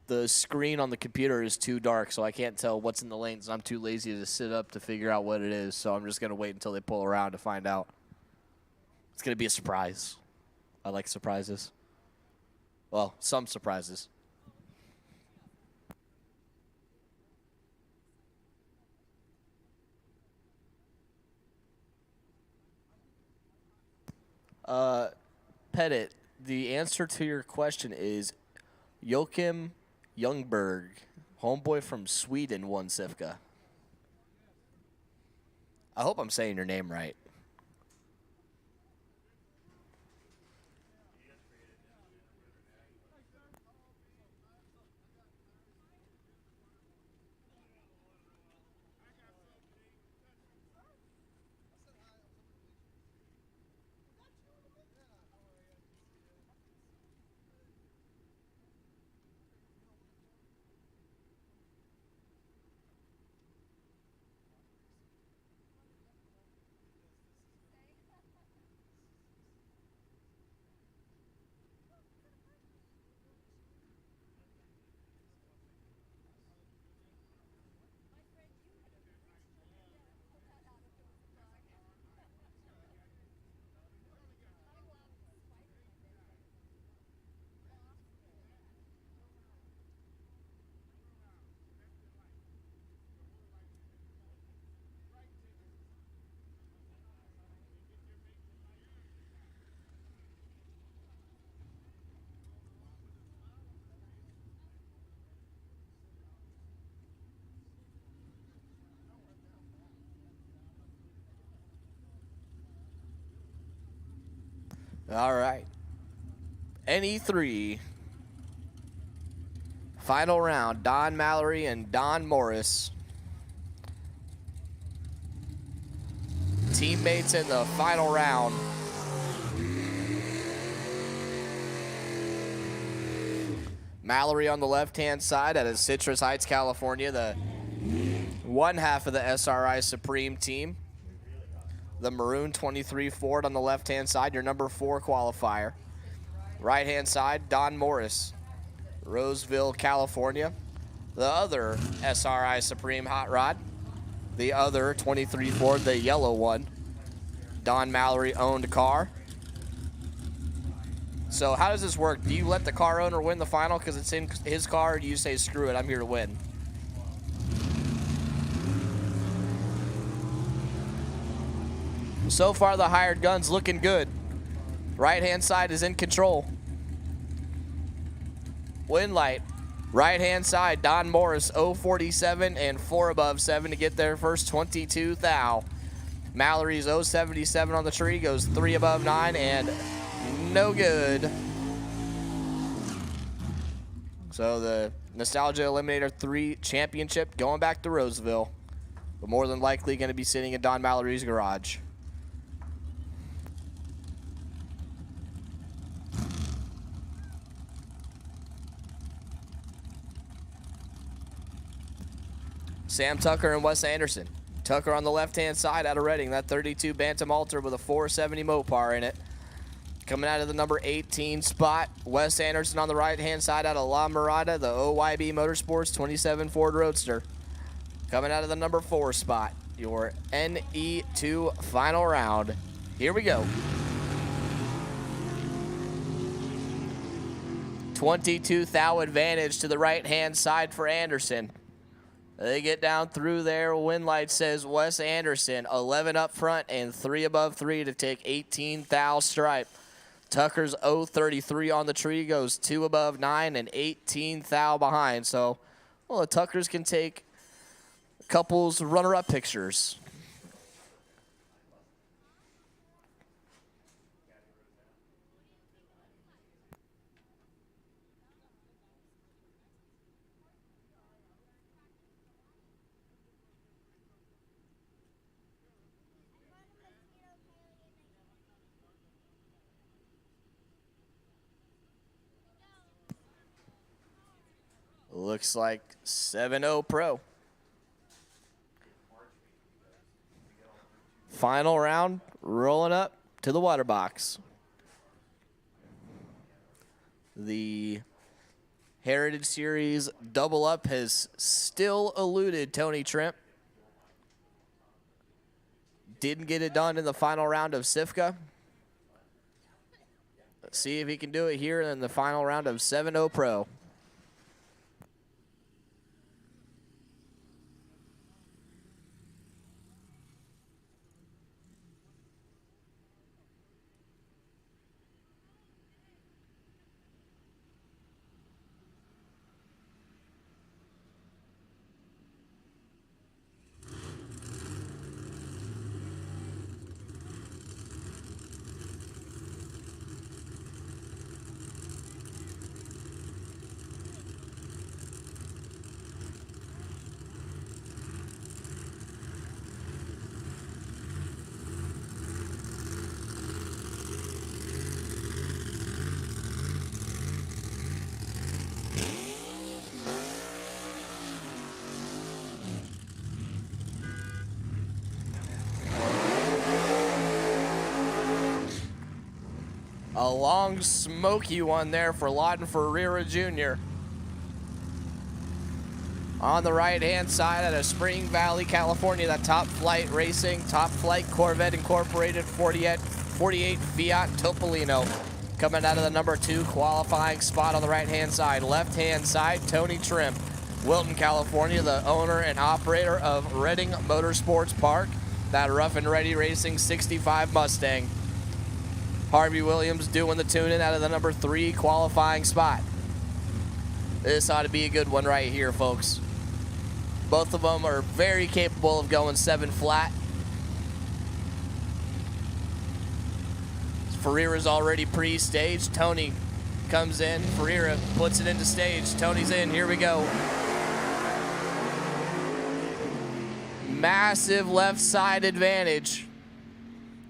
The screen on the computer is too dark, so I can't tell what's in the lanes. I'm too lazy to sit up to figure out what it is, so I'm just going to wait until they pull around to find out. It's going to be a surprise. I like surprises. Well, some surprises. Pettit, the answer to your question is Joachim Ljungberg, homeboy from Sweden, won Sifka. I hope I'm saying your name right. All right. NE3. Final round. Don Mallory and Don Morris. Teammates in the final round. Mallory on the left-hand side out of Citrus Heights, California, the one half of the SRI Supreme team. The maroon 23 Ford on the left-hand side, your number 4 qualifier. Right-hand side, Don Morris, Roseville, California. The other SRI Supreme hot rod, the other 23 Ford, the yellow one. Don Mallory owned car. So how does this work? Do you let the car owner win the final because it's in his car, or do you say, screw it, I'm here to win? So far, the hired gun's looking good. Right-hand side is in control. Win light. Right-hand side, Don Morris, 047 and 4 above 7 to get their first 22 thou. Mallory's 077 on the tree, goes 3 above 9 and no good. So the Nostalgia Eliminator 3 championship going back to Roseville, but more than likely going to be sitting in Don Mallory's garage. Sam Tucker and Wes Anderson. Tucker on the left-hand side out of Reading. That 32 Bantam Alter with a 470 Mopar in it. Coming out of the number 18 spot, Wes Anderson on the right-hand side out of La Mirada, the OYB Motorsports 27 Ford Roadster. Coming out of the number 4 spot, your NE2 final round. Here we go. 22 thou advantage to the right-hand side for Anderson. They get down through there. Wind light says Wes Anderson, 11 up front and 3 above 3 to take 18 thou stripe. Tucker's 033 on the tree, goes 2 above 9 and 18 thou behind. So, well, the Tuckers can take a couple's runner-up pictures. Looks like 7-0 Pro. Final round, rolling up to the water box. The Heritage Series double up has still eluded Tony Trimp. Didn't get it done in the final round of SIFCA. Let's see if he can do it here in the final round of 7-0 Pro. A long, smoky one there for Lawton Ferreira Jr. On the right-hand side out of Spring Valley, California, that Top Flight Racing, Top Flight Corvette Incorporated 48 Fiat Topolino. Coming out of the number 2 qualifying spot on the right-hand side. Left-hand side, Tony Trimp. Wilton, California, the owner and operator of Reading Motorsports Park. That Rough and Ready Racing 65 Mustang. Harvey Williams doing the tune-in out of the number 3 qualifying spot. This ought to be a good one right here, folks. Both of them are very capable of going 7 flat. Ferreira's already pre-staged. Tony comes in. Ferreira puts it into stage. Tony's in. Here we go. Massive left side advantage.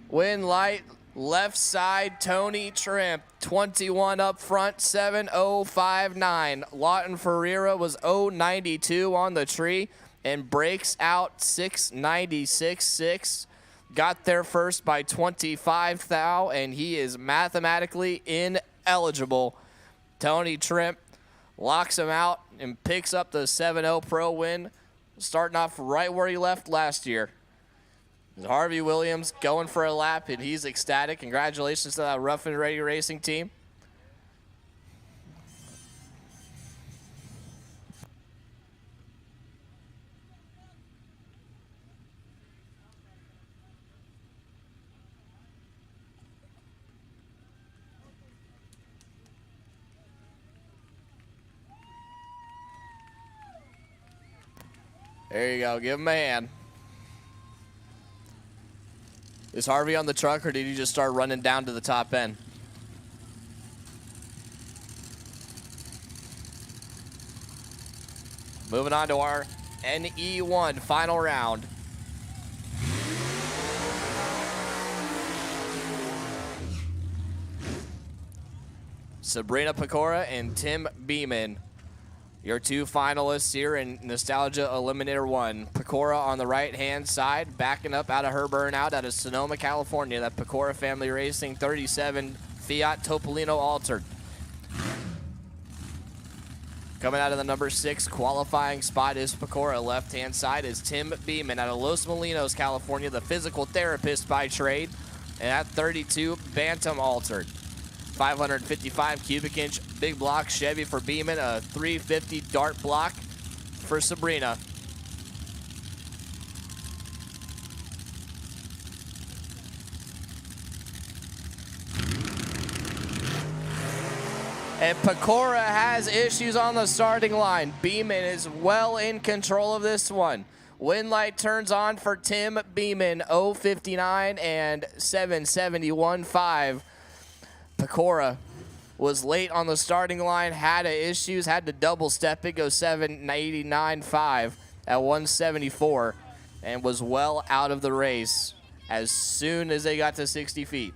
Win light. Left side, Tony Trimp, 21 up front, 7.059. Lawton Ferreira was 0.92 on the tree and breaks out 6.96.6. Got there first by 25 thou, and he is mathematically ineligible. Tony Trimp locks him out and picks up the 7-0 Pro win, starting off right where he left last year. Harvey Williams going for a lap, and he's ecstatic. Congratulations to that Rough and Ready Racing team. There you go. Give him a hand. Is Harvey on the truck, or did he just start running down to the top end? Moving on to our NE1 final round. Sabrina Pecora and Tim Beeman, your two finalists here in Nostalgia Eliminator 1. Pecora on the right-hand side, backing up out of her burnout out of Sonoma, California. That Pecora Family Racing 37 Fiat Topolino Altered. Coming out of the number 6 qualifying spot is Pecora. Left-hand side is Tim Beeman out of Los Molinos, California, the physical therapist by trade. And at 32 Bantam Altered. 555 cubic inch big block Chevy for Beeman, a 350 dart block for Sabrina. And Pecora has issues on the starting line. Beeman is well in control of this one. Wind light turns on for Tim Beeman, 059 and 771.5. Pecora was late on the starting line, had issues, had to double step it, go 789.5 at 174, and was well out of the race as soon as they got to 60 feet.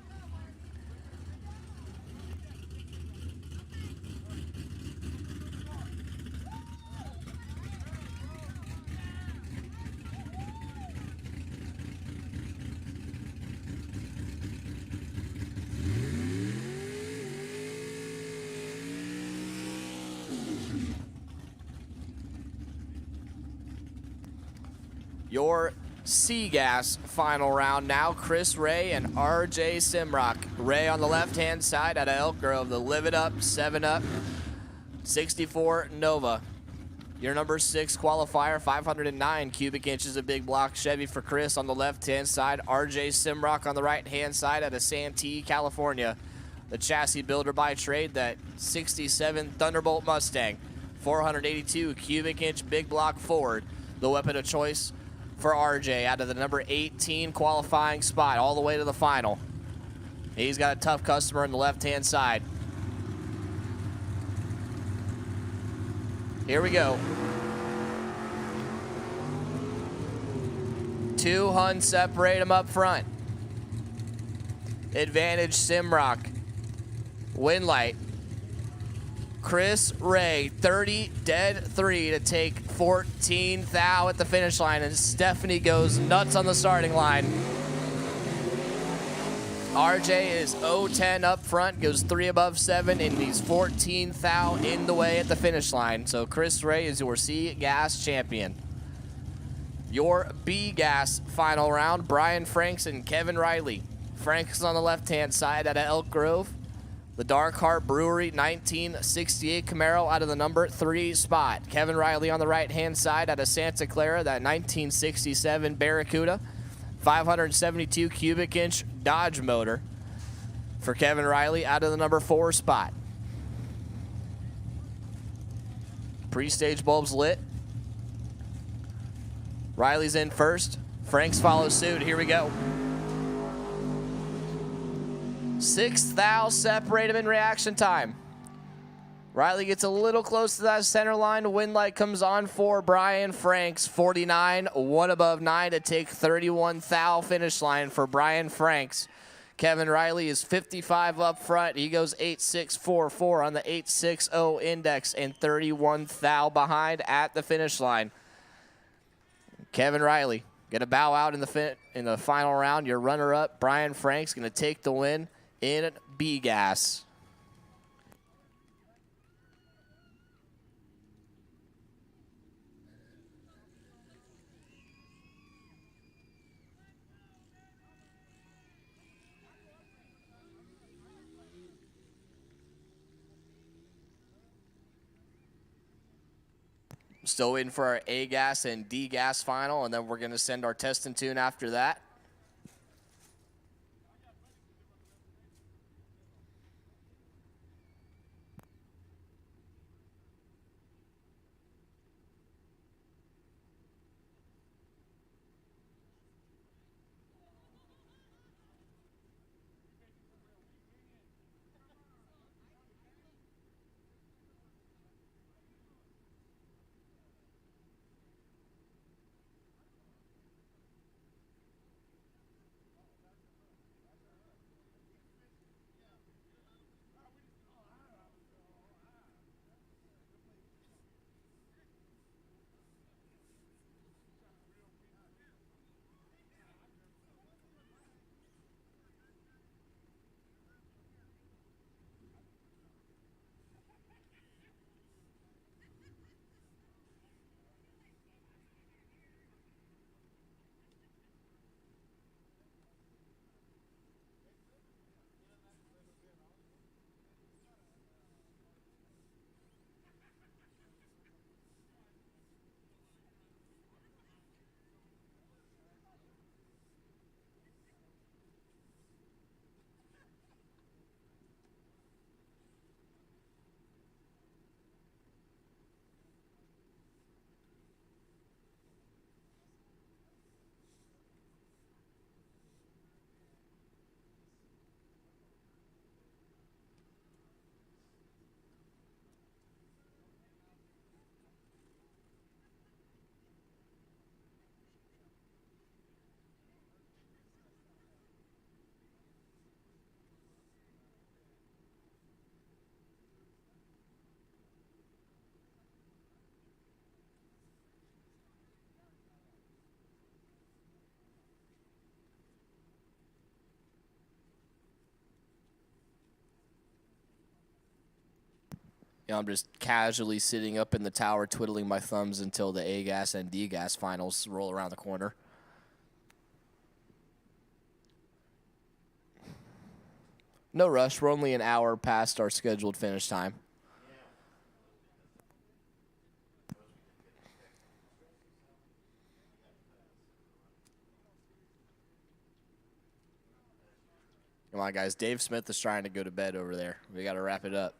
Your C-Gas final round now, Chris Ray and RJ Simrock. Ray on the left-hand side out of Elk Grove, the Live It Up, 7-Up, 64 Nova. Your number 6 qualifier, 509 cubic inches of big block Chevy for Chris on the left-hand side. RJ Simrock on the right-hand side out of Santee, California. The chassis builder by trade, that 67 Thunderbolt Mustang. 482 cubic inch big block Ford. The weapon of choice for RJ out of the number 18 qualifying spot all the way to the final. He's got a tough customer on the left-hand side. Here we go. 2 Huns separate them up front. Advantage Simrock. Winlight. Chris Ray, 30 dead 3 to take 14 thou at the finish line, and Stephanie goes nuts on the starting line. RJ is 0-10 up front, goes 3 above 7, and he's 14 thou in the way at the finish line. So Chris Ray is your C-Gas champion. Your B-Gas final round, Brian Franks and Kevin Riley. Franks on the left-hand side out of Elk Grove. The Dark Heart Brewery 1968 Camaro out of the number 3 spot. Kevin Riley on the right-hand side out of Santa Clara, that 1967 Barracuda. 572 cubic inch Dodge motor for Kevin Riley out of the number 4 spot. Pre-stage bulbs lit. Riley's in first. Franks follows suit. Here we go. 6 thou separate him in reaction time. Riley gets a little close to that center line. Wind light comes on for Brian Franks. 49, 1 above 9 to take 31 thou finish line for Brian Franks. Kevin Riley is 55 up front. He goes 8644 on the 860 index and 31 thou behind at the finish line. Kevin Riley gonna bow out in the final round. Your runner-up, Brian Franks, gonna take the win in B-Gas. Still waiting for our A-Gas and D-Gas final, and then we're going to send our test and tune after that. I'm just casually sitting up in the tower twiddling my thumbs until the A-gas and D-gas finals roll around the corner. No rush. We're only an hour past our scheduled finish time. Come on, guys. Dave Smith is trying to go to bed over there. We got to wrap it up.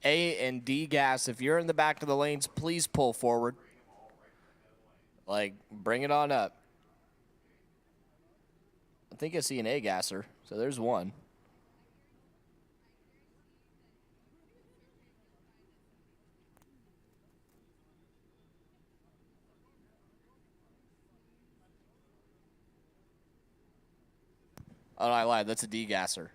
A and D gas, if you're in the back of the lanes, please pull forward. Like, bring it on up. I think I see an A gasser, so there's one. Oh, no, I lied. That's a D gasser.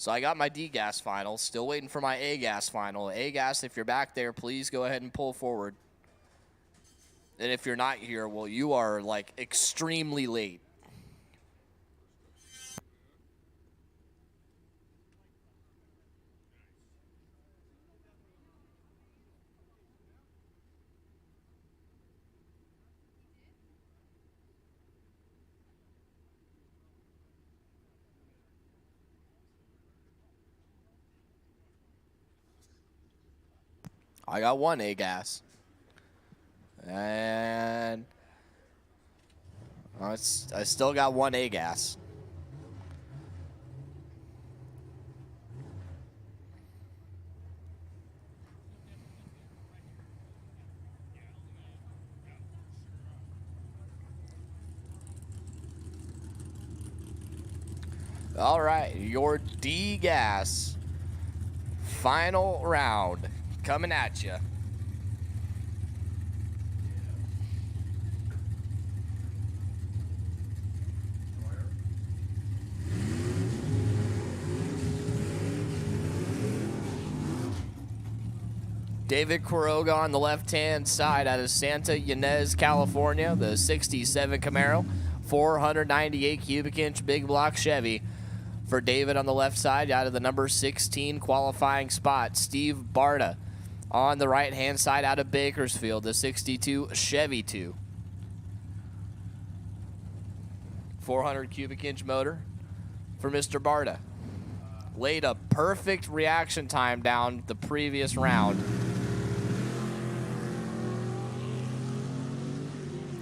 So I got my D-gas final. Still waiting for my A-gas final. A-gas, if you're back there, please go ahead and pull forward. And if you're not here, well, you are, like, extremely late. I got one A-gas. And I still got one A-gas. All right, your D-gas final round coming at you. David Quiroga on the left-hand side out of Santa Ynez, California, the 67 Camaro, 498 cubic inch big block Chevy. For David on the left side out of the number 16 qualifying spot, Steve Barta. On the right-hand side out of Bakersfield, the 62 Chevy 2. 400 cubic inch motor for Mr. Barta. Laid a perfect reaction time down the previous round.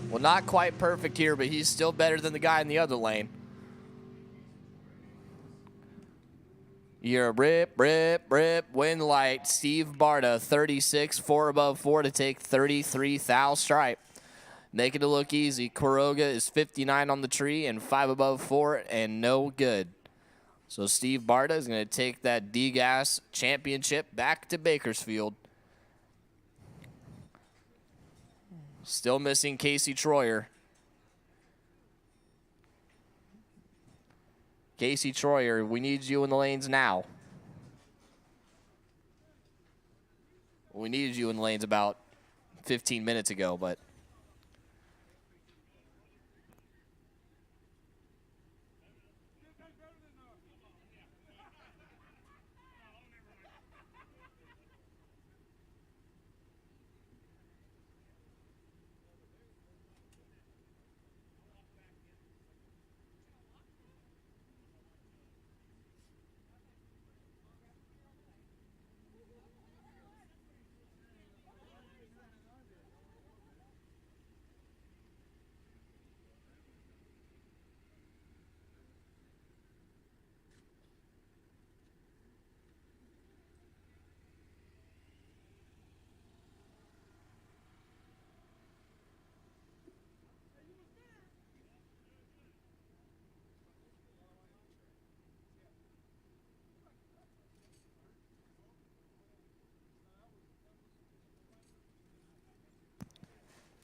Well, not quite perfect here, but he's still better than the guy in the other lane. You're rip, win light. Steve Barta, 36, 4 above 4 to take 33 thou stripe. Making it look easy. Quiroga is 59 on the tree and 5 above 4 and no good. So Steve Barta is going to take that D-Gas championship back to Bakersfield. Still missing Casey Troyer. Casey Troyer, we need you in the lanes now. We needed you in the lanes about 15 minutes ago, but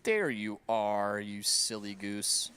there you are, you silly goose.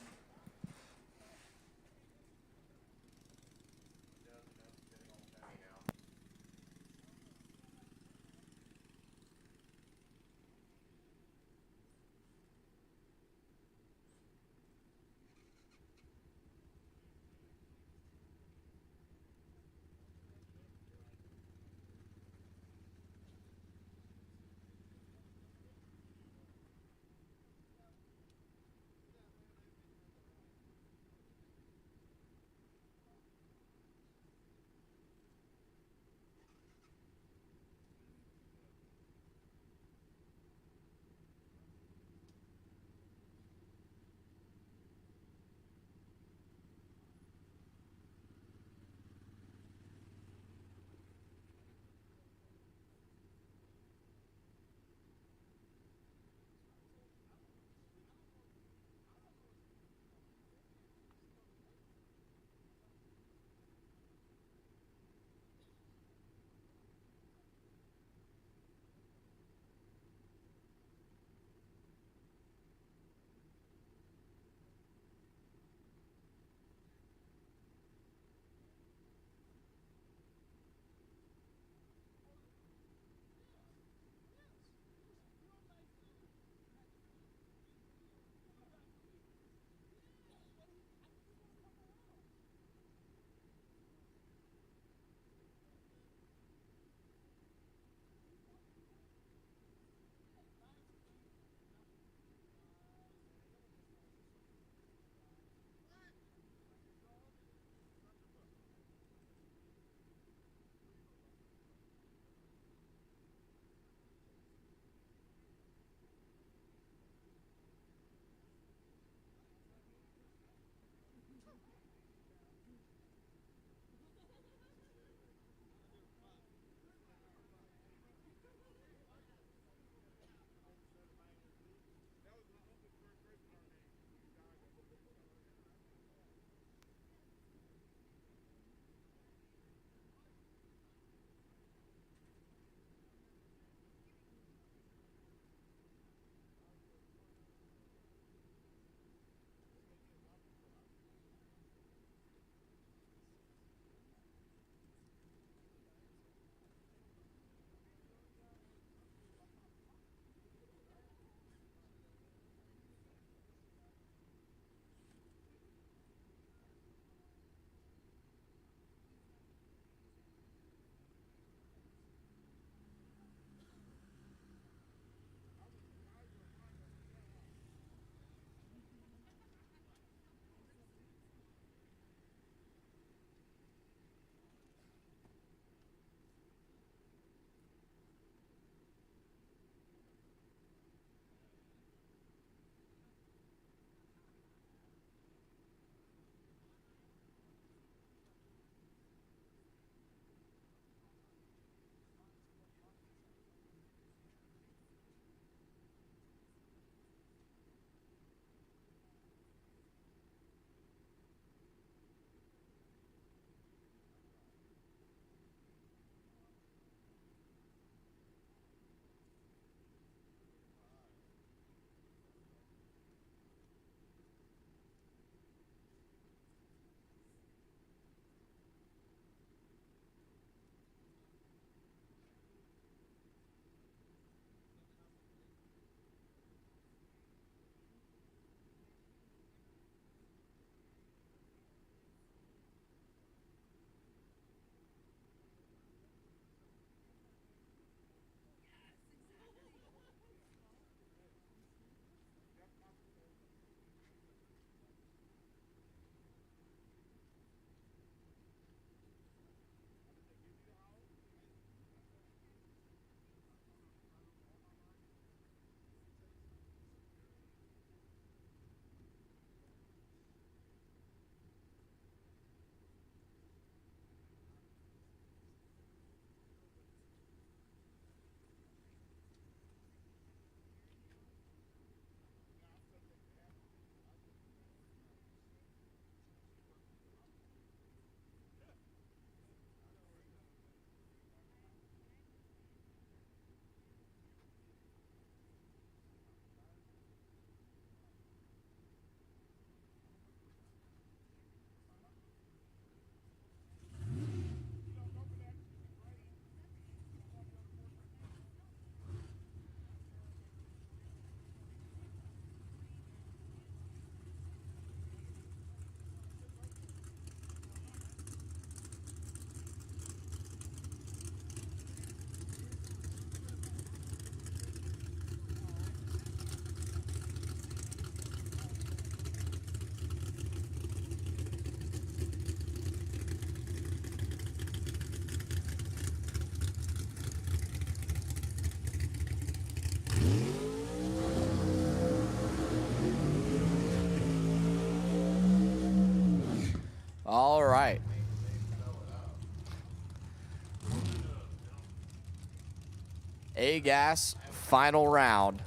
A-Gas final round.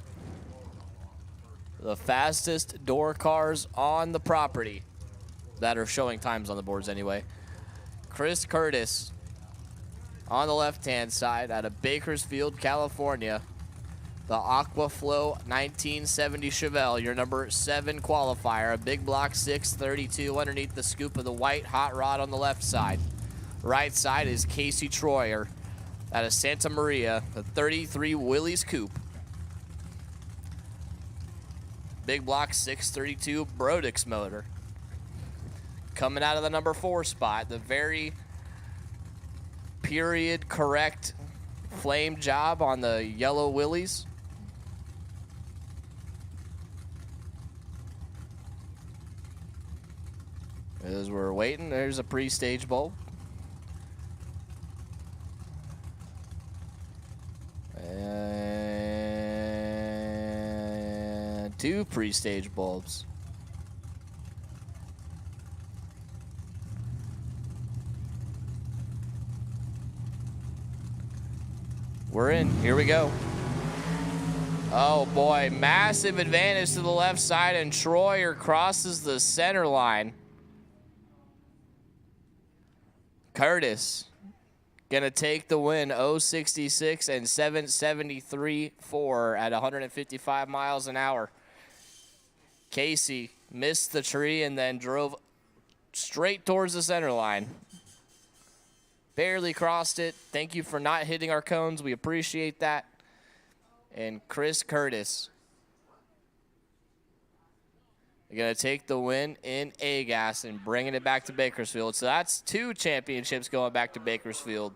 The fastest door cars on the property that are showing times on the boards anyway. Chris Curtis on the left-hand side out of Bakersfield, California. The Aquaflow 1970 Chevelle, your number 7 qualifier. A big block 632 underneath the scoop of the white hot rod on the left side. Right side is Casey Troyer out of Santa Maria, the 33 Willys Coupe. Big block 632 Brodix motor. Coming out of the number 4 spot, the very period correct flame job on the yellow Willys. As we're waiting, there's a pre-stage bulb. And 2 pre-stage bulbs. We're in. Here we go. Oh boy, massive advantage to the left side, and Troyer crosses the center line. Curtis gonna take the win, 0.66 and 7.73.4 at 155 miles an hour. Casey missed the tree and then drove straight towards the center line. Barely crossed it. Thank you for not hitting our cones. We appreciate that. And Chris Curtis going to take the win in A-Gas and bringing it back to Bakersfield. So that's 2 championships going back to Bakersfield.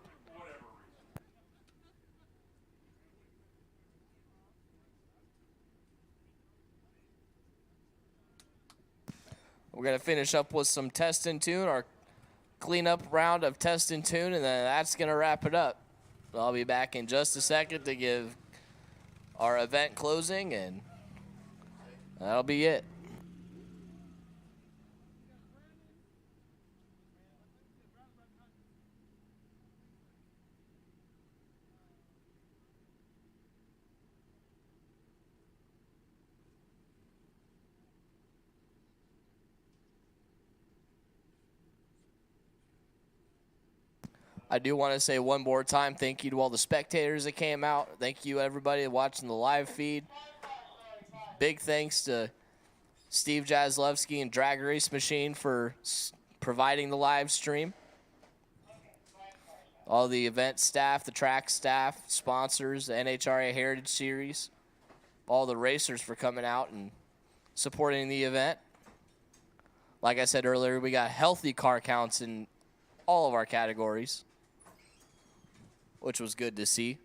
We're going to finish up with some test and tune, our cleanup round of test and tune, and then that's going to wrap it up. I'll be back in just a second to give our event closing, and that'll be it. I do want to say one more time, thank you to all the spectators that came out. Thank you, everybody watching the live feed. Big thanks to Steve Jaslovsky and Drag Race Machine for providing the live stream. All the event staff, the track staff, sponsors, the NHRA Heritage Series, all the racers for coming out and supporting the event. Like I said earlier, we got healthy car counts in all of our categories, which was good to see.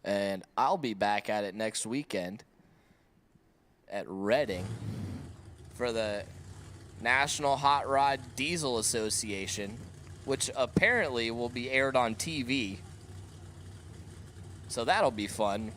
And I'll be back at it next weekend at Reading for the National Hot Rod Diesel Association, which apparently will be aired on TV. So that'll be fun.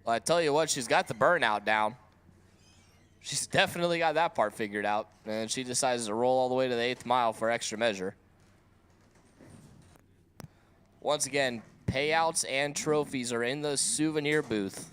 Well, I tell you what, she's got the burnout down. She's definitely got that part figured out. And she decides to roll all the way to the 8th mile for extra measure. Once again, payouts and trophies are in the souvenir booth.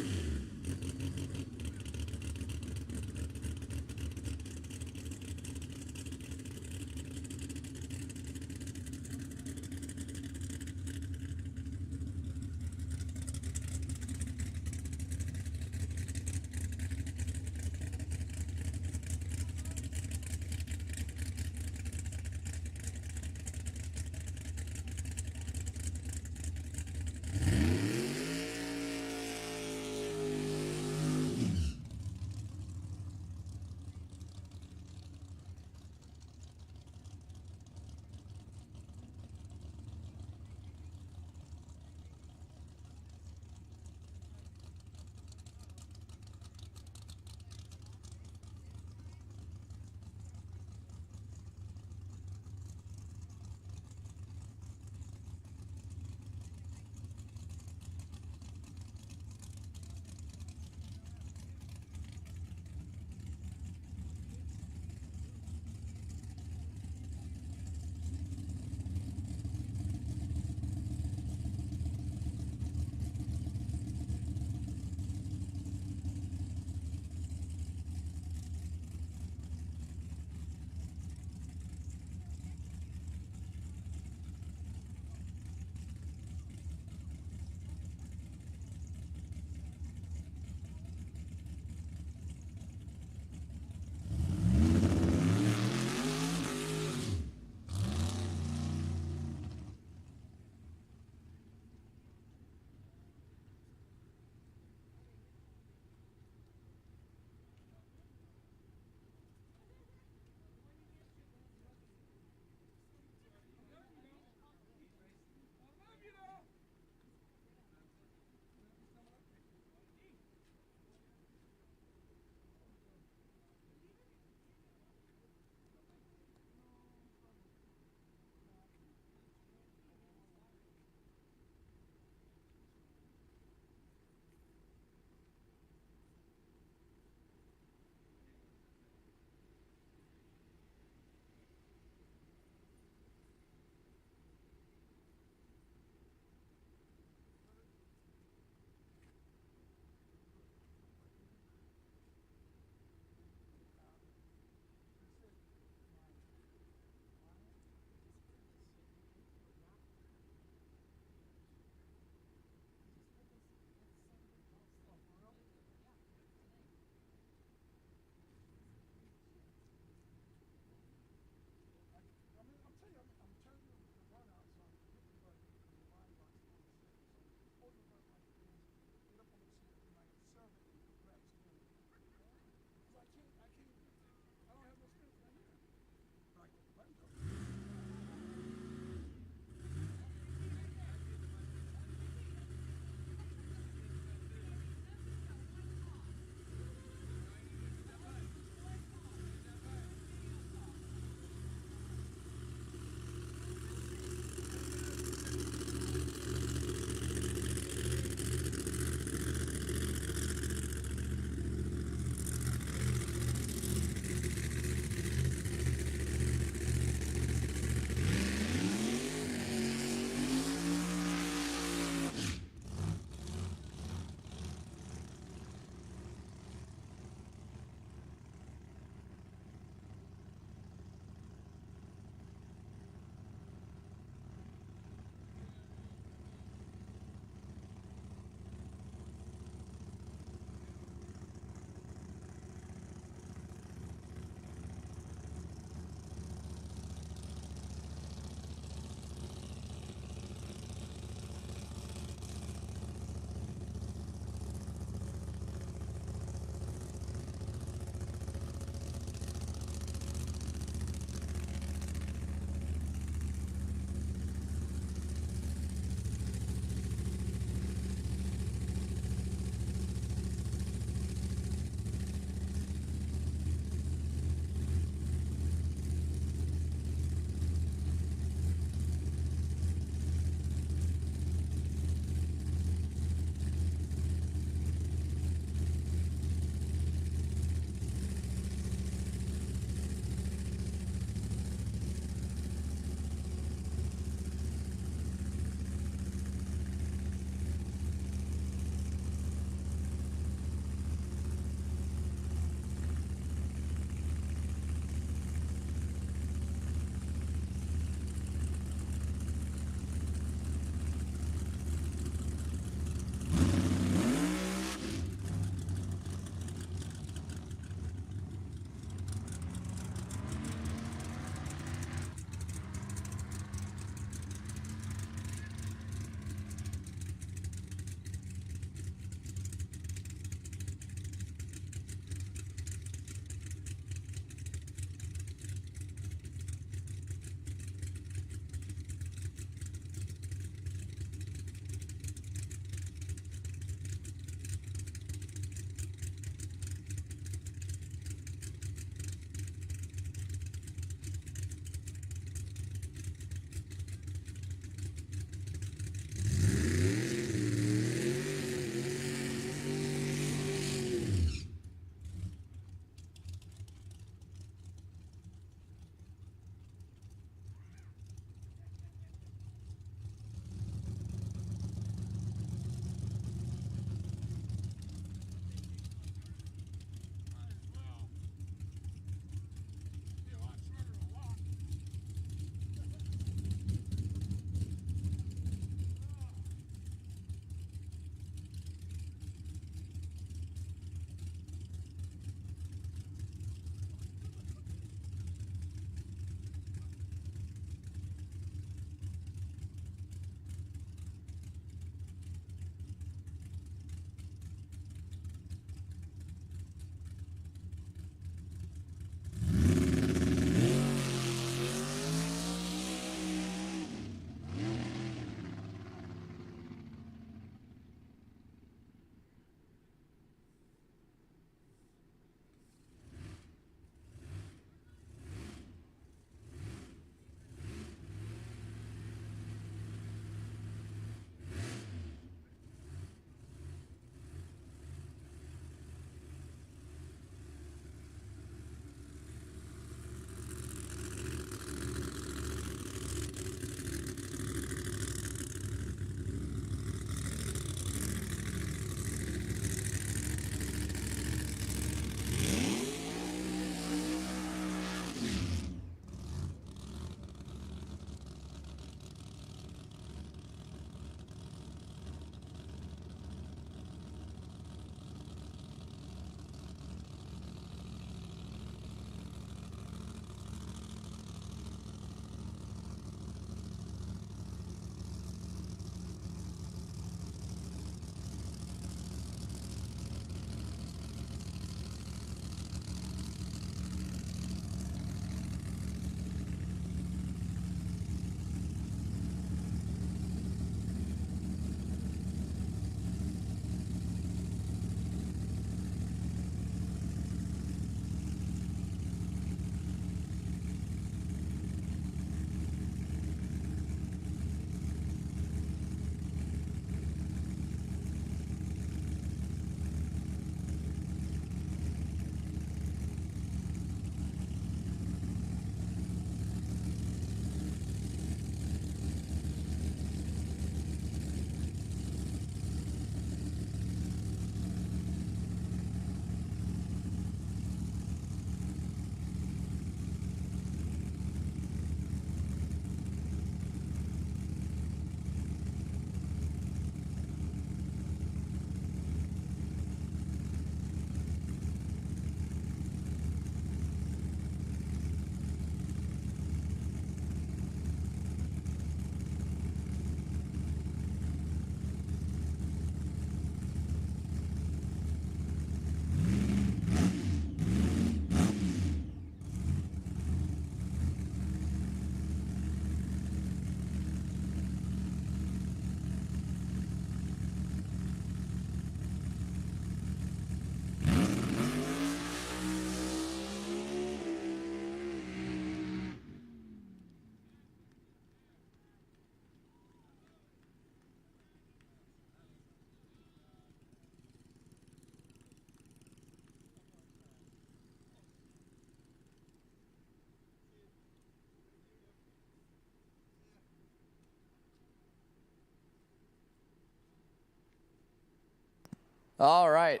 All right.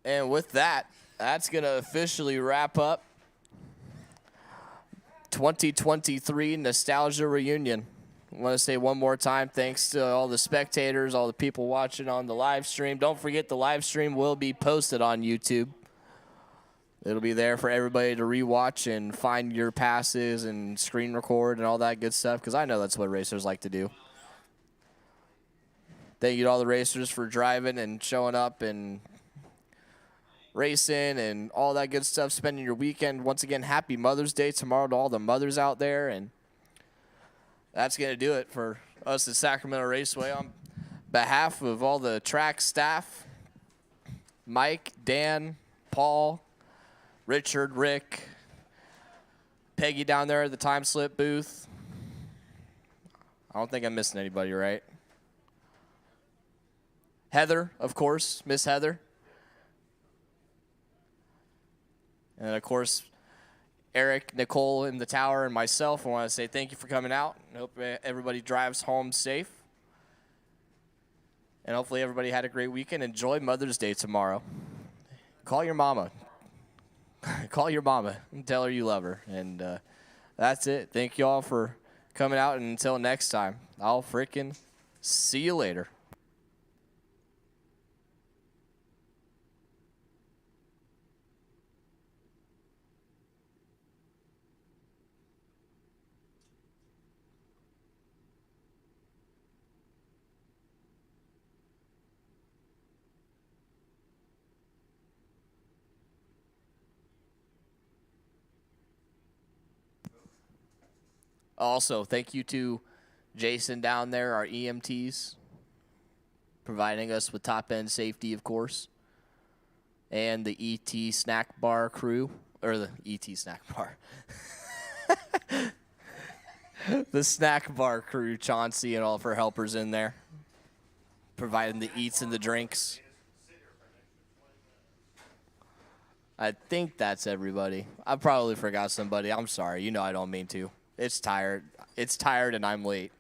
And with that, that's going to officially wrap up 2023 Nostalgia Reunion. I want to say one more time, thanks to all the spectators, all the people watching on the live stream. Don't forget the live stream will be posted on YouTube. It'll be there for everybody to rewatch and find your passes and screen record and all that good stuff, because I know that's what racers like to do. Thank you to all the racers for driving and showing up and racing and all that good stuff, spending your weekend. Once again, happy Mother's Day tomorrow to all the mothers out there. And that's going to do it for us at Sacramento Raceway. On behalf of all the track staff, Mike, Dan, Paul, Richard, Rick, Peggy down there at the time slip booth. I don't think I'm missing anybody, right? Heather, of course, Miss Heather. And, of course, Eric, Nicole in the tower, and myself. I want to say thank you for coming out. I hope everybody drives home safe. And hopefully everybody had a great weekend. Enjoy Mother's Day tomorrow. Call your mama. Call your mama and tell her you love her. And that's it. Thank you all for coming out. And until next time, I'll freaking see you later. Also, thank you to Jason down there, our EMTs, providing us with top-end safety, of course, and the ET Snack Bar crew, or the ET Snack Bar. The Snack Bar crew, Chauncey and all of her helpers in there, providing the eats and the drinks. I think that's everybody. I probably forgot somebody. I'm sorry. You know I don't mean to. It's tired. It's tired and I'm late.